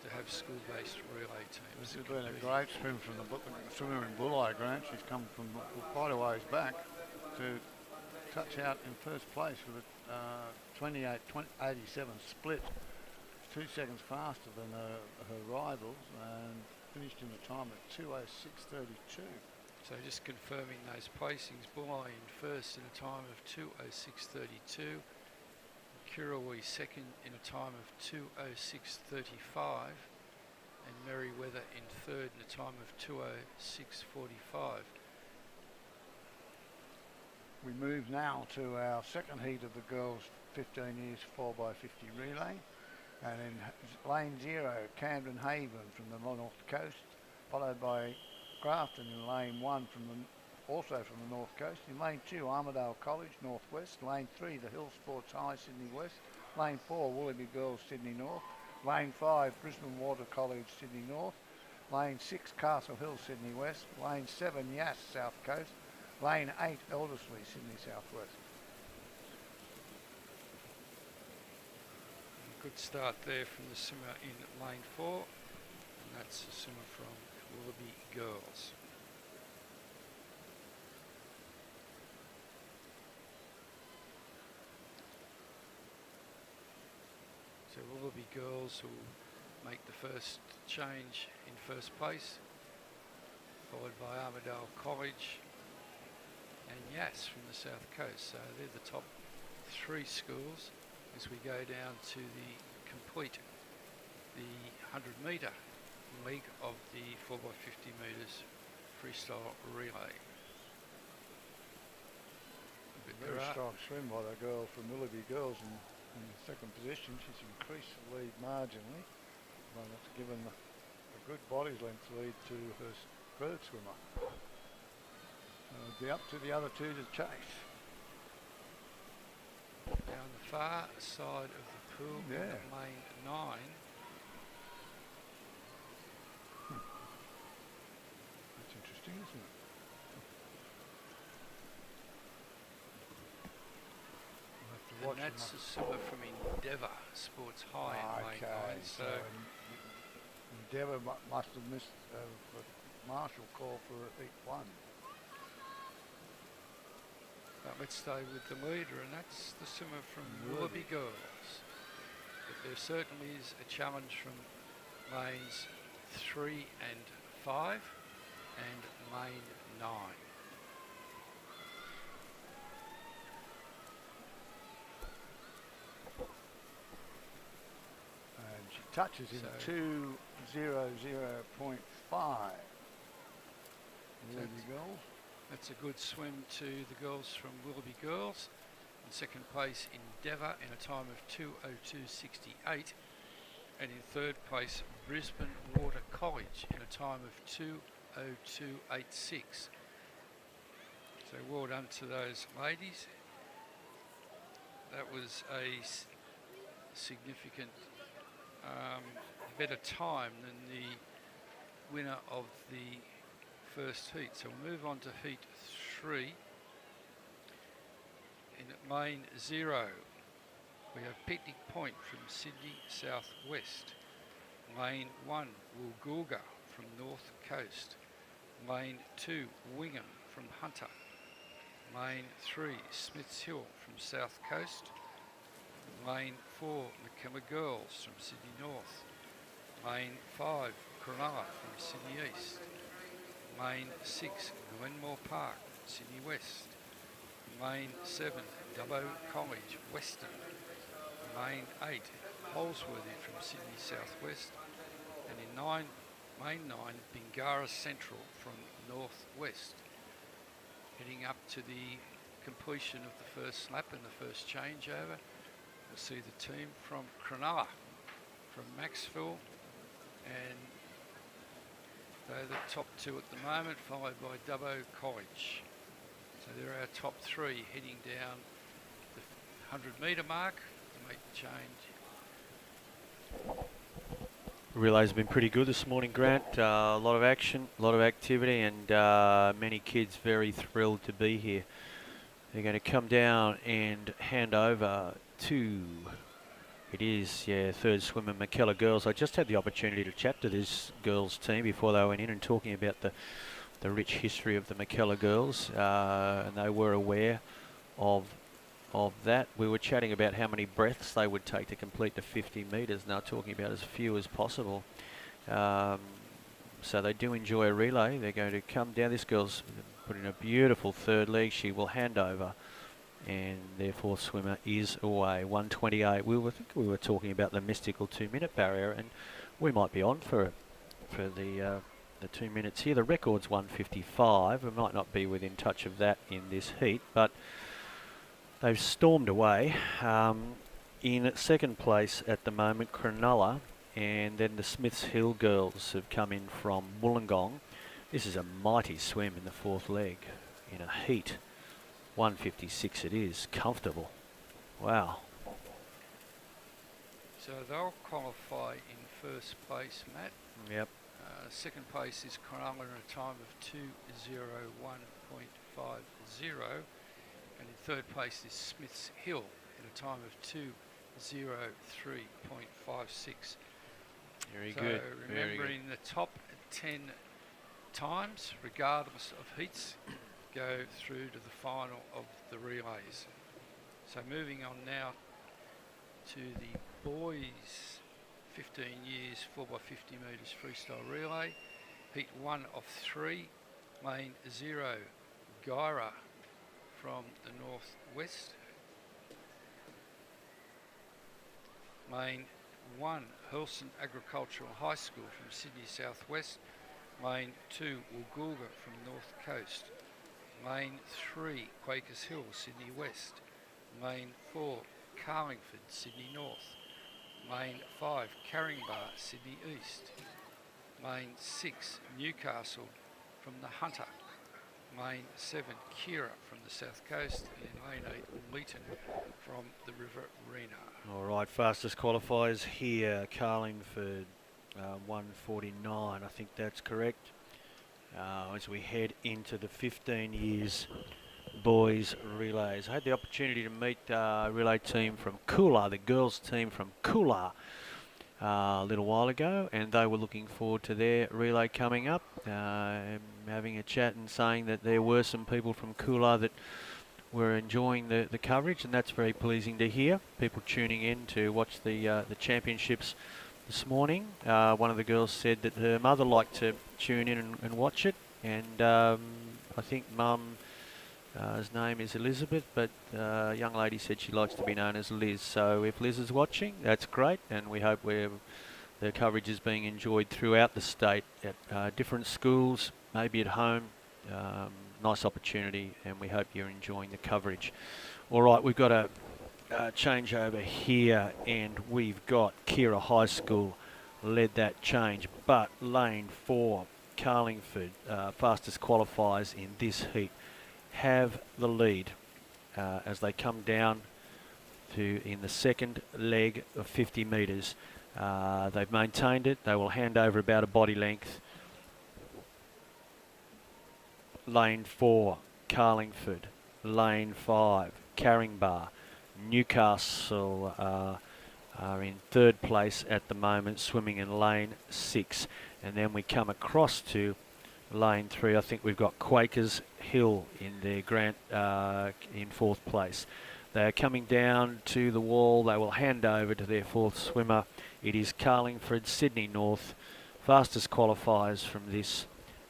to have school-based relay teams. This has been a great swim from the swimmer in Bulli, Grant. She's come from quite a ways back to touch out in first place with a 28-87 split, 2 seconds faster than her rivals, and finished in a time of 2:06:32. So just confirming those placings, Bulli in first in a time of 2:06:32, Kirrawee second in a time of 2:06:35, and Merriweather in third in a time of 2:06:45. We move now to our second heat of the girls 15 years 4x50 relay, and in lane 0, Camden Haven from the North Coast, followed by Grafton in lane 1 also from the North Coast. In lane 2, Armidale College, Northwest. Lane 3, the Hill Sports High, Sydney West. Lane 4, Willoughby Girls, Sydney North. Lane 5, Brisbane Water College, Sydney North. Lane 6, Castle Hill, Sydney West. Lane 7, Yass, South Coast. Lane 8, Elderslie, Sydney Southwest. Good start there from the swimmer in lane 4, and that's the swimmer from Willoughby Girls. So Willoughby Girls will make the first change in first place, followed by Armidale College and Yass from the South Coast. So they're the top 3 schools as we go down to the 100 metre leg of the 4x50 metres freestyle relay. Very strong swim by the girl from Willoughby Girls, and in second position. She's increased the lead marginally, but it's given a good body's length lead to her third swimmer. It'll be up to the other two to chase. Down the far side of the pool, in Yeah. the main 9. That's interesting, isn't it? We'll have to watch And that's a swimmer from Endeavour, Sports High in main 9. So Endeavour must have missed the Marshall call for heat 1. but let's stay with the leader, and that's the swimmer from Willoughby Girls. But there certainly is a challenge from lanes 3 and 5 and main 9. And she touches in So- 2:00.5. Willoughby Girls. That's a good swim to the girls from Willoughby Girls. In second place, Endeavour in a time of 2:02.68. And in third place, Brisbane Water College in a time of 2:02.86. So well done to those ladies. That was a significant better time than the winner of the first heat. So we'll move on to heat 3. In lane 0, we have Picnic Point from Sydney Southwest. Lane 1, Woolgoolga from North Coast. Lane 2, Wingham from Hunter. Lane 3, Smiths Hill from South Coast. Lane 4, McKellar Girls from Sydney North. Lane 5, Cronulla from Sydney East. Lane 6, Glenmore Park, Sydney West. Lane 7, Dubbo College, Western. Lane 8, Holsworthy from Sydney Southwest. And in lane 9, Bingara Central from Northwest. Heading up to the completion of the first lap and the first changeover, we'll see the team from Cronulla, from Maxville, and they're the top two at the moment, followed by Dubbo College. So they're our top 3 heading down the 100-metre mark to make the change. Relays have been pretty good this morning, Grant. A lot of action, a lot of activity, and many kids very thrilled to be here. They're going to come down and hand over to, it is, third swimmer, McKellar Girls. I just had the opportunity to chat to this girls team before they went in and talking about the rich history of the McKellar Girls, and they were aware of that. We were chatting about how many breaths they would take to complete the 50 metres, and they're talking about as few as possible. So they do enjoy a relay. They're going to come down. This girl's put in a beautiful third leg. She will hand over, and their fourth swimmer is away. 1:28. I think we were talking about the mystical 2-minute barrier, and we might be on for the 2 minutes here. The record's 1:55. We might not be within touch of that in this heat, but they've stormed away. In second place at the moment, Cronulla, and then the Smiths Hill girls have come in from Wollongong. This is a mighty swim in the fourth leg in a heat. 1:56 it is, comfortable. Wow. So they'll qualify in first place, Matt. Yep. Second place is Cronulla in a time of 2:01.50. And in third place is Smiths Hill in a time of 2:03.56. Very So good. remembering Very good. the top 10 times, regardless of heats, go through to the final of the relays. So moving on now to the boys' 15 years 4x50 metres freestyle relay. Heat 1 of 3, lane 0, Gyra from the northwest. Lane 1, Hurlston Agricultural High School from Sydney Southwest. Lane 2, Woolgoolga from North Coast. Lane 3, Quakers Hill, Sydney West. Lane 4, Carlingford, Sydney North. Lane 5, Carringbar, Sydney East. Lane 6, Newcastle from the Hunter. Lane 7, Kira from the South Coast. And in lane 8, Leeton from the River Arena. All right, fastest qualifiers here, Carlingford, 1:49. I think that's correct. As we head into the 15 years boys relays. I had the opportunity to meet a relay team from Coolah, the girls team from Coolah, a little while ago, and they were looking forward to their relay coming up, having a chat and saying that there were some people from Coolah that were enjoying the coverage, and that's very pleasing to hear. People tuning in to watch the championships this morning. One of the girls said that her mother liked to tune in and watch it, and I think Mum, his name is Elizabeth, but a young lady said she likes to be known as Liz. So if Liz is watching, that's great, and we hope the coverage is being enjoyed throughout the state at different schools, maybe at home. Nice opportunity, and we hope you're enjoying the coverage. All right, we've got a change over here, and we've got Kira High School led that change, but lane 4, Carlingford, fastest qualifiers in this heat, have the lead as they come down in the second leg of 50 metres. They've maintained it. They will hand over about a body length. Lane 4, Carlingford. Lane 5, Carringbar. Newcastle are in third place at the moment, swimming in lane 6. And then we come across to lane 3. I think we've got Quakers Hill in their in fourth place. They are coming down to the wall. They will hand over to their fourth swimmer. It is Carlingford, Sydney North, fastest qualifiers from this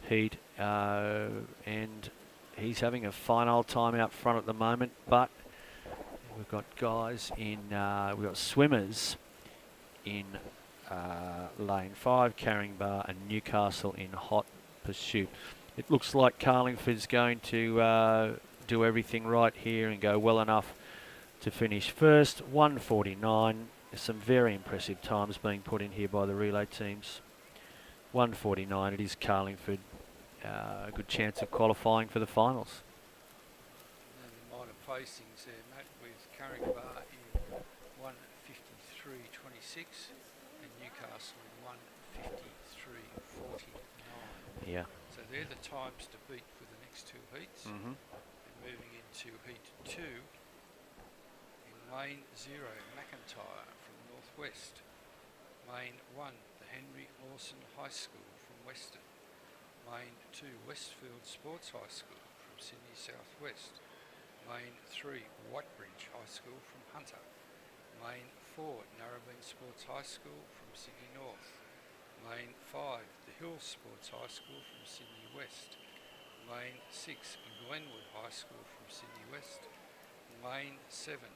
heat, and he's having a fine old time out front at the moment, but we've got guys in, we've got swimmers in lane 5, Carringbar, and Newcastle in hot pursuit. It looks like Carlingford's going to do everything right here and go well enough to finish first. 1:49. Some very impressive times being put in here by the relay teams. 1:49. It is Carlingford. A good chance of qualifying for the finals. And the minor placings there, Matt, with Carringbar in 1:53.26 and Newcastle in 1:53.49. Yeah. So they're the times to beat for the next two heats. Mm-hmm. And moving into heat 2, in lane 0, McIntyre from Northwest. Lane 1, the Henry Lawson High School from Western. Lane 2, Westfield Sports High School from Sydney Southwest. Lane 3, Whitebridge High School from Hunter. Lane 4, Narrabeen Sports High School from Sydney North. Lane 5, the Hill Sports High School from Sydney West. Lane 6, Glenwood High School from Sydney West. Lane 7,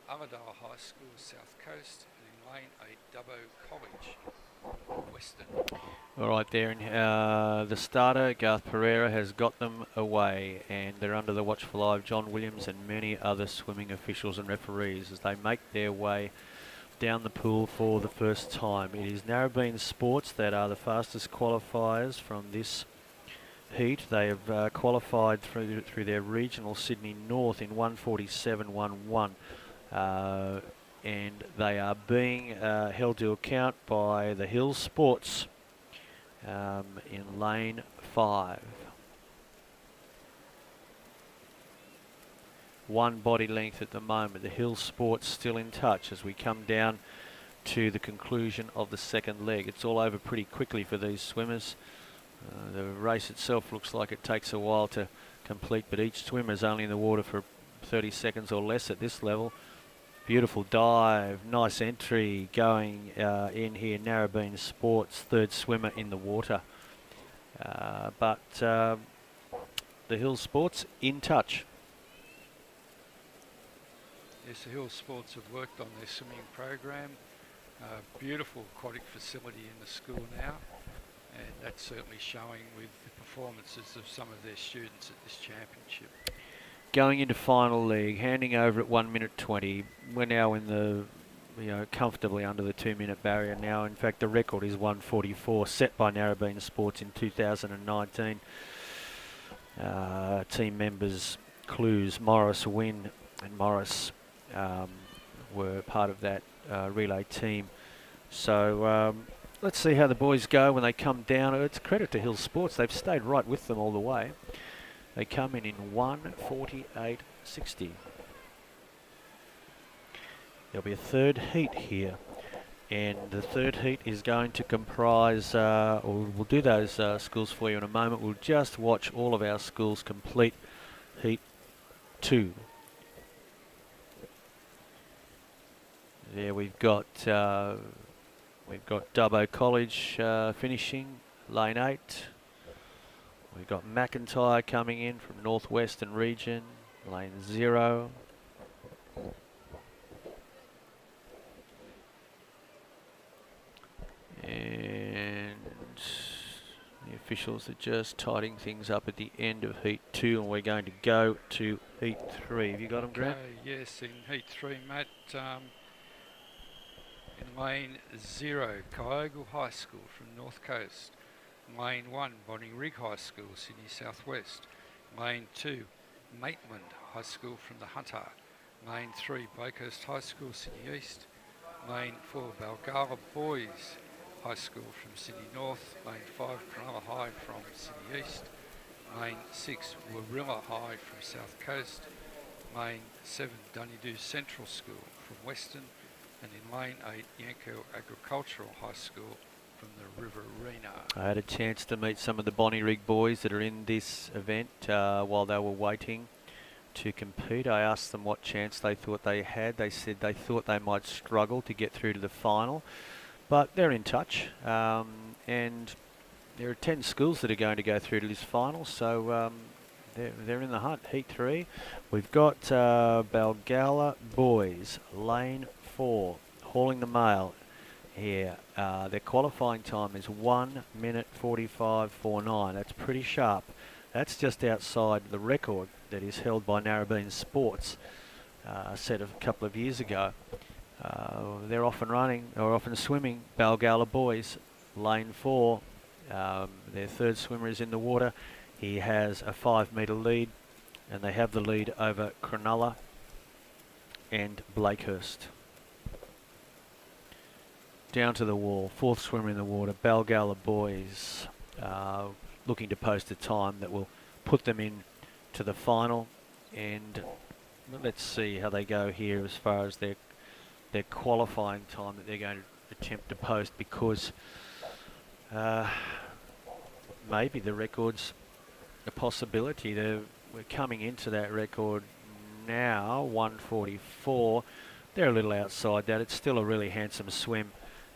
Armadale High School South Coast. And in lane 8, Dubbo College Western. All right, there, and the starter, Garth Pereira, has got them away, and they're under the watchful eye of John Williams and many other swimming officials and referees as they make their way down the pool for the first time. It is Narrabeen Sports that are the fastest qualifiers from this heat. They have qualified through their regional Sydney North in 1:47.11. And they are being held to account by the Hill Sports in lane 5. One body length at the moment. The Hill Sports still in touch as we come down to the conclusion of the second leg. It's all over pretty quickly for these swimmers. The race itself looks like it takes a while to complete, but each swimmer is only in the water for 30 seconds or less at this level. Beautiful dive, nice entry going in here. Narrabeen Sports, third swimmer in the water. But the Hill Sports in touch. Yes, the Hill Sports have worked on their swimming program. Beautiful aquatic facility in the school now, and that's certainly showing with the performances of some of their students at this championship. going into final league, handing over at 1 minute 20. We're now in the, comfortably under the 2 minute barrier now. In fact, the record is 1:44, set by Narrabeen Sports in 2019. Team members, Clues, Morris, Wynn and Morris were part of that relay team. So let's see how the boys go when they come down. It's a credit to Hill Sports. They've stayed right with them all the way. They come in 1:48.60. There'll be a third heat here. And the third heat is going to comprise, or we'll do those schools for you in a moment. We'll just watch all of our schools complete heat 2. There we've got Dubbo College finishing lane 8. We've got McIntyre coming in from Northwestern Region, lane 0. And the officials are just tidying things up at the end of heat 2, and we're going to go to heat 3. Have you got them, Grant? Yes, in heat 3, Matt. In lane 0, Kyogle High School from North Coast. Lane 1, Bonnie Rig High School, Sydney Southwest. Lane 2, Maitland High School from the Hunter. Lane 3, Blakehurst High School, Sydney East. Lane 4, Balgala Boys High School from Sydney North. Lane 5, Cronulla High from Sydney East. Lane 6, Warilla High from South Coast. Lane 7, Dunedoo Central School from Western. And in lane 8, Yanko Agricultural High School from the Riverina. I had a chance to meet some of the Bonnie Rig boys that are in this event while they were waiting to compete. I asked them what chance they thought they had. They said they thought they might struggle to get through to the final, but they're in touch. And there are 10 schools that are going to go through to this final, so they're in the hunt. Heat 3. We've got Balgala Boys, lane 4, hauling the mail here. Their qualifying time is 1 minute 45.49. That's pretty sharp. That's just outside the record that is held by Narrabeen Sports, set a couple of years ago. They're often running, or often swimming, Balgala Boys, lane 4. Their third swimmer is in the water. He has a 5 metre lead, and they have the lead over Cronulla and Blakehurst. Down to the wall, fourth swimmer in the water, Balgala Boys, looking to post a time that will put them in to the final. And let's see how they go here as far as their qualifying time that they're going to attempt to post, because maybe the record's a possibility. We're coming into that record now, 1:44. They're a little outside that. It's still a really handsome swim.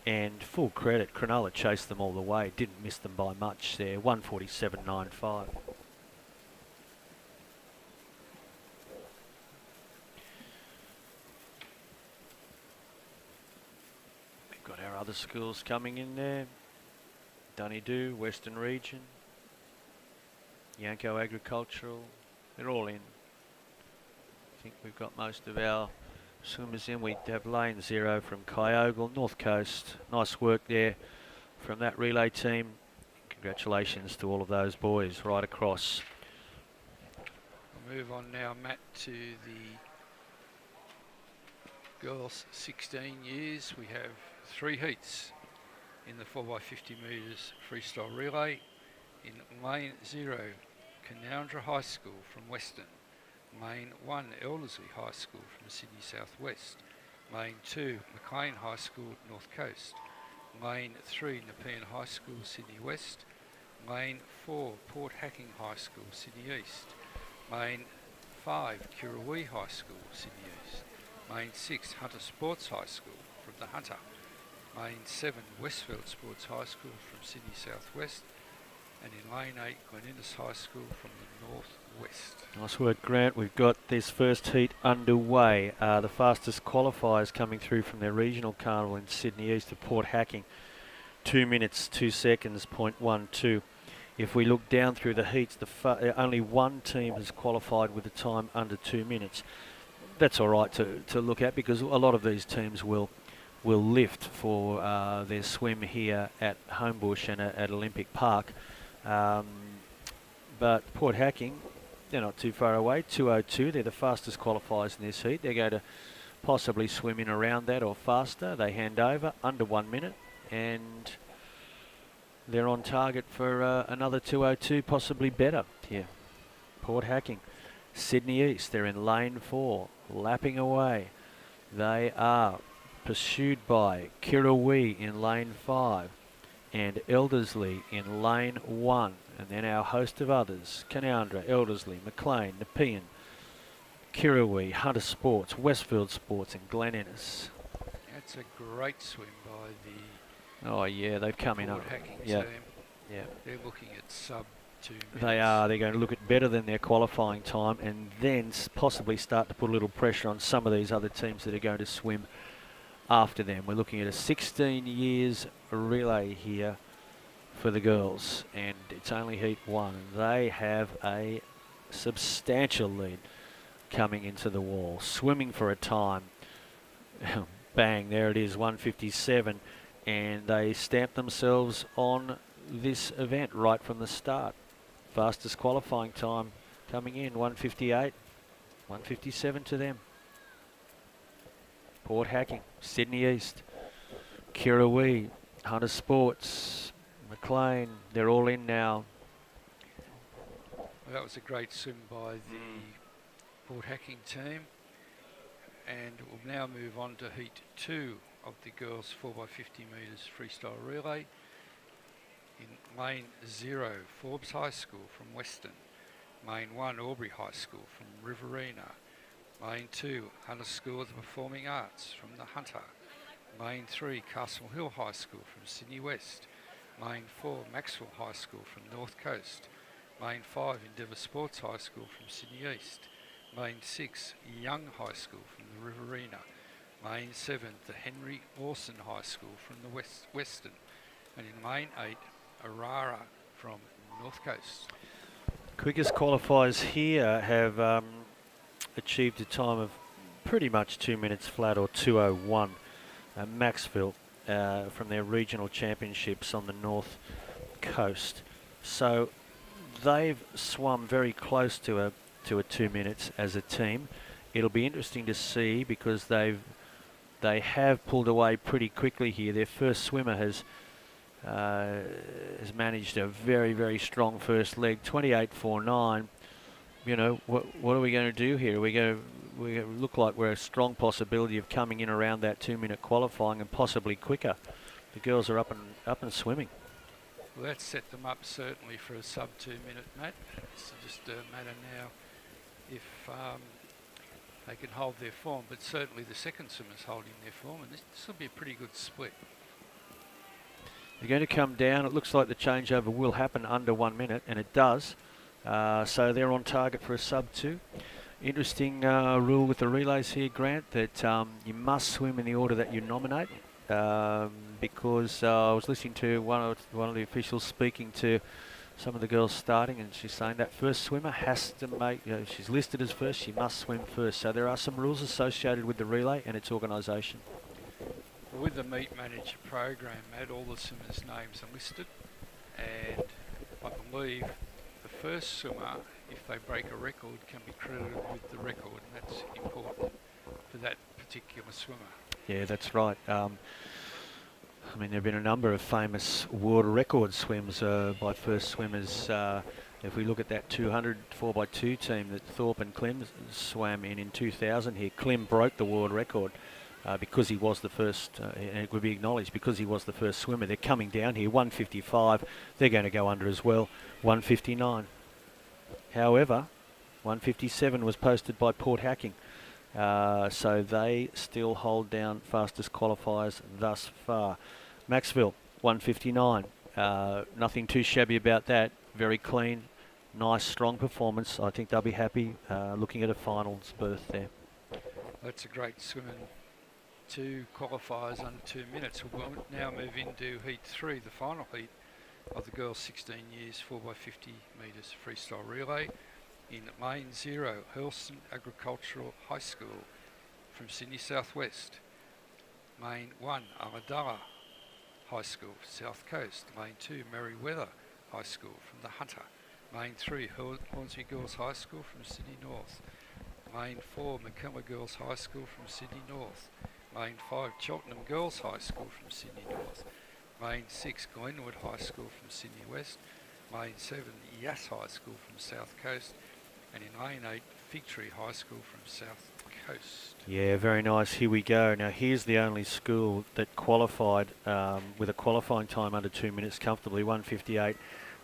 And full credit, Cronulla chased them all the way. Didn't miss them by much there. 1:47.95. We've got our other schools coming in there. Dunedoo, Western Region, Yanko Agricultural. They're all in. I think we've got most of our swimmers in. We have lane 0 from Kyogle, North Coast. Nice work there from that relay team. Congratulations to all of those boys right across. We'll move on now, Matt, to the girls 16 years. We have 3 heats in the 4x50 metres freestyle relay. In lane 0, Canowindra High School from Western. Lane 1, Elderslie High School from Sydney Southwest. Lane 2, McLean High School, North Coast. Lane 3, Nepean High School, Sydney West. Lane 4, Port Hacking High School, Sydney East. Lane 5, Kirrawee High School, Sydney East. Lane 6, Hunter Sports High School from the Hunter. Lane 7, Westfield Sports High School from Sydney Southwest. And in lane 8, Glen Innes High School from the Northwest. Nice work, Grant. We've got this first heat underway. The fastest qualifiers coming through from their regional carnival in Sydney East of Port Hacking. 2 minutes, 2 seconds, .12. if we look down through the heats, only one team has qualified with a time under 2 minutes. That's all right to look at, because a lot of these teams will lift for their swim here at Homebush and at Olympic Park. But Port Hacking, they're not too far away, 2:02. They're the fastest qualifiers in this heat. They're going to possibly swim in around that or faster. They hand over under 1 minute, and they're on target for another 2:02, possibly better here. Port Hacking. Sydney East, they're in lane 4, lapping away. They are pursued by Kirrawee in lane 5 and Eldersley in lane 1. And then our host of others, Canowindra, Eldersley, Maclean, Nepean, Kirrawee, Hunter Sports, Westfield Sports and Glen Innes. That's a great swim by the Oh yeah, they've come in. Port Hacking Yeah, team. yeah. They're looking at sub 2 minutes. They are. They're going to look at better than their qualifying time, and then possibly start to put a little pressure on some of these other teams that are going to swim after them. We're looking at a 16 years relay here for the girls, and it's only heat 1. They have a substantial lead coming into the wall, swimming for a time. Bang, there it is, 1:57, and they stamp themselves on this event right from the start. Fastest qualifying time coming in, 1:58, 1:57 to them. Port Hacking, Sydney East, Kirrawee, Hunter Sports, Maclean, they're all in now. Well, that was a great swim by the Port Hacking team. And we'll now move on to heat 2 of the girls 4x50 metres freestyle relay. In lane 0, Forbes High School from Western. Lane 1, Albury High School from Riverina. Lane 2, Hunter School of the Performing Arts from the Hunter. Lane 3, Castle Hill High School from Sydney West. Lane 4, Maxwell High School from North Coast. Lane 5, Endeavour Sports High School from Sydney East. Lane 6, Young High School from the Riverina. Lane 7, the Henry Lawson High School from the Western. And in lane 8, Arara from North Coast. Quickest qualifiers here have achieved a time of pretty much 2 minutes flat, or 2:01. Maxville from their regional championships on the North Coast. So they've swum very close to a 2 minutes as a team. It'll be interesting to see, because they have pulled away pretty quickly here. Their first swimmer has managed a very, very strong first leg, 28.49. You know, what are we going to do here? We look like we're a strong possibility of coming in around that 2 minute qualifying and possibly quicker. The girls are up and swimming. Well, that's set them up certainly for a sub 2 minute, Matt. It's just a matter now if they can hold their form, but certainly the second swimmer's holding their form, and this will be a pretty good split. They're going to come down. It looks like the changeover will happen under 1 minute, and it does. So they're on target for a sub 2. Interesting rule with the relays here, Grant, that you must swim in the order that you nominate, because I was listening to one of the officials speaking to some of the girls starting, and she's saying that first swimmer has to make, she's listed as first, she must swim first. So there are some rules associated with the relay and its organisation. With the Meet Manager program, Matt, all the swimmers' names are listed, and I believe the first swimmer, if they break a record, can be credited with the record, and that's important for that particular swimmer. Yeah, that's right. I mean, there have been a number of famous world record swims by first swimmers. If we look at that 200 4x2 team that Thorpe and Klim swam in 2000 here, Klim broke the world record because he was the first, and it would be acknowledged, because he was the first swimmer. They're coming down here, 1:55. They're going to go under as well, 1:59. However, 1:57 was posted by Port Hacking. So they still hold down fastest qualifiers thus far. Maxville, 1:59. Nothing too shabby about that. Very clean, nice, strong performance. I think they'll be happy looking at a finals berth there. That's a great swimming. 2 qualifiers under 2 minutes. We'll now move into heat 3, the final heat, of the girls 16 years 4x50 metres freestyle relay. In lane 0, Hurlston Agricultural High School from Sydney Southwest. Lane 1, Ulladulla High School, South Coast. Lane 2, Merriweather High School from the Hunter. Lane 3, Hornsby Girls High School from Sydney North. Lane 4, McKellar Girls High School from Sydney North. Lane 5, Cheltenham Girls High School from Sydney North. Lane 6, Glenwood High School from Sydney West. Lane 7, Yass High School from South Coast. And in lane 8, Fig Tree High School from South Coast. Yeah, very nice. Here we go. Now, here's the only school that qualified with a qualifying time under 2 minutes comfortably, 1:58.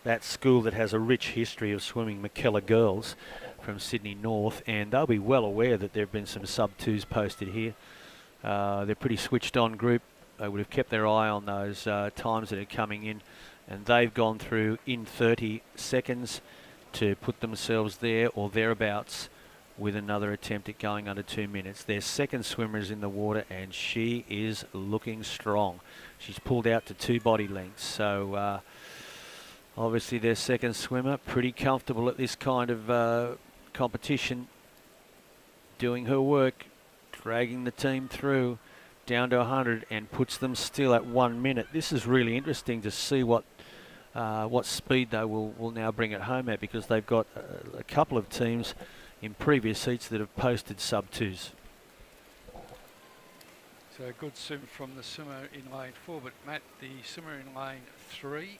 That school that has a rich history of swimming, McKellar Girls from Sydney North, and they'll be well aware that there have been some sub-2s posted here. They're a pretty switched-on group. They would have kept their eye on those times that are coming in, and they've gone through in 30 seconds to put themselves there or thereabouts with another attempt at going under 2 minutes. Their second swimmer is in the water, and she is looking strong. She's pulled out to 2 body lengths, so obviously their second swimmer pretty comfortable at this kind of competition, doing her work, dragging the team through down to 100 and puts them still at 1 minute. This is really interesting to see what speed they will now bring it home at, because they've got a couple of teams in previous heats that have posted sub-2s. So a good swim from the swimmer in lane 4, but Matt, the swimmer in lane 3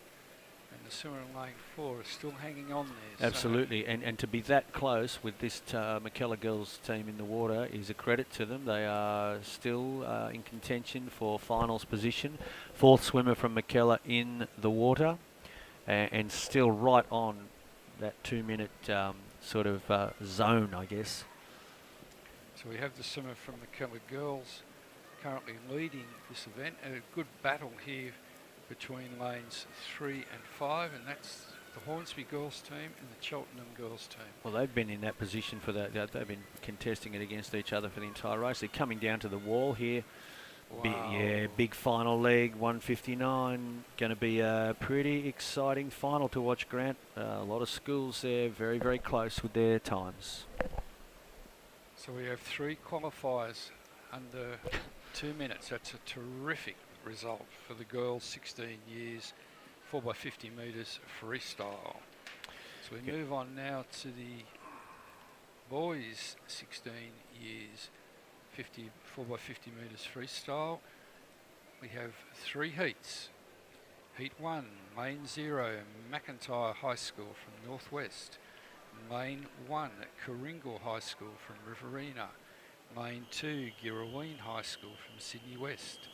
and the swimmer in lane 4 are still hanging on there. Absolutely, and to be that close with this McKellar Girls team in the water is a credit to them. They are still in contention for finals position. 4th swimmer from McKellar in the water, and still right on that 2 minute sort of zone, I guess. So we have the swimmer from McKellar Girls currently leading this event. A good battle here between lanes 3 and 5, and that's the Hornsby Girls team and the Cheltenham Girls team. Well, they've been in that position for that. They've been contesting it against each other for the entire race. They're coming down to the wall here. Wow. Big final leg, 1:59. Going to be a pretty exciting final to watch, Grant. A lot of schools there, very, very close with their times. So we have 3 qualifiers under 2 minutes. That's a terrific result for the girls 16 years 4x50 metres freestyle. So we move on now to the boys 16 years 4x50 metres freestyle. We have 3 heats. Heat 1, lane 0, McIntyre High School from Northwest. Lane 1, Coringal High School from Riverina. Lane 2, Girraween High School from Sydney West.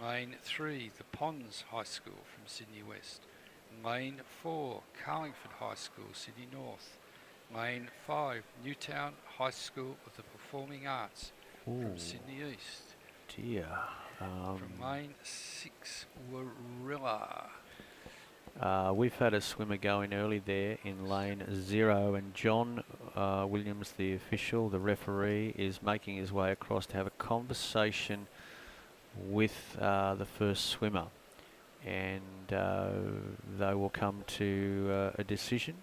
Lane 3, The Ponds High School from Sydney West. Lane 4, Carlingford High School, Sydney North. Lane 5, Newtown High School of the Performing Arts from Sydney East. Dear. From lane 6, Warilla. We've had a swimmer go in early there in lane 0, and John Williams, the official, the referee, is making his way across to have a conversation with the first swimmer, and they will come to a decision,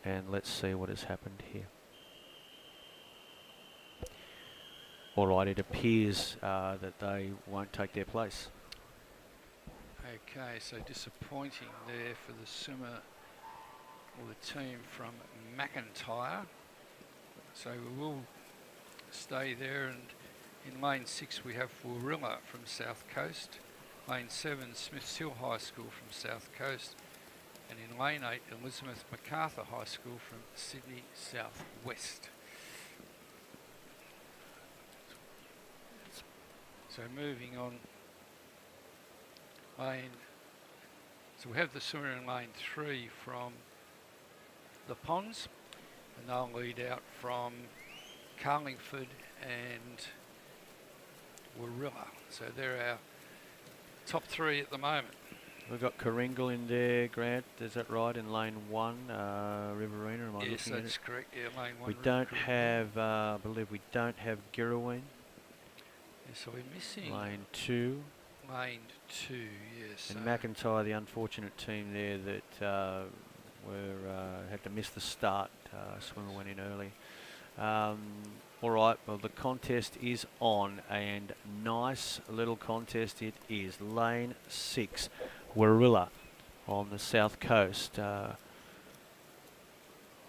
and let's see what has happened here. All right, it appears that they won't take their place. Okay, so disappointing there for the swimmer or the team from McIntyre. So we will stay there, and in lane 6 we have Warilla from South Coast. Lane 7, Smiths Hill High School from South Coast. And in lane 8, Elizabeth MacArthur High School from Sydney South West. So moving on, so we have the swimmer in lane 3 from the Ponds, and they'll lead out from Carlingford and Warilla. So they're our top 3 at the moment. We've got Coringal in there, Grant, is that right, in lane 1, Riverina, am I Yes, looking at that's it? correct, yeah, lane 1. We don't have, I believe we don't have Girraween. Yeah, so we're missing Lane 2. lane 2, yes. And McIntyre, the unfortunate team there that had to miss the start. Swimmer went in early. All right, well, the contest is on, and nice little contest it is. Lane 6, Warilla on the south coast.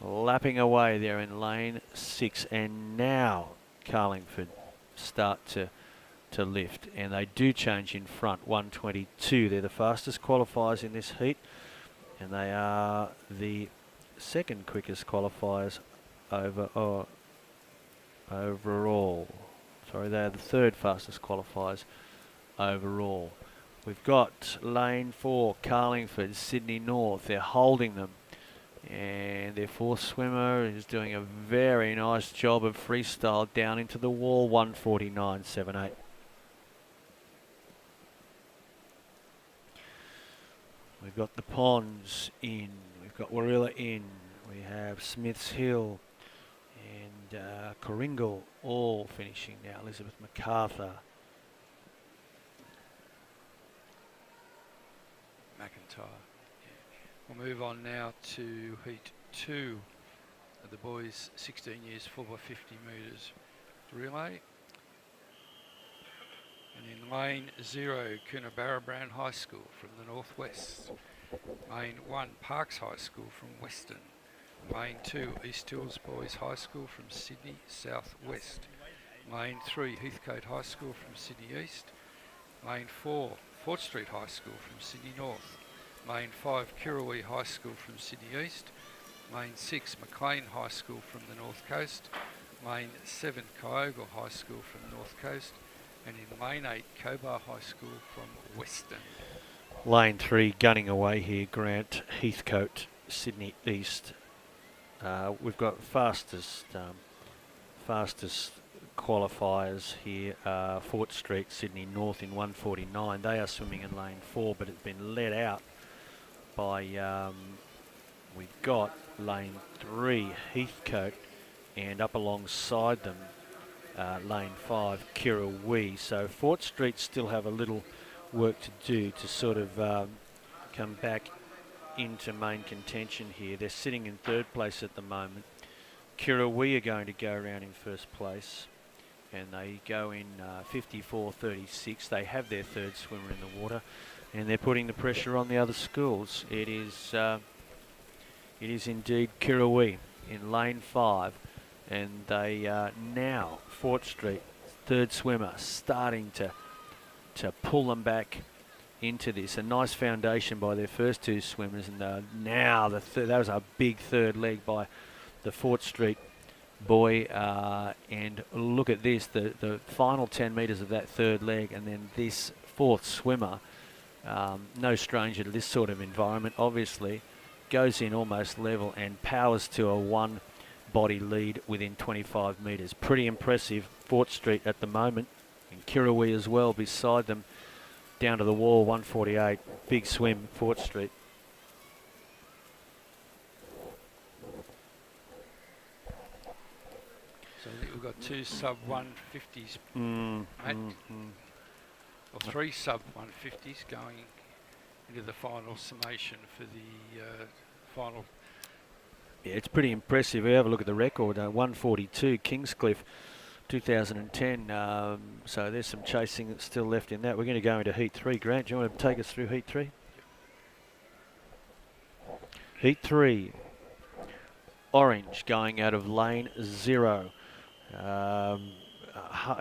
Lapping away there in lane 6, and now Carlingford start to lift, and they do change in front. 1:22, they're the fastest qualifiers in this heat, and they are the second quickest qualifiers overall. Sorry, they are the third fastest qualifiers overall. We've got lane 4, Carlingford, Sydney North. They're holding them, and their fourth swimmer is doing a very nice job of freestyle down into the wall. 1:49.78. We've got the Ponds in, we've got Warilla in, we have Smiths Hill and Coringal all finishing now. Elizabeth MacArthur. McIntyre. Yeah. We'll move on now to heat 2 of the boys 16 years 4x50 metres relay. And in lane 0, Coonabarra Brown High School from the northwest. Lane 1, Parks High School from Western. Lane 2, East Hills Boys High School from Sydney southwest. Lane 3, Heathcote High School from Sydney East. Lane 4, Fort Street High School from Sydney North. Lane 5, Kirrawee High School from Sydney East. Lane 6, Maclean High School from the North Coast. Lane 7, Kyogle High School from North Coast. And in lane 8, Cobar High School from Western. Lane 3 gunning away here, Grant, Heathcote, Sydney East. We've got fastest qualifiers here, Fort Street, Sydney North in 1:49. They are swimming in lane 4, but it's been led out by, we've got lane 3, Heathcote, and up alongside them, lane 5, Kirrawee. So Fort Street still have a little work to do to sort of come back into main contention here. They're sitting in third place at the moment. Kirrawee are going to go around in first place, and they go in 54.36. They have their third swimmer in the water, and they're putting the pressure on the other schools. It is indeed Kirrawee in lane 5, and they now Fort Street, third swimmer, starting to pull them back into this. A nice foundation by their first two swimmers, and now that was a big third leg by the Fort Street boy, and look at this, the final 10 metres of that third leg, and then this fourth swimmer, no stranger to this sort of environment, obviously, goes in almost level and powers to a one body lead within 25 metres. Pretty impressive, Fort Street at the moment, and Kirrawee as well beside them, down to the wall. 1:48, big swim, Fort Street. So I think we've got 2 sub-150s, or 3 sub-150s going into the final summation for the final. Yeah, it's pretty impressive. We have a look at the record, 1:42, Kingscliff, 2010. So there's some chasing that's still left in that. We're going to go into Heat 3. Grant, do you want to take us through Heat 3? Heat 3. Orange going out of lane 0.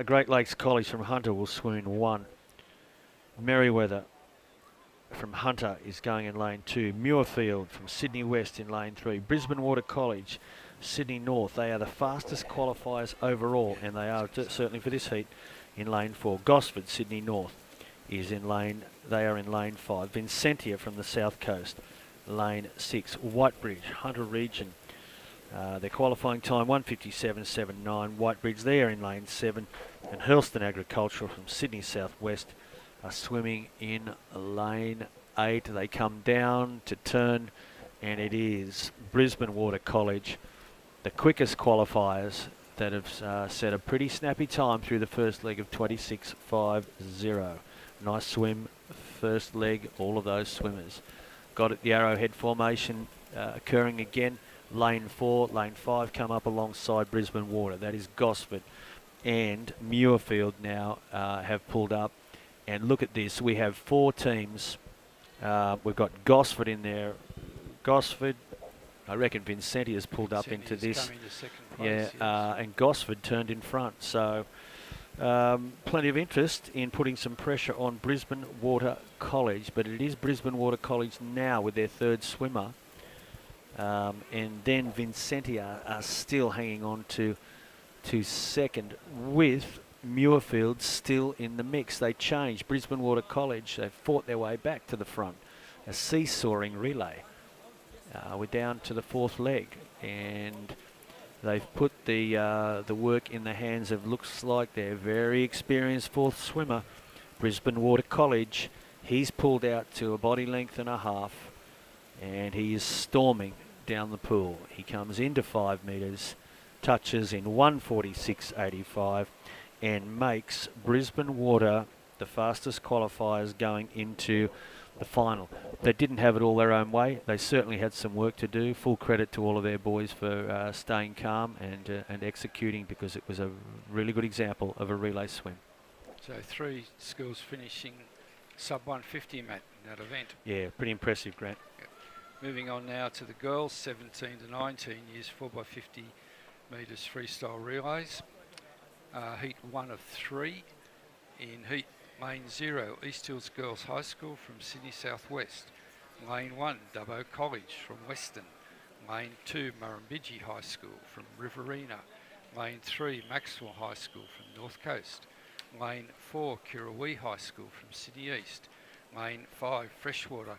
Great Lakes College from Hunter will swim in 1. Merriweather from Hunter is going in lane 2. Muirfield from Sydney West in lane 3. Brisbane Water College, Sydney North. They are the fastest qualifiers overall, and they are certainly for this heat in lane 4. Gosford, Sydney North is in lane. They are in lane 5. Vincentia from the South Coast, lane 6. Whitebridge, Hunter Region. Their qualifying time 1:57.79. Whitebridge there in lane 7, and Hurlston Agricultural from Sydney Southwest are swimming in lane 8. They come down to turn, and it is Brisbane Water College, the quickest qualifiers that have set a pretty snappy time through the first leg of 26.50. Nice swim, first leg, all of those swimmers. Got it, the arrowhead formation occurring again. Lane 4, lane 5 come up alongside Brisbane Water. That is Gosford and Muirfield now have pulled up. And look at this, we have 4 teams. We've got Gosford in there. Gosford, I reckon Vincenti has pulled up into this. Coming to second Yeah, place, yes. and Gosford turned in front. So plenty of interest in putting some pressure on Brisbane Water College, but it is Brisbane Water College now with their 3rd swimmer. And then Vincenti are still hanging on to second, with Muirfield still in the mix. They changed. Brisbane Water College, they've fought their way back to the front. A seesawing relay. We're down to the 4th leg, and they've put the work in the hands of, looks like their very experienced 4th swimmer, Brisbane Water College. He's pulled out to a body length and a half, and he is storming down the pool. He comes into 5 metres, touches in 1:46.85, and makes Brisbane Water the fastest qualifiers going into the final. They didn't have it all their own way. They certainly had some work to do. Full credit to all of their boys for staying calm and executing, because it was a really good example of a relay swim. So 3 schools finishing sub 150, Matt, in that event. Yeah, pretty impressive, Grant. Moving on now to the girls, 17 to 19 years, 4x50 metres freestyle relays. Heat 1 of 3. In heat lane 0, East Hills Girls High School from Sydney Southwest. Lane 1, Dubbo College from Western. Lane 2, Murrumbidgee High School from Riverina. Lane 3, Maxwell High School from North Coast. Lane 4, Kirrawee High School from Sydney East. Lane 5, Freshwater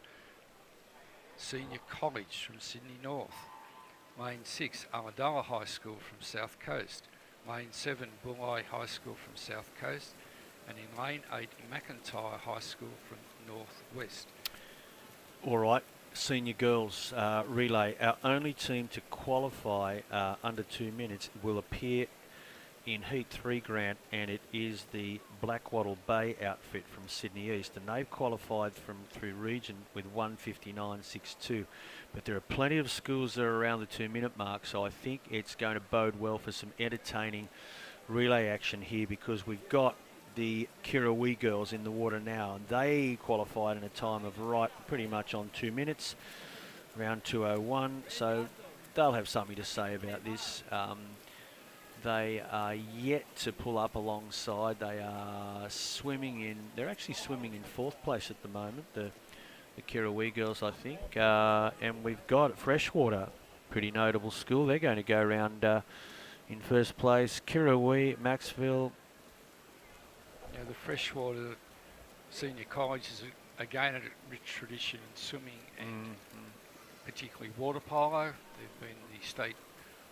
Senior College from Sydney North. Lane 6, Ulladulla High School from South Coast. Lane 7, Bulli High School from South Coast. And in Lane 8, McIntyre High School from North West. All right, senior girls relay. Our only team to qualify under 2 minutes will appear in Heat 3, Grant, and it is the Blackwattle Bay outfit from Sydney East. And they've qualified through region with 1:59.62. But there are plenty of schools that are around the 2 minute mark, so I think it's going to bode well for some entertaining relay action here, because we've got the Kirrawee girls in the water now, and they qualified in a time of pretty much on 2 minutes, around 2:01, so they'll have something to say about this. They are yet to pull up alongside. They are they're actually swimming in 4th place at the moment, the Kirrawee girls, I think, and we've got Freshwater, pretty notable school. They're going to go around in 1st place. Kirrawee, Maxville. Now the Freshwater Senior College is again a rich tradition in swimming and particularly water polo. They've been the state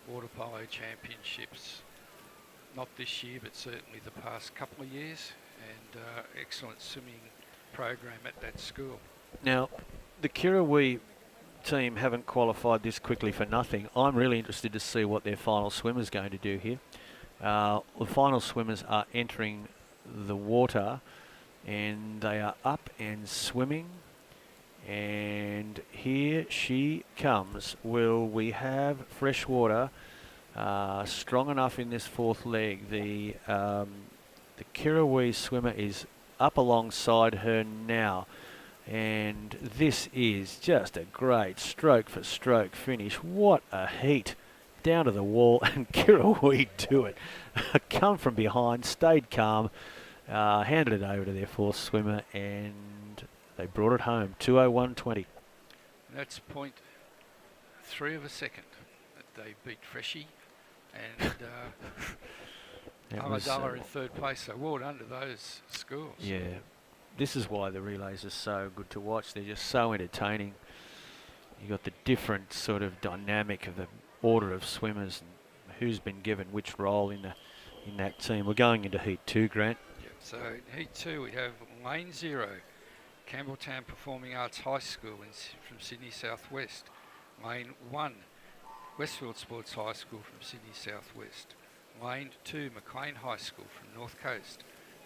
water polo championships, not this year but certainly the past couple of years, and excellent swimming program at that school. Now the Kirrawee team haven't qualified this quickly for nothing. I'm really interested to see what their final swimmer's going to do here. The final swimmers are entering the water, and they are up and swimming, and here she comes. Will we have Freshwater strong enough in this 4th leg? The Kirrawee swimmer is up alongside her now, and this is just a great stroke for stroke finish. What a heat, down to the wall, and Kirrawee do it. Come from behind, stayed calm, handed it over to their 4th swimmer, and they brought it home, 2:01.20. That's 0.3 of a second that they beat Freshie, and Ulladulla in 3rd place, so well done to those schools. Yeah, this is why the relays are so good to watch. They're just so entertaining. You've got the different sort of dynamic of the order of swimmers and who's been given which role in that team. We're going into Heat 2, Grant. Yep. So in Heat 2 we have Lane 0, Campbelltown Performing Arts High School from Sydney Southwest. Lane 1, Westfield Sports High School from Sydney Southwest. Lane 2, Maclean High School from North Coast.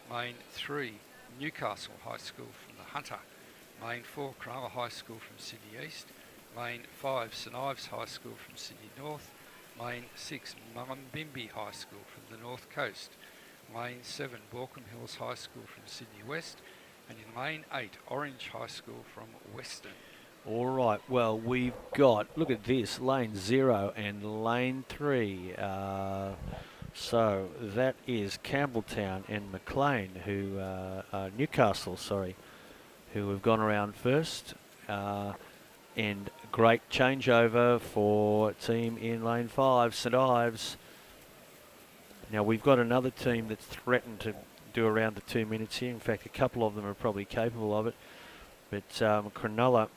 Lane 3, Newcastle High School from the Hunter. Lane 4, Cronulla High School from Sydney East. Lane 5, St Ives High School from Sydney North. Lane 6, Mullumbimby High School from the North Coast. Lane 7, Baulkham Hills High School from Sydney West. And in Lane 8, Orange High School from Western. All right, well, we've got, look at this, lane 0 and lane 3. So that is Campbelltown and Maclean, who, Newcastle, sorry, who have gone around first. And great changeover for team in lane 5, St Ives. Now we've got another team that's threatened to do around the 2 minutes here. In fact, a couple of them are probably capable of it. But Cronulla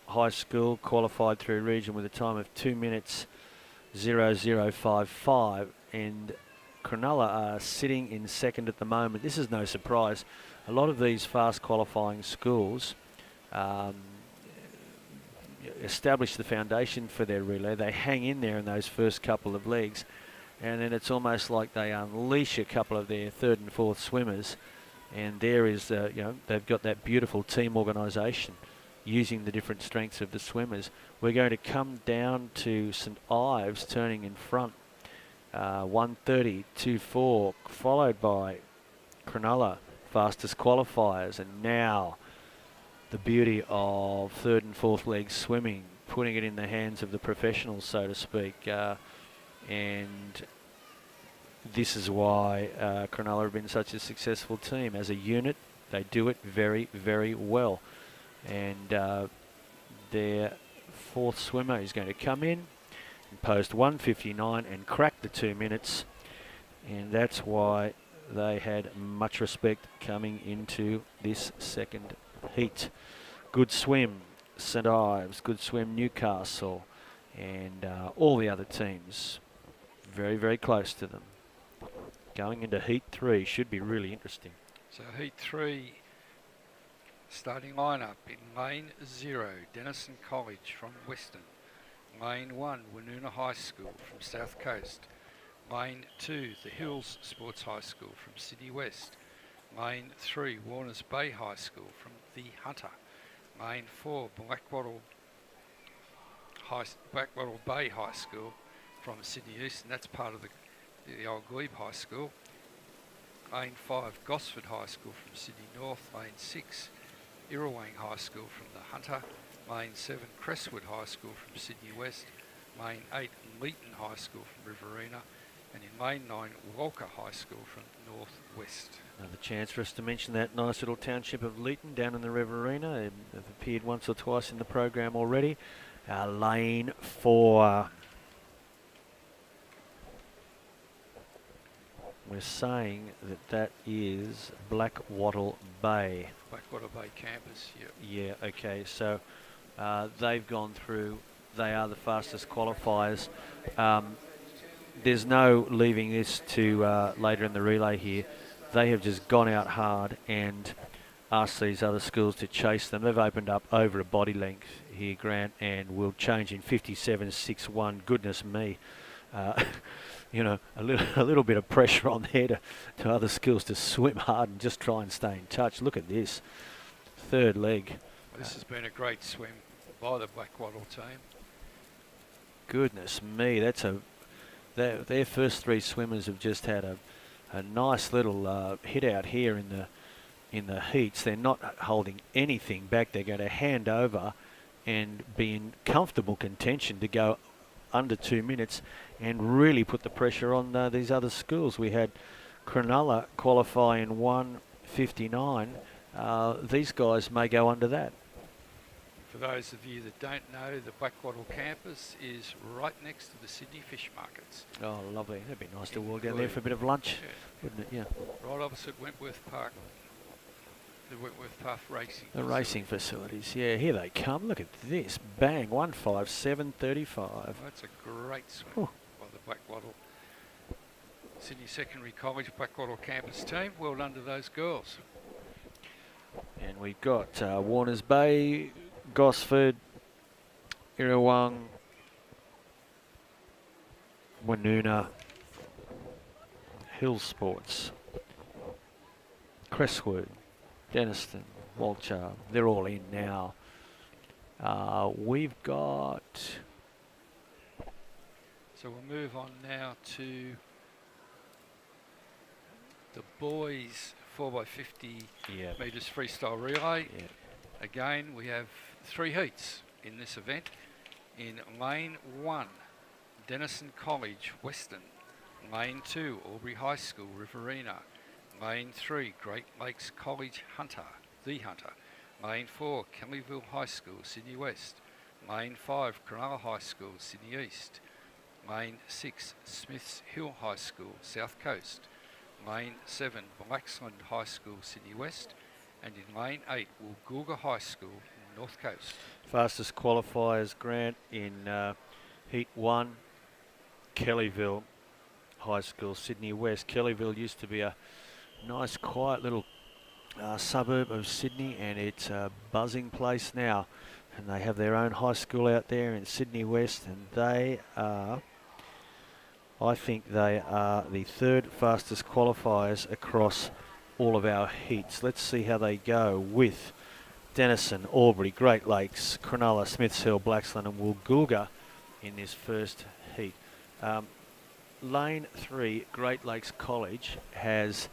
High School qualified through region with a time of 2 minutes 0055, and Cronulla are sitting in second at the moment. This is no surprise. A lot of these fast qualifying schools establish the foundation for their relay. They hang in there in those first couple of legs, and then it's almost like they unleash a couple of their third and fourth swimmers, and there is, you know, they've got that beautiful team organisation using the different strengths of the swimmers. We're going to come down to St Ives turning in front, 1:30.24, followed by Cronulla, fastest qualifiers, and now the beauty of third and fourth leg swimming, putting it in the hands of the professionals, so to speak, and this is why Cronulla have been such a successful team. As a unit, they do it very, very well. And their fourth swimmer is going to come in and post 1:59 and crack the 2 minutes, and that's why they had much respect coming into this second heat. Good swim St Ives, good swim Newcastle, and all the other teams very, very close to them. Going into heat 3 should be really interesting. So heat 3, starting lineup in lane 0, Denison College from Western. Lane 1, Woonona High School from South Coast. Lane 2, The Hills Sports High School from Sydney West. Lane 3, Warners Bay High School from the Hunter. Lane 4, Blackwattle Bay High School from Sydney East, and that's part of the old Glebe High School. Lane 5, Gosford High School from Sydney North. Lane 6, Irrawang High School from the Hunter. Lane 7, Crestwood High School from Sydney West. Lane 8, Leeton High School from Riverina. And in Lane 9, Walker High School from North West. Another chance for us to mention that nice little township of Leeton down in the Riverina. They've appeared once or twice in the program already. Lane 4. We're saying that is Blackwattle Bay. Blackwattle Bay campus, yep. Yeah, okay, so they've gone through. They are the fastest qualifiers. There's no leaving this to later in the relay here. They have just gone out hard and asked these other schools to chase them. They've opened up over a body length here, Grant, and will change in 57.61. Goodness me. You know, a little bit of pressure on there to other schools to swim hard and just try and stay in touch. Look at this. Third leg. This has been a great swim by the Blackwattle team. Goodness me, that's their first 3 swimmers have just had a nice little hit out here in the heats. They're not holding anything back. They're going to hand over and be in comfortable contention to go under 2 minutes and really put the pressure on these other schools. We had Cronulla qualify in 1:59. These guys may go under that. For those of you that don't know, the Blackwattle campus is right next to the Sydney Fish Markets. Oh, lovely. That'd be nice to walk down there for a bit of lunch, wouldn't it? Yeah. Right opposite Wentworth Park. The Wentworth Park racing. The racing facilities. Yeah, here they come. Look at this. Bang. 1:57.35. That's a great swim by the Blackwattle Sydney Secondary College Blackwattle campus team. Well done to those girls. And we've got Warners Bay, Gosford, Irrawang, Woonona, Hill Sports, Crestwood, Denniston, Walcher, they're all in now. We've got... So we'll move on now to the boys 4x50 metres freestyle relay. Yeah. Again, we have 3 heats in this event. In lane 1, Denison College, Western. Lane 2, Albury High School, Riverina. Lane 3, Great Lakes College, Hunter, The Hunter. Lane 4, Kellyville High School, Sydney West. Lane 5, Cronulla High School, Sydney East. Lane 6, Smiths Hill High School, South Coast. Lane 7, Blaxland High School, Sydney West. And in lane 8, Woolgoolga High School, North Coast. Fastest qualifiers, Grant, in Heat 1, Kellyville High School, Sydney West. Kellyville used to be a nice, quiet little suburb of Sydney, and it's a buzzing place now. And they have their own high school out there in Sydney West, and they are, I think they are the 3rd fastest qualifiers across all of our heats. Let's see how they go with Denison, Albury, Great Lakes, Cronulla, Smiths Hill, Blaxland and Woolgoolga in this first heat. Lane 3, Great Lakes College, has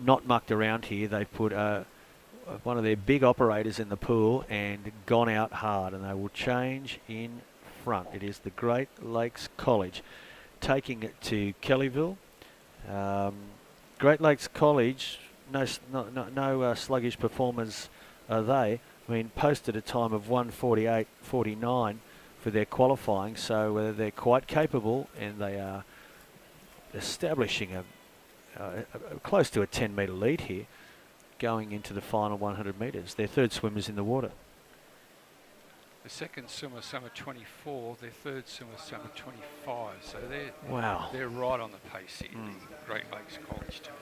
not mucked around here. They put one of their big operators in the pool and gone out hard, and they will change in front. It is the Great Lakes College taking it to Kellyville. Great Lakes College, no sluggish performers are they. I mean, posted a time of 1:48.49 for their qualifying, so they're quite capable, and they are establishing a close to a 10-metre lead here going into the final 100 metres. Their 3rd swimmers in the water. The 2nd swimmer, summer 24, their 3rd swimmer, summer 25. So they're right on the pace here, the Great Lakes College team.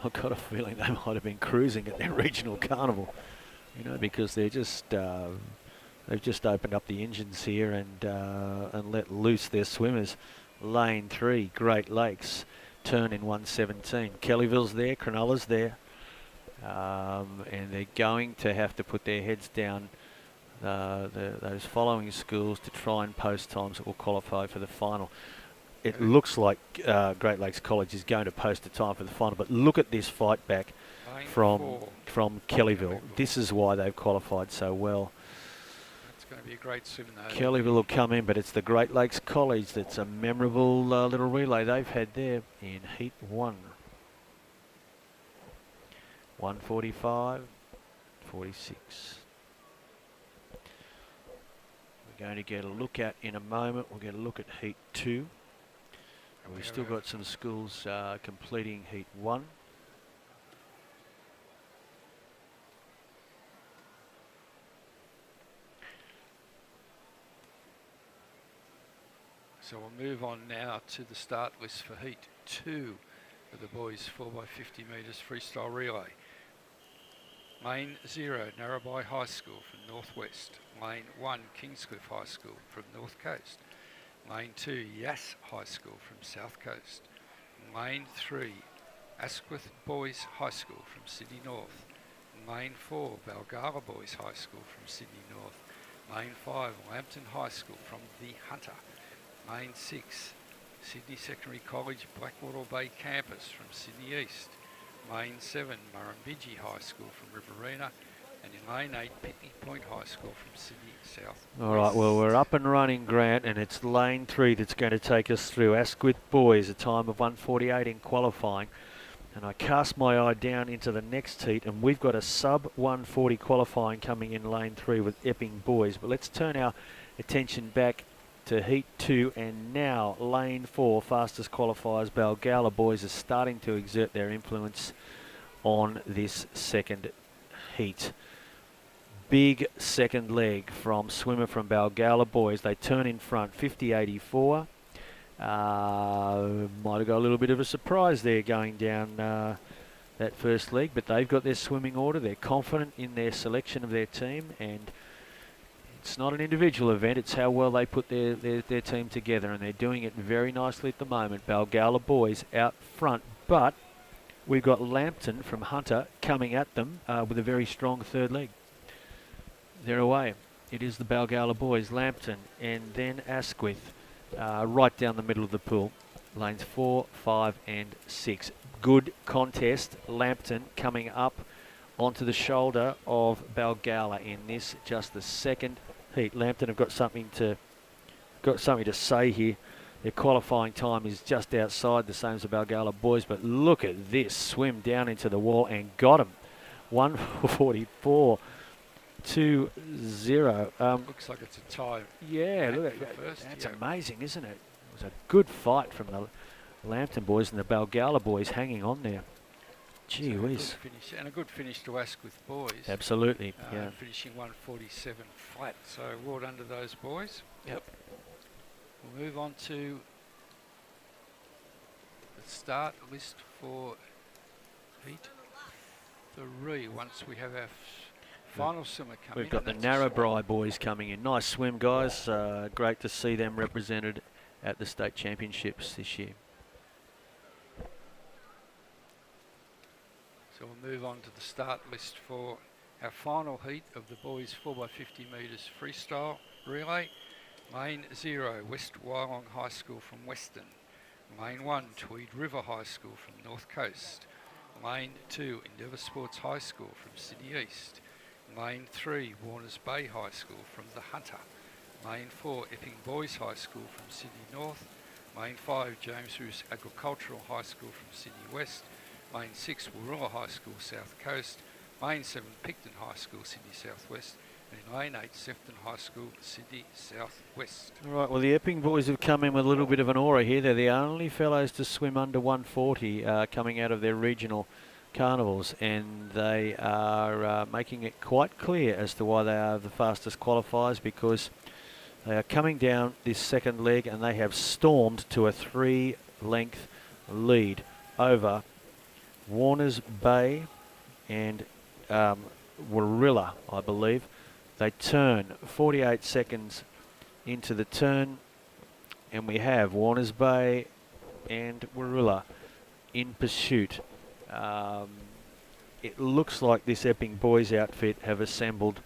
I've got a feeling they might have been cruising at their regional carnival, you know, because they're just they've just opened up the engines here and let loose their swimmers. Lane 3, Great Lakes, turn in 1:17. Kellyville's there, Cronulla's there, and they're going to have to put their heads down. Those following schools to try and post times that will qualify for the final. It looks like Great Lakes College is going to post a time for the final, but look at this fight back from Kellyville. This is why they've qualified so well. It's going to be a great swim though. Kellyville will come in, but it's the Great Lakes College that's a memorable little relay they've had there in Heat 1. 1:45.46. We're going to get a look at in a moment. We'll get a look at Heat 2. And we've still got some schools completing Heat 1. So we'll move on now to the start list for Heat 2 of the boys 4x50 metres freestyle relay. Lane 0, Narrabri High School from Northwest. Lane 1, Kingscliff High School from North Coast. Lane 2, Yass High School from South Coast. Lane 3, Asquith Boys High School from Sydney North. Lane 4, Balgala Boys High School from Sydney North. Lane 5, Lambton High School from The Hunter. Lane 6, Sydney Secondary College Blackwater Bay Campus from Sydney East. Lane 7, Murrumbidgee High School from Riverina. And in Lane 8, Pitney Point High School from Sydney South. All right, well, we're up and running, Grant, and it's Lane 3 that's going to take us through. Asquith Boys, a time of 1:48 in qualifying. And I cast my eye down into the next heat, and we've got a sub 1:40 qualifying coming in Lane 3 with Epping Boys. But let's turn our attention back to Heat 2, and now Lane 4, fastest qualifiers, Balgala Boys, are starting to exert their influence on this second heat. Big second leg from swimmer from Balgala Boys. They turn in front, 50.84. Might have got a little bit of a surprise there going down that first leg, but they've got their swimming order. They're confident in their selection of their team, and It's not an individual event, it's how well they put their team together, and they're doing it very nicely at the moment. Balgowlah boys out front, but we've got Lambton from Hunter coming at them with a very strong third leg. They're away. It is the Balgowlah boys, Lambton, and then Asquith, right down the middle of the pool. Lanes 4, 5 and 6. Good contest. Lambton coming up onto the shoulder of Balgowlah in this, just the second heat. Lambton have got something to say here. Their qualifying time is just outside the same as the Balgowlah boys, but look at this swim down into the wall and got him. 144. 2-0. Looks like it's a tie. Yeah, look at that. That's amazing, isn't it? It was a good fight from the Lambton boys and the Balgowlah boys hanging on there. Gee whiz. And a good finish to Asquith boys. Absolutely, yeah. Finishing 147 flat. So well done to those boys. Yep. We'll move on to the start list for heat 3 once we have our final swimmer coming in. We've got the Narrabri boys coming in. Nice swim, guys. Great to see them represented at the state championships this year. So we'll move on to the start list for our final heat of the boys 4x50 metres freestyle relay. Lane 0, West Wyalong High School from Western. Lane 1, Tweed River High School from North Coast. Lane 2, Endeavour Sports High School from Sydney East. Lane 3, Warners Bay High School from the Hunter. Lane 4, Epping Boys High School from Sydney North. Lane 5, James Roos Agricultural High School from Sydney West. Lane 6, Warilla High School South Coast. Lane 7, Picton High School Sydney South West. And in Lane 8, Sefton High School Sydney South West. All right, well the Epping boys have come in with a little bit of an aura here. They're the only fellows to swim under 140 coming out of their regional carnivals, and they are making it quite clear as to why they are the fastest qualifiers, because they are coming down this second leg and they have stormed to a 3-length lead over Warners Bay and Warilla, I believe. They turn 48 seconds into the turn, and we have Warners Bay and Warilla in pursuit. It looks like this Epping boys outfit have assembled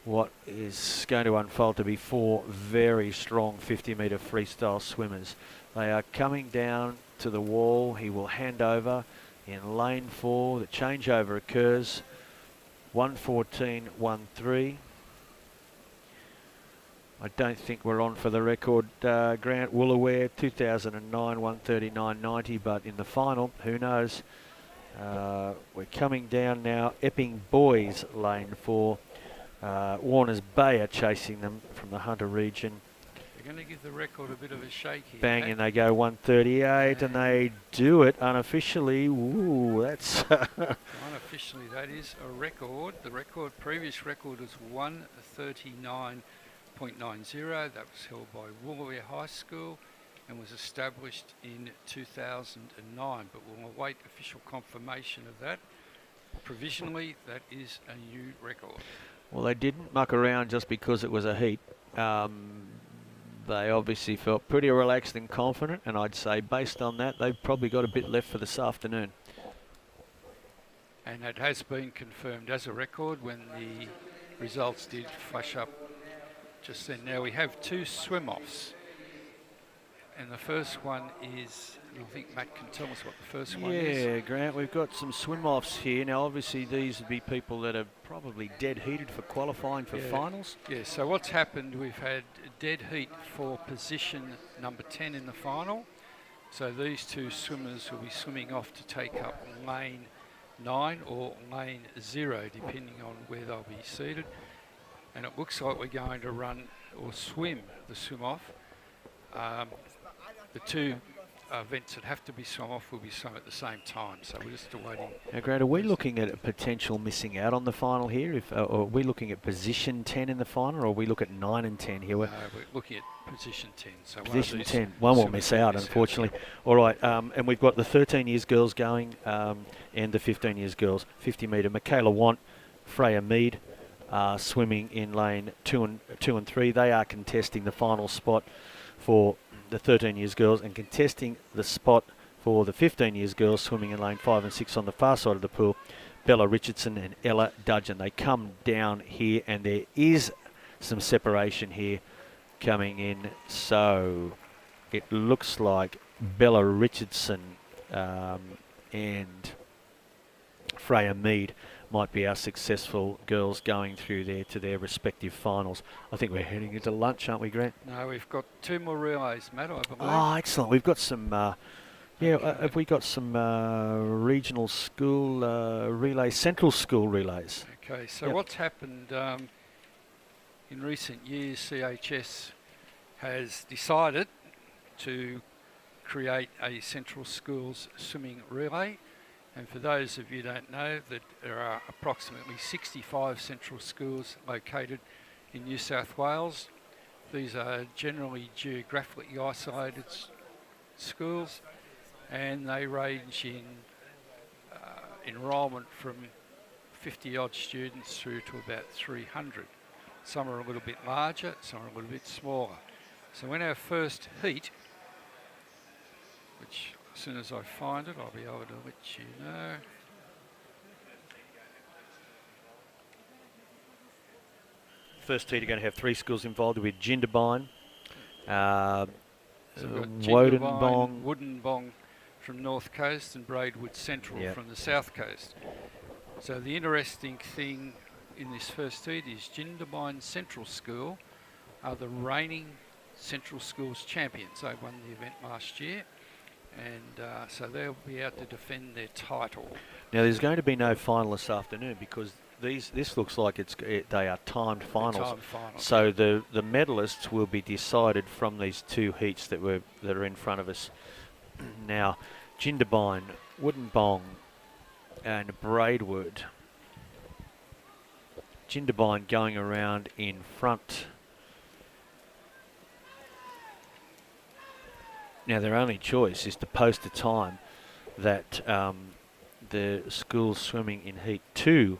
what is going to unfold to be 4 very strong 50-metre freestyle swimmers. They are coming down to the wall. He will hand over in lane 4. The changeover occurs. 1:14.13. I don't think we're on for the record, Grant Woolaware, 2009, 1:39.90, but in the final, who knows? We're coming down now. Epping boys, lane 4. Warners Bay are chasing them from the Hunter region. They're going to give the record a bit of a shake here. Bang, and they go 1:38, and they do it unofficially. Ooh, that's... Unofficially, that is a record. The previous record was 1:39.90. That was held by Woolaware High School and was established in 2009, but we'll await official confirmation of that. Provisionally, that is a new record. Well, they didn't muck around just because it was a heat. They obviously felt pretty relaxed and confident, and I'd say based on that, they've probably got a bit left for this afternoon. And it has been confirmed as a record when the results did flash up just then. Now we have 2 swim-offs, and the first one is, I think Matt can tell us what the first one is. Yeah, Grant, we've got some swim-offs here. Now obviously these would be people that are probably dead heated for qualifying for finals. Yeah, so what's happened, we've had dead heat for position number 10 in the final. So these 2 swimmers will be swimming off to take up lane 9 or lane 0, depending on where they'll be seated. And it looks like we're going to run or swim the swim off. The 2 events that have to be swum off will be swum at the same time, so we're just awaiting. Now, Grant, are we looking at a potential missing out on the final here? Or are we looking at position 10 in the final, or are we look at 9 and 10 here? We're looking at position 10. So position 10. One will miss out, unfortunately. All right, and we've got the 13 years girls going and the 15 years girls. 50 metre, Michaela Want, Freya Mead swimming in lane 2 and 3. They are contesting the final spot for the 13 years girls and contesting the spot for the 15 years girls swimming in lane 5 and 6 on the far side of the pool. Bella Richardson and Ella Dudgeon. They come down here and there is some separation here coming in. So it looks like Bella Richardson and Freya Mead might be our successful girls going through there to their respective finals. I think we're heading into lunch, aren't we, Grant? No, we've got 2 more relays, Matt, I believe. Oh, excellent. We've got some, have we got some regional school relays, central school relays? Okay, so what's happened in recent years, CHS has decided to create a central schools swimming relay. And for those of you who don't know, that there are approximately 65 central schools located in New South Wales. These are generally geographically isolated schools, and they range in enrolment from 50 odd students through to about 300. Some are a little bit larger, some are a little bit smaller. So in our first heat, which as soon as I find it, I'll be able to let you know. First heat are going to have 3 schools involved with Jindabyne, So we've got Wodenbong, Wodenbong from North Coast and Braidwood Central from the South Coast. So the interesting thing in this first heat is Jindabyne Central School are the reigning Central Schools champions. They won the event last year, and so they'll be out to defend their title. Now there's going to be no final this afternoon because this looks like they are timed finals. So the medalists will be decided from these 2 heats that are in front of us. Now Jindabyne, Wodenbong and Braidwood. Jindabyne going around in front. Now their only choice is to post a time that the schools swimming in heat 2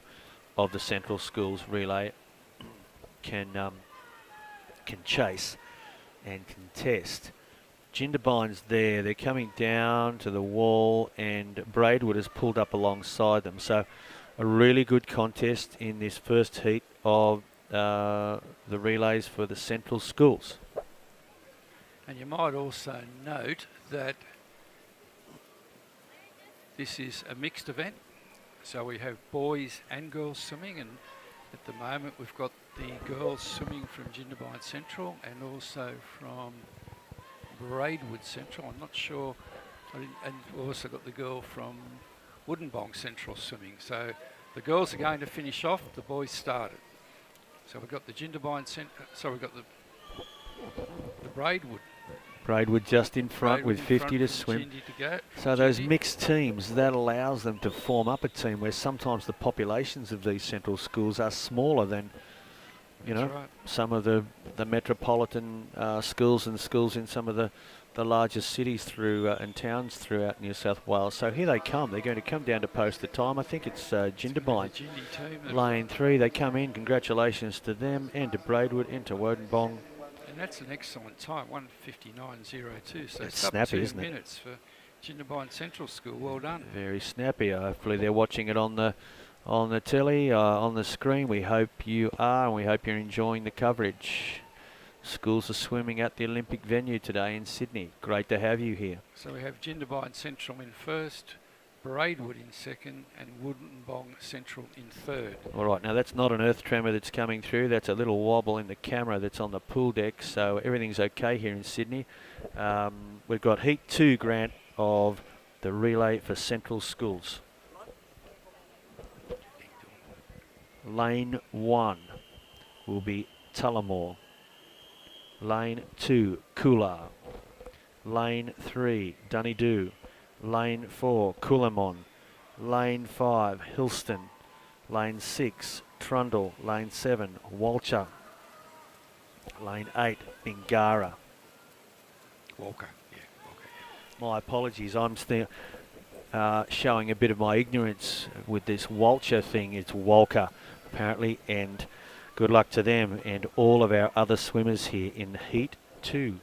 of the Central Schools relay can chase and contest. Jindabyne's there, they're coming down to the wall and Braidwood has pulled up alongside them. So a really good contest in this first heat of the relays for the Central Schools. And you might also note that this is a mixed event. So we have boys and girls swimming, and at the moment we've got the girls swimming from Jindabyne Central and also from Braidwood Central. I'm not sure, and we've also got the girl from Wodenbong Central swimming. So the girls are going to finish off, the boys started. So we've got the Jindabyne Central, so we've got the Braidwood. Braidwood just in front with 50 to swim. So those mixed teams, that allows them to form up a team where sometimes the populations of these central schools are smaller than, you know, some of the metropolitan schools and schools in some of the largest cities through and towns throughout New South Wales. So here they come. They're going to come down to post the time. I think it's Jindabyne. Lane 3, they come in. Congratulations to them and to Braidwood and to Wodenbong. And that's an excellent time, 1:59.02. So it's up snappy, 2 isn't it? minutes for Jindabyne Central School. Well done. Very snappy. Hopefully they're watching it on the telly, on the screen. We hope you are, and we hope you're enjoying the coverage. Schools are swimming at the Olympic venue today in Sydney. Great to have you here. So we have Jindabyne Central in first, Braidwood in second, and Wodenbong Central in third. All right, now that's not an earth tremor that's coming through. That's a little wobble in the camera that's on the pool deck. So everything's okay here in Sydney. We've got heat 2, Grant, of the relay for Central Schools. Lane 1 will be Tullamore. Lane 2, Coolar. Lane 3, Dunedoo. Lane 4, Coolamon. Lane 5, Hillston. Lane 6, Trundle. Lane 7, Walcher. Lane 8, Bingara. Walker. My apologies, I'm still showing a bit of my ignorance with this Walcher thing. It's Walker, apparently, and good luck to them and all of our other swimmers here in Heat 2.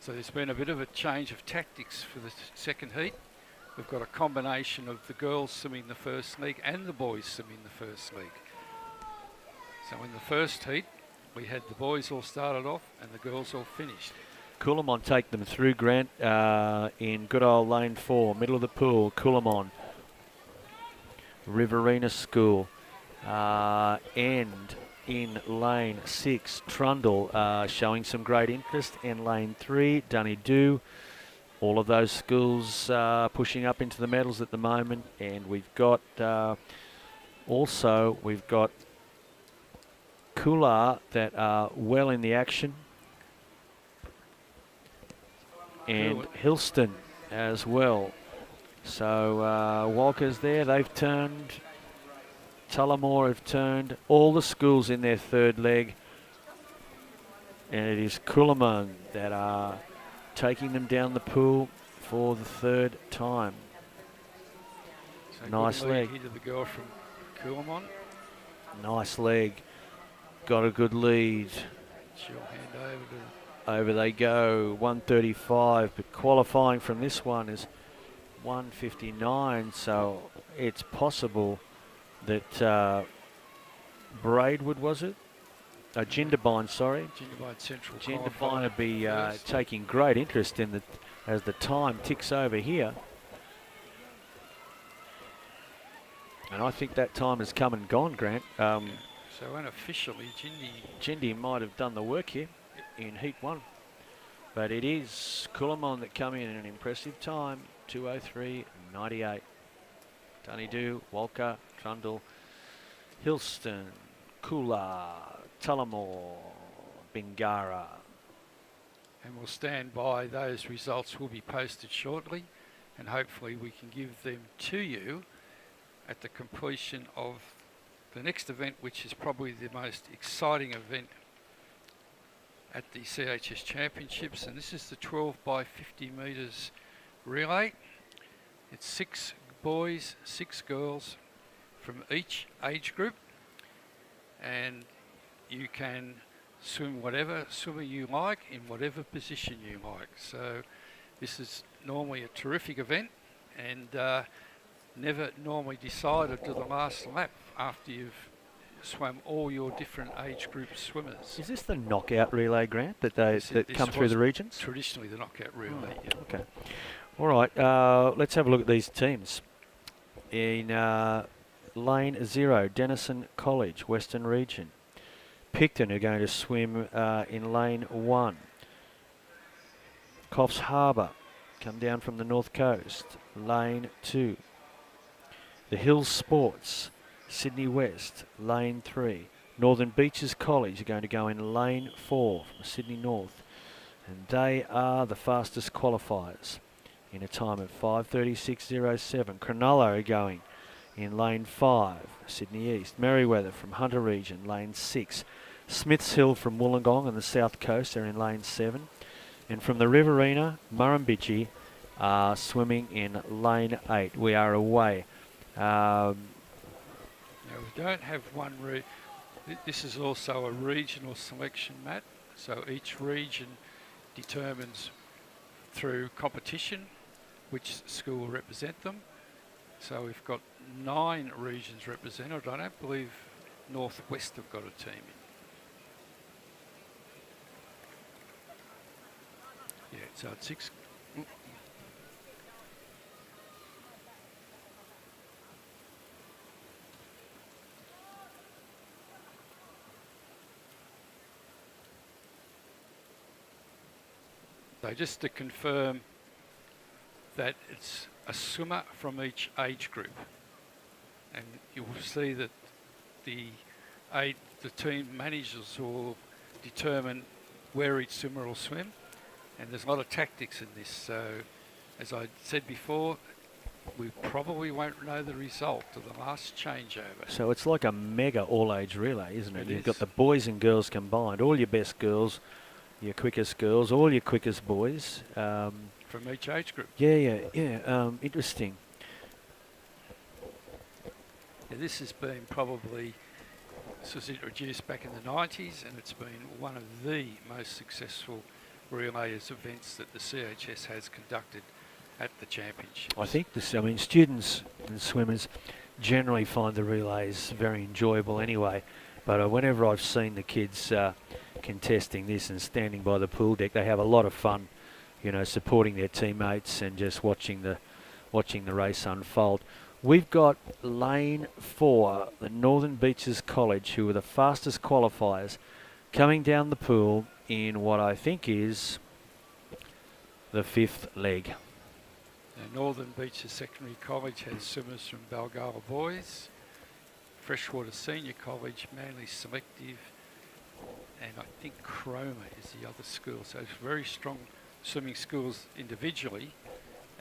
So there's been a bit of a change of tactics for the second heat. We've got a combination of the girls swimming the first league and the boys swimming the first league. So in the first heat, we had the boys all started off and the girls all finished. Coolamon take them through, Grant, in good old lane 4, middle of the pool. Coolamon, Riverina School, and in lane 6, Trundle showing some great interest. In lane 3, Dunedoo. All of those schools pushing up into the medals at the moment. And we've got also, we've got Kula that are well in the action. And Hilston as well. So Walker's there, they've turned. Tullamore have turned. All the schools in their third leg. And it is Coolamon that are taking them down the pool for the third time. So Nice leg. Here to the girl from Coolamon. Nice leg. Got a good lead. She'll hand over to... Over they go, 135, but qualifying from this one is 159, so it's possible that Braidwood, was it? Jindabyne, sorry. Jindabyne Central. Jindabyne will be taking great interest in as the time ticks over here. And I think that time has come and gone, Grant. So unofficially, Jindy might have done the work here in Heat 1. But it is Coolamon that come in an impressive time, 2:03.98. Dunedoo, Walker, Trundle, Hilston, Kula, Tullamore, Bingara. And we'll stand by. Those results will be posted shortly, and hopefully we can give them to you at the completion of the next event, which is probably the most exciting event at the CHS Championships, and this is the 12 by 50 metres relay. It's 6 boys, 6 girls from each age group, and you can swim whatever swimmer you like in whatever position you like. So this is normally a terrific event, and never normally decided to the last lap after you've swam all your different age group swimmers. Is this the knockout relay, Grant, that come through the regions? Traditionally the knockout relay, yeah. Okay. All right, let's have a look at these teams. In lane 0, Denison College, Western Region. Picton are going to swim in lane 1. Coffs Harbour come down from the North Coast, lane 2. The Hills Sports, Sydney West, lane 3. Northern Beaches College are going to go in lane 4 from Sydney North. And they are the fastest qualifiers in a time of 5:36.07. Cronulla are going in lane 5, Sydney East. Merriweather from Hunter Region, lane 6. Smiths Hill from Wollongong on the south coast are in lane 7. And from the Riverina, Murrumbidgee are swimming in lane 8. We are away. Now we don't have one. This is also a regional selection, Matt. So each region determines through competition which school will represent them. So we've got 9 regions represented. I don't believe Northwest have got a team in. Yeah, so it's 6. So just to confirm that it's a swimmer from each age group, and you will see that the team managers will determine where each swimmer will swim, and there's a lot of tactics in this. So as I said before, we probably won't know the result of the last changeover. So it's like a mega all-age relay, isn't it? It You've is. got the boys and girls combined, all your best girls, your quickest girls, all your quickest boys. From each age group. Yeah. Interesting. Yeah, this has been probably This was introduced back in the 90s, and it's been one of the most successful relays events that the CHS has conducted at the championships. I think students and swimmers generally find the relays very enjoyable anyway. But whenever I've seen the kids contesting this and standing by the pool deck, they have a lot of fun, you know, supporting their teammates and just watching the race unfold. We've got lane 4, the Northern Beaches College, who are the fastest qualifiers, coming down the pool in what I think is the 5th leg. Now, Northern Beaches Secondary College has swimmers from Balgala Boys, Freshwater Senior College, Manly Selective, and I think Cromer is the other school. So it's very strong swimming schools individually,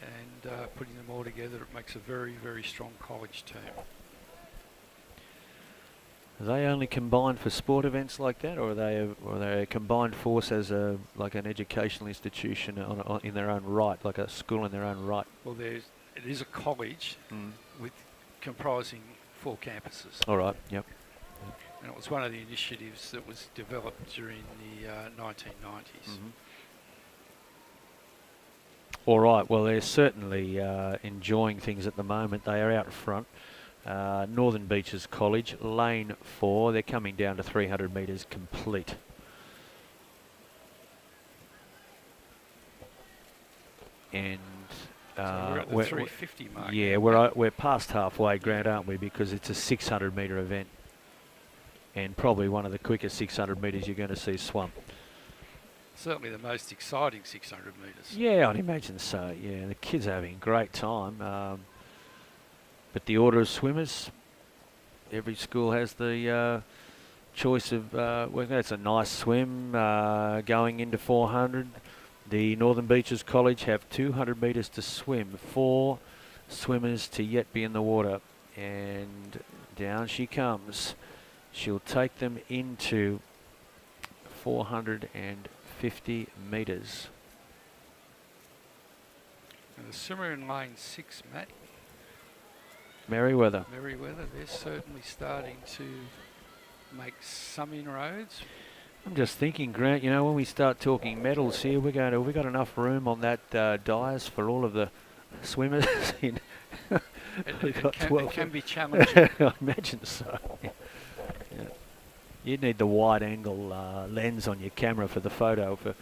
and putting them all together, it makes a very, very strong college team. Are they only combined for sport events like that, or are they a combined force as like an educational institution in their own right, like a school in their own right? Well, it is a college with comprising 4 campuses. All right. Yep. And it was one of the initiatives that was developed during the 1990s. Mm-hmm. All right. Well, they're certainly enjoying things at the moment. They are out front. Northern Beaches College, lane 4. They're coming down to 300 metres complete. And So we're at the 350 mark. yeah, we're past halfway, Grant, aren't we? Because it's a 600 metre event, and probably one of the quickest 600 metres you're going to see swum. Certainly the most exciting 600 metres. Yeah, I'd imagine so. Yeah, the kids are having a great time. But the order of swimmers, every school has the choice of, well, that's a nice swim going into 400. The Northern Beaches College have 200 metres to swim, 4 swimmers to yet be in the water. And down she comes. She'll take them into 450 metres. And the swimmer in lane 6, Matt. Merriweather. They're certainly starting to make some inroads. I'm just thinking, Grant, you know, when we start talking medals here, we've got enough room on that dais for all of the swimmers. It can be challenging. I imagine so. Yeah. You'd need the wide angle lens on your camera for the photo for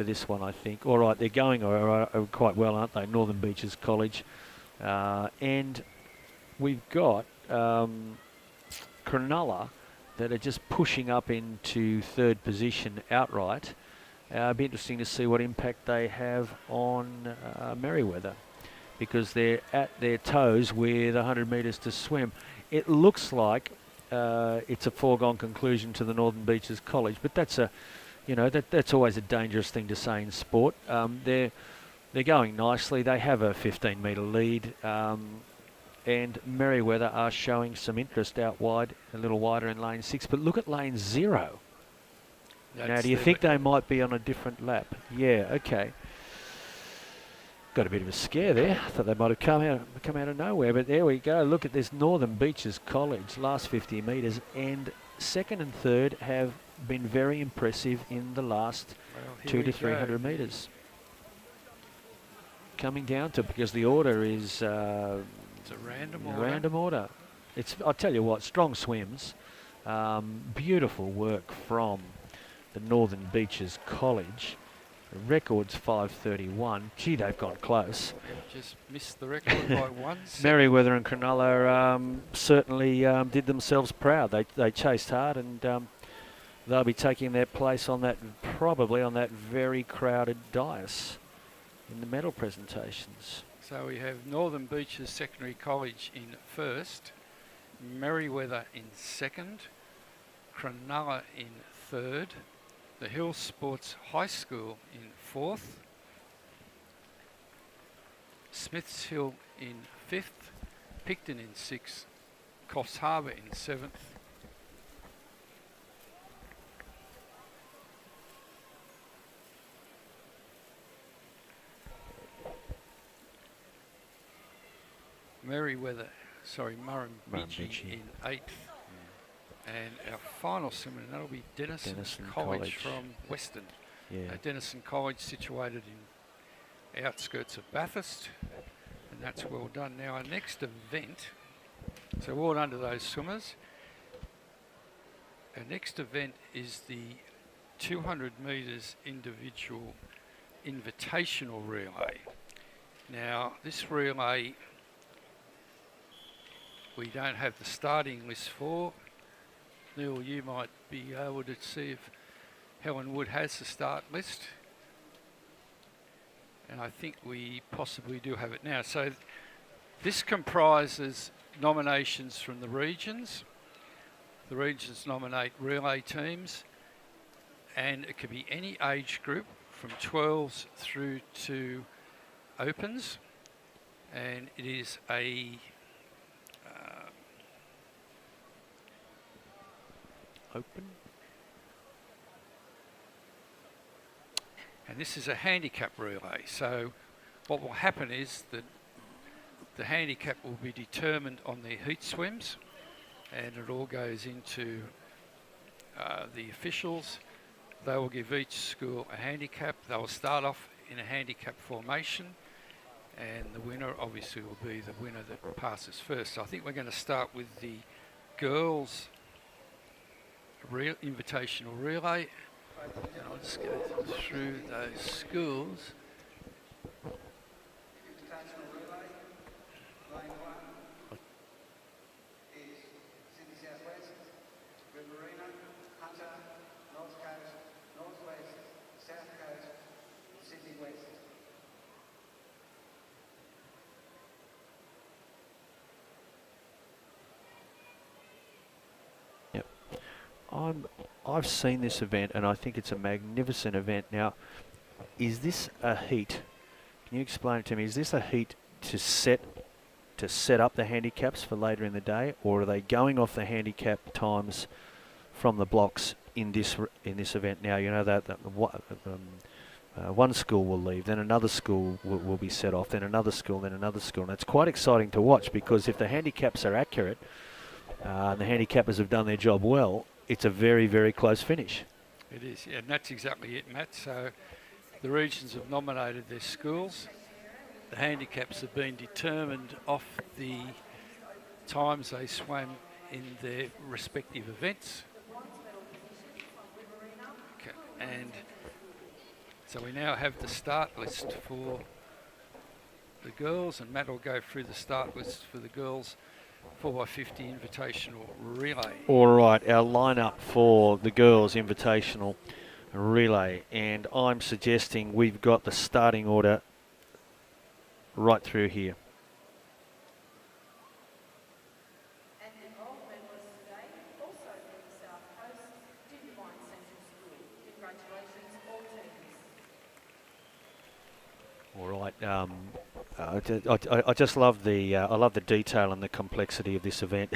this one, I think. All right, they're going quite well, aren't they? Northern Beaches College. And we've got Cronulla that are just pushing up into 3rd position outright. It'll be interesting to see what impact they have on Merriweather, because they're at their toes with 100 metres to swim. It looks like it's a foregone conclusion to the Northern Beaches College, but that's that's always a dangerous thing to say in sport. They're going nicely. They have a 15-metre lead. And Merriweather are showing some interest out wide, a little wider in lane 6. But look at lane 0. Now, do you think they might be on a different lap? Yeah, okay. Got a bit of a scare there. I thought they might have come out of nowhere. But there we go. Look at this Northern Beaches College, last 50 metres. And 2nd and 3rd have been very impressive in the last 200 to 300 metres. Coming down to, because the order is... it's a random order. Random order. I'll tell you what, strong swims. Beautiful work from the Northern Beaches College. The record's 5:31. Gee, they've gone close. Just missed the record by 1 second. Merriweather and Cronulla certainly did themselves proud. They chased hard, and they'll be taking their place on that, probably on that very crowded dais in the medal presentations. So we have Northern Beaches Secondary College in 1st, Merriweather in 2nd, Cronulla in 3rd, the Hill Sports High School in 4th, Smiths Hill in 5th, Picton in 6th, Coffs Harbour in 7th, Murrumbidgee in 8th, And our final swimmer, and that'll be Denison College from Western. Yeah. Denison College situated in outskirts of Bathurst, and that's well done. Now our next event, so well done to those swimmers. Our next event is the 200 metres individual invitational relay. Now this relay we don't have the starting list for. Neil, you might be able to see if Helen Wood has the start list. And I think we possibly do have it now. So this comprises nominations from the regions. The regions nominate relay teams, and it could be any age group from 12s through to opens. And it is a Open. And this is a handicap relay. So what will happen is that the handicap will be determined on their heat swims, and it all goes into the officials. They will give each school a handicap. They will start off in a handicap formation, and the winner obviously will be the winner that passes first. So I think we're going to start with the girls' invitational relay. And I'll just go through those schools. Invitational relay, lane 1 is Sydney Southwest, Riverina, Hunter, North Coast, Northwest, South Coast, Sydney West. I've seen this event and I think it's a magnificent event. Now, is this a heat? Can you explain it to me? Is this a heat to set up the handicaps for later in the day, or are they going off the handicap times from the blocks in this event? Now you know that one school will leave, then another school will be set off, then another school, then another school. And it's quite exciting to watch, because if the handicaps are accurate and the handicappers have done their job well, it's a very, very close finish. It is, yeah, and that's exactly it, Matt. So the regions have nominated their schools. The handicaps have been determined off the times they swam in their respective events. Okay. And so we now have the start list for the girls, and Matt will go through the start list for the girls 4x50 invitational relay. All right, our lineup for the girls invitational relay, and I'm suggesting we've got the starting order right through here. And the enrollment was today, also from the South Coast, Divine Central School. Congratulations, all teams. All right. I just love the detail and the complexity of this event.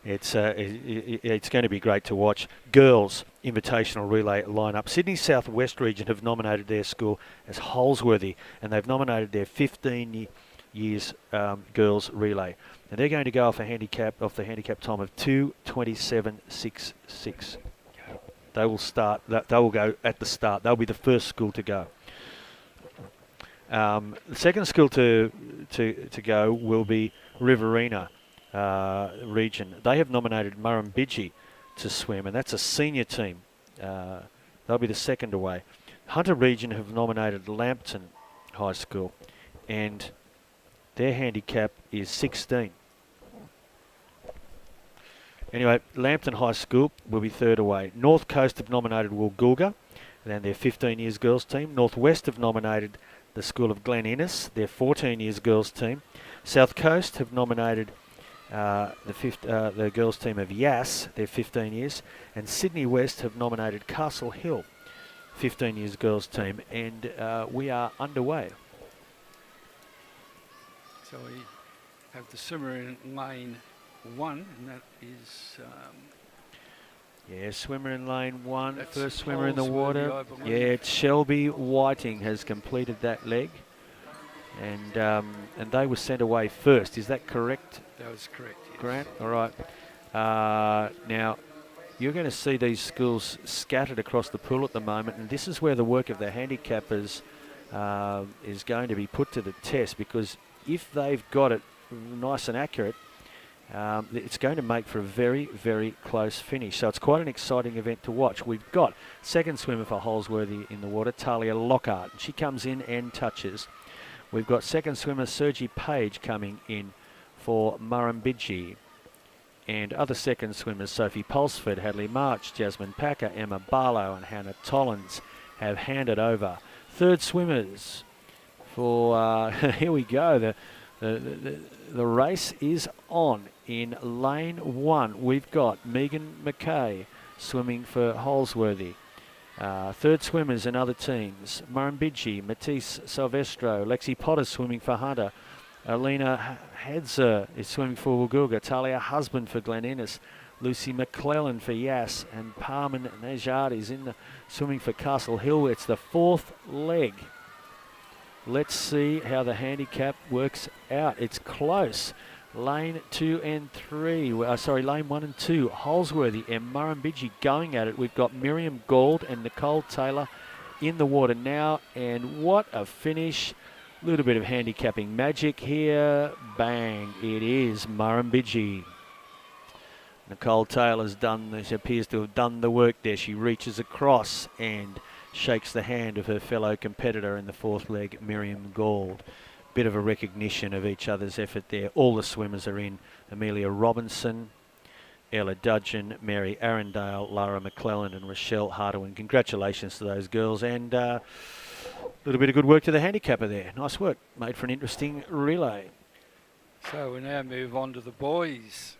It's going to be great to watch. Girls invitational relay lineup. Sydney South West region have nominated their school as Holsworthy, and they've nominated their 15 years girls relay, and they're going to go off the handicap time of 2:27.66. They will start. They will go at the start. They'll be the first school to go. The second school to go will be Riverina region. They have nominated Murrumbidgee to swim, and that's a senior team. They'll be the second away. Hunter region have nominated Lambton High School, and their handicap is 16. Anyway, Lambton High School will be third away. North Coast have nominated Woolgoolga, and their 15 years girls team. Northwest have nominated the School of Glen Innes, their 14 years girls team. South Coast have nominated the girls team of Yass, their 15 years. And Sydney West have nominated Castle Hill, 15 years girls team. And we are underway. So we have the swimmer in lane 1, and that is... yeah, swimmer in lane 1, that's first swimmer in the water. Holsworthy, Yeah, it's Shelby Whiting has completed that leg, and they were sent away first. Is that correct, That was correct, yes. Grant? All right. Now, you're going to see these schools scattered across the pool at the moment, and this is where the work of the handicappers is going to be put to the test, because if they've got it nice and accurate, it's going to make for a very, very close finish. So it's quite an exciting event to watch. We've got second swimmer for Holsworthy in the water, Talia Lockhart. She comes in and touches. We've got second swimmer Sergi Page coming in for Murrumbidgee. And other second swimmers, Sophie Pulsford, Hadley March, Jasmine Packer, Emma Barlow and Hannah Tollins have handed over. Third swimmers for, here we go, the race is on. In lane 1, we've got Megan McKay swimming for Holsworthy. Third swimmers in other teams, Murrumbidgee, Matisse Silvestro, Lexi Potter swimming for Hunter, Alina Hedzer is swimming for Woolgoolga, Talia Husband for Glen Innes, Lucy McClellan for Yass, and Parman Najad is in the swimming for Castle Hill. It's the fourth leg. Let's see how the handicap works out. It's close. Lane 2 and 3, lane 1 and 2, Holsworthy and Murrumbidgee going at it. We've got Miriam Gould and Nicole Taylor in the water now, and what a finish. A little bit of handicapping magic here. Bang, it is Murrumbidgee. Nicole Taylor's she appears to have done the work there. She reaches across and shakes the hand of her fellow competitor in the fourth leg, Miriam Gould. Bit of a recognition of each other's effort there. All the swimmers are in. Amelia Robinson, Ella Dudgeon, Mary Arundale, Lara McClellan and Rochelle Hardawin. Congratulations to those girls, and a little bit of good work to the handicapper there. Nice work. Made for an interesting relay. So we now move on to the boys'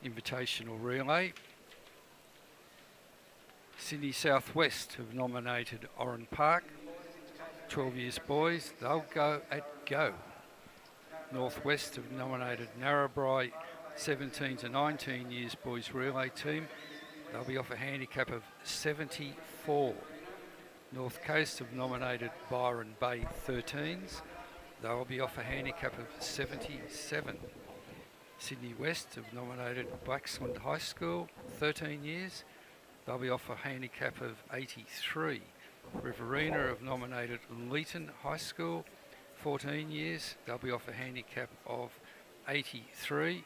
invitational relay. Sydney Southwest have nominated Oran Park, 12 years boys. They'll go at go. Northwest have nominated Narrabri, 17 to 19 years boys relay team. They'll be off a handicap of 74. North Coast have nominated Byron Bay 13s. They'll be off a handicap of 77. Sydney West have nominated Blacksland High School, 13 years. They'll be off a handicap of 83. Riverina have nominated Leeton High School, 14 years. They'll be off a handicap of 83.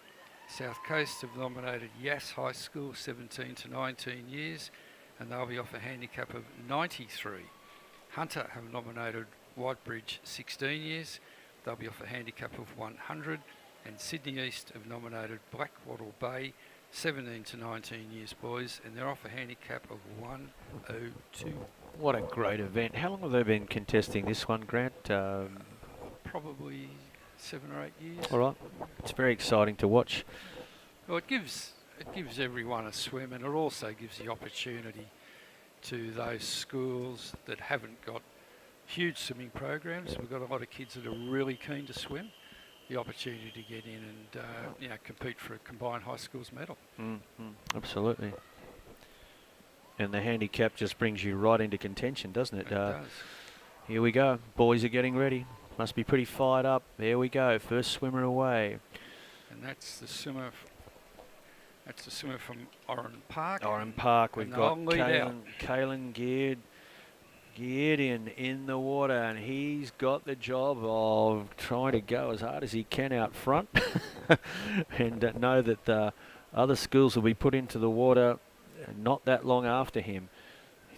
South Coast have nominated Yass High School, 17 to 19 years, and they'll be off a handicap of 93. Hunter have nominated Whitebridge, 16 years. They'll be off a handicap of 100. And Sydney East have nominated Blackwattle Bay, 17 to 19 years boys, and they're off a handicap of 102. What a great event. How long have they been contesting this one, Grant? Probably 7 or 8 years. All right. It's very exciting to watch. Well, it gives everyone a swim, and it also gives the opportunity to those schools that haven't got huge swimming programs. We've got a lot of kids that are really keen to swim. The opportunity to get in and compete for a combined high schools medal. Absolutely. And the handicap just brings you right into contention, doesn't it? It does. Here we go. Boys are getting ready. Must be pretty fired up. There we go. First swimmer away. And that's the swimmer. That's the swimmer from Oran Park. Oran Park. We've got Kaylin geared in the water, and he's got the job of trying to go as hard as he can out front and know that other schools will be put into the water not that long after him.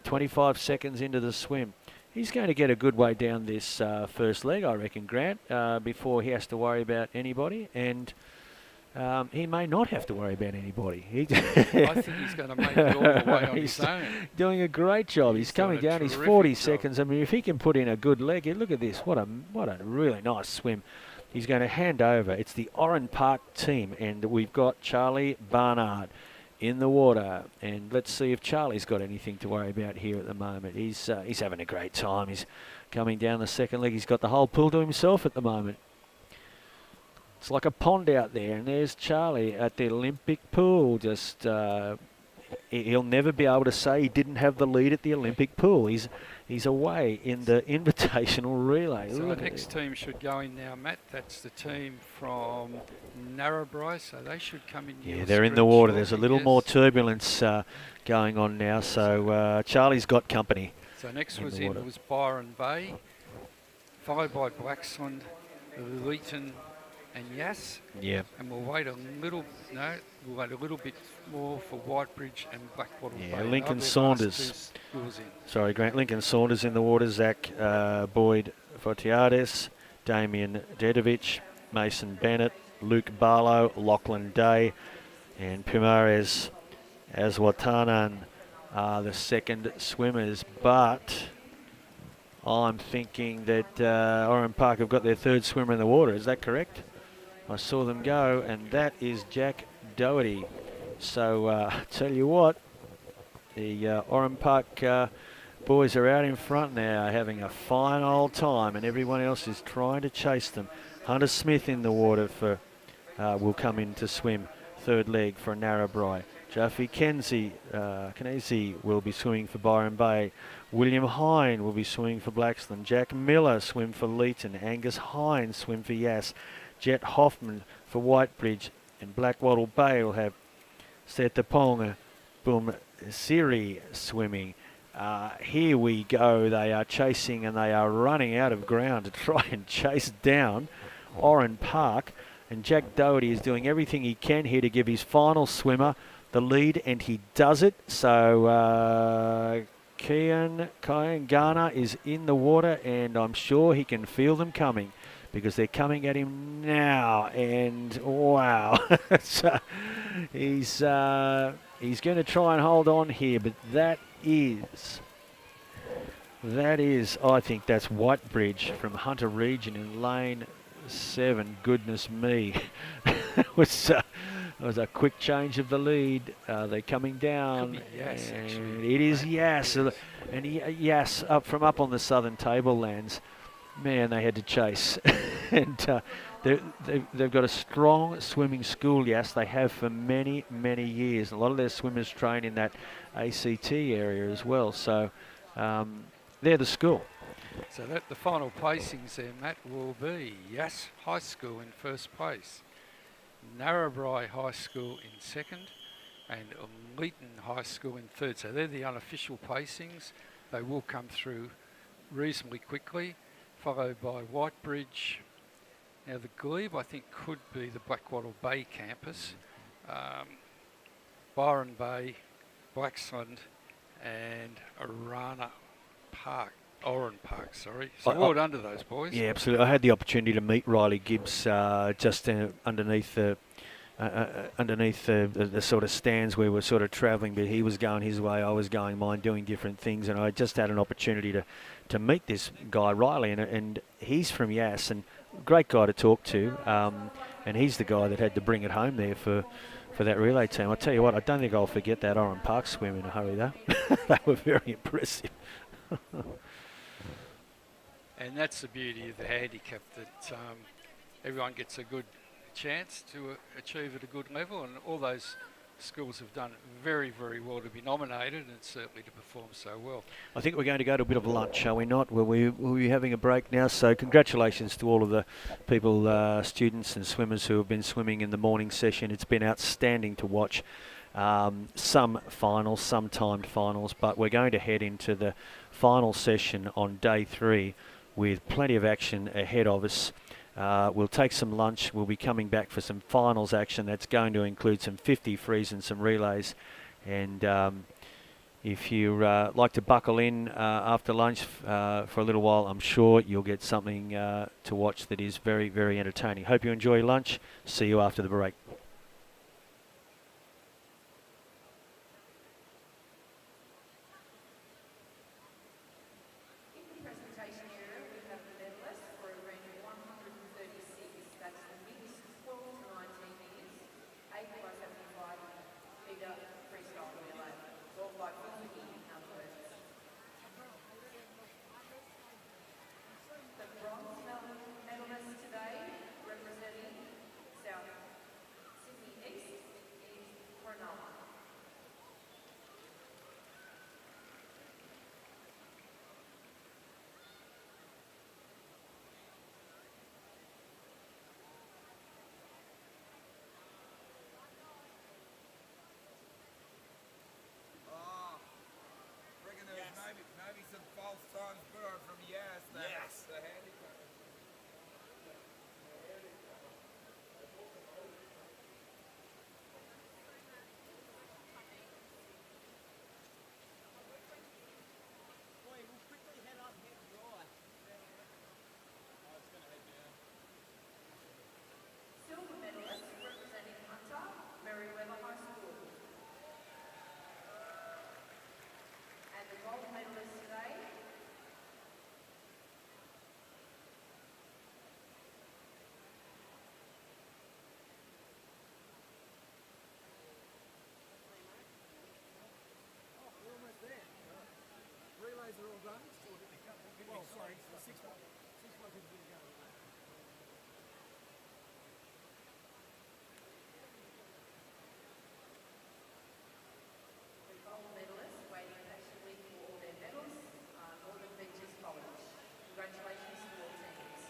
25 seconds into the swim. He's going to get a good way down this first leg, I reckon, Grant, before he has to worry about anybody, and he may not have to worry about anybody. I think he's going to make it all the way on his own. Doing a great job. He's coming down. He's 40 seconds. I mean, if he can put in a good leg, look at this. What a really nice swim. He's going to hand over. It's the Oran Park team, and we've got Charlie Barnard in the water. And let's see if Charlie's got anything to worry about here at the moment. He's having a great time. He's coming down the second leg. He's got the whole pool to himself at the moment. It's like a pond out there, and there's Charlie at the Olympic pool, just he'll never be able to say he didn't have the lead at the Olympic pool. He's away in the Invitational relay. So the Look next team should go in now, Matt. That's the team from Narrabri, so they should come in. Yeah, they're in the water. There's a little more turbulence going on now, so Charlie's got company. So next was Byron Bay, followed by Blacksland, Leeton and Yass. Yeah. And we'll wait a little bit more for Whitebridge and Blackwattle Bay. Lincoln Saunders. Sorry, Grant. Lincoln Saunders in the water. Zach Boyd Fortiades, Damien Dedovich, Mason Bennett, Luke Barlow, Lachlan Day, and Pimares Aswatanan are the second swimmers. But I'm thinking that Oran Park have got their third swimmer in the water. Is that correct? I saw them go, and that is Jack Doherty. So tell you what, the Oran Park boys are out in front now, having a fine old time, and everyone else is trying to chase them. Hunter Smith in the water for will come in to swim third leg for Narrabri. Jaffe Kenzie will be swimming for Byron Bay. William Hine will be swimming for Blacksland. Jack Miller swim for Leeton. Angus Hines swim for Yass. Jet Hoffman for Whitebridge, and Blackwattle Bay will have Setapong Boom Siri swimming. Here we go. They are chasing and they are running out of ground to try and chase down Oran Park. And Jack Doherty is doing everything he can here to give his final swimmer the lead, and he does it. So Kian Garner is in the water, and I'm sure he can feel them coming, because they're coming at him now, and wow. So he's going to try and hold on here, but that is, I think that's Whitebridge from Hunter Region in lane 7. Goodness me. It was a quick change of the lead. They're coming down. Yes, and it is Yass. And Yass up on the southern tablelands. Man, they had to chase. And they've got a strong swimming school, Yass. They have for many, many years. A lot of their swimmers train in that ACT area as well. So they're the school. So the final placings there, Matt, will be Yass High School in first place, Narrabri High School in second, and Leeton High School in third. So they're the unofficial placings. They will come through reasonably quickly, followed by Whitebridge. Now the glebe, I think, could be the Blackwattle Bay campus, Byron Bay, Blacksland, and Oran Park, sorry. So well done to those boys. Yeah, absolutely. I had the opportunity to meet Riley Gibbs just underneath the sort of stands where we're sort of travelling, but he was going his way, I was going mine, doing different things, and I just had an opportunity to meet this guy, Riley, and he's from Yass, and great guy to talk to, and he's the guy that had to bring it home there for that relay team. I'll tell you what, I don't think I'll forget that Oran Park swim in a hurry, though. They were very impressive. And that's the beauty of the handicap, that everyone gets a good chance to achieve at a good level, and all those schools have done very, very well to be nominated, and certainly to perform so well. I think we're going to go to a bit of lunch, shall we not? We'll be having a break now, so congratulations to all of the people, students and swimmers who have been swimming in the morning session. It's been outstanding to watch. Some finals, some timed finals, but we're going to head into the final session on day 3 with plenty of action ahead of us. We'll take some lunch. We'll be coming back for some finals action. That's going to include some 50 frees and some relays. And if you like to buckle in after lunch for a little while, I'm sure you'll get something to watch that is very, very entertaining. Hope you enjoy lunch. See you after the break. runs, or did they come? Well, sorry, 6 months. 6 months is going to go. The gold medalists waiting patiently for all their medals are Northern Beaches College. Congratulations to all teams.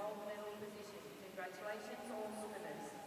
gold medal position. Congratulations all swimmers.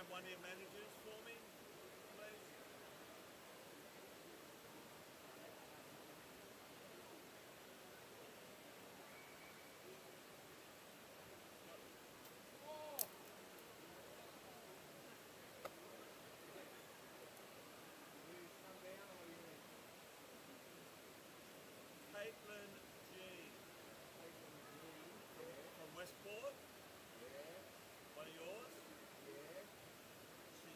grab one of your managers for me, please? Caitlin G. From Westport. One of yours. She's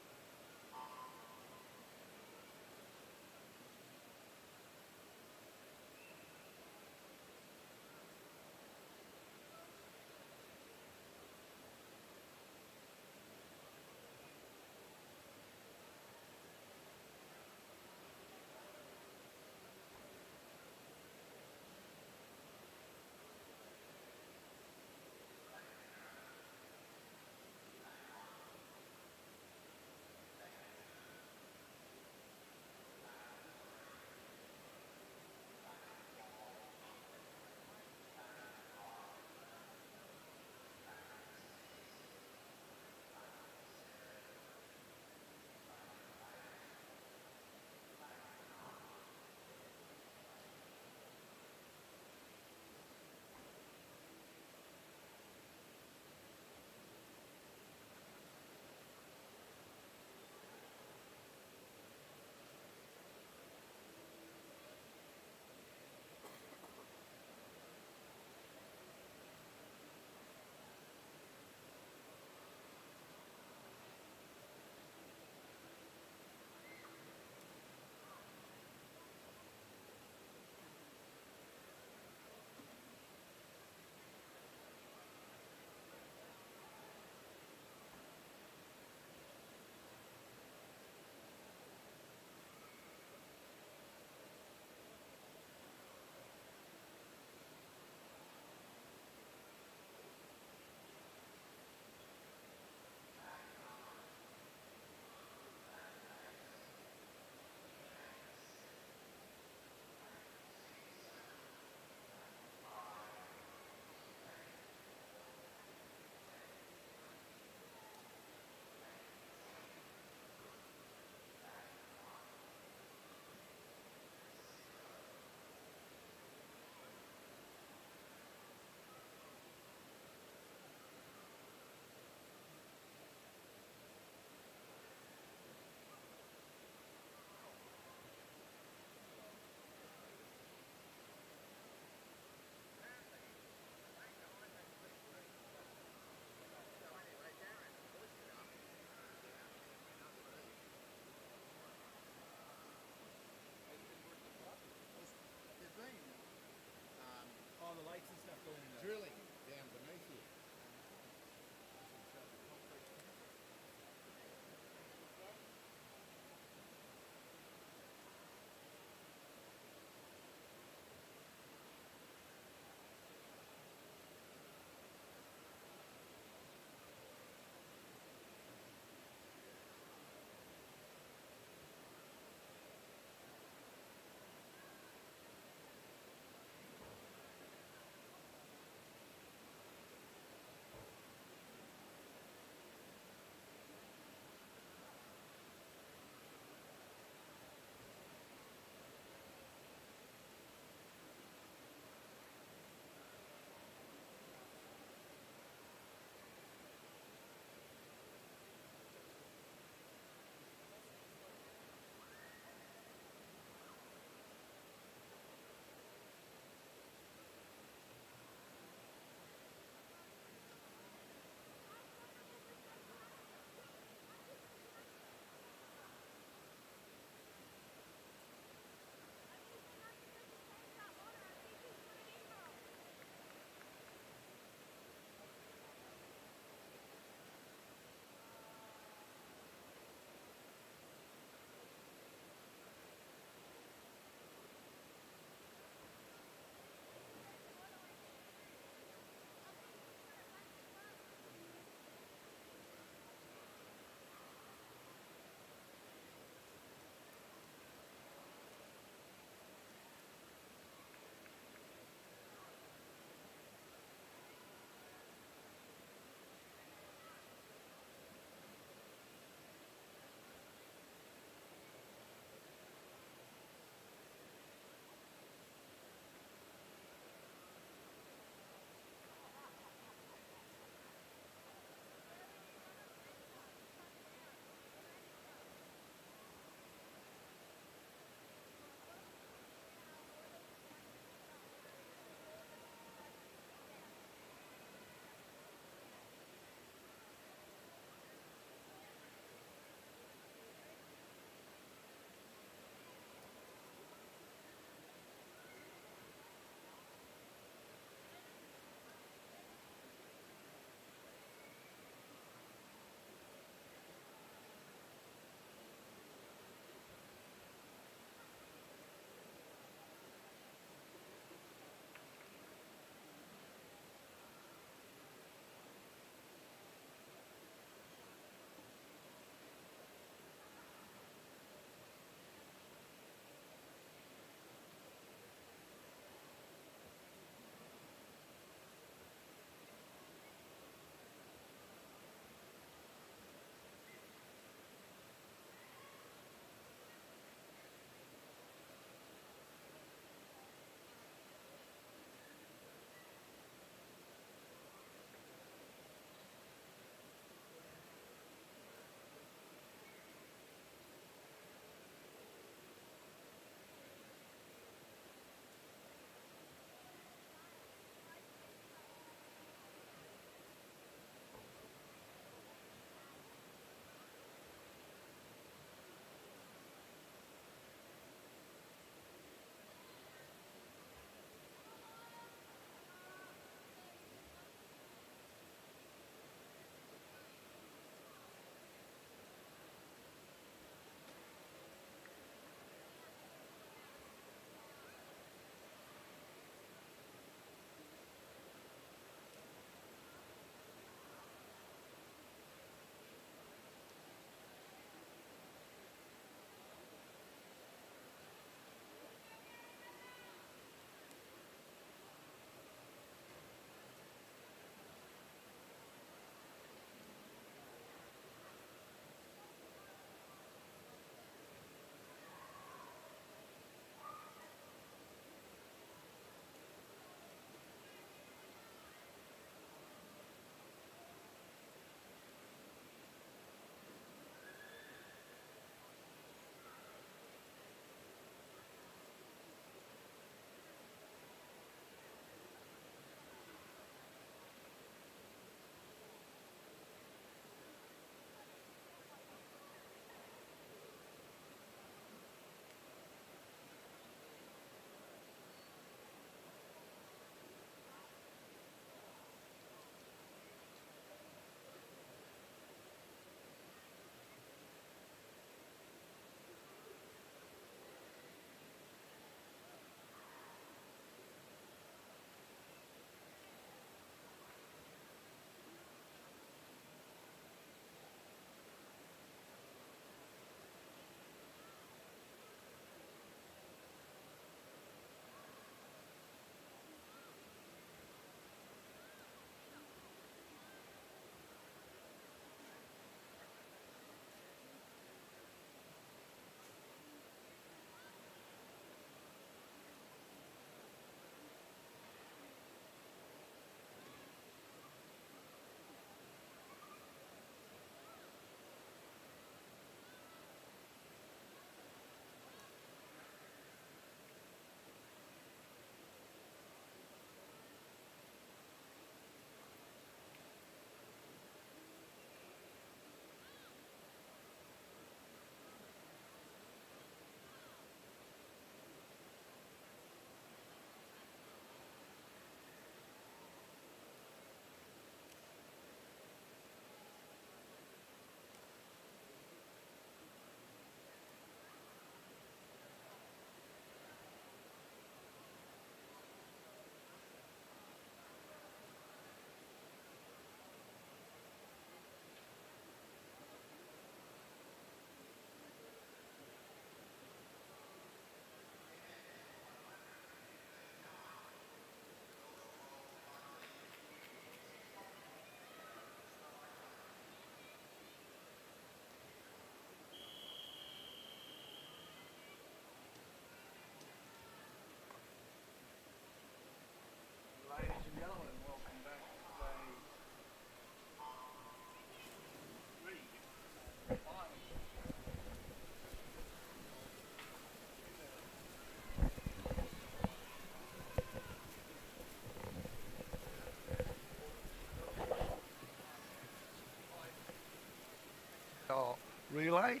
relay.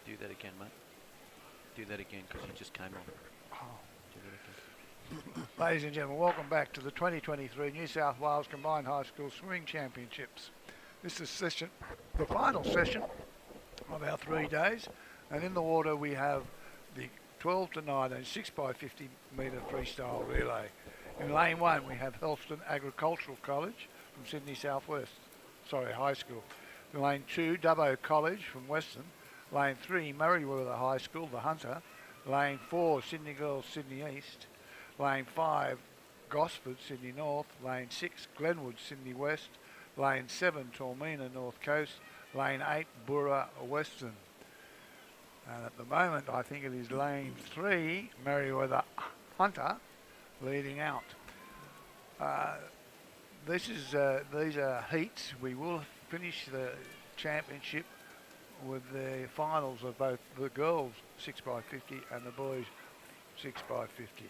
Do that again, mate. Do that again because you just came on. Oh. Do that again. Ladies and gentlemen, welcome back to the 2023 New South Wales Combined High School Swimming Championships. This is the final session of our 3 days, and in the water we have the 12 to 19 6x50 metre freestyle relay. In lane 1 we have Helston Agricultural College from Sydney High School. In lane 2, Dubbo College from Western. Lane 3, Merriweather High School, the Hunter. Lane 4, Sydney Girls, Sydney East. Lane 5, Gosford, Sydney North. Lane 6, Glenwood, Sydney West. Lane 7, Tormina, North Coast. Lane 8, Burra, Western. And at the moment, I think it is lane 3, Merriweather Hunter, leading out. These are heats. We will finish the championship with the finals of both the girls 6x50 and the boys 6x50.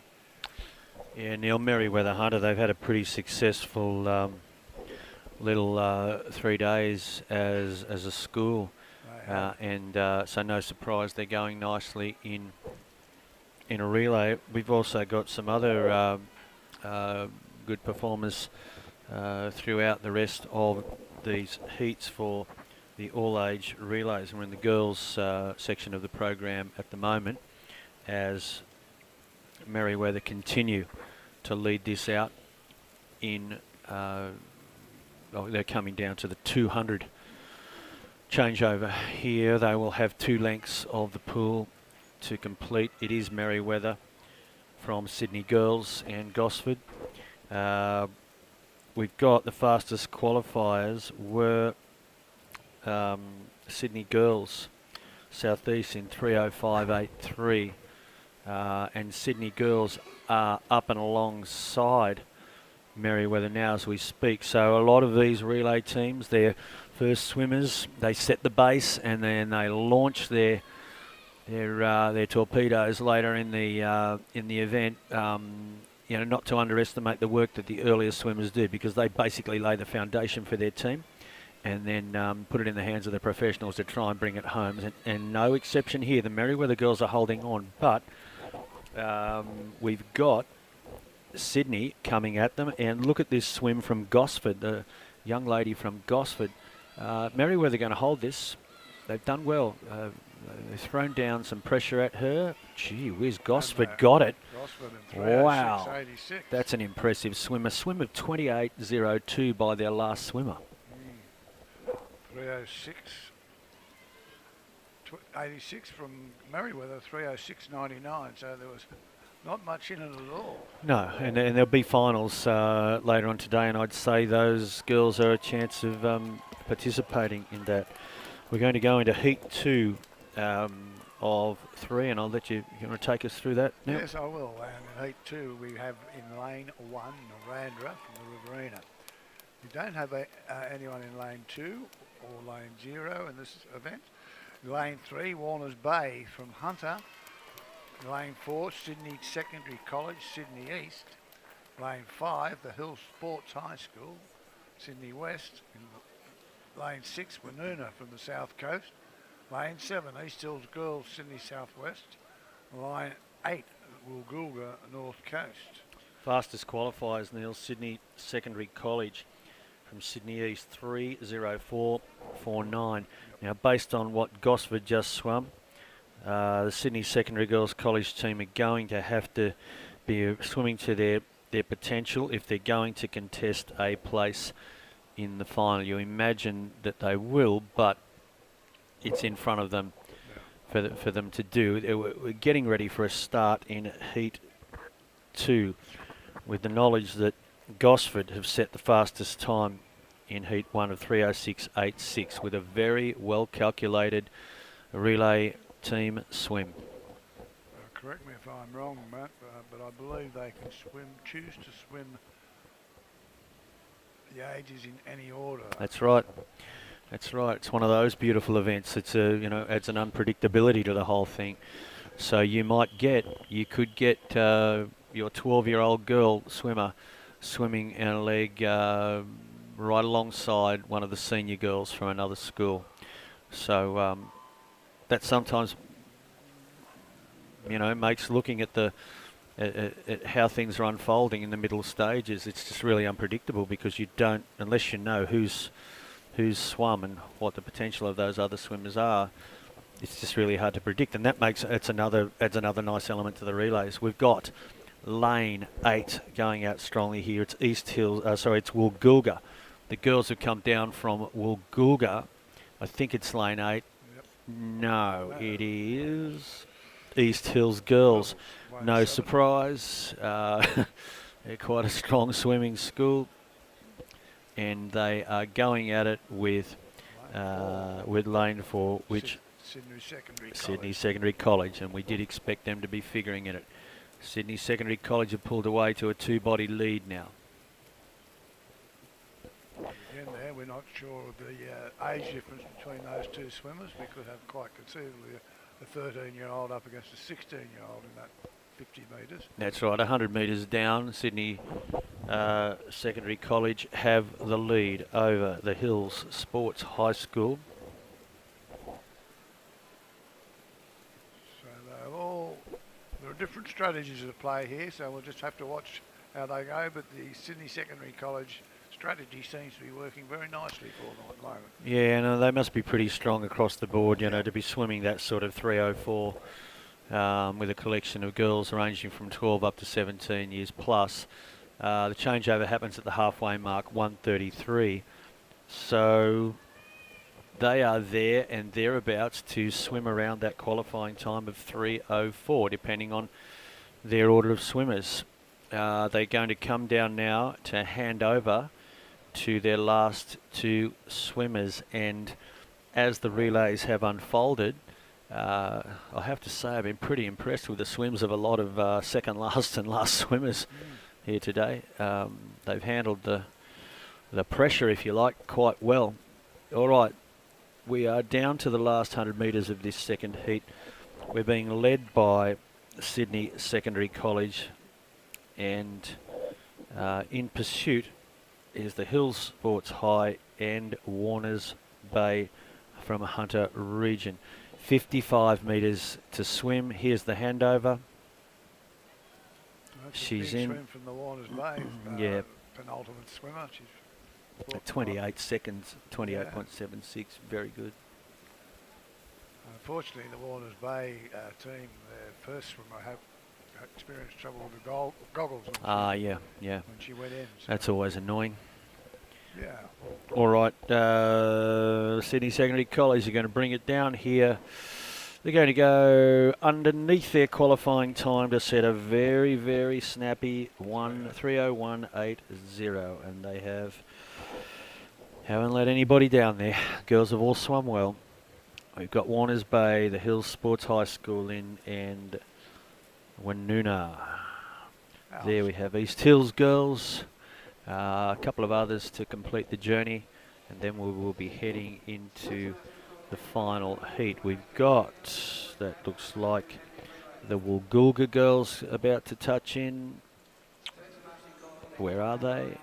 Yeah, Neil, Merriweather Hunter, they've had a pretty successful little 3 days as a school, and so no surprise they're going nicely in a relay. We've also got some other good performers throughout the rest of these heats for the all-age relays. We're in the girls section of the program at the moment as Merriweather continue to lead this out in they're coming down to the 200 changeover here. They will have 2 lengths of the pool to complete. It is Merriweather from Sydney Girls and Gosford. We've got the fastest qualifiers were Sydney Girls Southeast in 3:05.83, and Sydney Girls are up and alongside Merriweather now as we speak. So a lot of these relay teams, their first swimmers, they set the base and then they launch their torpedoes later in the event. You know, not to underestimate the work that the earlier swimmers do, because they basically lay the foundation for their team and then put it in the hands of the professionals to try and bring it home. And no exception here. The Merriweather girls are holding on, but we've got Sydney coming at them. And look at this swim from Gosford, the young lady from Gosford. Merriweather going to hold this. They've done well. They've thrown down some pressure at her. Gee whiz, Gosford got it. Wow, that's an impressive swim. A swim of 28.02 by their last swimmer. 3:06.86 from Merriweather, 3:06.99. So there was not much in it at all. No, and there'll be finals later on today, and I'd say those girls are a chance of participating in that. We're going to go into Heat 2 of 3, and I'll let you want to take us through that now? Yes, I will. And in Heat 2, we have in lane 1, Narandra from the Riverina. We don't have anyone in lane 2 or lane 0 in this event. Lane 3, Warners Bay from Hunter. Lane 4, Sydney Secondary College, Sydney East. Lane 5, the Hill Sports High School, Sydney West. In lane 6, Woonona from the South Coast. Lane 7, East Hills Girls, Sydney Southwest. Line 8, Woolgoolga, North Coast. Fastest qualifiers, Neil, Sydney Secondary College from Sydney East, 3:04.49. Now, based on what Gosford just swum, the Sydney Secondary Girls College team are going to have to be swimming to their potential if they're going to contest a place in the final. You imagine that they will, but it's in front of them for them to do. We're getting ready for a start in Heat 2 with the knowledge that Gosford have set the fastest time in Heat 1 of 3:06.86 with a very well calculated relay team swim. Correct me if I'm wrong, Matt, but I believe they can choose to swim the ages in any order. That's right. That's right. It's one of those beautiful events. It's adds an unpredictability to the whole thing. So you could get your 12-year-old girl swimmer swimming in a leg right alongside one of the senior girls from another school. So that sometimes, makes looking at at how things are unfolding in the middle stages, it's just really unpredictable, because you don't, unless you know who's swum and what the potential of those other swimmers are, it's just really hard to predict. And that adds another nice element to the relays. We've got lane 8 going out strongly here. It's it's Woolgoolga. The girls have come down from Woolgoolga. I think it's lane 8. Yep. No, it is East Hills girls. No surprise. They're quite a strong swimming school, and they are going at it with lane 4, which Sydney Secondary College, and we did expect them to be figuring in it. Sydney Secondary College have pulled away to a 2-body lead now. Again there, we're not sure of the age difference between those two swimmers. We could have quite conceivably a 13-year-old up against a 16-year-old in that 50 metres. That's right, 100 metres down. Sydney Secondary College have the lead over the Hills Sports High School. There are different strategies at play here, so we'll just have to watch how they go. But the Sydney Secondary College strategy seems to be working very nicely for them at the moment. Yeah, no, they must be pretty strong across the board, to be swimming that sort of 304 with a collection of girls ranging from 12 up to 17 years plus. The changeover happens at the halfway mark, 1:33. So they are there and thereabouts to swim around that qualifying time of 3:04, depending on their order of swimmers. They're going to come down now to hand over to their last 2 swimmers, and as the relays have unfolded, I have to say I've been pretty impressed with the swims of a lot of second last and last swimmers here today. They've handled the pressure, if you like, quite well. All right. We are down to the last 100 metres of this second heat. We're being led by Sydney Secondary College, and in pursuit is the Hills Sports High and Warners Bay from Hunter Region. 55 metres to swim. Here's the handover. She's in. Swim from the Warners Bay. Yeah. Penultimate swimmer. She's at 28 seconds, 28.76, very good. Unfortunately, the Warners Bay team, their first swimmer, have experienced trouble with the goggles. Yeah. When she went in. So. That's always annoying. Yeah. All right, Sydney Secondary College are going to bring it down here. They're going to go underneath their qualifying time to set a very, very snappy 3:01.80, and they haven't let anybody down there. Girls have all swum well. We've got Warners Bay, the Hills Sports High School in, and Woonona. There we have East Hills girls, a couple of others to complete the journey, and then we will be heading into the final heat. We've got, that looks like the Woolgoolga girls about to touch in. Where are they?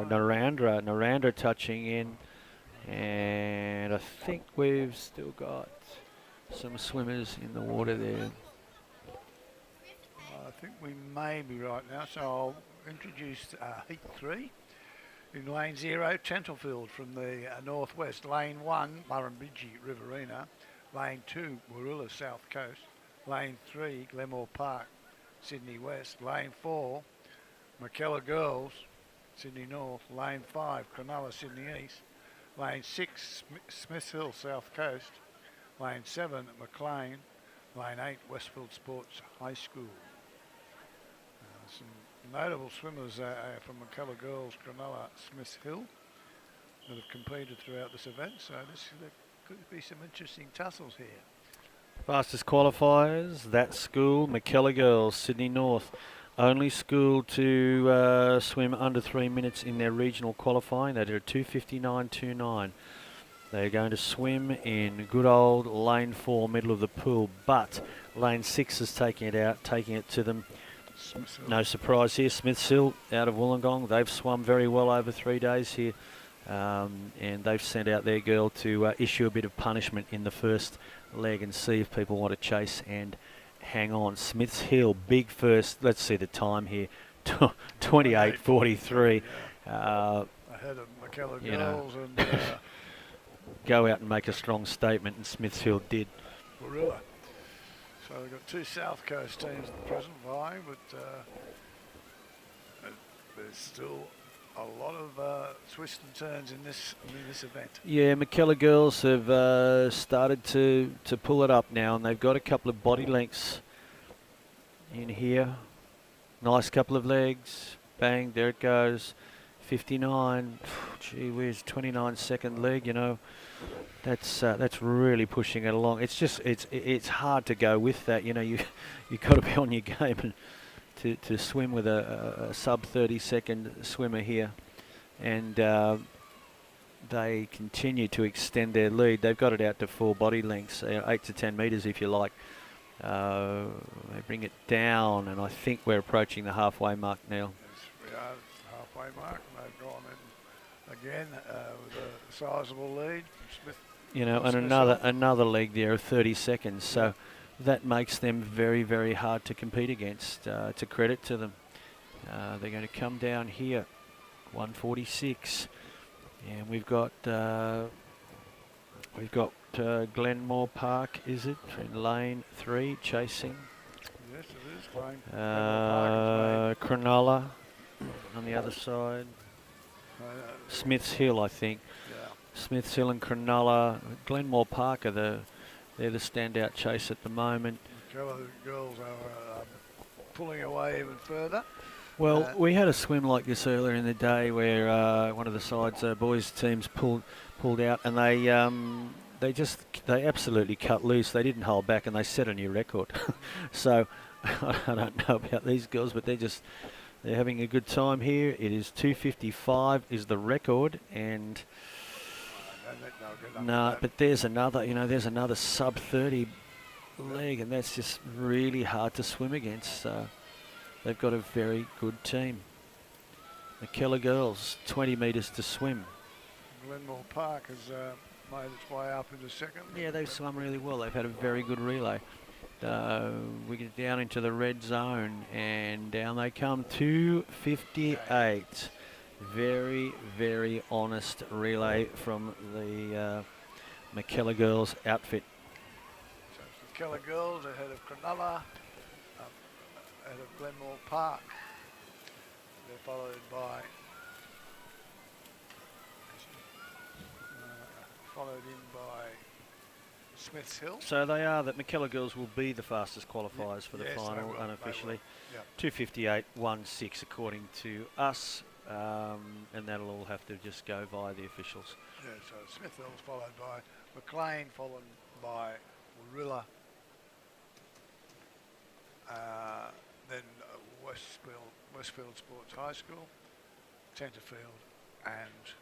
Narandra touching in, and I think we've still got some swimmers in the water there. I think we may be right now, so I'll introduce Heat 3. In lane 0, Tentlefield from the northwest. Lane 1, Murrumbidgee Riverina. Lane 2, Warilla South Coast. Lane 3, Glenmore Park, Sydney West. Lane 4, McKellar Girls, Sydney North. Lane 5, Cronulla, Sydney East. Lane 6, Smith Hill South Coast. Lane 7, McLean. Lane 8, Westfield Sports High School. Some notable swimmers from McKellar Girls, Cronulla, Smith Hill that have competed throughout this event, so there could be some interesting tussles here. Fastest qualifiers, that school, McKellar Girls, Sydney North. Only school to swim under 3 minutes in their regional qualifying. They did a 2:59.29. They're going to swim in good old lane 4, middle of the pool, but lane 6 is taking it to them. No surprise here. Smith's Hill out of Wollongong. They've swum very well over 3 days here. and they've sent out their girl to issue a bit of punishment in the first leg and see if people want to chase and hang on. Smith's Hill, big first. Let's see the time here. 28:43. Ahead of McKellar Girls and go out and make a strong statement, and Smith's Hill did. Gorilla. So we've got two South Coast teams at the present vying, but there's still a lot of twists and turns in this event. Yeah, McKellar Girls have started to pull it up now, and they've got a couple of body lengths in here. Nice couple of legs. Bang, there it goes. 59. Gee whiz, 29-second leg. You know, that's really pushing it along. It's just it's hard to go with that. You know, you got to be on your game and to swim with a sub 30-second swimmer here, and they continue to extend their lead. They've got it out to 4 body lengths, 8 to 10 metres if you like. They bring it down, and I think we're approaching the halfway mark, Neil. Yes, we are halfway mark. They've gone in again with a sizable lead. Smith, you know, and another leg there of 30 seconds. So that makes them very, very hard to compete against. To credit to them, they're going to come down here, 146, and we've got Glenmore Park, is it, in lane 3, chasing. Yes, it is. Cronulla on the other side. Smith's Hill, I think. Yeah. Smith's Hill and Cronulla. Glenmore Park are they're the standout chase at the moment. McKellar Girls are pulling away even further. Well, we had a swim like this earlier in the day where one of the sides, boys teams, pulled out, and they absolutely cut loose. They didn't hold back, and they set a new record. So I don't know about these girls, but they're having a good time here. It is 2:55 is the record, and no, but there's another sub 30 leg, and that's just really hard to swim against. So they've got a very good team. McKellar Girls, 20 metres to swim. Glenmore Park has made its way up into second. Yeah, they've swum really well. They've had a very good relay. We get down into the red zone, and down they come, 2:58. Very, very honest relay from the McKellar Girls outfit. So it's McKellar Girls ahead of Cronulla, ahead of Glenmore Park. They're followed by Smith's Hill. So they are that McKellar Girls will be the fastest qualifiers for the final unofficially. 2:58.16 according to us, and that'll all have to just go via the officials. Yeah, so Smith Hill's followed by McLean, followed by Warilla, then Westfield Sports High School, Tenterfield, and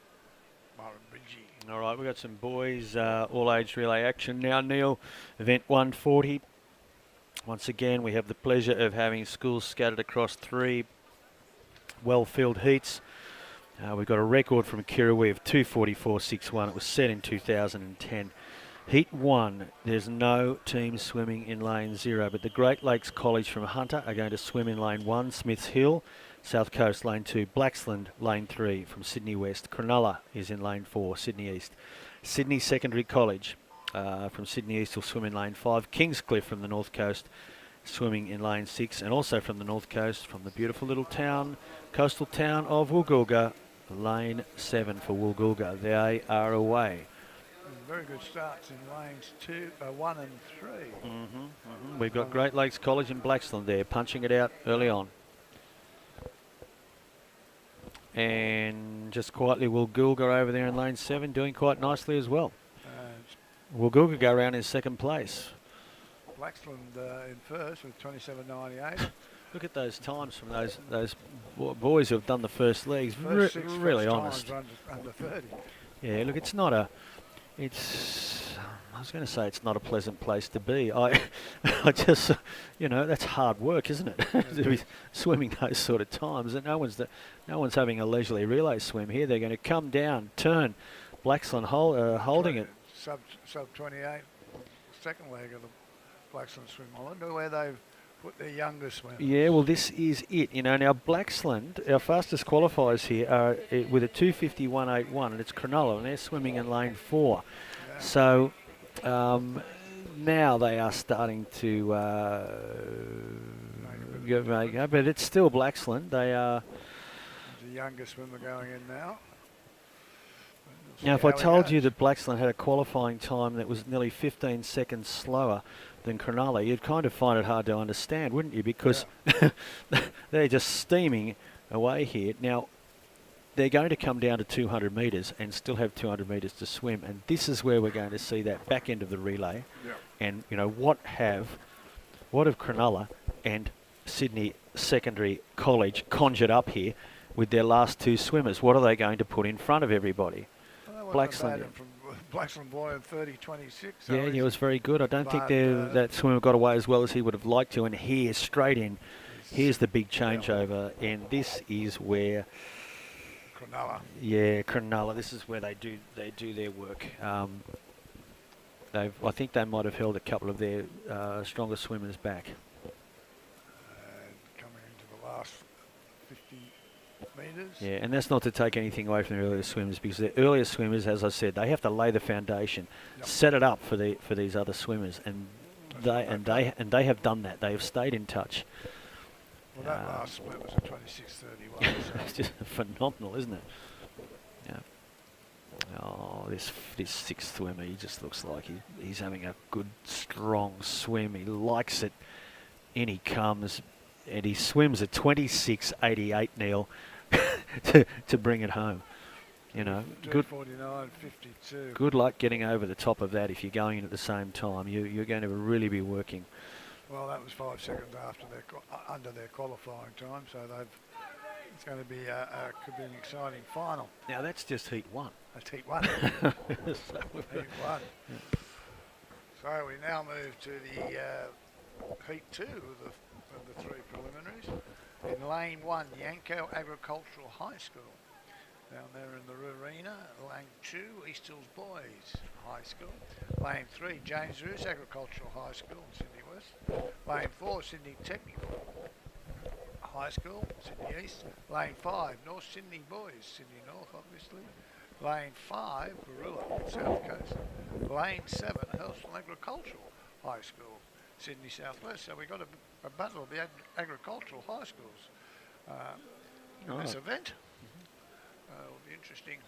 Murrumbidgee. All right, we've got some boys all-age relay action now, Neil. Event 140. Once again, we have the pleasure of having schools scattered across 3 well-filled heats. We've got a record from Kirrawee of 2:44.61. It was set in 2010. Heat 1, there's no team swimming in lane 0, but the Great Lakes College from Hunter are going to swim in lane 1, Smith's Hill, South Coast lane 2, Blaxland lane 3 from Sydney West. Cronulla is in lane 4, Sydney East. Sydney Secondary College from Sydney East will swim in lane 5. Kingscliff from the North Coast swimming in lane 6, and also from the North Coast, from the beautiful little town, coastal town of Woolgoolga, lane 7 for Woolgoolga. They are away. Very good starts in lanes 1 and 3. We've got Great Lakes College and Blaxland there, punching it out early on. And just quietly, Woolgoolga over there in lane 7, doing quite nicely as well. Woolgoolga go around in second place. Blaxland in first with 27.98. Look at those times from those boys who have done the first legs. Really honest. Under 30. Yeah, look, it's not a. It's. was going to say it's not a pleasant place to be. I just, that's hard work, isn't it? To be swimming those sort of times. And no one's having a leisurely relay swim here. They're going to come down, turn. Blaxland holding it. Sub 28, second leg of the Blaxland swim. I wonder where they've put their younger swimmers. Yeah, well, this is it. Now Blaxland, our fastest qualifiers here are with a 2:51.81, and it's Cronulla, and they're swimming in lane 4. Yeah. So now they are starting to go, but it's still Blaxland. They are. The younger swimmer going in now. Now, if I told you that Blaxland had a qualifying time that was nearly 15 seconds slower than Cronulla, you'd kind of find it hard to understand, wouldn't you? Because they're just steaming away here. Now, they're going to come down to 200 metres and still have 200 metres to swim, and this is where we're going to see that back end of the relay. Yep. And, what have Cronulla and Sydney Secondary College conjured up here with their last 2 swimmers? What are they going to put in front of everybody? Blaxland. Blaxland boy in 30.26. Yeah, he was very good. I don't think that swimmer got away as well as he would have liked to. And here, straight in, here's the big changeover. And this is where Cronulla. Yeah, Cronulla. This is where they do their work. I think they might have held a couple of their stronger swimmers back. Coming into the last 50 metres. Yeah, and that's not to take anything away from the earlier swimmers, because the earlier swimmers, as I said, they have to lay the foundation, set it up for these other swimmers, and they have done that. They have stayed in touch. Well, that last split was a 26.31. It's just phenomenal, isn't it? Yeah. Oh, this 6th swimmer, he just looks like he's having a good, strong swim. He likes it. In he comes, and he swims at 26.88, Neil, to bring it home. Good. 49.52. Good luck getting over the top of that if you're going in at the same time. You're going to really be working. Well, that was 5 seconds after under their qualifying time, so it's going to be could be an exciting final. Now that's just heat 1. That's heat 1. Heat 1. Yeah. So we now move to the heat 2 of the 3 preliminaries. In lane 1, Yanko Agricultural High School. Down there in the arena. Lane 2, East Hills Boys High School. Lane 3, James Roos Agricultural High School in Sydney West. Lane 4, Sydney Technical High School, Sydney East. Lane 5, North Sydney Boys, Sydney North obviously. Lane 5, Barilla, South Coast. Lane 7, Helston Agricultural High School, Sydney Southwest. So we got a battle of the agricultural high schools in this event. It'll be interesting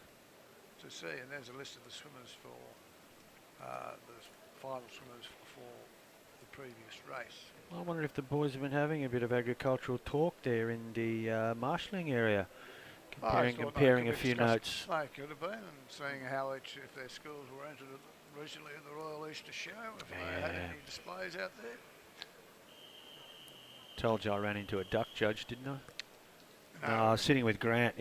to see. And there's a list of the swimmers for the final swimmers for the previous race. I wonder if the boys have been having a bit of agricultural talk there in the marshalling area, comparing a few notes. They could have been, and seeing how if their schools were entered recently at the Royal Easter Show, if they had any displays out there. Told you I ran into a duck judge, didn't I? No, I was sitting with Grant,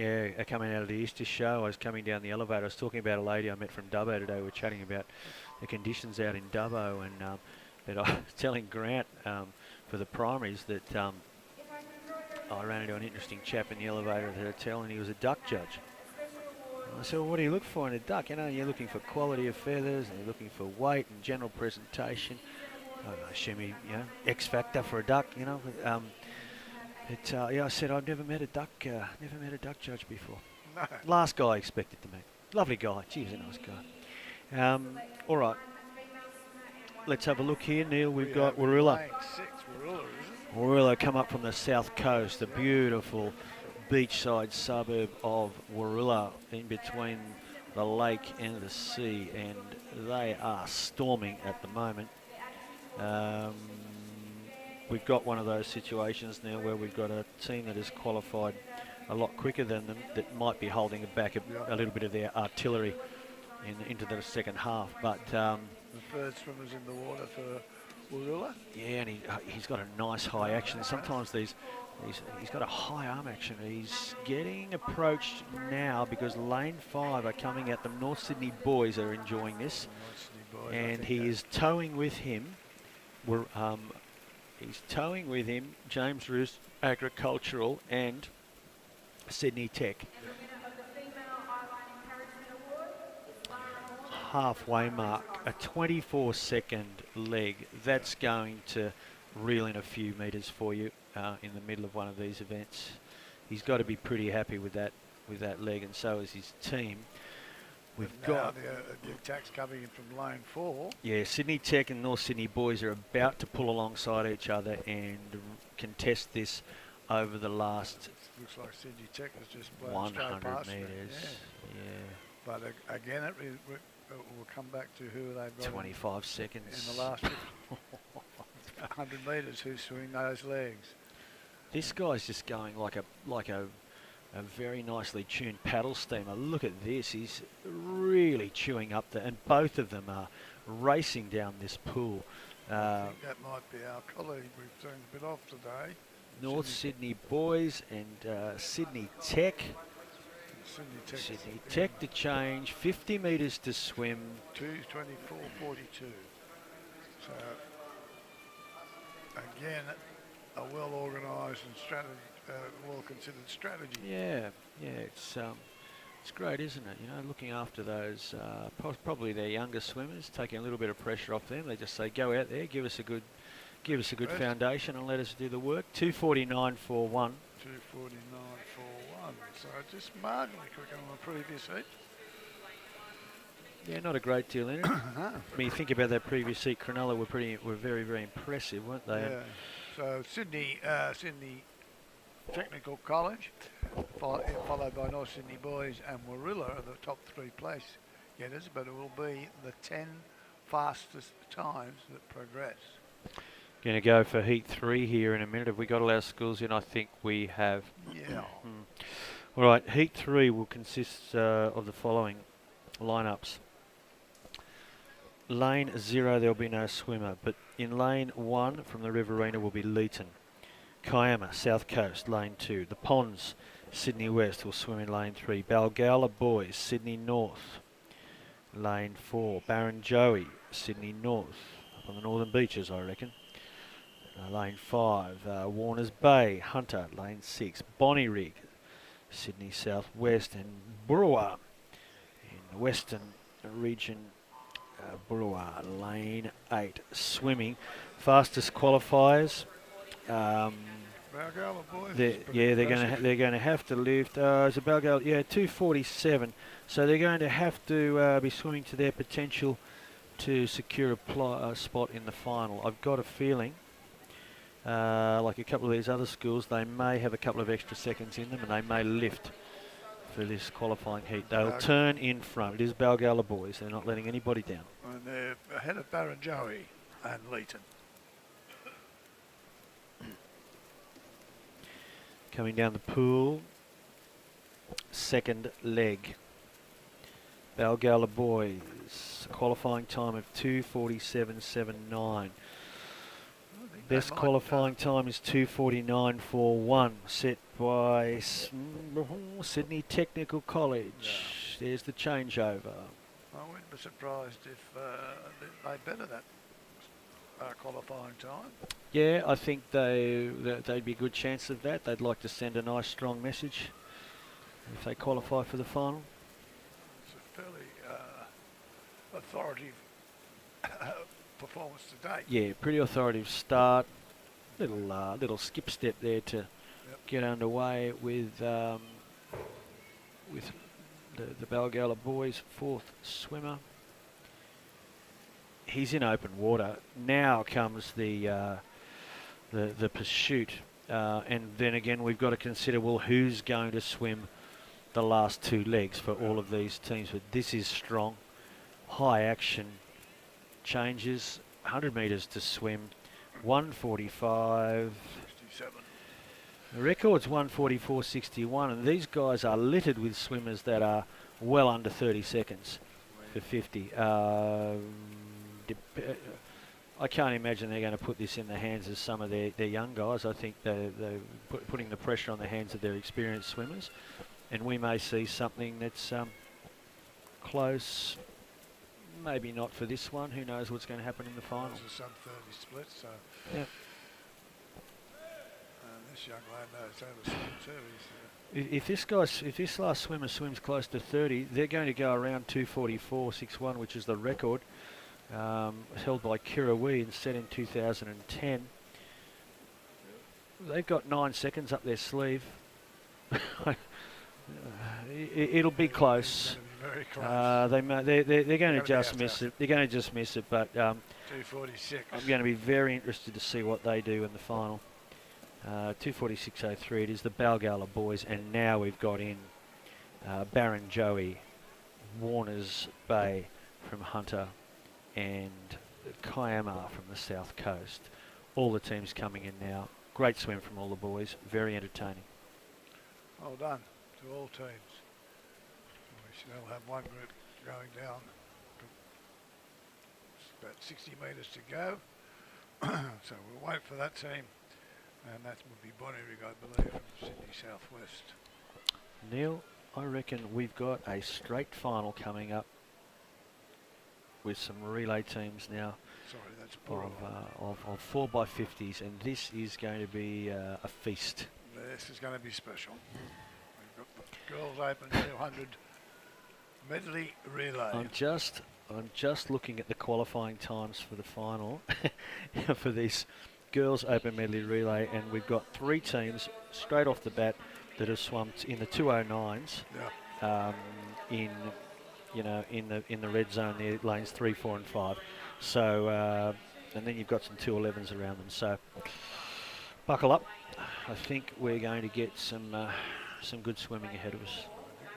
coming out of the Easter show. I was coming down the elevator. I was talking about a lady I met from Dubbo today. We were chatting about the conditions out in Dubbo, and that I was telling Grant for the primaries that I ran into an interesting chap in the elevator at the hotel, and he was a duck judge. And I said, well, what do you look for in a duck? You're looking for quality of feathers, and you're looking for weight and general presentation. I assume X factor for a duck, I said I've never met a duck judge before. No. Last guy I expected to meet. Lovely guy. Gee, he's a nice guy. All right. Let's have a look here, Neil. We've got Warilla. Lane 6, Warilla, is it? Warilla come up from the south coast, the beautiful beachside suburb of Warilla, in between the lake and the sea, and they are storming at the moment. We've got one of those situations now where we've got a team that has qualified a lot quicker than them that might be holding back a little bit of their artillery into the second half. But the third swimmer's in the water for Warilla. Yeah, and he's got a nice high action. Sometimes he's got a high arm action. He's getting approached now because lane 5 are coming at them. North Sydney boys are enjoying this. North Sydney boys. I and think he that- is towing with him. He's towing with him James Roos Agricultural and Sydney Tech. And the winner of the Female Eyeline Encouragement Award is Lara Moore. Halfway mark, a 24-second leg. That's going to reel in a few metres for you in the middle of one of these events. He's got to be pretty happy with that leg, and so is his team. We've But got now the attacks coming in from lane 4. yeah, Sydney Tech and North Sydney boys are about to pull alongside each other and contest this over the last Looks like Sydney Tech has just blown straight 100 past me. metres. Yeah. Yeah, But again, we'll come back to who they've got 25 seconds. in the last 100 metres. Who's swinging those legs? This guy's just going like a very nicely tuned paddle steamer. Look at this. He's really chewing up and both of them are racing down this pool. I think that might be our colleague we've seen a bit off today. North Sydney boys and Sydney Tech. Sydney Tech. Tech to change, 50 metres to swim. 2:24.42. So again, a well organised and well considered strategy. Yeah, it's great, isn't it? You know, looking after those probably their younger swimmers, taking a little bit of pressure off them. They just say, go out there, give us a good foundation, and let us do the work. 2:49.41. 2:49.41. So just marginally quicker than the previous heat. Yeah, not a great deal in it. When you think about that previous heat, Cronulla were very, very impressive, weren't they? Yeah. So Sydney Technical College, followed by North Sydney Boys and Warilla are the top 3 place getters, but it will be the 10 fastest times that progress. Going to go for heat 3 here in a minute. Have we got all our schools in? I think we have. Yeah. All right, heat 3 will consist of the following lineups. Lane 0, there'll be no swimmer, but in lane 1 from the Riverina will be Leeton. Kiama, South Coast, lane 2. The Ponds, Sydney West, will swim in lane 3. Balgowlah Boys, Sydney North, lane 4. Barrenjoey, Sydney North, up on the northern beaches, I reckon. Lane 5. Warners Bay, Hunter, lane 6. Bonnyrigg, Sydney South West, and Burrawa in the western region. Burrawa, lane 8. Swimming, fastest qualifiers. Balgowlah Boys. They're going to have to lift. It's a Balgowlah, 2:47. So they're going to have to be swimming to their potential to secure a spot in the final. I've got a feeling, like a couple of these other schools, they may have a couple of extra seconds in them, and they may lift for this qualifying heat. They'll turn in front. It is Balgowlah Boys. They're not letting anybody down. And they're ahead of Barrenjoey and Leeton. Coming down the pool, second leg. Balgowlah Boys, qualifying time of 2:47.79. Best qualifying time is 2:49.41, set by Sydney Technical College. Yeah. There's the changeover. I wouldn't be surprised if they better that qualifying time. Yeah, I think they'd be a good chance of that. They'd like to send a nice, strong message if they qualify for the final. It's a fairly authoritative performance to date. Yeah, pretty authoritative start. Little skip step there to get underway with the Balgowlah Boys' 4th swimmer. He's in open water. Now comes the pursuit, and then again we've got to consider, well, who's going to swim the last 2 legs for all of these teams? But this is strong, high action changes. 100 metres to swim, 1:45. 67. The record's 1:44.61, and these guys are littered with swimmers that are well under 30 seconds for 50. I can't imagine they're going to put this in the hands of some of their young guys. I think they're putting the pressure on the hands of their experienced swimmers, and we may see something that's close. maybe not for this one. Who knows what's going to happen in the final? It's a sub-30 split, so... Yeah. This young lad knows how to swim too. If this last swimmer swims close to 30, they're going to go around 2:44.61, which is the record held by Kira Wee and set in 2010. They've got 9 seconds up their sleeve. It'll be close. Very close. They're going to just miss it. They're going to just miss it, but 2:46. I'm going to be very interested to see what they do in the final. 2:46.03. It is the Balgala boys, and now we've got in Barrenjoey, Warners Bay from Hunter, and Kiama from the south coast. All the teams coming in now. Great swim from all the boys. Very entertaining. Well done to all teams. We still have one group going down. It's about 60 metres to go. So we'll wait for that team. And that would be Bonnyrigg, I believe, from Sydney Southwest. Neil, I reckon we've got a straight final coming up with some relay teams now. Sorry, that's poor. Of 4x50s, and this is going to be a feast. This is going to be special. We've got the Girls Open 200 Medley Relay. I'm just looking at the qualifying times for the final for this Girls Open Medley Relay, and we've got 3 teams straight off the bat that have swum in the 209s. Yeah. In the red zone there, lanes 3, 4, and 5. So and then you've got some 211s around them. So buckle up. I think we're going to get some good swimming ahead of us.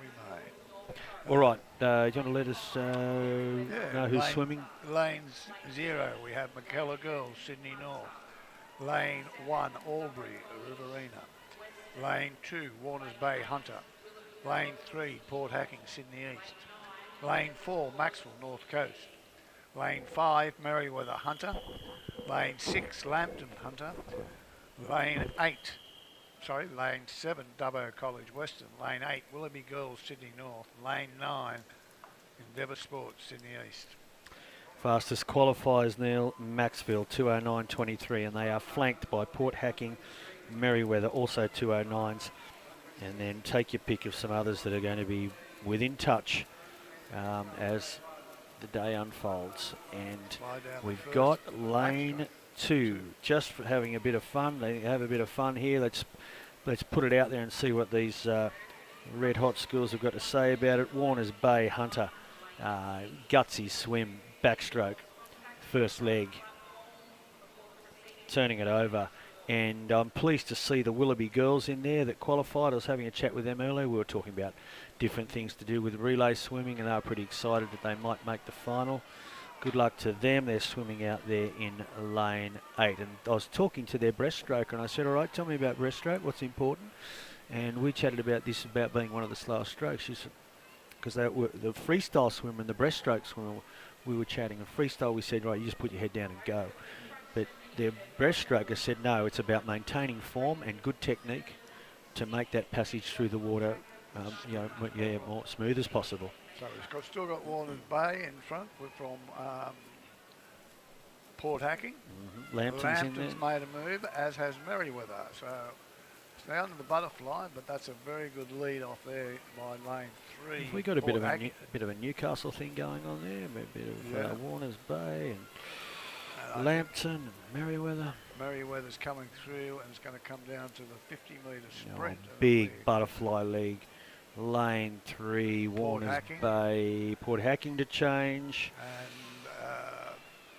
We may. All right. Do you want to let us know who's swimming? Lanes 0, we have McKellar Girls, Sydney North. Lane 1, Albury, Riverina. Lane 2, Warners Bay, Hunter. Lane 3, Port Hacking, Sydney East. Lane 4, Maxwell, North Coast. Lane 5, Merriweather, Hunter. Lane 6, Lambton, Hunter. Lane 7, Dubbo College, Western. Lane 8, Willoughby Girls, Sydney North. Lane 9, Endeavour Sports, Sydney East. Fastest qualifiers, Neil, Maxville 209.23, and they are flanked by Port Hacking, Merriweather, also 209s, and then take your pick of some others that are going to be within touch as the day unfolds. And we've got lane 2, just for having a bit of fun. They have a bit of fun here. Let's put it out there and see what these red hot schools have got to say about it. Warners Bay, Hunter, gutsy swim. Backstroke, first leg, turning it over, and I'm pleased to see the Willoughby girls in there that qualified. I was having a chat with them earlier. We were talking about different things to do with relay swimming, and they were pretty excited that they might make the final. Good luck to them. They're swimming out there in lane 8, and I was talking to their breaststroker, and I said, all right, tell me about breaststroke, what's important? And we chatted about this, about being one of the slowest strokes. Because they were the freestyle swimmer and the breaststroke swimmer. We were chatting, and freestyle we said, right, you just put your head down and go. But their breaststroker said, no, it's about maintaining form and good technique to make that passage through the water, more smooth as possible. So we've still got Warners Bay in front. We're from Port Hacking. Mm-hmm. Lambton's made a move, as has Merriweather. So it's down to the butterfly, but that's a very good lead off there by lane 3. Have we got a bit of a Newcastle thing going on there? A bit of Warners Bay and Lambton and Merriweather. Merriweather's coming through, and it's going to come down to the 50-metre sprint. Big butterfly league. Lane 3, Warners Bay, Port Hacking to change. And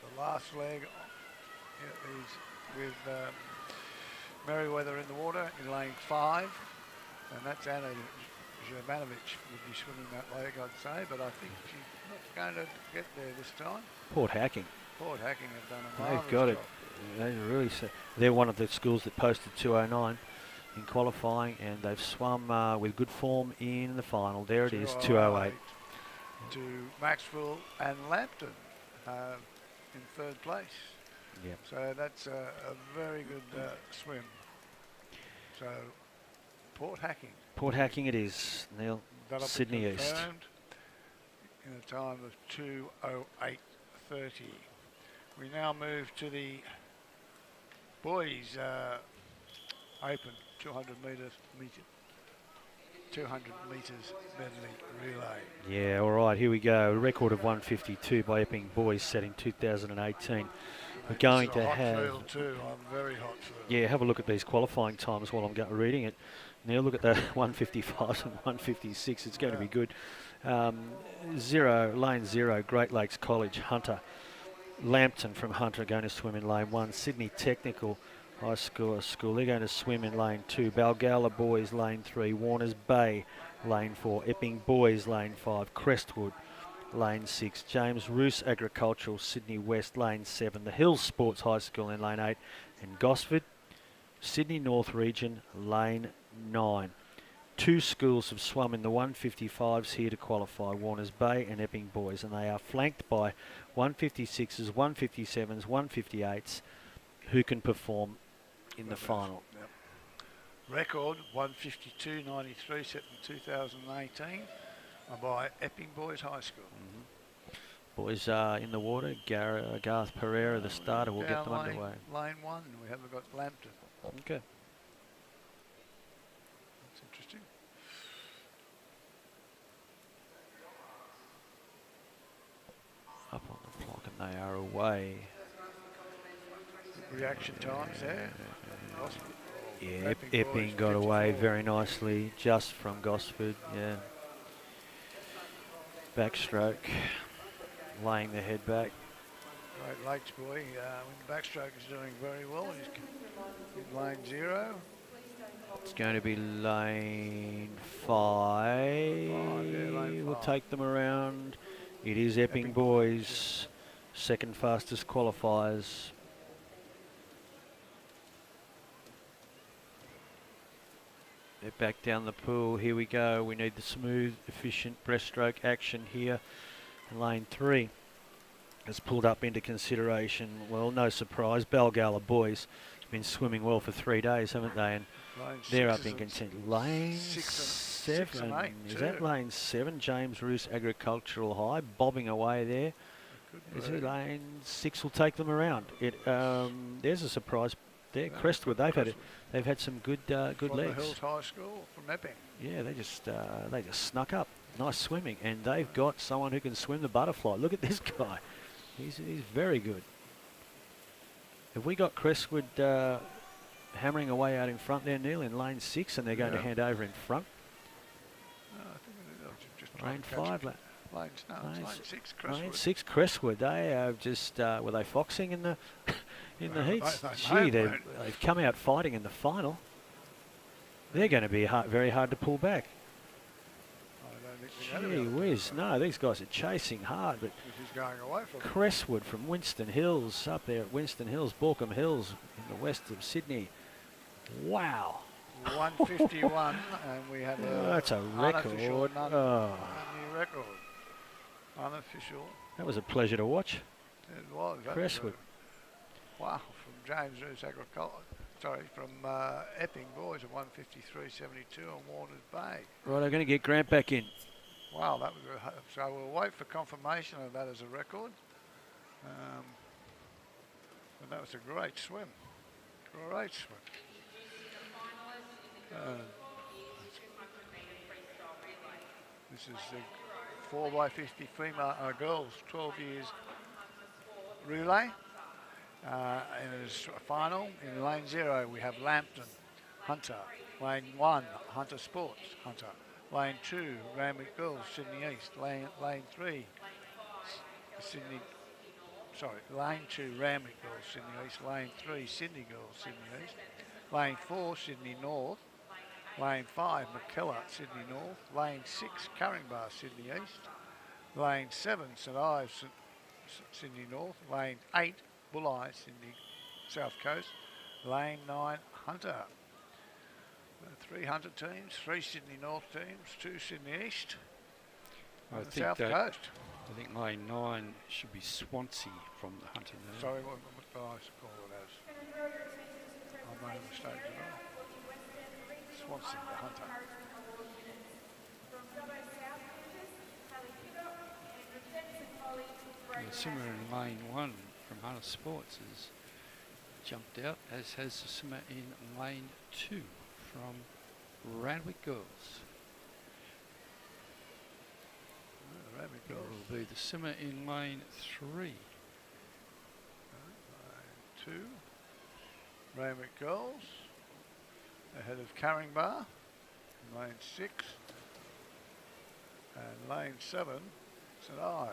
the last leg is with Merriweather in the water in lane 5, and that's Anna Jovanovic would be swimming that leg, I'd say, but I think she's not going to get there this time. Port Hacking have done a marvellous They've got job. They're one of the schools that posted 209 in qualifying, and they've swum with good form in the final. There it is, 208. To Maxwell and Lambton in 3rd place. Yep. So that's a very good swim. So Port Hacking it is, Neil. That'll Sydney be East. confirmed in a time of 2:08:30. We now move to the boys open 200 metres medley relay. Yeah, all right, here we go. A record of 152 by Epping boys set in 2018. We're going to have... Field too, I'm very hot field. Yeah, have a look at these qualifying times while I'm reading it. Now look at the 155 and 156. It's going to be good. Lane 0, Great Lakes College, Hunter. Lambton from Hunter going to swim in lane 1. Sydney Technical High School, they're going to swim in lane 2. Balgowlah boys lane 3. Warners Bay lane 4. Epping boys lane 5. Crestwood lane 6. James Roos Agricultural Sydney West lane 7. The Hills Sports High School in lane 8. And Gosford Sydney North Region lane 9. 2 schools have swum in the 155s here to qualify, Warners Bay and Epping boys, and they are flanked by 156s, 157s, 158s who can perform in the final. Yep. Record 152.93 set in 2018 by Epping Boys High School. Boys are in the water. Garth Pereira, the starter, will get them underway. Lane 1, we haven't got Lambton. Okay. That's interesting. Up on the clock and they are away. Reaction times there. Yeah, Epping got away very nicely just from Gosford, yeah. Backstroke, laying the head back. Great Lakes boy, the backstroke is doing very well. He's in lane 0. It's going to be lane 5. We'll take them around. It is Epping boys, second fastest qualifiers. They're back down the pool. Here we go. We need the smooth, efficient breaststroke action here. And lane 3 has pulled up into consideration. Well, no surprise. Balgowlah boys have been swimming well for 3 days, haven't they? And they're up in contention. Lane 7. Is that lane 7? James Roos Agricultural High bobbing away there. Is it lane 6 will take them around? There's a surprise there. Crestwood, they've had some good legs. The Hills High School from Epping. Yeah, they just snuck up. Nice swimming, and they've got someone who can swim the butterfly. Look at this guy. He's very good. Have we got Crestwood hammering away out in front there, Neil, in lane 6, and they're going to hand over in front? No, I think just lane 5. Lane 6, Crestwood. Lane 6, Crestwood. They have just were they foxing in the heats? Gee, they've come out fighting in the final. They're going to be very hard to pull back. Gee whiz, no, these guys are chasing hard, but going away from Crestwood from Winston Hills, up there at Winston Hills, Borkham Hills, in the west of Sydney. Wow. 151, and we have that's a record. New record. Unofficial. That was a pleasure to watch. It was. Crestwood. Wow, from James Roos Agriculture. Sorry, from Epping boys at 153.72 and Warners Bay. Right, I'm going to get Grant back in. Wow, that was so we'll wait for confirmation of that as a record. But that was a great swim. Great swim. This is the 4x50 female girls 12 years relay. In his final, in lane 0, we have Lambton, Hunter. Lane 1, Hunter Sports, Hunter. Lane 2, Randwick Girls, Sydney East. Lane 3, lane 2, Randwick Girls, Sydney East. Lane 3, Sydney Girls, Sydney East. Lane 4, Sydney North. Lane 5, McKellar, Sydney North. Lane 6, Carringbar, Sydney East. Lane 7, St Ives, Sydney North. Lane 8, Bulleye, Sydney South Coast. Lane 9, Hunter. 3 Hunter teams, 3 Sydney North teams, 2 Sydney East. South Coast. I think lane 9 should be Swansea from the Hunter. Sorry, what did I call it as? I made a mistake, did I? Swansea, the Hunter. swimmer in lane 1 from Hunter Sports has jumped out, as has the swimmer in lane 2 from Randwick Girls. Randwick It Girls. will be the swimmer in lane 3. Lane 2. Randwick Girls. Ahead of Carringbar. Lane 6. And lane 7, St Ives.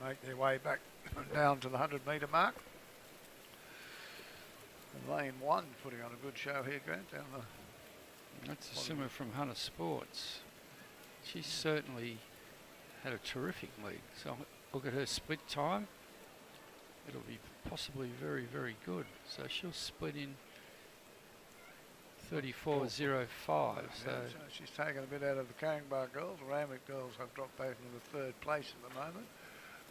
They make their way back down to the 100-metre mark. And lane 1 putting on a good show here, Grant, down the... That's the swimmer from Hunter Sports. She's certainly had a terrific lead. So look at her split time. It'll be possibly very, very good. So she'll split in 34.05. So she's taken a bit out of the Carringbar Girls. The Randwick Girls have dropped back into the 3rd place at the moment.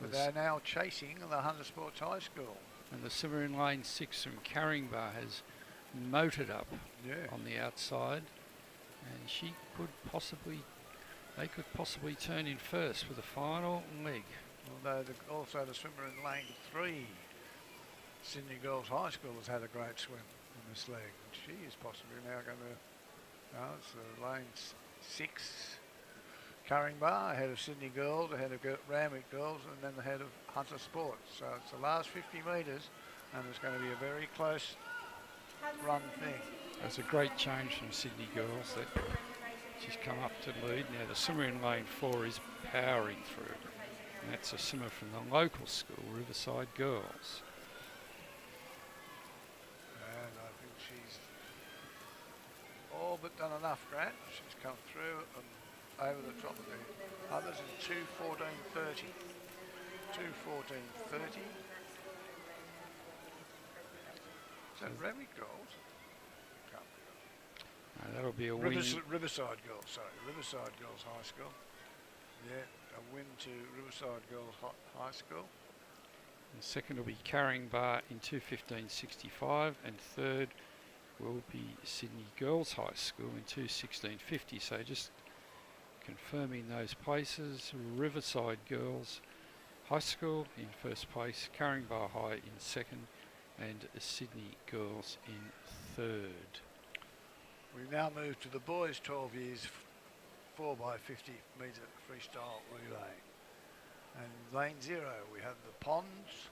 But they're now chasing the Hunter Sports High School. And the swimmer in lane 6 from Carringbar has motored up on the outside. And she could possibly, they could possibly turn in first for the final leg. Although also the swimmer in lane 3, Sydney Girls High School, has had a great swim in this leg. And she is possibly now going to, it's lane 6, Carringbar, ahead of Sydney Girls, ahead of Randwick Girls, and then ahead of Hunter Sports. So it's the last 50 metres, and it's going to be a very close run thing. That's a great change from Sydney Girls that she's come up to lead. Now the swimmer in lane 4 is powering through. And that's a swimmer from the local school, Riverside Girls. And I think she's all but done enough, Grant. She's come through and over the top of the others in 2:14.30. 2:14.30. Is that Randwick Girls? Can't be right. That'll be a win. Riverside Girls, sorry. Riverside Girls High School. Yeah, a win to Riverside Girls High School. And second will be Carringbar in 2:15.65, and third will be Sydney Girls High School in 2:16.50. So just confirming those places: Riverside Girls High School in first place, Carringbar High in second, and Sydney Girls in third. We now move to the boys 12 years 4x50 metre freestyle relay. And lane 0 we have the Ponds,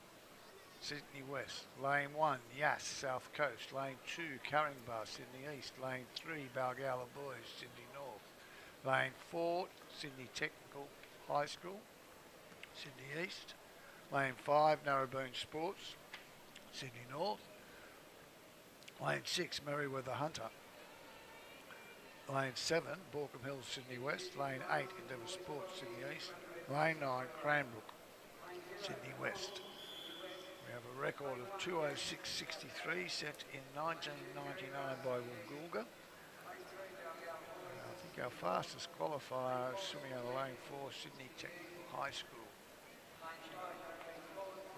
Sydney West. Lane 1 Yass, South Coast. Lane 2 Carringbar, Sydney East. Lane 3 Balgowlah Boys, Sydney North. Lane 4 Sydney Technical High School, Sydney East. Lane 5 Narrabeen Sports, Sydney North. Lane 6 Merriweather Hunter. Lane 7 Borkham Hills, Sydney West. Lane 8 Endeavour Sports, Sydney East. Lane 9 Cranbrook, Sydney West. We have a record of 2:06.63 set in 1999 by Woolgoolga. I think our fastest qualifier is swimming out of lane 4, Sydney Technical High School.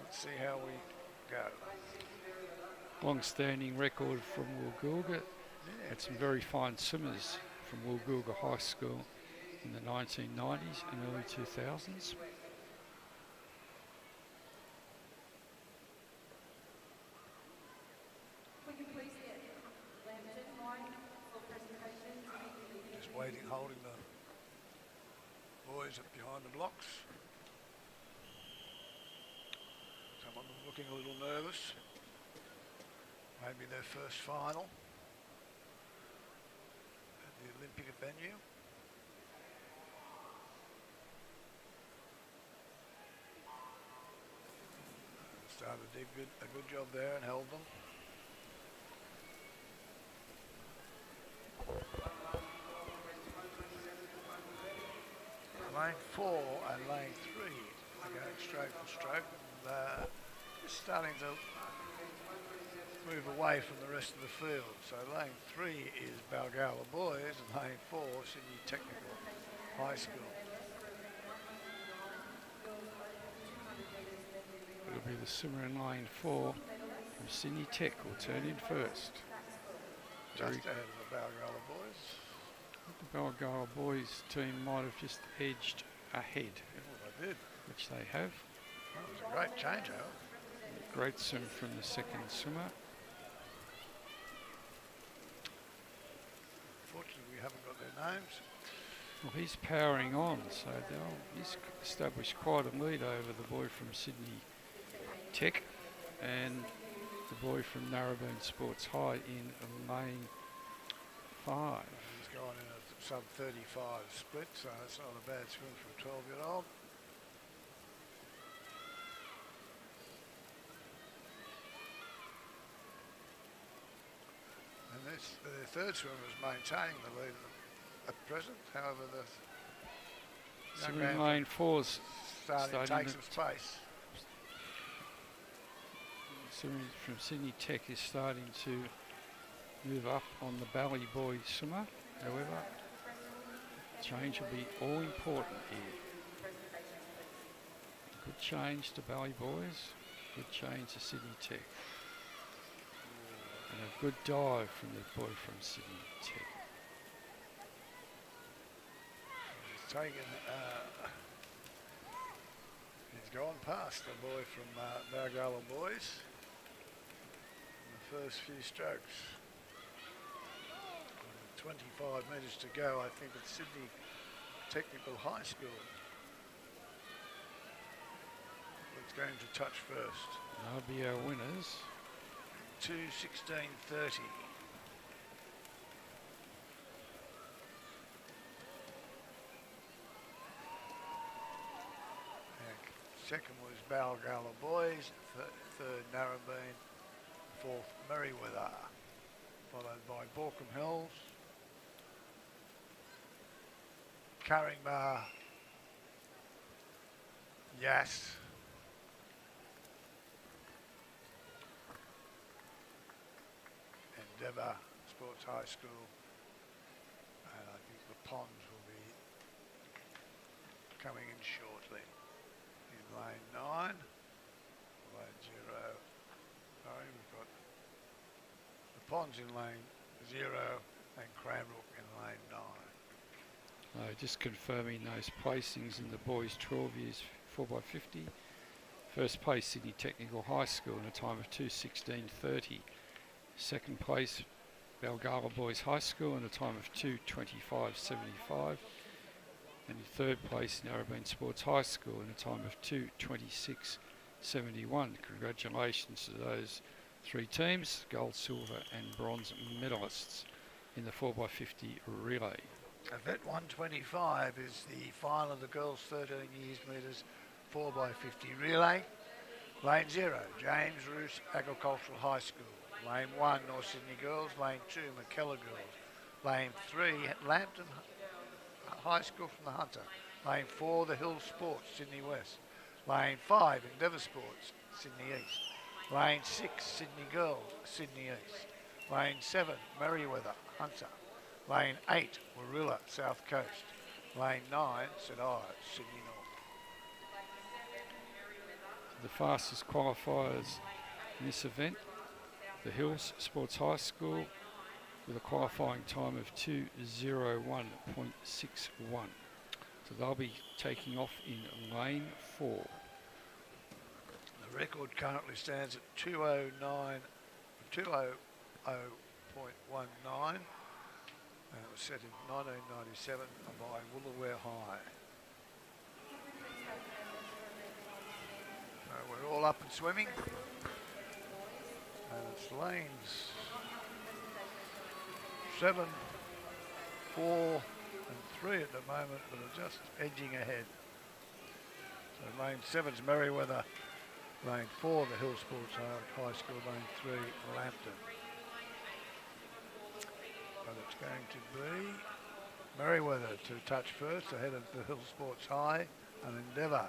Let's see how we go. Long-standing record from Woolgoolga. Had some very fine swimmers from Woolgoolga High School in the 1990s and early 2000s. Just waiting, holding the boys up behind the blocks. Some of them looking a little nervous. Maybe their first final at the Olympic venue. Started did a good job there and held them. Lane 4 and lane 3 are going stroke for stroke, and just starting to move away from the rest of the field. So lane 3 is Balgowlah Boys and lane 4 Sydney Technical High School. It'll be the swimmer in lane 4 from Sydney Tech will turn in first. Just ahead of the Balgowlah Boys. The Balgara boys team might have just edged ahead, Well, they did. which they have. That was a great changeover. Great swim from the second swimmer. Fortunately, we haven't got their names. Well, he's powering on, so he's established quite a lead over the boy from Sydney Tech and the boy from Narrabeen Sports High in lane 5. He's gone in a sub-35 split, so it's not a bad swim for a 12-year-old. And the third swimmer is maintaining the lead at present. However, the young Swimming man lane 4's starting to take to some space. swimming from Sydney Tech is starting to move up on the Bally boy swimmer. However, change will be all important here. Good change to Bally boys. Good change to Sydney Tech. And a good dive from the boy from Sydney Tech. He's taken. He's gone past the boy from Balgala boys in the first few strokes. 25 metres to go, I think, at Sydney Technical High School. It's going to touch first. They'll be our winners. 2:16:30. Second was Balgala boys, third Narrabeen, fourth Merriweather, followed by Borkham Hills, Carringbar, Yass, Endeavour Sports High School, and I think the Ponds will be coming in shortly. In lane 9, lane 0, sorry, we've got the Ponds in lane 0 and Cranbrook in lane 9. Just confirming those placings in the boys 12 years 4x50. First place Sydney Technical High School in a time of 2:16:30. Second place Balgala Boys High School in a time of 2:25:75. And in third place Narrabeen Sports High School in a time of 2:26:71. Congratulations to those three teams, gold, silver and bronze medalists in the 4x50 relay. Event 125 is the final of the girls 13 years metres 4x50 relay. Lane 0, James Roos Agricultural High School. Lane 1, North Sydney Girls. Lane 2, McKellar Girls. Lane 3, Lambton High School from the Hunter. Lane 4, The Hills Sports, Sydney West. Lane 5, Endeavour Sports, Sydney East. Lane 6, Sydney Girls, Sydney East. Lane 7, Merriweather, Hunter. Lane 8, Warilla, South Coast. Lane 9, St Ives, Sydney North. The fastest qualifiers in this event, the Hills Sports High School with a qualifying time of 2:01.61. So they'll be taking off in lane 4. The record currently stands at 200.19. And it was set in 1997 by Woolooware High. So we're all up and swimming. And it's lanes 7, 4 and 3 at the moment, but are just edging ahead. So lane 7's Merriweather, lane 4 the Hill Sports High School, lane 3 Lambton. But it's going to be Merriweather to touch first ahead of the Hill Sports High and Endeavour.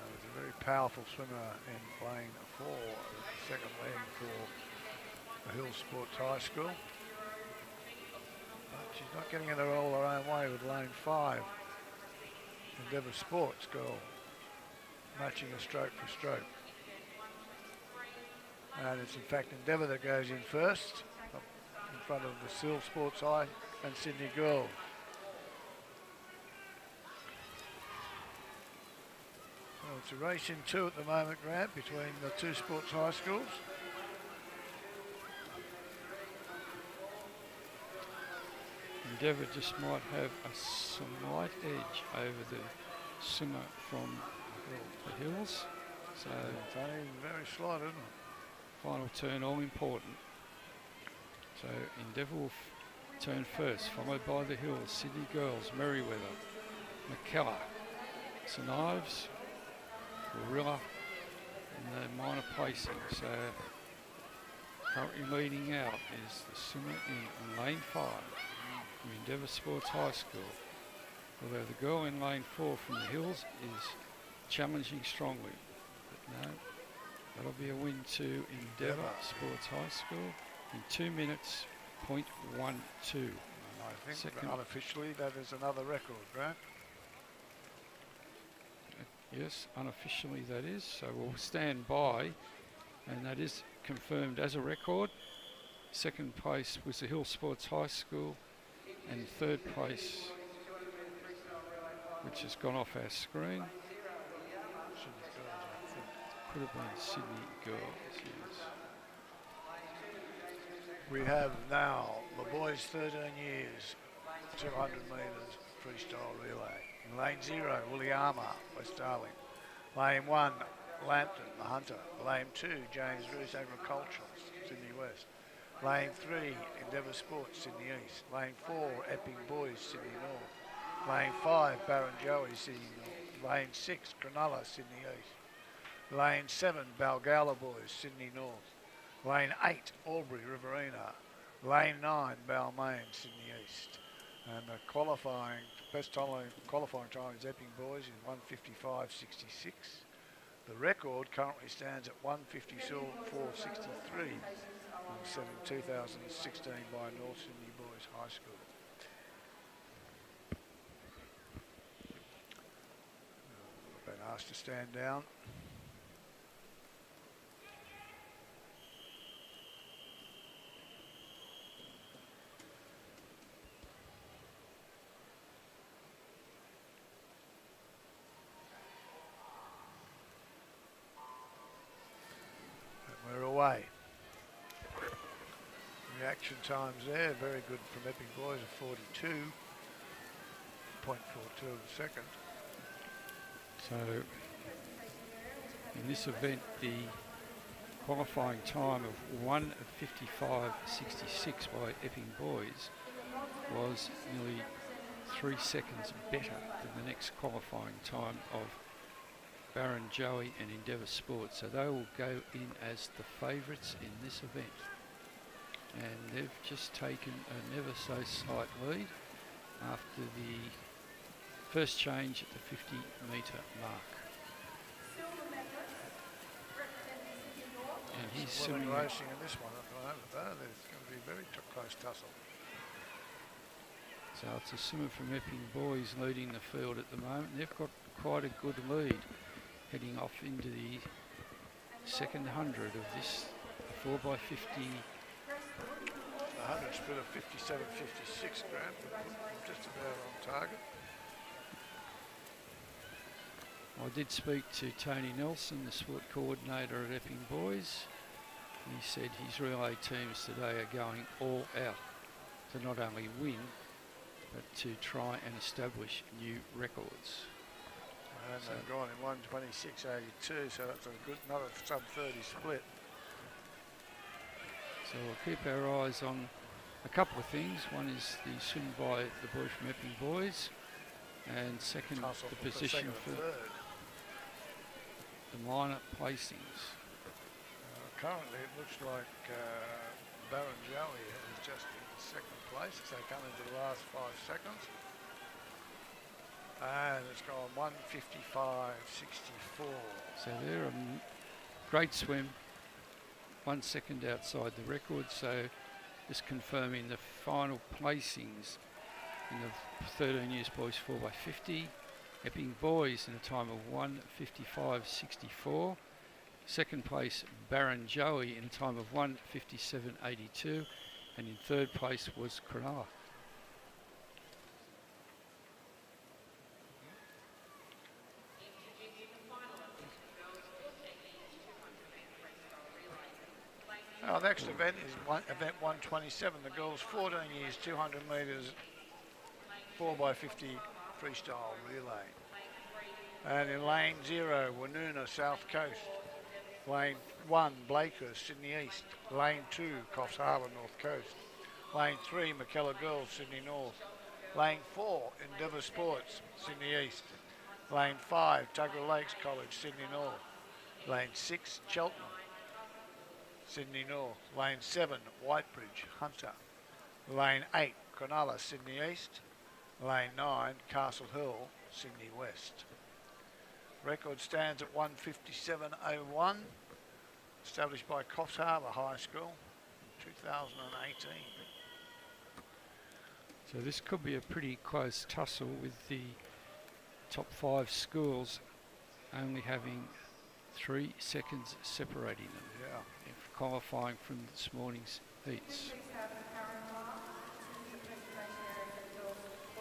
There's a very powerful swimmer in lane 4, the second leg for the Hill Sports High School. But she's not getting it all her own way with lane 5. Endeavour Sports girl matching a stroke for stroke. And it's in fact Endeavour that goes in first, up in front of the Seal Sports High and Sydney Girls. Well, it's a race in two at the moment, Grant, between the two sports high schools. Endeavour just might have a slight edge over the swimmer from the hills. So it's only very slight, isn't it? Final turn, all important. So Endeavour will turn first, followed by the hills, Sydney Girls, Merriweather, McKellar, St Ives, Gorilla, and the minor placing. So currently leading out is the swimmer in lane 5 from Endeavour Sports High School. Although the girl in lane 4 from the hills is challenging strongly. But no, that'll be a win to Endeavour Sports High School in 2 minutes, .12. I think unofficially that is another record, Grant. Yes, unofficially that is. So we'll stand by, and that is confirmed as a record. Second place was the Hill Sports High School, and third place, which has gone off our screen, could have been Sydney Girls. Yes. We have now the boys 13 years, 200 metres freestyle relay. In lane 0, Williama, West Darling. Lane 1, Lambton, the Hunter. Lane 2, James Roos Agricultural, Sydney West. Lane 3, Endeavour Sports, Sydney East. Lane 4, Epping Boys, Sydney North. Lane 5, Barrenjoey, Sydney North. Lane 6, Cronulla, Sydney East. Lane 7, Balgowlah Boys, Sydney North. Lane 8, Albury, Riverina. Lane 9, Balmain, Sydney East. And the best qualifying time is Epping Boys in 1:55.66. The record currently stands at 1:54.63 set in 2016 by North Sydney Boys High School. I've been asked to stand down. And we're away. Reaction times there, very good from Epping Boys of 42.42 of a second. So in this event, the qualifying time of 1:55.66 by Epping Boys was nearly 3 seconds better than the next qualifying time of Barrenjoey and Endeavour Sports. So they will go in as the favourites in this event. And they've just taken a never so slight lead after the first change at the 50-metre mark. And he's swimming racing in this one at the moment, though. There's going to be a very close tussle. So it's a swimmer from Epping Boys leading the field at the moment. They've got quite a good lead heading off into the second 100 of this 4x50. The 100 split of 57.56, Grant, just about on target. I did speak to Tony Nelson, the sport coordinator at Epping Boys, and he said his relay teams today are going all out to not only win, but to try and establish new records. And so they've gone in 1:26.82, so that's a good, another sub-30 split. So we'll keep our eyes on a couple of things. One is the swim by the boy from Epping Boys, and second, the position for the minor placings. Currently it looks like Barrenjoey is just in second place as they come into the last 5 seconds. And it's gone 1:55.64. So they're a great swim, 1 second outside the record, so just confirming the final placings in the 13 years boys 4x50. Epping Boys in a time of 1:55.64. Second place, Baron Joey in a time of 1:57.82, and in third place was Cronulla. Our next event is event 127, the girls 14 years, 200 metres, 4x50 freestyle relay. And in lane 0, Woonona, South Coast. Lane 1, Blakehurst, Sydney East. Lane 2, Coffs Harbour, North Coast. Lane 3, McKellar Girls, Sydney North. Lane 4, Endeavour Sports, Sydney East. Lane 5, Tuggerah Lakes College, Sydney North. Lane 6, Cheltenham, Sydney North. Lane 7, Whitebridge, Hunter. Lane 8, Cronulla, Sydney East. Lane 9, Castle Hill, Sydney West. Record stands at 1:57.01, established by Coffs Harbour High School in 2018. So this could be a pretty close tussle with the top 5 schools only having 3 seconds separating them. Yeah. If qualifying from this morning's heats.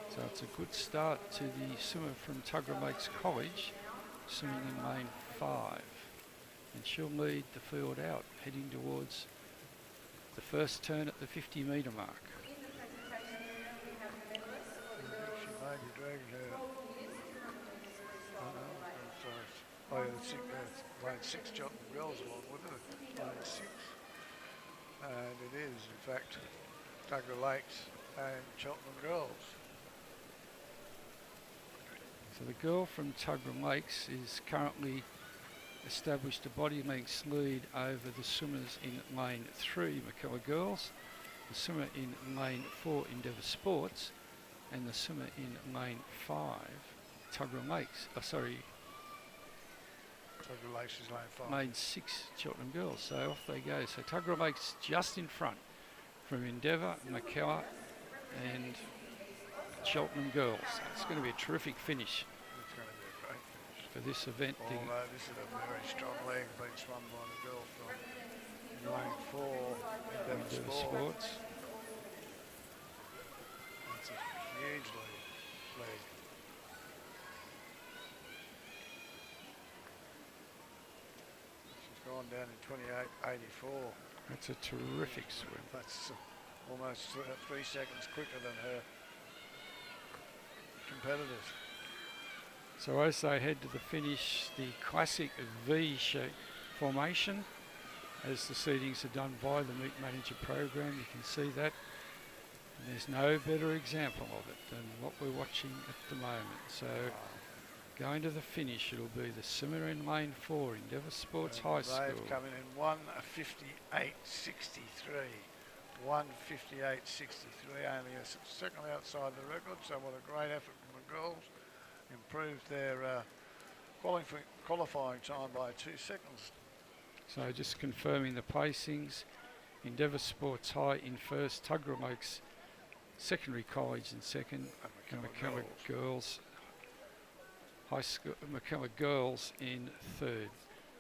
So it's a good start to the swimmer from Tuggerah Lakes College, swimming in lane 5. And she'll lead the field out, heading towards the first turn at the 50-metre mark. She may be dragging her. Oh, yeah, lane 6 Cheltenham Girls along with her. Lane 6. And it is, in fact, Tuggerah Lakes and Cheltenham Girls. So the girl from Tuggerah Lakes is currently established a body lengths lead over the swimmers in lane 3, McKellar Girls, the swimmer in lane 4, Endeavour Sports, and the swimmer in lane 5, Tuggerah Lakes. Tuggerah Lakes is lane 5. Lane 6, Cheltenham Girls. So off they go. So Tuggerah Lakes just in front from Endeavour, McKellar, and Cheltenham Girls. It's going to be a terrific finish. It's going to be a great finish. For this event. Although this is a very strong leg being swum by the girl from lane 4, Endeavour Sports. That's a huge leg. She's gone down in 28.84. That's a terrific swim. That's almost 3 seconds quicker than her competitors. So as they head to the finish, the classic V-shape formation, as the seedings are done by the Meet Manager program, you can see that. And there's no better example of it than what we're watching at the moment. So going to the finish, it'll be the swimmer in lane 4, Endeavour Sports High School. They've come in 1:58.63. 1:58.63, only a second outside the record, so what a great effort from the girls. Improved their qualifying time by 2 seconds. So just confirming the placings, Endeavour Sports High in first, Tuggerah Lakes Secondary College in second, and McKellar Girls High School, McKellar Girls in third.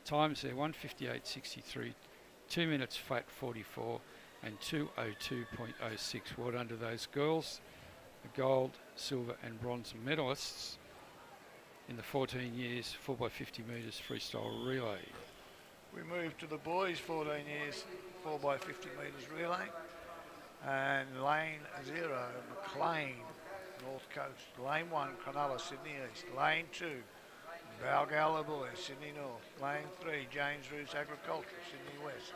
Times there 1:58.63, 2 minutes flat 44, and 2:02.06. Well done to those girls, the gold, silver and bronze medalists in the 14 years 4x50 metres freestyle relay. We move to the boys 14 years 4x50 metres relay, and lane 0 McLean North Coast, lane 1 Cronulla Sydney East, lane 2 Balgowlah Boys Sydney North, lane 3 James Roos Agricultural Sydney West,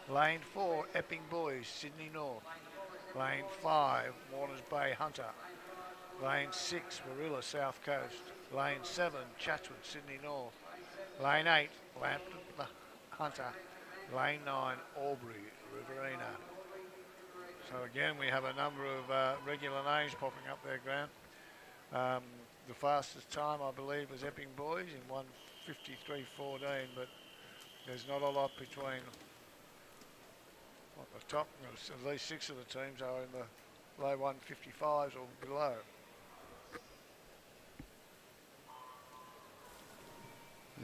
lane 4 Epping Boys Sydney North, lane 5 Warners Bay Hunter, lane 6 Warilla South Coast, lane 7 Chatswood Sydney North, lane 8 Lambton Hunter, lane 9 Albury Riverina. So again we have a number of regular names popping up there, Graham. The fastest time I believe was Epping Boys in 1:53.14, but there's not a lot between the top. At least 6 of the teams are in the low 1:55s or below.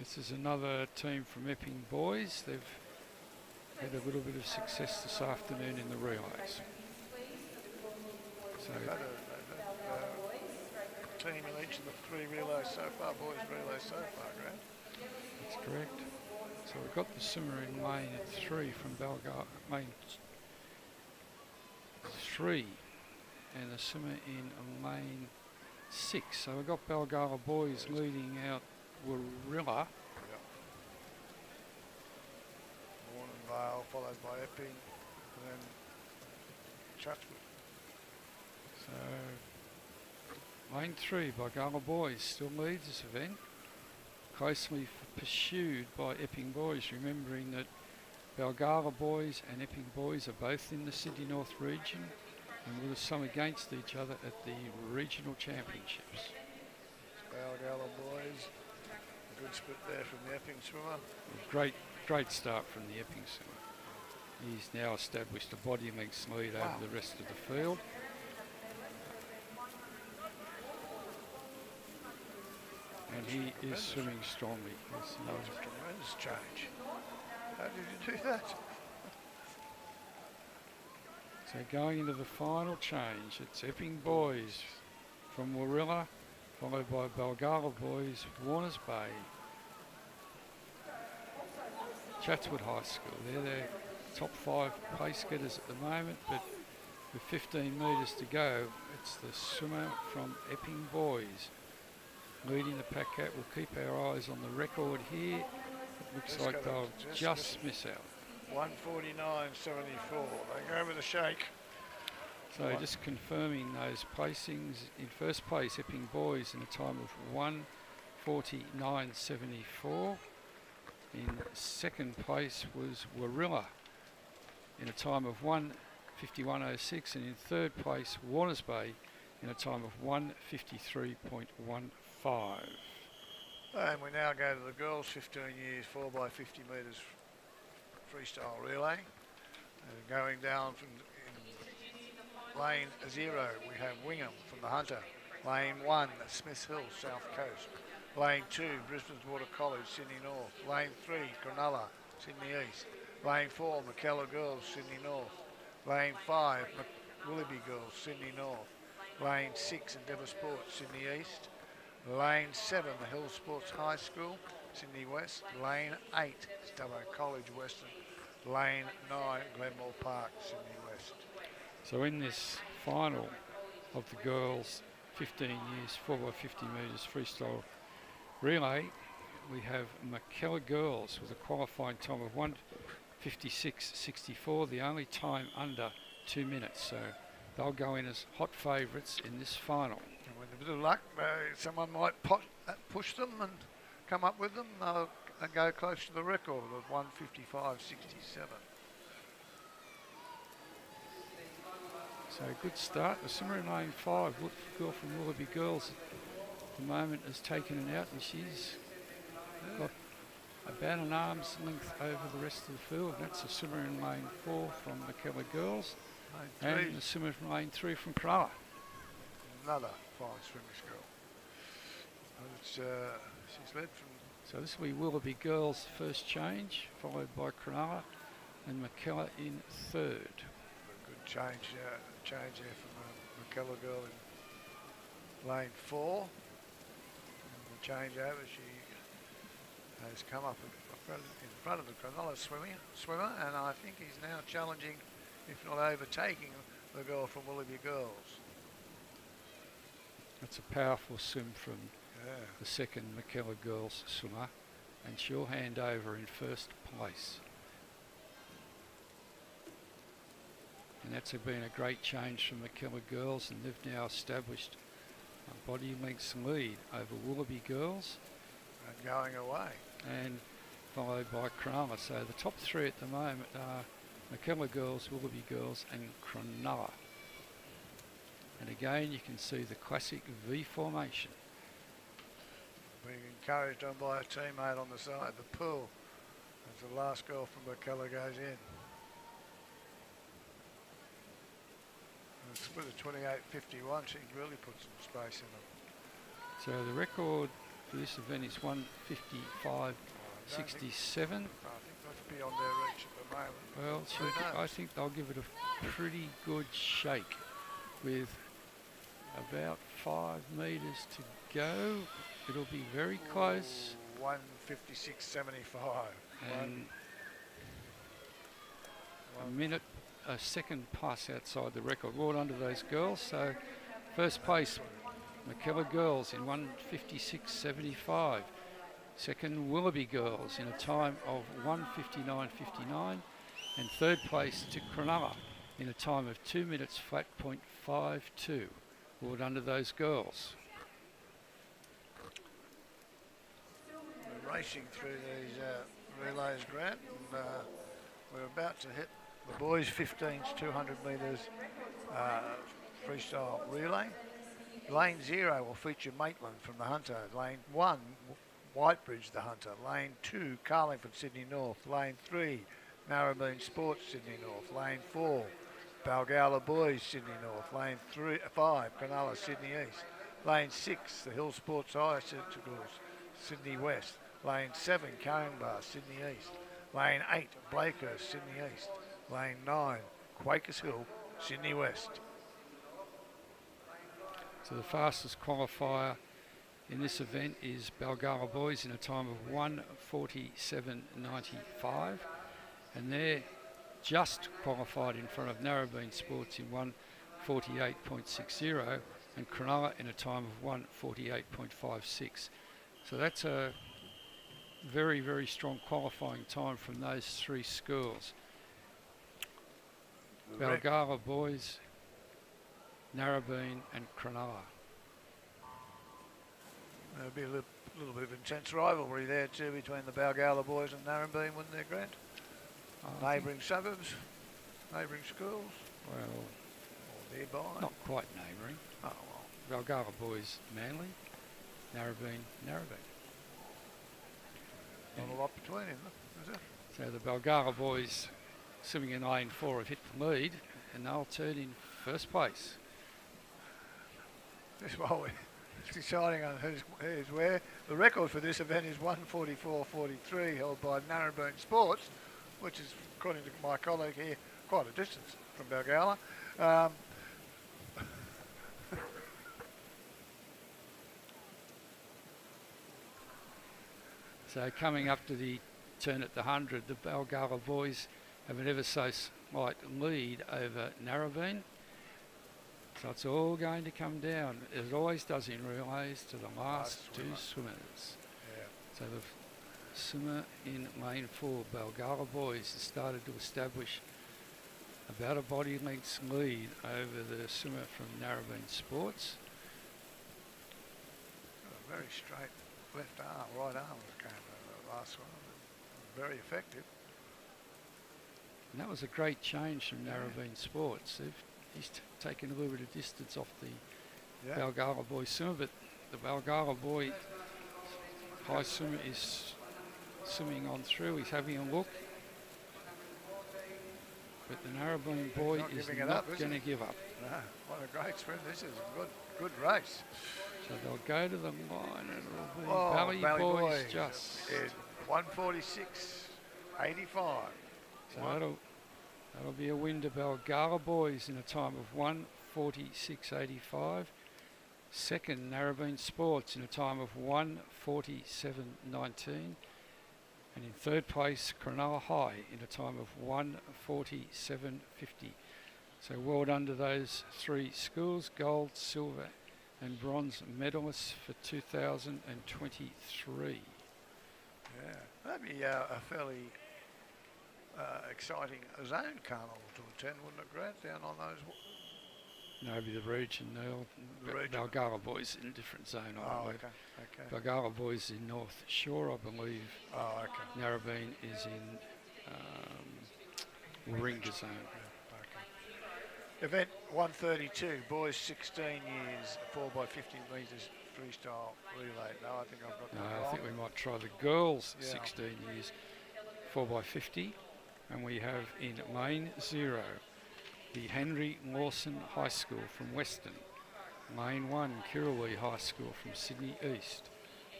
This is another team from Epping Boys. They've had a little bit of success this afternoon in the relays. So They've had a team in each of the 3 relays so far, boys relays so far, Grant. that's correct. So we've got the swimmer in lane 3 from lane 3, and the swimmer in lane 6. So we've got Balgala Boys leading out Warilla. Vale, followed by Epping, and then Chatswood. So lane 3 by Gala Boys still leads this event, closely pursued by Epping Boys, remembering that Balgala Boys and Epping Boys are both in the Sydney North region and will have swum against each other at the regional championships. Balgala Boys, a good split there from the Epping swimmer. Great start from the Epping swimmer. He's now established a body length lead over the rest of the field. And he is swimming strongly. Yes, That was a tremendous change. How did you do that? So going into the final change, it's Epping Boys from Warilla, followed by Balgala Boys, Warners Bay, Chatswood High School. They're their top 5 place getters at the moment, but with 15 metres to go, it's the swimmer from Epping Boys leading the pack out. We'll keep our eyes on the record here. It looks like they'll just miss out. 149.74. They go with a shake. So just confirming those placings. In first place, Epping Boys in a time of 149.74. In second place was Warilla in a time of 1:51.06, and in third place Warners Bay in a time of 1:53.15. And we now go to the girls' 15 years 4x50 metres freestyle relay. And going down from lane 0, we have Wingham from the Hunter. Lane 1, Smith Hill, South Coast. Lane 2, Brisbane's Water College, Sydney North. Lane 3, Cronulla, Sydney East. Lane 4, McKellar Girls, Sydney North. Lane 5, Willoughby Girls, Sydney North. Lane 6, Endeavour Sports, Sydney East. Lane 7, the Hill Sports High School, Sydney West. Lane 8, Stubbo College, Western. Lane 9, Glenmore Park, Sydney West. So in this final of the girls' 15 years 4x50 metres freestyle relay, we have McKellar Girls with a qualifying time of 1:56.64, the only time under 2 minutes. So they'll go in as hot favourites in this final. And with a bit of luck, someone might push them and come up with them and go close to the record of 1:55.67. So good start. The swimmer in lane 5, girl from Willoughby Girls, at the moment has taken it out, and she's got about an arm's length over the rest of the field. That's the swimmer in lane 4 from McKellar Girls, and the swimmer from lane 3 from Cronulla. Another fine swimming girl. She's led from. So this will be Willoughby Girls' first change, followed by Cronulla and McKellar in third. A good change there from McKellar girl in lane 4. And the change over, she has come up in front of the Cronulla swimmer, and I think he's now challenging, if not overtaking, the girl from Willoughby Girls. That's a powerful swim from the second McKellar Girls swimmer, and she'll hand over in first place. And that's been a great change from McKellar Girls, and they've now established a body lengths lead over Willoughby Girls. And going away. And followed by Cronulla. So the top 3 at the moment are McKellar Girls, Willoughby Girls and Cronulla. And again you can see the classic V formation. Being encouraged on by a teammate on the side, the pool, as the last girl from McKellar goes in. And a split of 28.51, she really put some space in them. So the record for this event is 1:55.67. I think that's beyond their reach at the moment. Well, Who I knows? think they'll give it a pretty good shake with about 5 metres to go. It'll be very close. 1:56.75. And a second pass outside the record. Well under those girls. So first place, McKellar girls in 1:56.75. Second, Willoughby girls in a time of 1:59.59. And third place to Cronulla in a time of 2 minutes flat .52. Well under those girls. We're racing through these relays, Grant, and we're about to hit the boys' 15s 200 metres freestyle relay. Lane 0 will feature Maitland from the Hunter. Lane 1, Whitebridge the Hunter. Lane 2, Carlingford Sydney North. Lane 3, Narrabeen Sports Sydney North. Lane 4, Balgowlah Boys Sydney North. Lane 5, Cronulla Sydney East. Lane 6, the Hill Sports High Schools Sydney West. Lane 7, Caringbah Sydney East. Lane 8, Blakehurst Sydney East. Lane 9, Quakers Hill Sydney West. So the fastest qualifier in this event is Balgowlah Boys in a time of 1:47.95, and they're just qualified in front of Narrabeen Sports in 1:48.60, and Cronulla in a time of 1:48.56. So that's a very, very strong qualifying time from those 3 schools. Balgowlah Boys, Narrabeen and Cronulla. There'll be a little bit of intense rivalry there too between the Balgowlah Boys and Narrabeen, wouldn't there, Grant? Neighbouring suburbs, neighbouring schools, Well, or nearby. not quite neighbouring. Oh well. Balgowlah Boys, Manly, Narrabeen, Narrabeen. Not a lot between them, is there? So the Balgowlah Boys, swimming in lane 4, have hit the lead, and they'll turn in first place. Just while we're deciding on who's where, the record for this event is 1:44.43, held by Narrabeen Sports, which is, according to my colleague here, quite a distance from Balgowlah. So coming up to the turn at the 100, the Balgowlah Boys have an ever so slight lead over Narrabeen. So it's all going to come down, as it always does in relays, to the last 2 swimmers. Yeah. So the swimmer in lane 4, Balgowlah Boys, has started to establish about a body length's lead over the swimmer from Narrabeen Sports. A very straight left arm, right arm that came over the last one. Very effective. And that was a great change from Narrabeen Sports. He's taken a little bit of distance off the Balgowlah Boy swimmer, but the Balgowlah Boy high swimmer is swimming on through. He's having a look, but the Narrabeen Boy is not going to give up. No, what a great sprint. This is a good race. So they'll go to the line, and it'll be Valley Boys just. In 1:46.85. So that'll be a win to Balgowlah Boys in a time of 1:46.85. Second, Narrabeen Sports in a time of 1:47.19. And in third place, Cronulla High in a time of 1:47.50. So well done to those 3 schools, gold, silver and bronze medalists for 2023. Yeah, that'd be a fairly exciting zone carnival to attend, wouldn't it, Grant, down on those? No, it'll be the region. Balgowlah Boys in a different zone, I believe. Okay. Balgowlah Boys in North Shore, I believe. Oh, okay. Narrabeen is in Warringah zone. Event 132, boys 16 years, 4x50 metres freestyle relay. No, I think I've got that No, wrong. I think we might try the girls Yeah. 16 years, 4x50. And we have in lane 0, the Henry Lawson High School from Western. Lane 1, Kirrawee High School from Sydney East.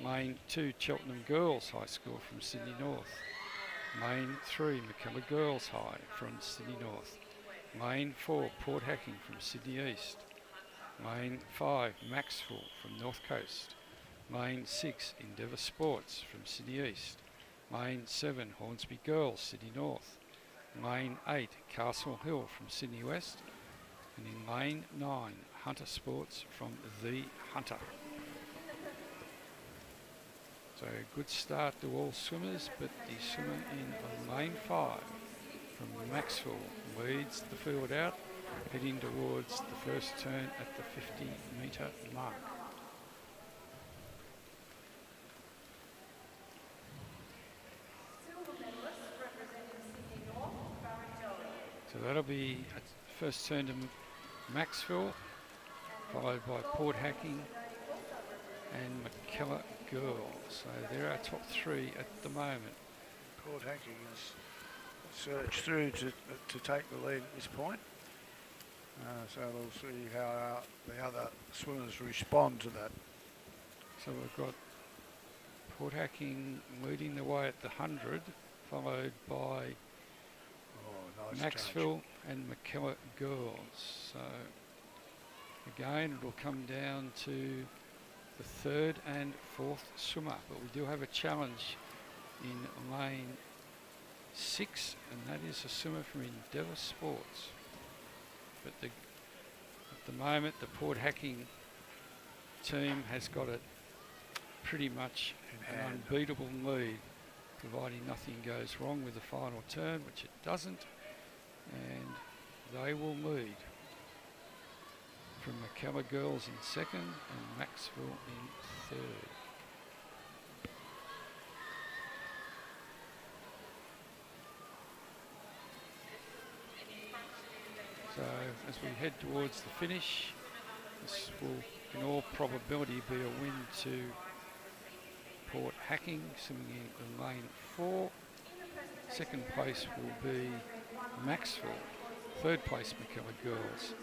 Lane 2, Cheltenham Girls High School from Sydney North. Lane 3, McKellar Girls High from Sydney North. Lane 4, Port Hacking from Sydney East. Lane 5, Maxwell from North Coast. Lane 6, Endeavour Sports from Sydney East. Lane 7, Hornsby Girls, Sydney North. Lane 8, Castle Hill from Sydney West. And in Lane 9, Hunter Sports from The Hunter. So a good start to all swimmers, but the swimmer in Lane 5 from Maxwell leads the field out, heading towards the first turn at the 50-metre mark. So that'll be at first turn to Maxwell, followed by Port Hacking and McKellar Girls. So they're our top three at the moment. Port Hacking has surged through to take the lead at this point. So we'll see how the other swimmers respond to that. So we've got Port Hacking leading the way at the 100, followed by Maxwell and McKellar Girls. So again, it'll come down to the third and fourth swimmer, but we do have a challenge in lane 6, and that is a swimmer from Endeavour Sports. But at the moment, the Port Hacking team has got it pretty much an unbeatable lead, providing nothing goes wrong with the final turn, which it doesn't, and they will lead from McKellar Girls in second and Maxwell in third. So as we head towards the finish, this will in all probability be a win to Port Hacking, swimming in lane 4. Second place will be Maxwell. Third place McKellar Girls.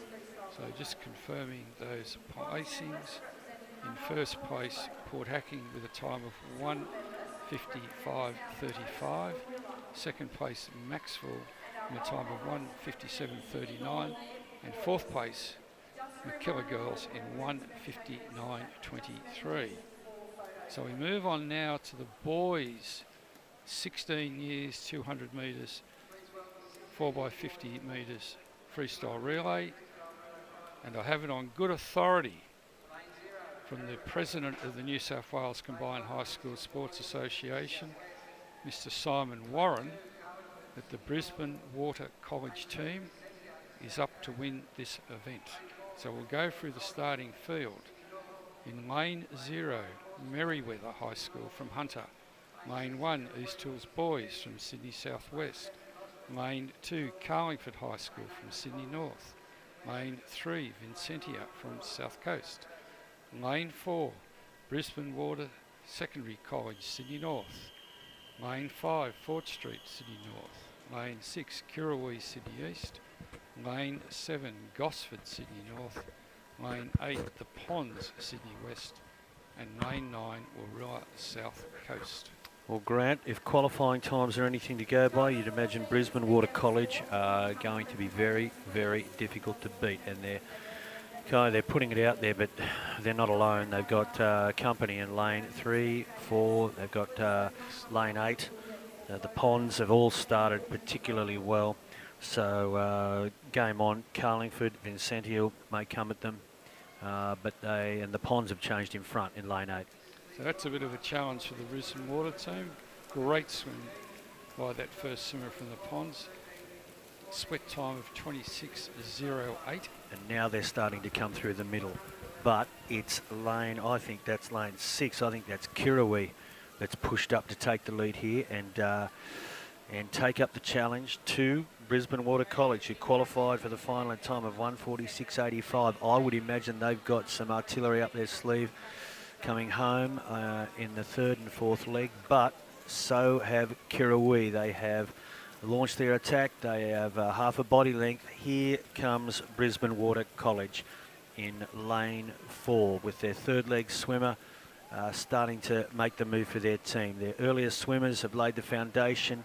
So just confirming those placings. In first place, Port Hacking with a time of 1:55.35. Second place, Maxwell with a time of 1:57.39. And fourth place, McKellar Girls in 1:59.23. So we move on now to the boys, 16 years, 200 metres, 4x50 metres freestyle relay. And I have it on good authority from the President of the New South Wales Combined High School Sports Association, Mr. Simon Warren, that the Brisbane Water College team is up to win this event. So we'll go through the starting field. In lane 0, Merriweather High School from Hunter. Lane 1, East Hills Boys from Sydney Southwest. Lane 2, Carlingford High School from Sydney North. Lane 3, Vincentia from South Coast. Lane 4, Brisbane Water Secondary College, Sydney North. Lane 5, Fort Street, Sydney North. Lane 6, Kirrawee, Sydney East. Lane 7, Gosford, Sydney North. Lane 8, The Ponds, Sydney West. And Lane 9, Warilla, South Coast. Well, Grant, if qualifying times are anything to go by, you'd imagine Brisbane Water College are going to be very, very difficult to beat. And they're putting it out there, but they're not alone. They've got company in lane 3, 4. They've got lane 8. The Ponds have all started particularly well. So game on. Carlingford, Vincentia may come at them, but the Ponds have changed in front in lane 8. So that's a bit of a challenge for the Brisbane Water team. Great swim by that first swimmer from the Ponds. Sweat time of 26.08. And now they're starting to come through the middle. But it's I think that's lane 6. I think that's Kirrawee that's pushed up to take the lead here and take up the challenge to Brisbane Water College, who qualified for the final in time of 1:46.85. I would imagine they've got some artillery up their sleeve coming home in the third and fourth leg, but so have Kirrawee. They have launched their attack. They have half a body length. Here comes Brisbane Water College in lane 4 with their third leg swimmer, starting to make the move for their team. Their earlier swimmers have laid the foundation.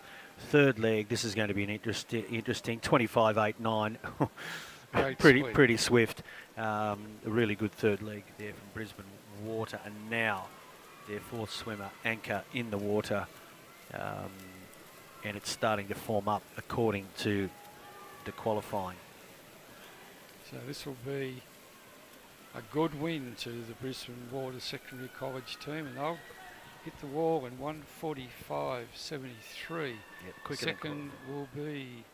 Third leg, this is going to be an interesting 25.89. pretty swift. A really good third leg there from Brisbane Water, and now their fourth swimmer, Anchor, in the water, and it's starting to form up according to the qualifying. So this will be a good win to the Brisbane Water Secondary College team, and they'll hit the wall in 1:45.73. Yep, second will be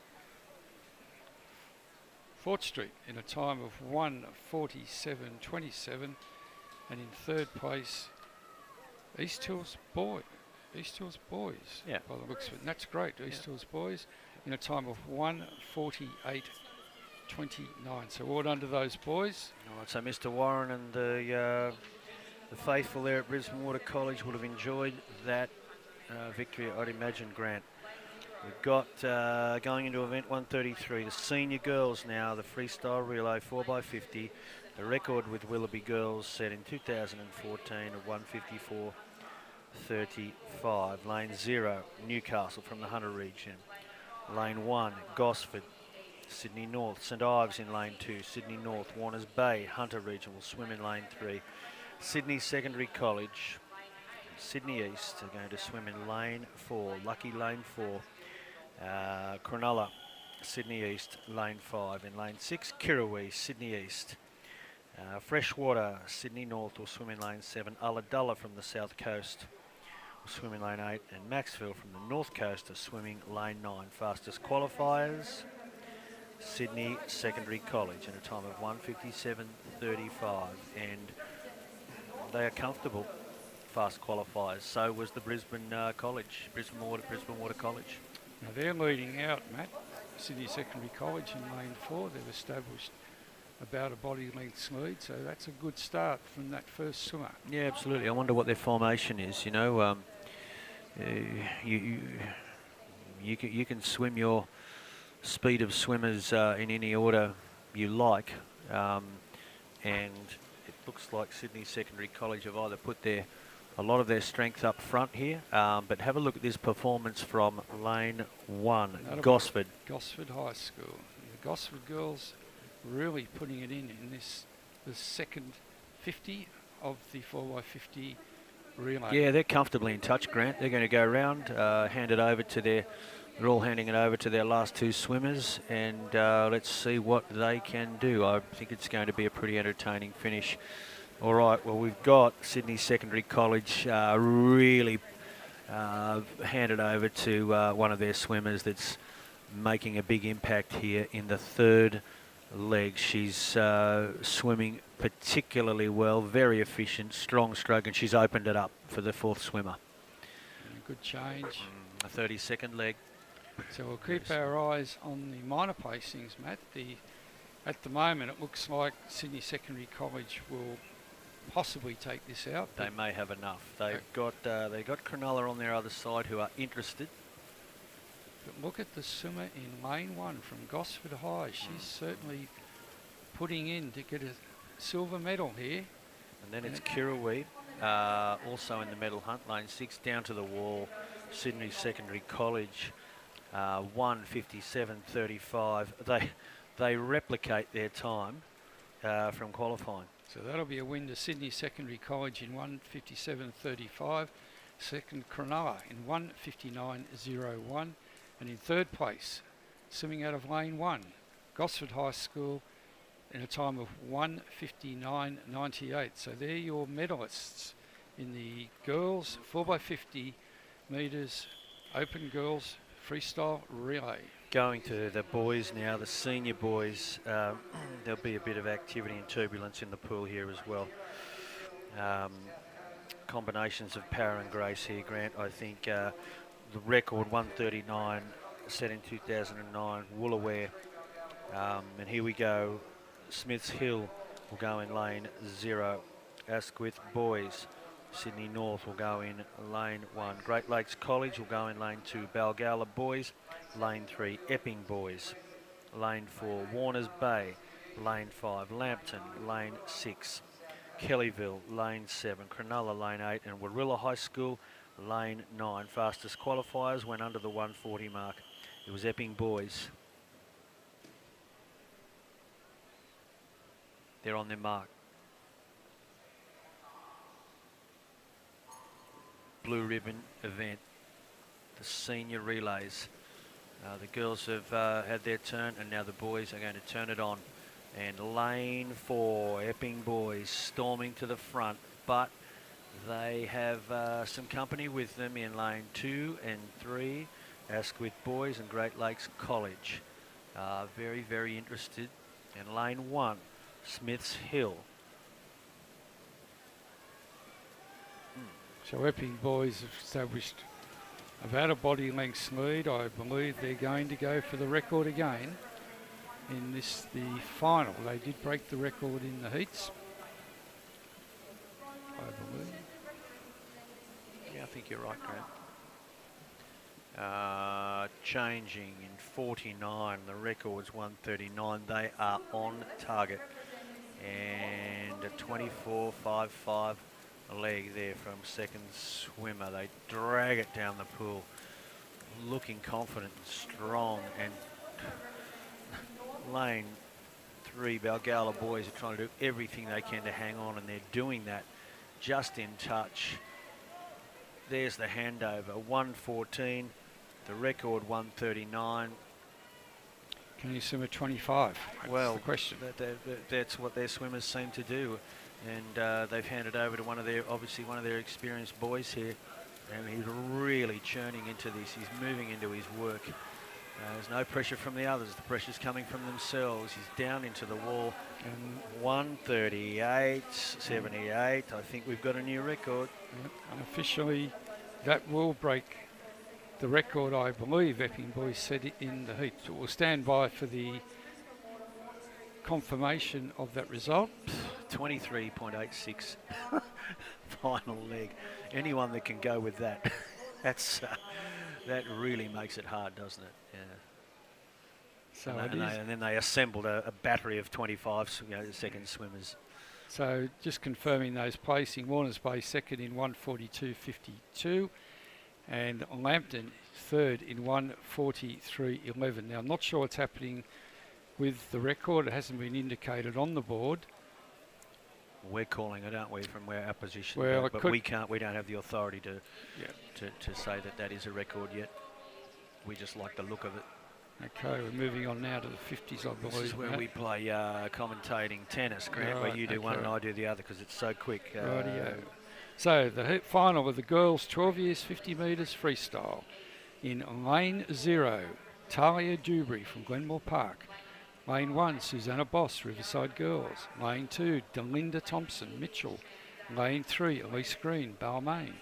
Fort Street in a time of 1:47.27, and in third place, East Hills Boys. Yeah. By the looks of it, and that's great. East Hills Boys in a time of 1:48.29. So well done to those boys. All right, so Mr. Warren and the faithful there at Brisbane Water College would have enjoyed that victory, I'd imagine, Grant. We've got, going into event 133, the senior girls now, the freestyle relay 4x50. The record with Willoughby girls set in 2014 of 1:54.35. Lane 0, Newcastle from the Hunter region. Lane 1, Gosford, Sydney North. St Ives in lane 2, Sydney North. Warners Bay, Hunter region will swim in lane 3. Sydney Secondary College, Sydney East are going to swim in lane 4, Lucky lane 4. Cronulla, Sydney East, lane 5. In lane 6, Kirrawee, Sydney East. Freshwater, Sydney North will swim in lane 7. Ulladulla from the south coast will swim in lane 8. And Maxville from the north coast are swimming lane 9. Fastest qualifiers, Sydney Secondary College in a time of 1:57.35. And they are comfortable fast qualifiers. So was the Brisbane College, Brisbane Water College. Now they're leading out, Matt. Sydney Secondary College in lane 4. They've established about a body length lead, so that's a good start from that first swimmer. Yeah, absolutely. I wonder what their formation is. You know, you can swim your speed of swimmers in any order you like, and it looks like Sydney Secondary College have either put a lot of their strength up front here, but have a look at this performance from lane 1, Gosford. Gosford High School. The Gosford girls really putting it in this, the second 50 of the 4x50 relay. Yeah, they're comfortably in touch, Grant. They're going to go round, hand it over to they're all handing it over to their last two swimmers, and let's see what they can do. I think it's going to be a pretty entertaining finish. All right, well, we've got Sydney Secondary College really handed over to one of their swimmers that's making a big impact here in the third leg. She's swimming particularly well, very efficient, strong stroke, and she's opened it up for the fourth swimmer. Good change. A 32nd leg. So we'll keep our eyes on the minor placings, Matt. At the moment, it looks like Sydney Secondary College will possibly take this out. They may have enough. They've got Cronulla on their other side who are interested. But look at the swimmer in lane 1 from Gosford High. She's certainly putting in to get a silver medal here. And then it's Kirrawee, also in the medal hunt, lane 6, down to the wall. Sydney Secondary College, 1:57.35. They replicate their time from qualifying. So that'll be a win to Sydney Secondary College in 1:57.35. Second, Cronulla in 1:59.01. And in third place, swimming out of lane 1, Gosford High School in a time of 1:59.98. So they're your medalists in the girls 4x50 metres open girls freestyle relay. Going to the boys now, the senior boys. There'll be a bit of activity and turbulence in the pool here as well. Combinations of power and grace here, Grant. I think the record 1:39 set in 2009, Woolaware. And here we go. Smiths Hill will go in lane 0. Asquith boys. Sydney North will go in lane 1. Great Lakes College will go in lane 2. Balgowlah boys, lane 3. Epping boys, lane 4. Warners Bay, lane 5. Lambton, lane 6. Kellyville, lane 7, Cronulla, lane 8, and Warilla High School, lane 9. Fastest qualifiers went under the 140 mark. It was Epping Boys. They're on their mark. Blue ribbon event, the senior relays. The girls have had their turn, and now the boys are going to turn it on. And lane 4, Epping Boys storming to the front, but they have some company with them in lane 2 and 3, Asquith Boys and Great Lakes College. Very, very interested. And lane 1, Smiths Hill. So Epping Boys have established about a body length lead. I believe they're going to go for the record again in this, the final. They did break the record in the heats, I believe. Yeah, I think you're right, Grant. Changing in 49, the record's 139. They are on target. And a 24.55 leg there from second swimmer. They drag it down the pool, looking confident and strong. And lane 3, Balgala Boys are trying to do everything they can to hang on, and they're doing that just in touch. There's the handover, 114, the record 139. Can you swim a 25? Well, that's the question. That's what their swimmers seem to do. And they've handed over to obviously one of their experienced boys here, and he's really churning into this. He's moving into his work. There's no pressure from the others. The pressure's coming from themselves. He's down into the wall. And 138.78. I think we've got a new record. Yep. And officially, that will break the record, I believe, Epping Boys set it in the heat. So we'll stand by for the confirmation of that result. 23.86 final leg. Anyone that can go with that, that really makes it hard, doesn't it? Yeah. So and then they assembled a battery of 25 second swimmers. So just confirming those placing: Warners Bay second in 142.52, and Lambton third in 143.11. Now I'm not sure what's happening with the record. It hasn't been indicated on the board. We're calling it, aren't we, from where our position? Well, but we can't. We don't have the authority to say that is a record yet. We just like the look of it. Okay, we're moving on now to the 50s, I believe. This is where we play commentating tennis, Grant, right, where you do one and I do the other because it's so quick. Rightio. So the final of the girls 12 years 50 metres freestyle. In lane 0, Talia Dewberry from Glenmore Park. Lane 1, Susanna Boss, Riverside Girls. Lane 2, Delinda Thompson, Mitchell. Lane 3, Elise Green, Balmain.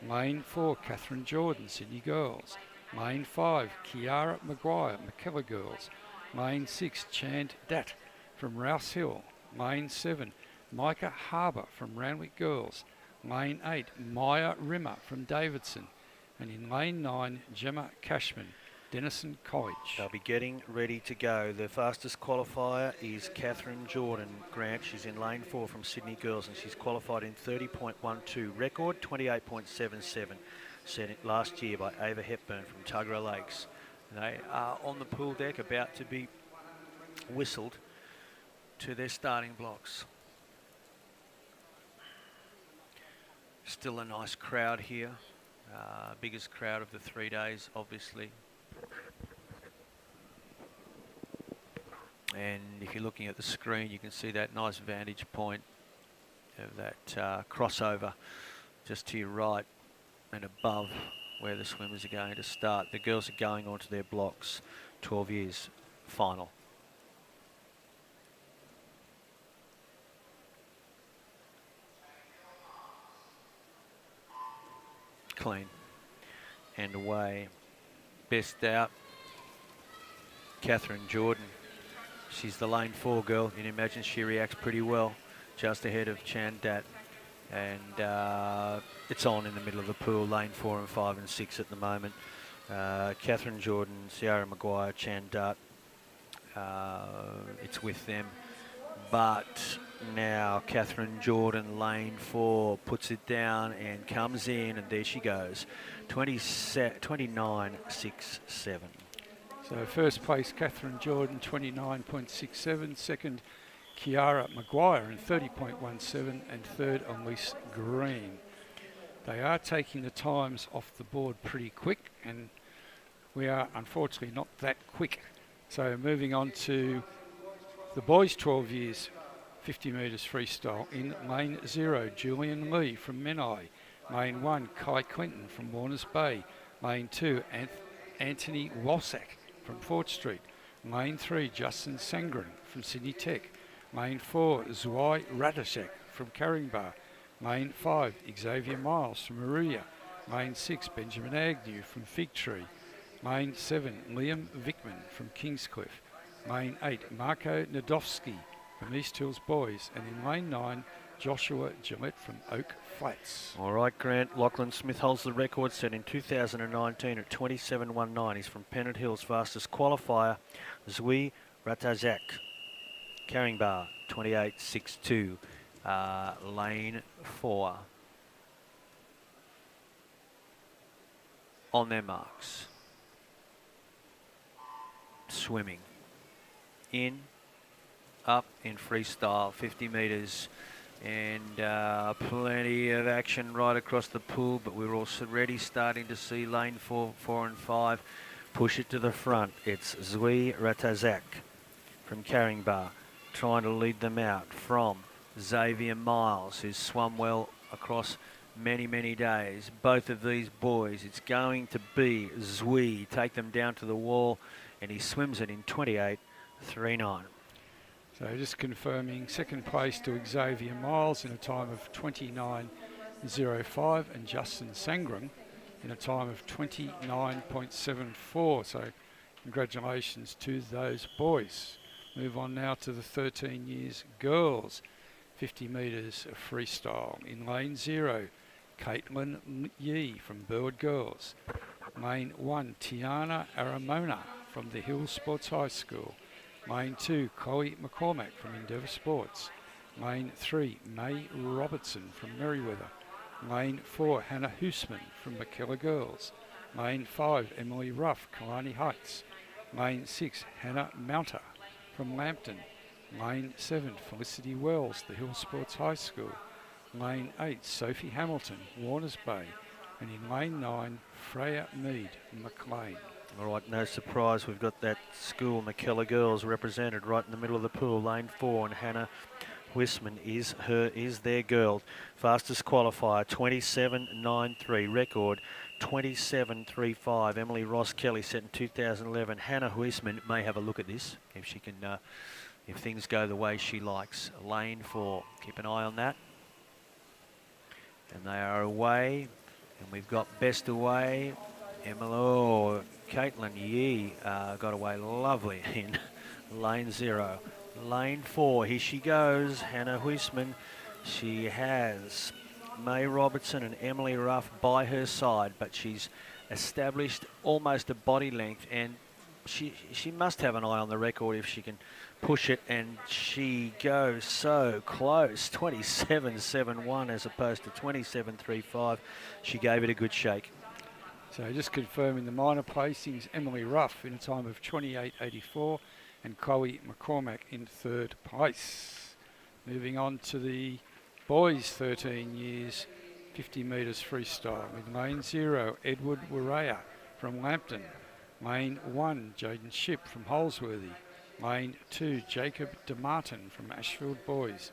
Lane 4, Catherine Jordan, Sydney Girls. Lane 5, Kiara Maguire, McKellar Girls. Lane 6, Chand Dat from Rouse Hill. Lane 7, Micah Harbour from Randwick Girls. Lane 8, Maya Rimmer from Davidson. And in lane 9, Gemma Cashman, Denison College. They'll be getting ready to go. The fastest qualifier is Catherine Jordan, Grant. She's in lane 4 from Sydney Girls, and she's qualified in 30.12. Record 28.77. Set it last year by Ava Hepburn from Tuggerah Lakes. They are on the pool deck, about to be whistled to their starting blocks. Still a nice crowd here. Biggest crowd of the 3 days, obviously. And if you're looking at the screen, you can see that nice vantage point of that crossover just to your right and above where the swimmers are going to start. The girls are going onto their blocks. 12 years final. Clean and away. Best out, Catherine Jordan. She's the lane 4 girl. You can imagine she reacts pretty well, just ahead of Chandat. And it's on in the middle of the pool, lane 4 and 5 and 6 at the moment. Catherine Jordan, Sierra Maguire, Chandat. It's with them. But now. Catherine Jordan, lane 4, puts it down and comes in, and there she goes. 29.67. So first place, Catherine Jordan, 29.67. Second, Kiara Maguire in 30.17. And third, Elise Green. They are taking the times off the board pretty quick, and we are unfortunately not that quick. So moving on to the boys 12 years, 50 metres freestyle. In lane 0, Julian Lee from Menai. Lane 1, Kai Quinton from Warners Bay. Lane 2, Anthony Walsack from Fort Street. Lane 3, Justin Sangren from Sydney Tech. Lane 4, Zwei Radishek from Caringbah. Lane 5, Xavier Miles from Maruya. Lane 6, Benjamin Agnew from Fig Tree. Lane 7, Liam Vickman from Kingscliff. Lane 8, Marco Nadovsky from East Hills Boys. And in lane 9, Joshua Gillette from Oak Flats. All right, Grant. Lachlan Smith holds the record set in 2019 at 27.19. He's from Pennant Hills. Fastest qualifier, Zui Ratazak. Caringbah, 28.62. Lane 4. On their marks. Swimming. In, up in freestyle, 50 metres. And plenty of action right across the pool, but we're already starting to see lane 4, 4 and 5 push it to the front. It's Zui Ratazak from Caringbah trying to lead them out from Xavier Miles, who's swum well across many, many days. Both of these boys, it's going to be Zui, take them down to the wall, and he swims it in 28.39. So just confirming second place to Xavier Miles in a time of 29.05 and Justin Sangren in a time of 29.74. So congratulations to those boys. Move on now to the 13 years girls, 50 metres freestyle. In lane 0, Caitlin Yee from Bird Girls. Lane 1, Tiana Aramona from the Hills Sports High School. Lane 2, Chloe McCormack from Endeavour Sports. Lane 3, May Robertson from Merriweather. Lane 4, Hannah Hoosman from McKellar Girls. Lane 5, Emily Ruff, Kalani Heights. Lane 6, Hannah Mounter from Lambton. Lane 7, Felicity Wells, the Hill Sports High School. Lane 8, Sophie Hamilton, Warners Bay. And in lane 9, Freya Mead, McLean. All right, no surprise, we've got that school, McKellar Girls, represented right in the middle of the pool. Lane 4, and Hannah Wisman is their girl. Fastest qualifier, 27.93. Record, 27.35. Emily Ross Kelly set in 2011. Hannah Wisman may have a look at this if she can, if things go the way she likes. Lane 4, keep an eye on that. And they are away, and we've got best away. Caitlin Yee got away lovely in lane 0. Lane 4, here she goes, Hannah Huisman. She has May Robertson and Emily Ruff by her side, but she's established almost a body length, and she must have an eye on the record if she can push it, and she goes so close, 27.71 as opposed to 27.35. She gave it a good shake. So just confirming the minor placings, Emily Ruff in a time of 28.84 and Chloe McCormack in third place. Moving on to the boys 13 years, 50 metres freestyle. With lane 0, Edward Warrea from Lambton. Lane 1, Jaden Ship from Holsworthy. Lane 2, Jacob DeMartin from Ashfield Boys.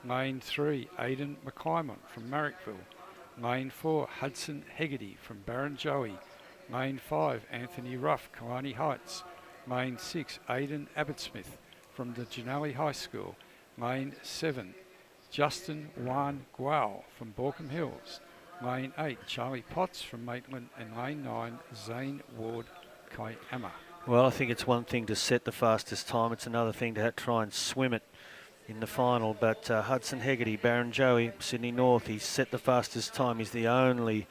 Lane 3, Aidan McClymont from Marrickville. Lane 4, Hudson Hegarty from Barrenjoey. Lane 5, Anthony Ruff, Kalani Heights. Lane 6, Aidan Abbotsmith from the Janelli High School. Lane 7, Justin Juan Gual from Borkham Hills. Lane 8, Charlie Potts from Maitland. And lane 9, Zane Ward Kayama. Well, I think it's one thing to set the fastest time. It's another thing to try and swim it in the final, but Hudson Hegarty, Barrenjoey, Sydney North, he's set the fastest time. He's the only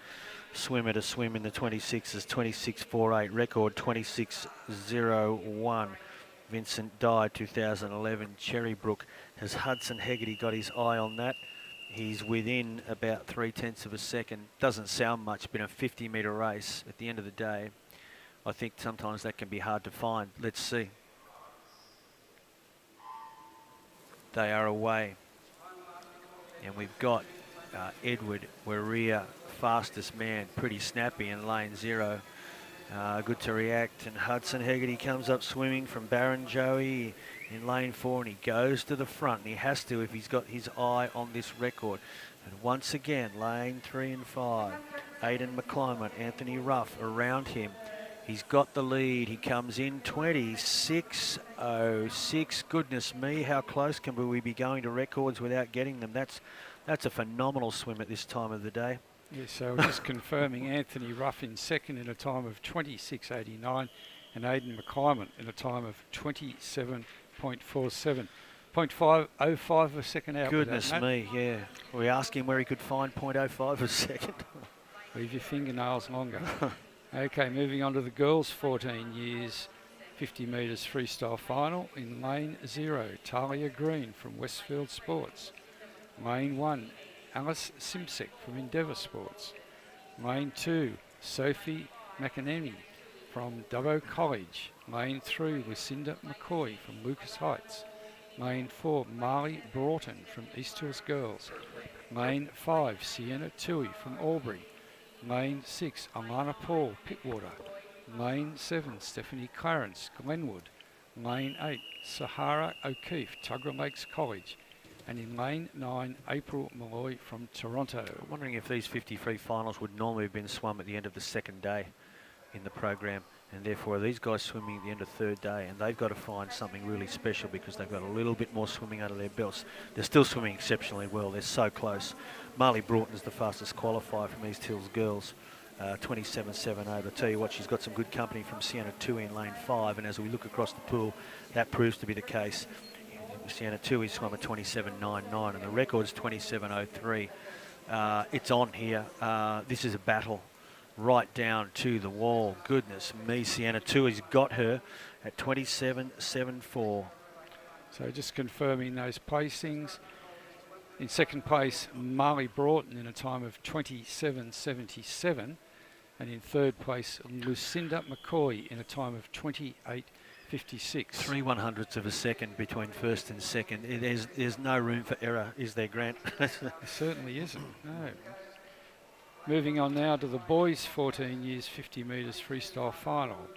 swimmer to swim in the 26s, 26.48, record 26.01. Vincent Dye 2011 Cherrybrook. Has Hudson Hegarty got his eye on that? He's within about 0.3 of a second. Doesn't sound much, but in a 50-metre race at the end of the day, I think sometimes that can be hard to find. Let's see. They are away. And we've got Edward Warrior, fastest man, pretty snappy in lane 0. Good to react. And Hudson Hegarty comes up swimming from Baron Joey in lane 4, and he goes to the front, and he has to if he's got his eye on this record. And once again, lane 3 and 5, Aidan McClymont, Anthony Ruff around him. He's got the lead. He comes in 26.06. Goodness me, how close can we be going to records without getting them? That's a phenomenal swim at this time of the day. Yeah, so just confirming, Anthony Ruff in second in a time of 26.89, and Aidan McClymont in a time of 27.47. 0.505 a second out. Goodness me, yeah. We asked him where he could find 0.05 a second. Leave your fingernails longer. Okay, moving on to the girls' 14 years, 50 metres freestyle final in lane 0, Talia Green from Westfield Sports. Lane 1, Alice Simsek from Endeavour Sports. Lane 2, Sophie McAnemy from Dubbo College. Lane 3, Lucinda McCoy from Lucas Heights. Lane 4, Marley Broughton from East Hills Girls. Lane 5, Sienna Tui from Albury. Lane 6, Alana Paul, Pittwater. Lane 7, Stephanie Clarence, Glenwood. Lane 8, Sahara O'Keefe, Tuggerah Lakes College. And in lane 9, April Malloy from Toronto. I'm wondering if these 53 finals would normally have been swum at the end of the second day in the program, and therefore these guys swimming at the end of third day, and they've got to find something really special because they've got a little bit more swimming under their belts. They're still swimming exceptionally well. They're so close. Marley Broughton's the fastest qualifier from East Hills Girls, 27.78. I tell you what, she's got some good company from Sienna Tui in lane 5, and as we look across the pool, that proves to be the case. Sienna Tui swam at 27.99, and the record's 27.03. It's on here. This is a battle right down to the wall. Goodness me, Sienna Tui's got her at 27.74. So just confirming those placings. In second place, Marley Broughton in a time of 27.77. And in third place, Lucinda McCoy in a time of 28.56. 3/100ths of a second between first and second. There's no room for error, is there, Grant? There certainly isn't, no. Moving on now to the boys' 14 years 50 metres freestyle final.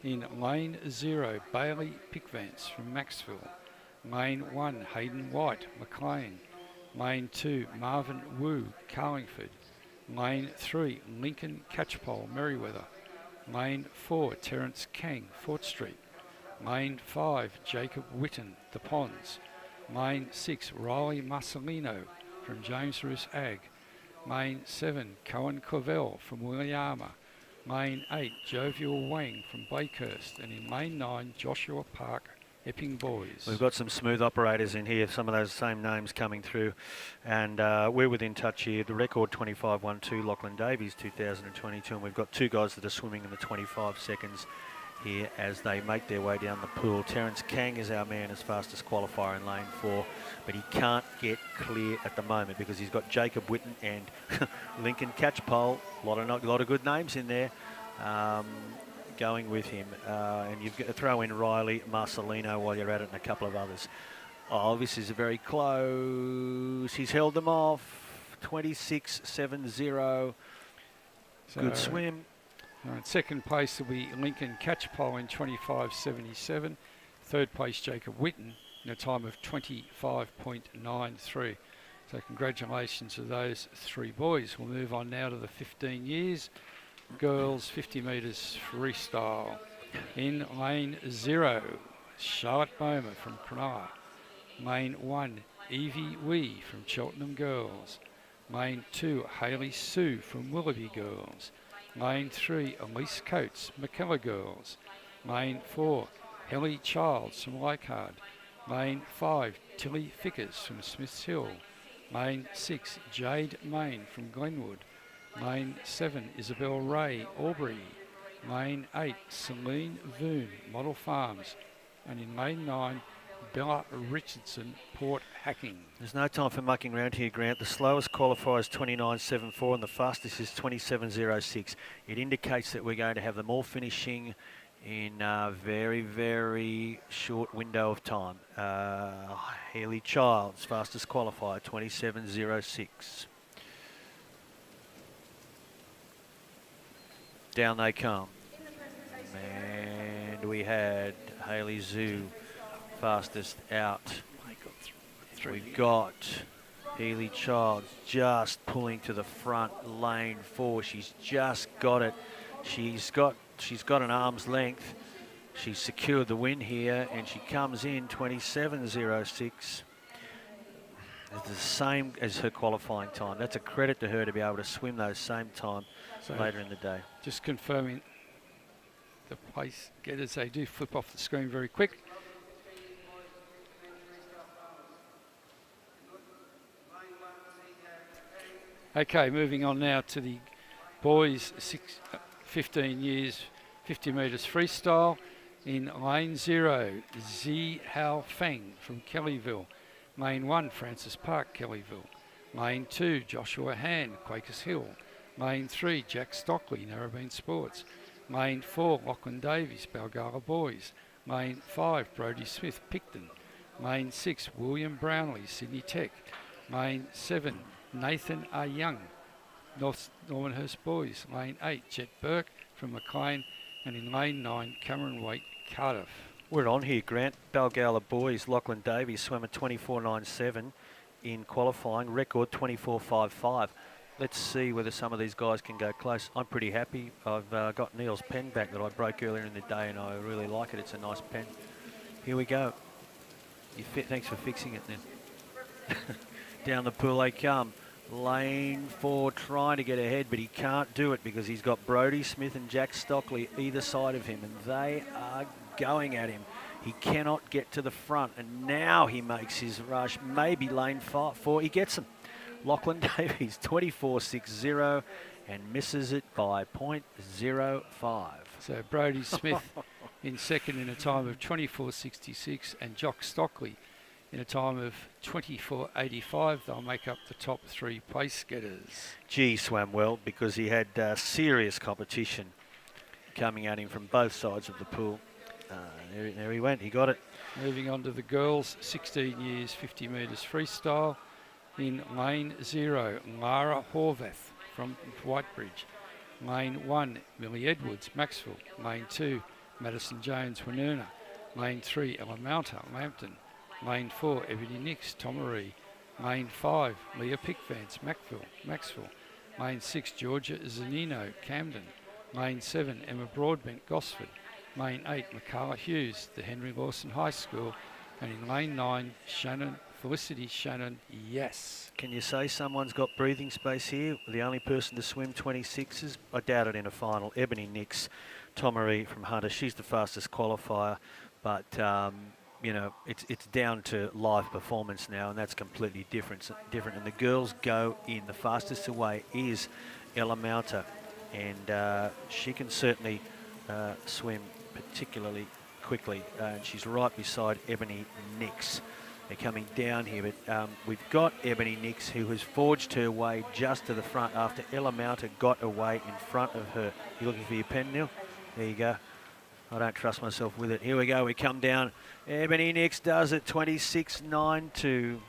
In lane 0, Bailey Pickvance from Maxville. Lane 1, Hayden White, McLean. Lane 2, Marvin Wu, Carlingford. Lane 3, Lincoln Catchpole, Merriweather. Lane 4, Terence Kang, Fort Street. Lane 5, Jacob Witten, The Ponds. Lane 6, Riley Marcelino from James Roos Ag. Lane 7, Cohen Covell from Williama. Lane 8, Jovial Wang from Blakehurst. And in lane 9, Joshua Park, Epping Boys. We've got some smooth operators in here, some of those same names coming through. And we're within touch here. The record 25.12, Lachlan Davies 2022. And we've got two guys that are swimming in the 25 seconds here as they make their way down the pool. Terence Kang is our man as fastest qualifier in lane 4, but he can't get clear at the moment because he's got Jacob Witten and Lincoln Catchpole. A lot of good names in there going with him. And you've got to throw in Riley Marcelino while you're at it and a couple of others. Oh, this is very close. He's held them off. 26.70. Good swim. In second place will be Lincoln Catchpole in 25.77. Third place, Jacob Witten in a time of 25.93. So congratulations to those three boys. We'll move on now to the 15 years. Girls 50 metres freestyle. In lane 0, Charlotte Bowmer from Cronulla. Lane 1, Evie Wee from Cheltenham Girls. Lane 2, Hayley Sue from Willoughby Girls. Lane 3, Elise Coates, McKellar Girls. Lane 4, Helly Childs from Leichhardt. Lane 5, Tilly Fickers from Smiths Hill. Lane 6, Jade Main from Glenwood. Lane 7, Isabel Ray, Albury. Lane 8, Celine Voon, Model Farms, And in lane 9, Bella Richardson, Port Hacking. There's no time for mucking around here, Grant. The slowest qualifier is 29.74 and the fastest is 27.06. It indicates that we're going to have them all finishing in a very, very short window of time. Haley Childs, fastest qualifier, 27.06. Down they come. And we had Haley Zhu, fastest out. We've got Haley Childs just pulling to the front, lane 4. She's just got it. She's got an arm's length. She's secured the win here, and she comes in 27.06. It's the same as her qualifying time. That's a credit to her to be able to swim those same time later in the day. Just confirming the place getters, they do flip off the screen very quick. Okay, moving on now to the boys 15 years, 50 metres freestyle. In lane 0, Zi Hao Feng from Kellyville. Lane 1, Francis Park, Kellyville. Lane 2, Joshua Han, Quakers Hill. Lane 3, Jack Stockley, Narrabeen Sports. Lane 4, Lachlan Davies, Balgala Boys. Lane 5, Brodie Smith, Picton. Lane 6, William Brownlee, Sydney Tech. Lane 7, Nathan A. Young, North Normanhurst Boys. Lane 8, Jet Burke from McLean. And in lane 9, Cameron Waite, Cardiff. We're on here, Grant. Balgala Boys, Lachlan Davies swam at 24.97 in qualifying, record 24.55. Let's see whether some of these guys can go close. I'm pretty happy. I've got Neil's pen back that I broke earlier in the day, and I really like it. It's a nice pen. Here we go. Thanks for fixing it then. Down the pool they come. Lane 4 trying to get ahead, but he can't do it because he's got Brodie Smith and Jack Stockley either side of him, and they are going at him. He cannot get to the front, and now he makes his rush. Maybe lane 4, he gets him. Lachlan Davies, 24.60, and misses it by 0.05. So Brodie Smith in second in a time of 24.66, and Jock Stockley in a time of 24.85. They'll make up the top 3 place getters. G swam well because he had serious competition coming at him from both sides of the pool. There he went, he got it. Moving on to the girls, 16 years, 50 metres freestyle. In lane 0, Lara Horvath from Whitebridge. Lane 1, Millie Edwards, Maxwell. Lane 2, Madison Jones, Winerna. Lane 3, Ella Mounter, Lambton. Lane 4, Ebony Nix, Tomaree. Lane 5, Leah Pickvance, Maxwell. Lane 6, Georgia Zanino, Camden. Lane 7, Emma Broadbent, Gosford. Lane 8, Michaela Hughes, the Henry Lawson High School. And in lane 9, Felicity Shannon, yes. Can you say someone's got breathing space here? The only person to swim 26s? I doubt it in a final. Ebony Nix, Tomaree from Hunter. She's the fastest qualifier, but you know, it's down to live performance now, and that's completely different. And the girls go in. The fastest away is Ella Mounter, and she can certainly swim particularly quickly. She's right beside Ebony Nix. They're coming down here, but we've got Ebony Nix, who has forged her way just to the front after Ella Mounter got away in front of her. You looking for your pen, Neil? There you go. I don't trust myself with it. Here we go. We come down. Ebony Nix does it, 26.92.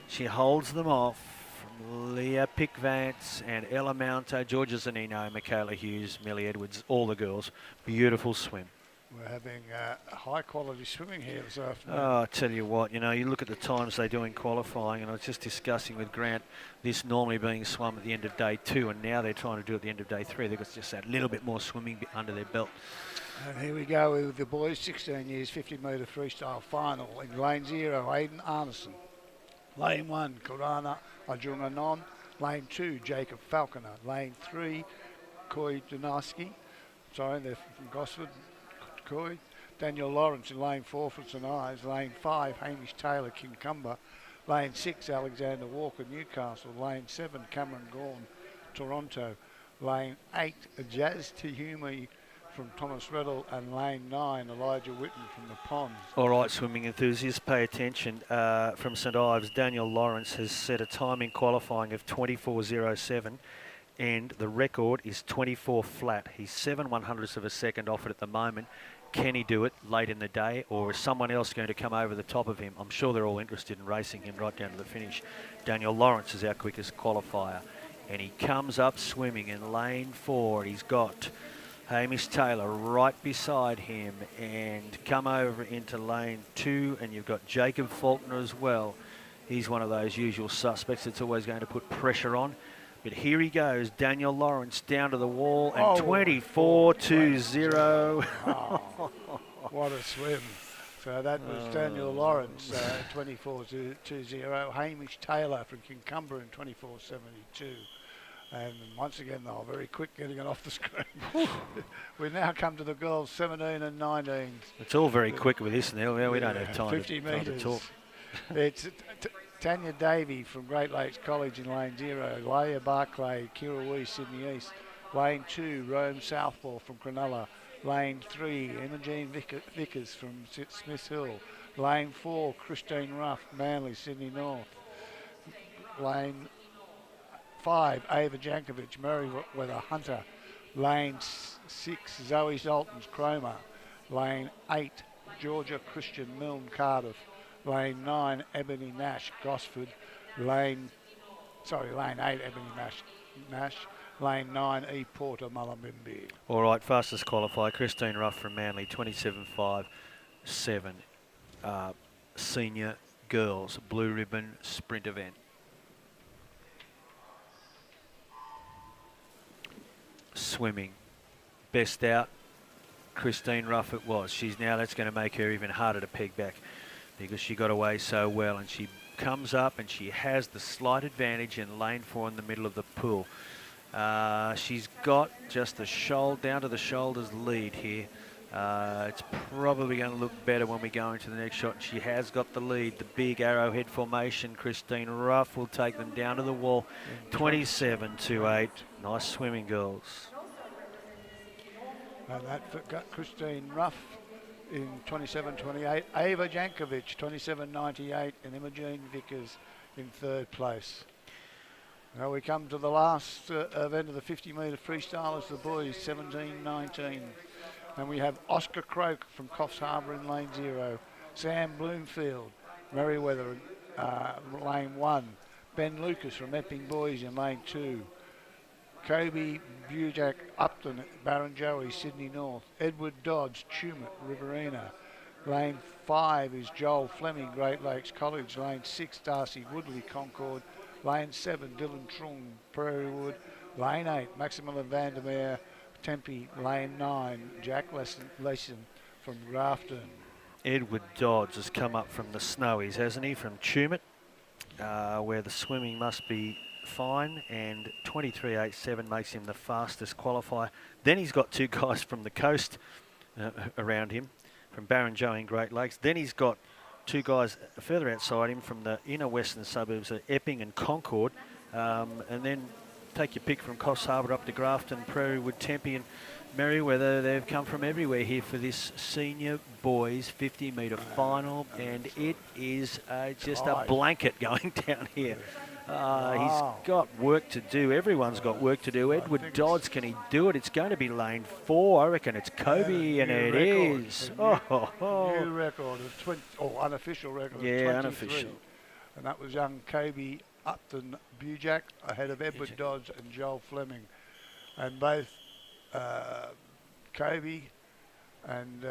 She holds them off from Leah Pickvance and Ella Mounter, Georgia Zanino, Michaela Hughes, Millie Edwards, all the girls. Beautiful swim. We're having high quality swimming here this afternoon. Oh, I tell you what, you know, you look at the times they do in qualifying, and I was just discussing with Grant, this normally being swum at the end of day 2, and now they're trying to do it at the end of day 3. They've got just that little bit more swimming under their belt. And here we go with the boys, 16 years, 50 metre freestyle final. In lane 0, Aidan Arneson. Lane 1, Korana Arjunanon. Lane 2, Jacob Falconer. Lane 3, Coy Donarski. Sorry, they're from Gosford. Coy. Daniel Lawrence in lane 4 for St Ives. Lane 5, Hamish Taylor, Kincumber. Lane 6, Alexander Walker, Newcastle. Lane 7, Cameron Gorn, Toronto. Lane 8, Jazz Tehumi from Thomas Reddell, and lane 9, Elijah Whitten from the Ponds. All right, swimming enthusiasts, pay attention. From St Ives, Daniel Lawrence has set a time in qualifying of 24.07, and the record is 24 flat. He's 7/100ths of a second off it at the moment. Can he do it late in the day, or is someone else going to come over the top of him? I'm sure they're all interested in racing him right down to the finish. Daniel Lawrence is our quickest qualifier, and he comes up swimming in lane 4. He's got Hamish Taylor right beside him, and come over into lane 2, and you've got Jacob Faulkner as well. He's one of those usual suspects that's always going to put pressure on. But here he goes, Daniel Lawrence down to the wall, and 24.20. What a swim. So that was Daniel Lawrence, 24.20. Hamish Taylor from Kincumber in 24.72. And once again, they were very quick getting it off the screen. We now come to the girls 17 and 19. It's all very quick with this now. We don't have time 50 time to talk. It's Tanya Davey from Great Lakes College in lane 0. Leah Barclay, Kirrawee, Sydney East. Lane 2, Rome Southpaw from Cronulla. Lane 3, Imogene Vickers from Smith Hill. Lane 4, Christine Ruff, Manly, Sydney North. Lane 5, Ava Jankovic, Merriweather, Hunter. Lane 6, Zoe Zoltans, Cromer. Lane 8, Georgia Christian, Milne, Cardiff. Lane 9, Ebony Nash, Gosford. Lane 8, Ebony Nash. Lane 9, E Porter, Mullumbimby. All right, fastest qualifier, Christine Ruff from Manly, 27.57. Senior girls, blue ribbon sprint event. Swimming, best out, Christine Ruff it was. That's going to make her even harder to peg back, because she got away so well, and she comes up and she has the slight advantage in lane 4 in the middle of the pool. She's got just the down to the shoulders lead here. It's probably going to look better when we go into the next shot. She has got the lead, the big arrowhead formation. Christine Ruff will take them down to the wall, 27.28. Nice swimming, girls. And that got Christine Ruff in 27.28. Ava Jankovic, 27.98, and Imogene Vickers in 3rd place. Now we come to the last event of the 50-metre freestyle as the boys, 17.19. And we have Oscar Croak from Coffs Harbour in lane 0. Sam Bloomfield, Merriweather, lane 1. Ben Lucas from Epping Boys in lane 2. Kobe Bujak Upton, Barrenjoey, Sydney North. Edward Dodds, Tumut, Riverina. Lane 5 is Joel Fleming, Great Lakes College. Lane 6, Darcy Woodley, Concord. Lane 7, Dylan Trung, Prairie Wood. Lane 8, Maximilian Vandermeer, Tempe. Lane 9, Jack Leeson from Grafton. Edward Dodds has come up from the Snowies, hasn't he, from Tumut, where the swimming must be fine, and 23.87 makes him the fastest qualifier. Then he's got 2 guys from the coast around him, from Barrenjoey and Great Lakes. Then he's got 2 guys further outside him from the inner western suburbs of Epping and Concord, and then take your pick from Coffs Harbour up to Grafton, Prairie Wood, Tempe and Merriweather. They've come from everywhere here for this senior boys 50-metre final, and it is just a blanket going down here. He's got work to do. Everyone's got work to do. Edward Dodds, can he do it? It's going to be lane 4. I reckon it's Kobe, and it is. New record of 20, unofficial record of 23. Unofficial. And that was young Kobe Upton Bujak ahead of Edward Dodds and Joel Fleming. And both Kobe and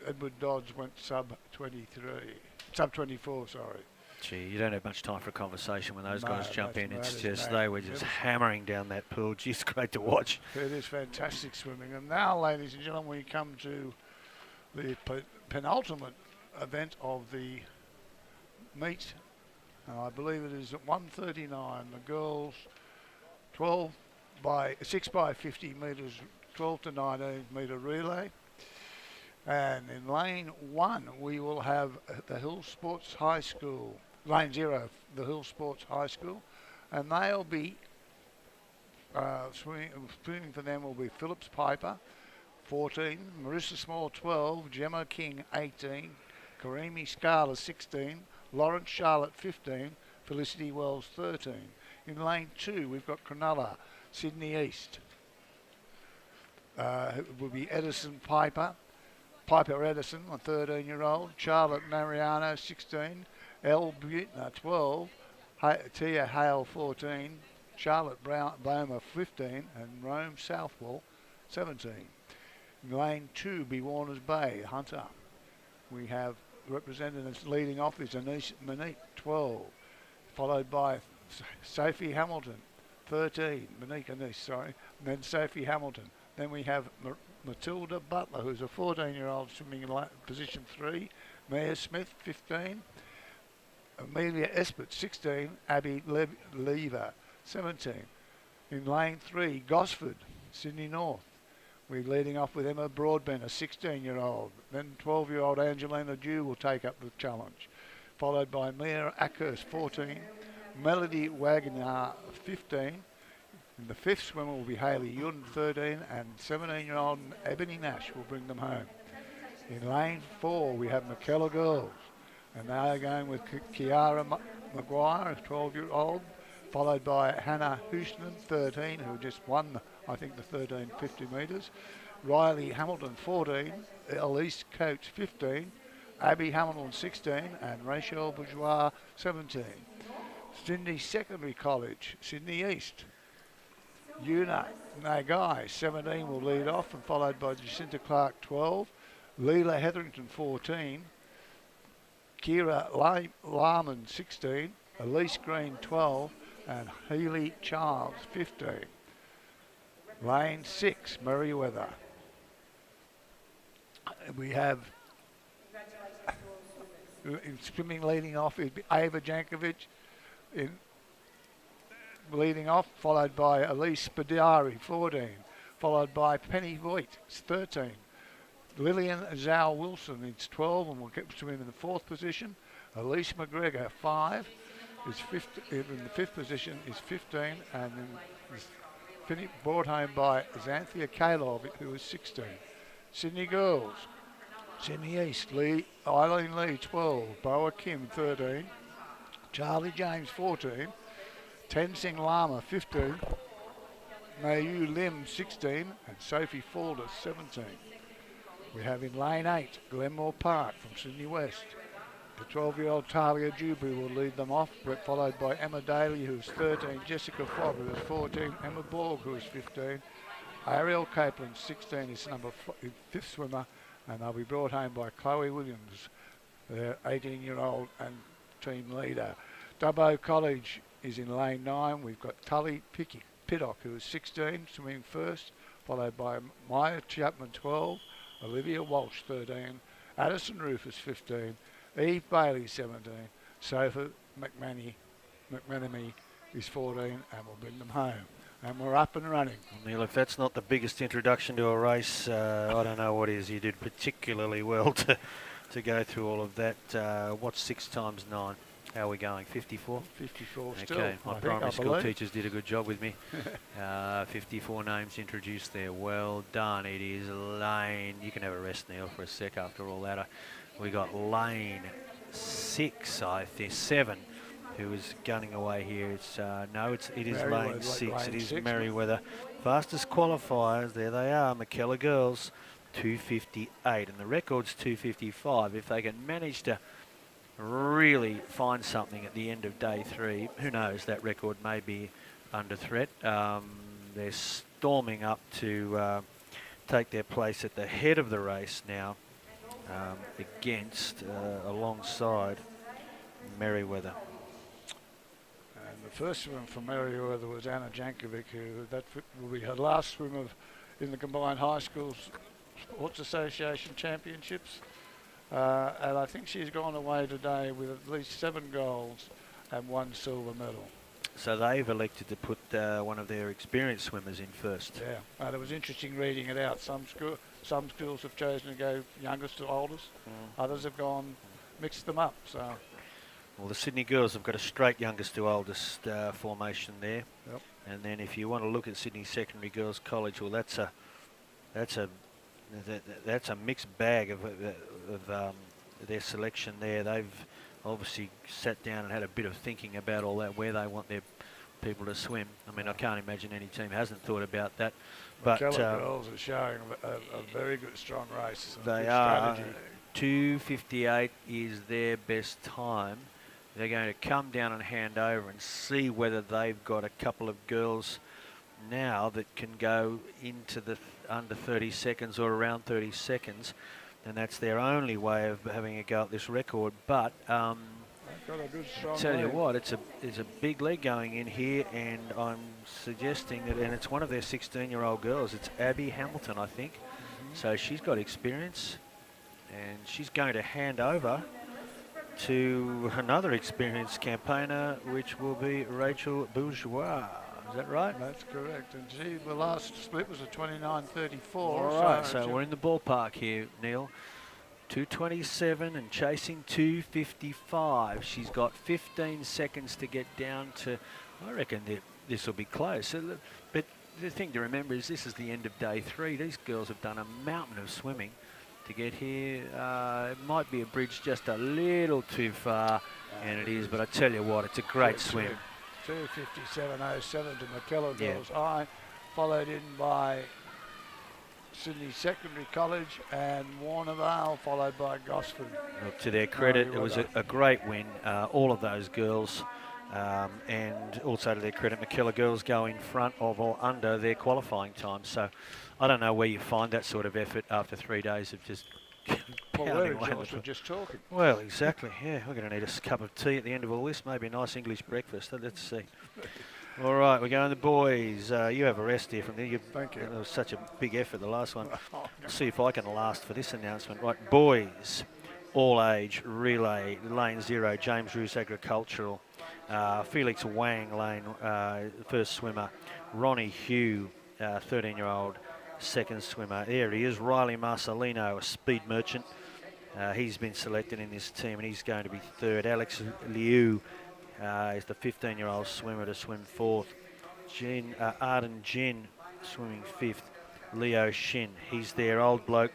Edward Dodds went sub 24, sorry. Gee, you don't have much time for a conversation when those guys jump in. It's just, they were just hammering down that pool. Geez, great to watch. It is fantastic swimming. And now, ladies and gentlemen, we come to the penultimate event of the meet. And I believe it is at 1:39. The girls 6 by 50 metres, 12 to 19 metre relay. And in lane 1, we will have the Hill Sports High School. Lane 0, the Hill Sports High School. And they'll be swimming for them will be Phillips Piper, 14, Marissa Small 12, Gemma King 18, Karimi Scala 16, Lawrence Charlotte 15, Felicity Wells 13. In lane 2 we've got Cronulla, Sydney East. It will be Edison Piper Edison, a 13-year-old, Charlotte Mariano 16, Elle Butner 12, Tia Hale 14, Charlotte Boma 15, and Rome Southwell 17. In lane 2 be Warners Bay, Hunter. We have represented as leading off is Anish Monique 12, followed by Sophie Hamilton 13, and then Sophie Hamilton. Then we have Matilda Butler, who's a 14-year-old swimming in position 3, Maya Smith 15, Amelia Espert 16, Abby Lever 17. In lane 3, Gosford, Sydney North. We're leading off with Emma Broadbent, a 16-year-old. Then 12-year-old Angelina Dew will take up the challenge, followed by Mia Ackhurst 14, Melody Wagner 15. In the 5th swimmer will be Hayley Yun 13, and 17-year-old Ebony Nash will bring them home. In lane 4 we have McKellar Girls, and they are going with Kiara Maguire, a 12-year-old, followed by Hannah Houston 13, who just won, I think, the 1350 metres. Riley Hamilton 14, Elise Coates 15, Abby Hamilton 16, and Rachel Bourgeois 17. Sydney Secondary College, Sydney East. Una Nagai 17 will lead off, and followed by Jacinta Clark 12, Leela Hetherington 14, Kira Larman 16, Elise Green 12, and Healy Charles 15. Lane 6, Merriweather. We have in swimming leading off is Ava Jankovic in leading off, followed by Elise Spadari 14, followed by Penny Voigt 13. Lillian Zhao Wilson is 12 and will get swimming in the 4th position. Elise McGregor 5 is in the 5th position is 15, and then brought home by Xanthia Kalov, who is 16. Sydney Girls, Sydney East, Eileen Lee 12, Boa Kim 13, Charlie James 14, Tenzing Lama 15, Mayu Lim 16, and Sophie Falders 17. We have in lane 8, Glenmore Park from Sydney West. The 12-year-old Talia Dewberry will lead them off, followed by Emma Daly, who's 13, Jessica Fogg, who is 14, Emma Borg, who is 15, Ariel Copeland, 16, is number 5th swimmer, and they'll be brought home by Chloe Williams, their 18-year-old and team leader. Dubbo College is in lane 9. We've got Tully Piddock, who is 16, swimming first, followed by Maya Chapman, 12, Olivia Walsh, 13, Addison Rufus, 15, Eve Bailey, 17, Sophie McManamy is 14, and we'll bring them home. And we're up and running. Neil, if that's not the biggest introduction to a race, I don't know what is. You did particularly well to go through all of that. What's 6 times 9? How are we going? 54? 54 still. Okay, my primary school teachers did a good job with me. 54 names introduced there. Well done. It is lane. You can have a rest, Neil, for a sec after all that. We got lane 6, I think, 7, who is gunning away here. It is lane 6. It is Merriweather. Fastest qualifiers, there they are. McKellar Girls, 2:58, and the record's 2:55. If they can manage to really find something at the end of day 3, who knows, that record may be under threat. They're storming up to take their place at the head of the race now, alongside Merriweather. And the first swim for Merriweather was Anna Jankovic, that will be her last swim in the combined high schools Sports Association Championships. And I think she's gone away today with at least 7 golds and 1 silver medal. So they've elected to put one of their experienced swimmers in first. Yeah, and it was interesting reading it out. Some schools have chosen to go youngest to oldest. Others have mixed them up. So, well, the Sydney Girls have got a straight youngest to oldest formation there. Yep. And then if you want to look at Sydney Secondary Girls College, well, that's a that's a mixed bag of their selection there. They've obviously sat down and had a bit of thinking about all that, where they want their people to swim. I mean, I can't imagine any team hasn't thought about that. But McKellar girls are showing a very good, strong race. They good are. strategy. 2:58 is their best time. They're going to come down and hand over and see whether they've got a couple of girls now that can go into the under 30 seconds or around 30 seconds, and that's their only way of having a go at this record. But They've got a good, strong tell you lead. what, it's a big lead going in here, and I'm suggesting that, and it's one of their 16-year-old girls. It's Abby Hamilton, I think. So she's got experience, and she's going to hand over to another experienced campaigner, which will be Rachel Bourgeois. Is that right? That's correct. And the last split was a 29:34. All right, so we're in the ballpark here, Neil. 2:27 and chasing 2:55. She's got 15 seconds to get down to, I reckon this will be close. But the thing to remember is this is the end of day 3. These girls have done a mountain of swimming to get here. It might be a bridge just a little too far, and it is, but I tell you what, it's a great swim. 2:57.07 to McKellar girls. I followed in by Sydney Secondary College and Warnervale, followed by Gosford. Look, to their credit, it was a great win, all of those girls, and also to their credit, McKellar girls go in front of or under their qualifying time. So I don't know where you find that sort of effort after 3 days of just Well, we're exhausted just talking. Well, exactly, yeah. We're going to need a cup of tea at the end of all this, maybe a nice English breakfast. Let's see. All right, we're going to the boys. You have a rest here from there. Thank you. That was such a big effort, the last one. Let's see if I can last for this announcement. Right, boys, all age, relay, lane 0, James Roos Agricultural. Felix Wang, lane first swimmer. Ronnie Hugh, 13-year-old, second swimmer. There he is, Riley Marcelino, a speed merchant. He's been selected in this team, and he's going to be third. Alex Liu is the 15-year-old swimmer to swim fourth. Arden Jin swimming fifth. Leo Shin, he's their old bloke,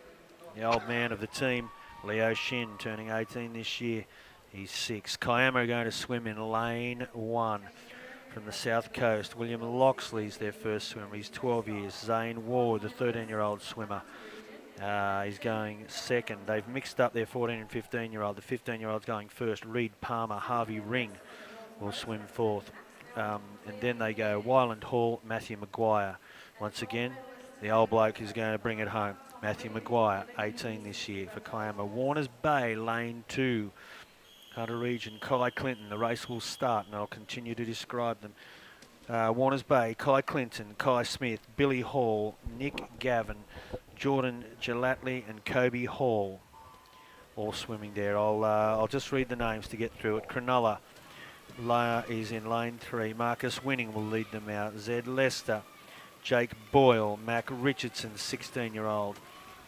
the old man of the team. Leo Shin turning 18 this year. He's sixth. Kiama going to swim in lane 1 from the south coast. William Loxley's their first swimmer. He's 12 years. Zane Ward, the 13-year-old swimmer. He's going second. They've mixed up their 14 and 15-year-old. The 15-year-old's going first. Reed Palmer, Harvey Ring will swim fourth. And then they go Wyland Hall, Matthew Maguire. Once again, the old bloke is going to bring it home. Matthew Maguire, 18 this year for Kiama. Warners Bay, lane 2. Hunter Region, Kai Clinton. The race will start, and I'll continue to describe them. Warners Bay, Kai Clinton, Kai Smith, Billy Hall, Nick Gavin, Jordan Gelatley and Kobe Hall, all swimming there. I'll just read the names to get through it. Cronulla is in lane 3. Marcus Winning will lead them out. Zed Lester, Jake Boyle, Mac Richardson, 16-year-old.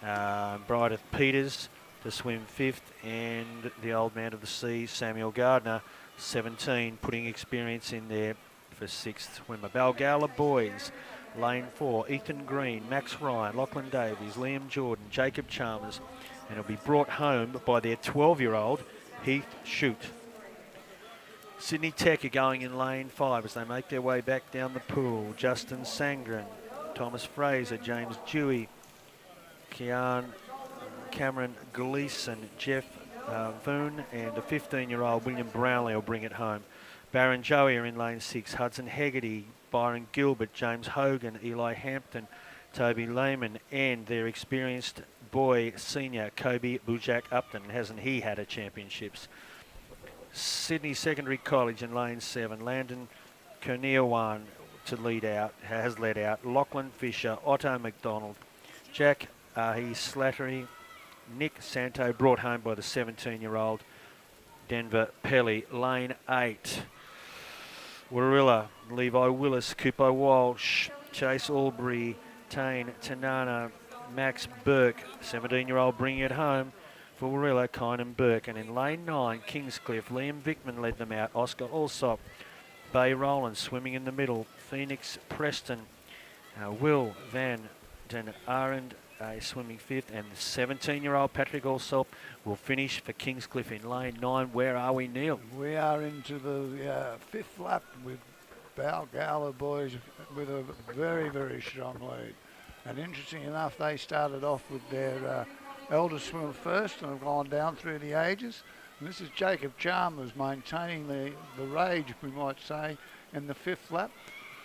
Brideth Peters to swim fifth, and the old man of the sea, Samuel Gardner, 17, putting experience in there for sixth swimmer. Balgowlah boys, lane 4, Ethan Green, Max Ryan, Lachlan Davies, Liam Jordan, Jacob Chalmers, and it'll be brought home by their 12-year-old, Heath Shute. Sydney Tech are going in lane 5 as they make their way back down the pool. Justin Sangren, Thomas Fraser, James Dewey, Cameron Gleeson, Jeff Voon, and a 15-year-old William Brownlee will bring it home. Baron Joey are in lane 6. Hudson Hegarty, Byron Gilbert, James Hogan, Eli Hampton, Toby Lehman, and their experienced boy senior Kobe Bujak Upton. Hasn't he had a championships? Sydney Secondary College in lane 7. Landon Kerneawan to lead out, has led out. Lachlan Fisher, Otto McDonald, Jack Slattery, Nick Santo, brought home by the 17-year-old Denver Pelly. Lane 8. Warilla, Levi Willis, Kupo Walsh, Chase Albury, Tane Tanana, Max Burke, 17-year-old bringing it home for Warilla, Kynan Burke. And in lane 9, Kingscliff, Liam Vickman led them out. Oscar Alsop, Bay Rowland swimming in the middle. Phoenix Preston, Will Van Den Arend swimming fifth, and the 17-year-old Patrick Allsop will finish for Kingscliff in lane 9. Where are we, Neil? We are into the fifth lap with Balgala boys with a very, very strong lead. And interesting enough, they started off with their elder swimmer first and have gone down through the ages. And this is Jacob Chalmers maintaining the rage, we might say, in the fifth lap.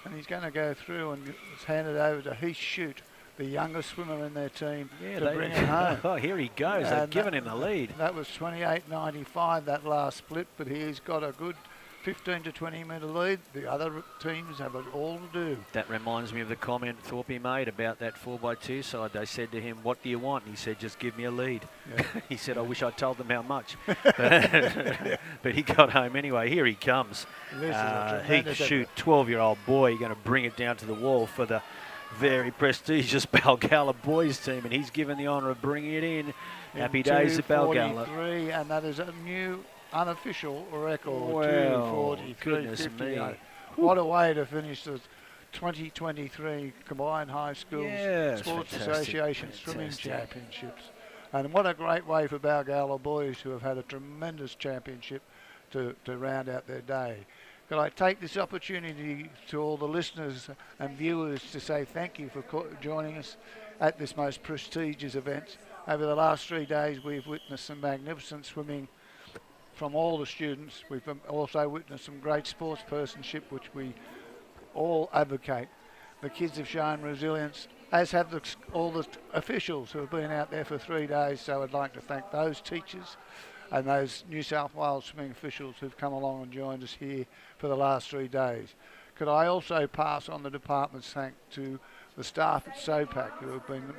And he's going to go through and it's handed over to Heath Shute, the youngest swimmer in their team, to bring it home. Oh, here he goes. They've given him the lead. That was 28.95, that last split, but he's got a good 15 to 20 metre lead. The other teams have it all to do. That reminds me of the comment Thorpe made about that 4x2 side. They said to him, "What do you want?" And he said, "Just give me a lead." Yeah. He said, "I wish I told them how much." But he got home anyway. Here he comes. Heath Shute, 12-year-old boy, going to bring it down to the wall for the very prestigious Balgala boys team, and he's given the honour of bringing it in. Happy days at Balgala. And that is a new unofficial record. Well, 2:43.58. goodness me. What a way to finish the 2023 Combined High Schools Sports Association Swimming Championships. And what a great way for Balgala boys, who have had a tremendous championship to round out their day. Could I take this opportunity to all the listeners and viewers to say thank you for joining us at this most prestigious event. Over the last 3 days, we've witnessed some magnificent swimming from all the students. We've also witnessed some great sportspersonship, which we all advocate. The kids have shown resilience, as have all the officials who have been out there for 3 days. So I'd like to thank those teachers and those New South Wales swimming officials who've come along and joined us here for the last 3 days. Could I also pass on the department's thanks to the staff at SOPAC, who have been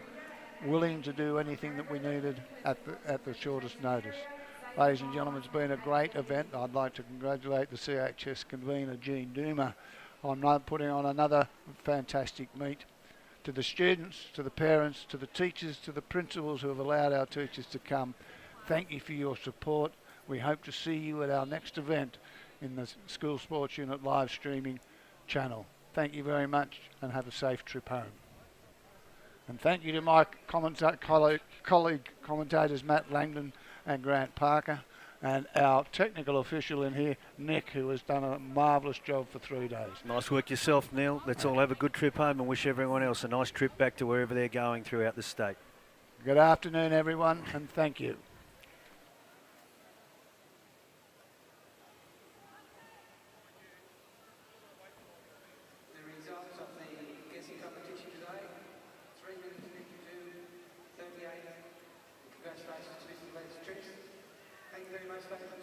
willing to do anything that we needed at the shortest notice. Ladies and gentlemen, it's been a great event. I'd like to congratulate the CHS convener, Jean Duma, on putting on another fantastic meet. To the students, to the parents, to the teachers, to the principals who have allowed our teachers to come, thank you for your support. We hope to see you at our next event in the School Sports Unit live streaming channel. Thank you very much and have a safe trip home. And thank you to my colleague commentators Matt Langdon and Grant Parker, and our technical official in here, Nick, who has done a marvellous job for 3 days. Nice work yourself, Neil. Let's all have a good trip home and wish everyone else a nice trip back to wherever they're going throughout the state. Good afternoon, everyone, and thank you. The results of the guessing competition today, 3 minutes 52.38. Congratulations to Mr. Les Triss. Thank you very much, ladies and gentlemen.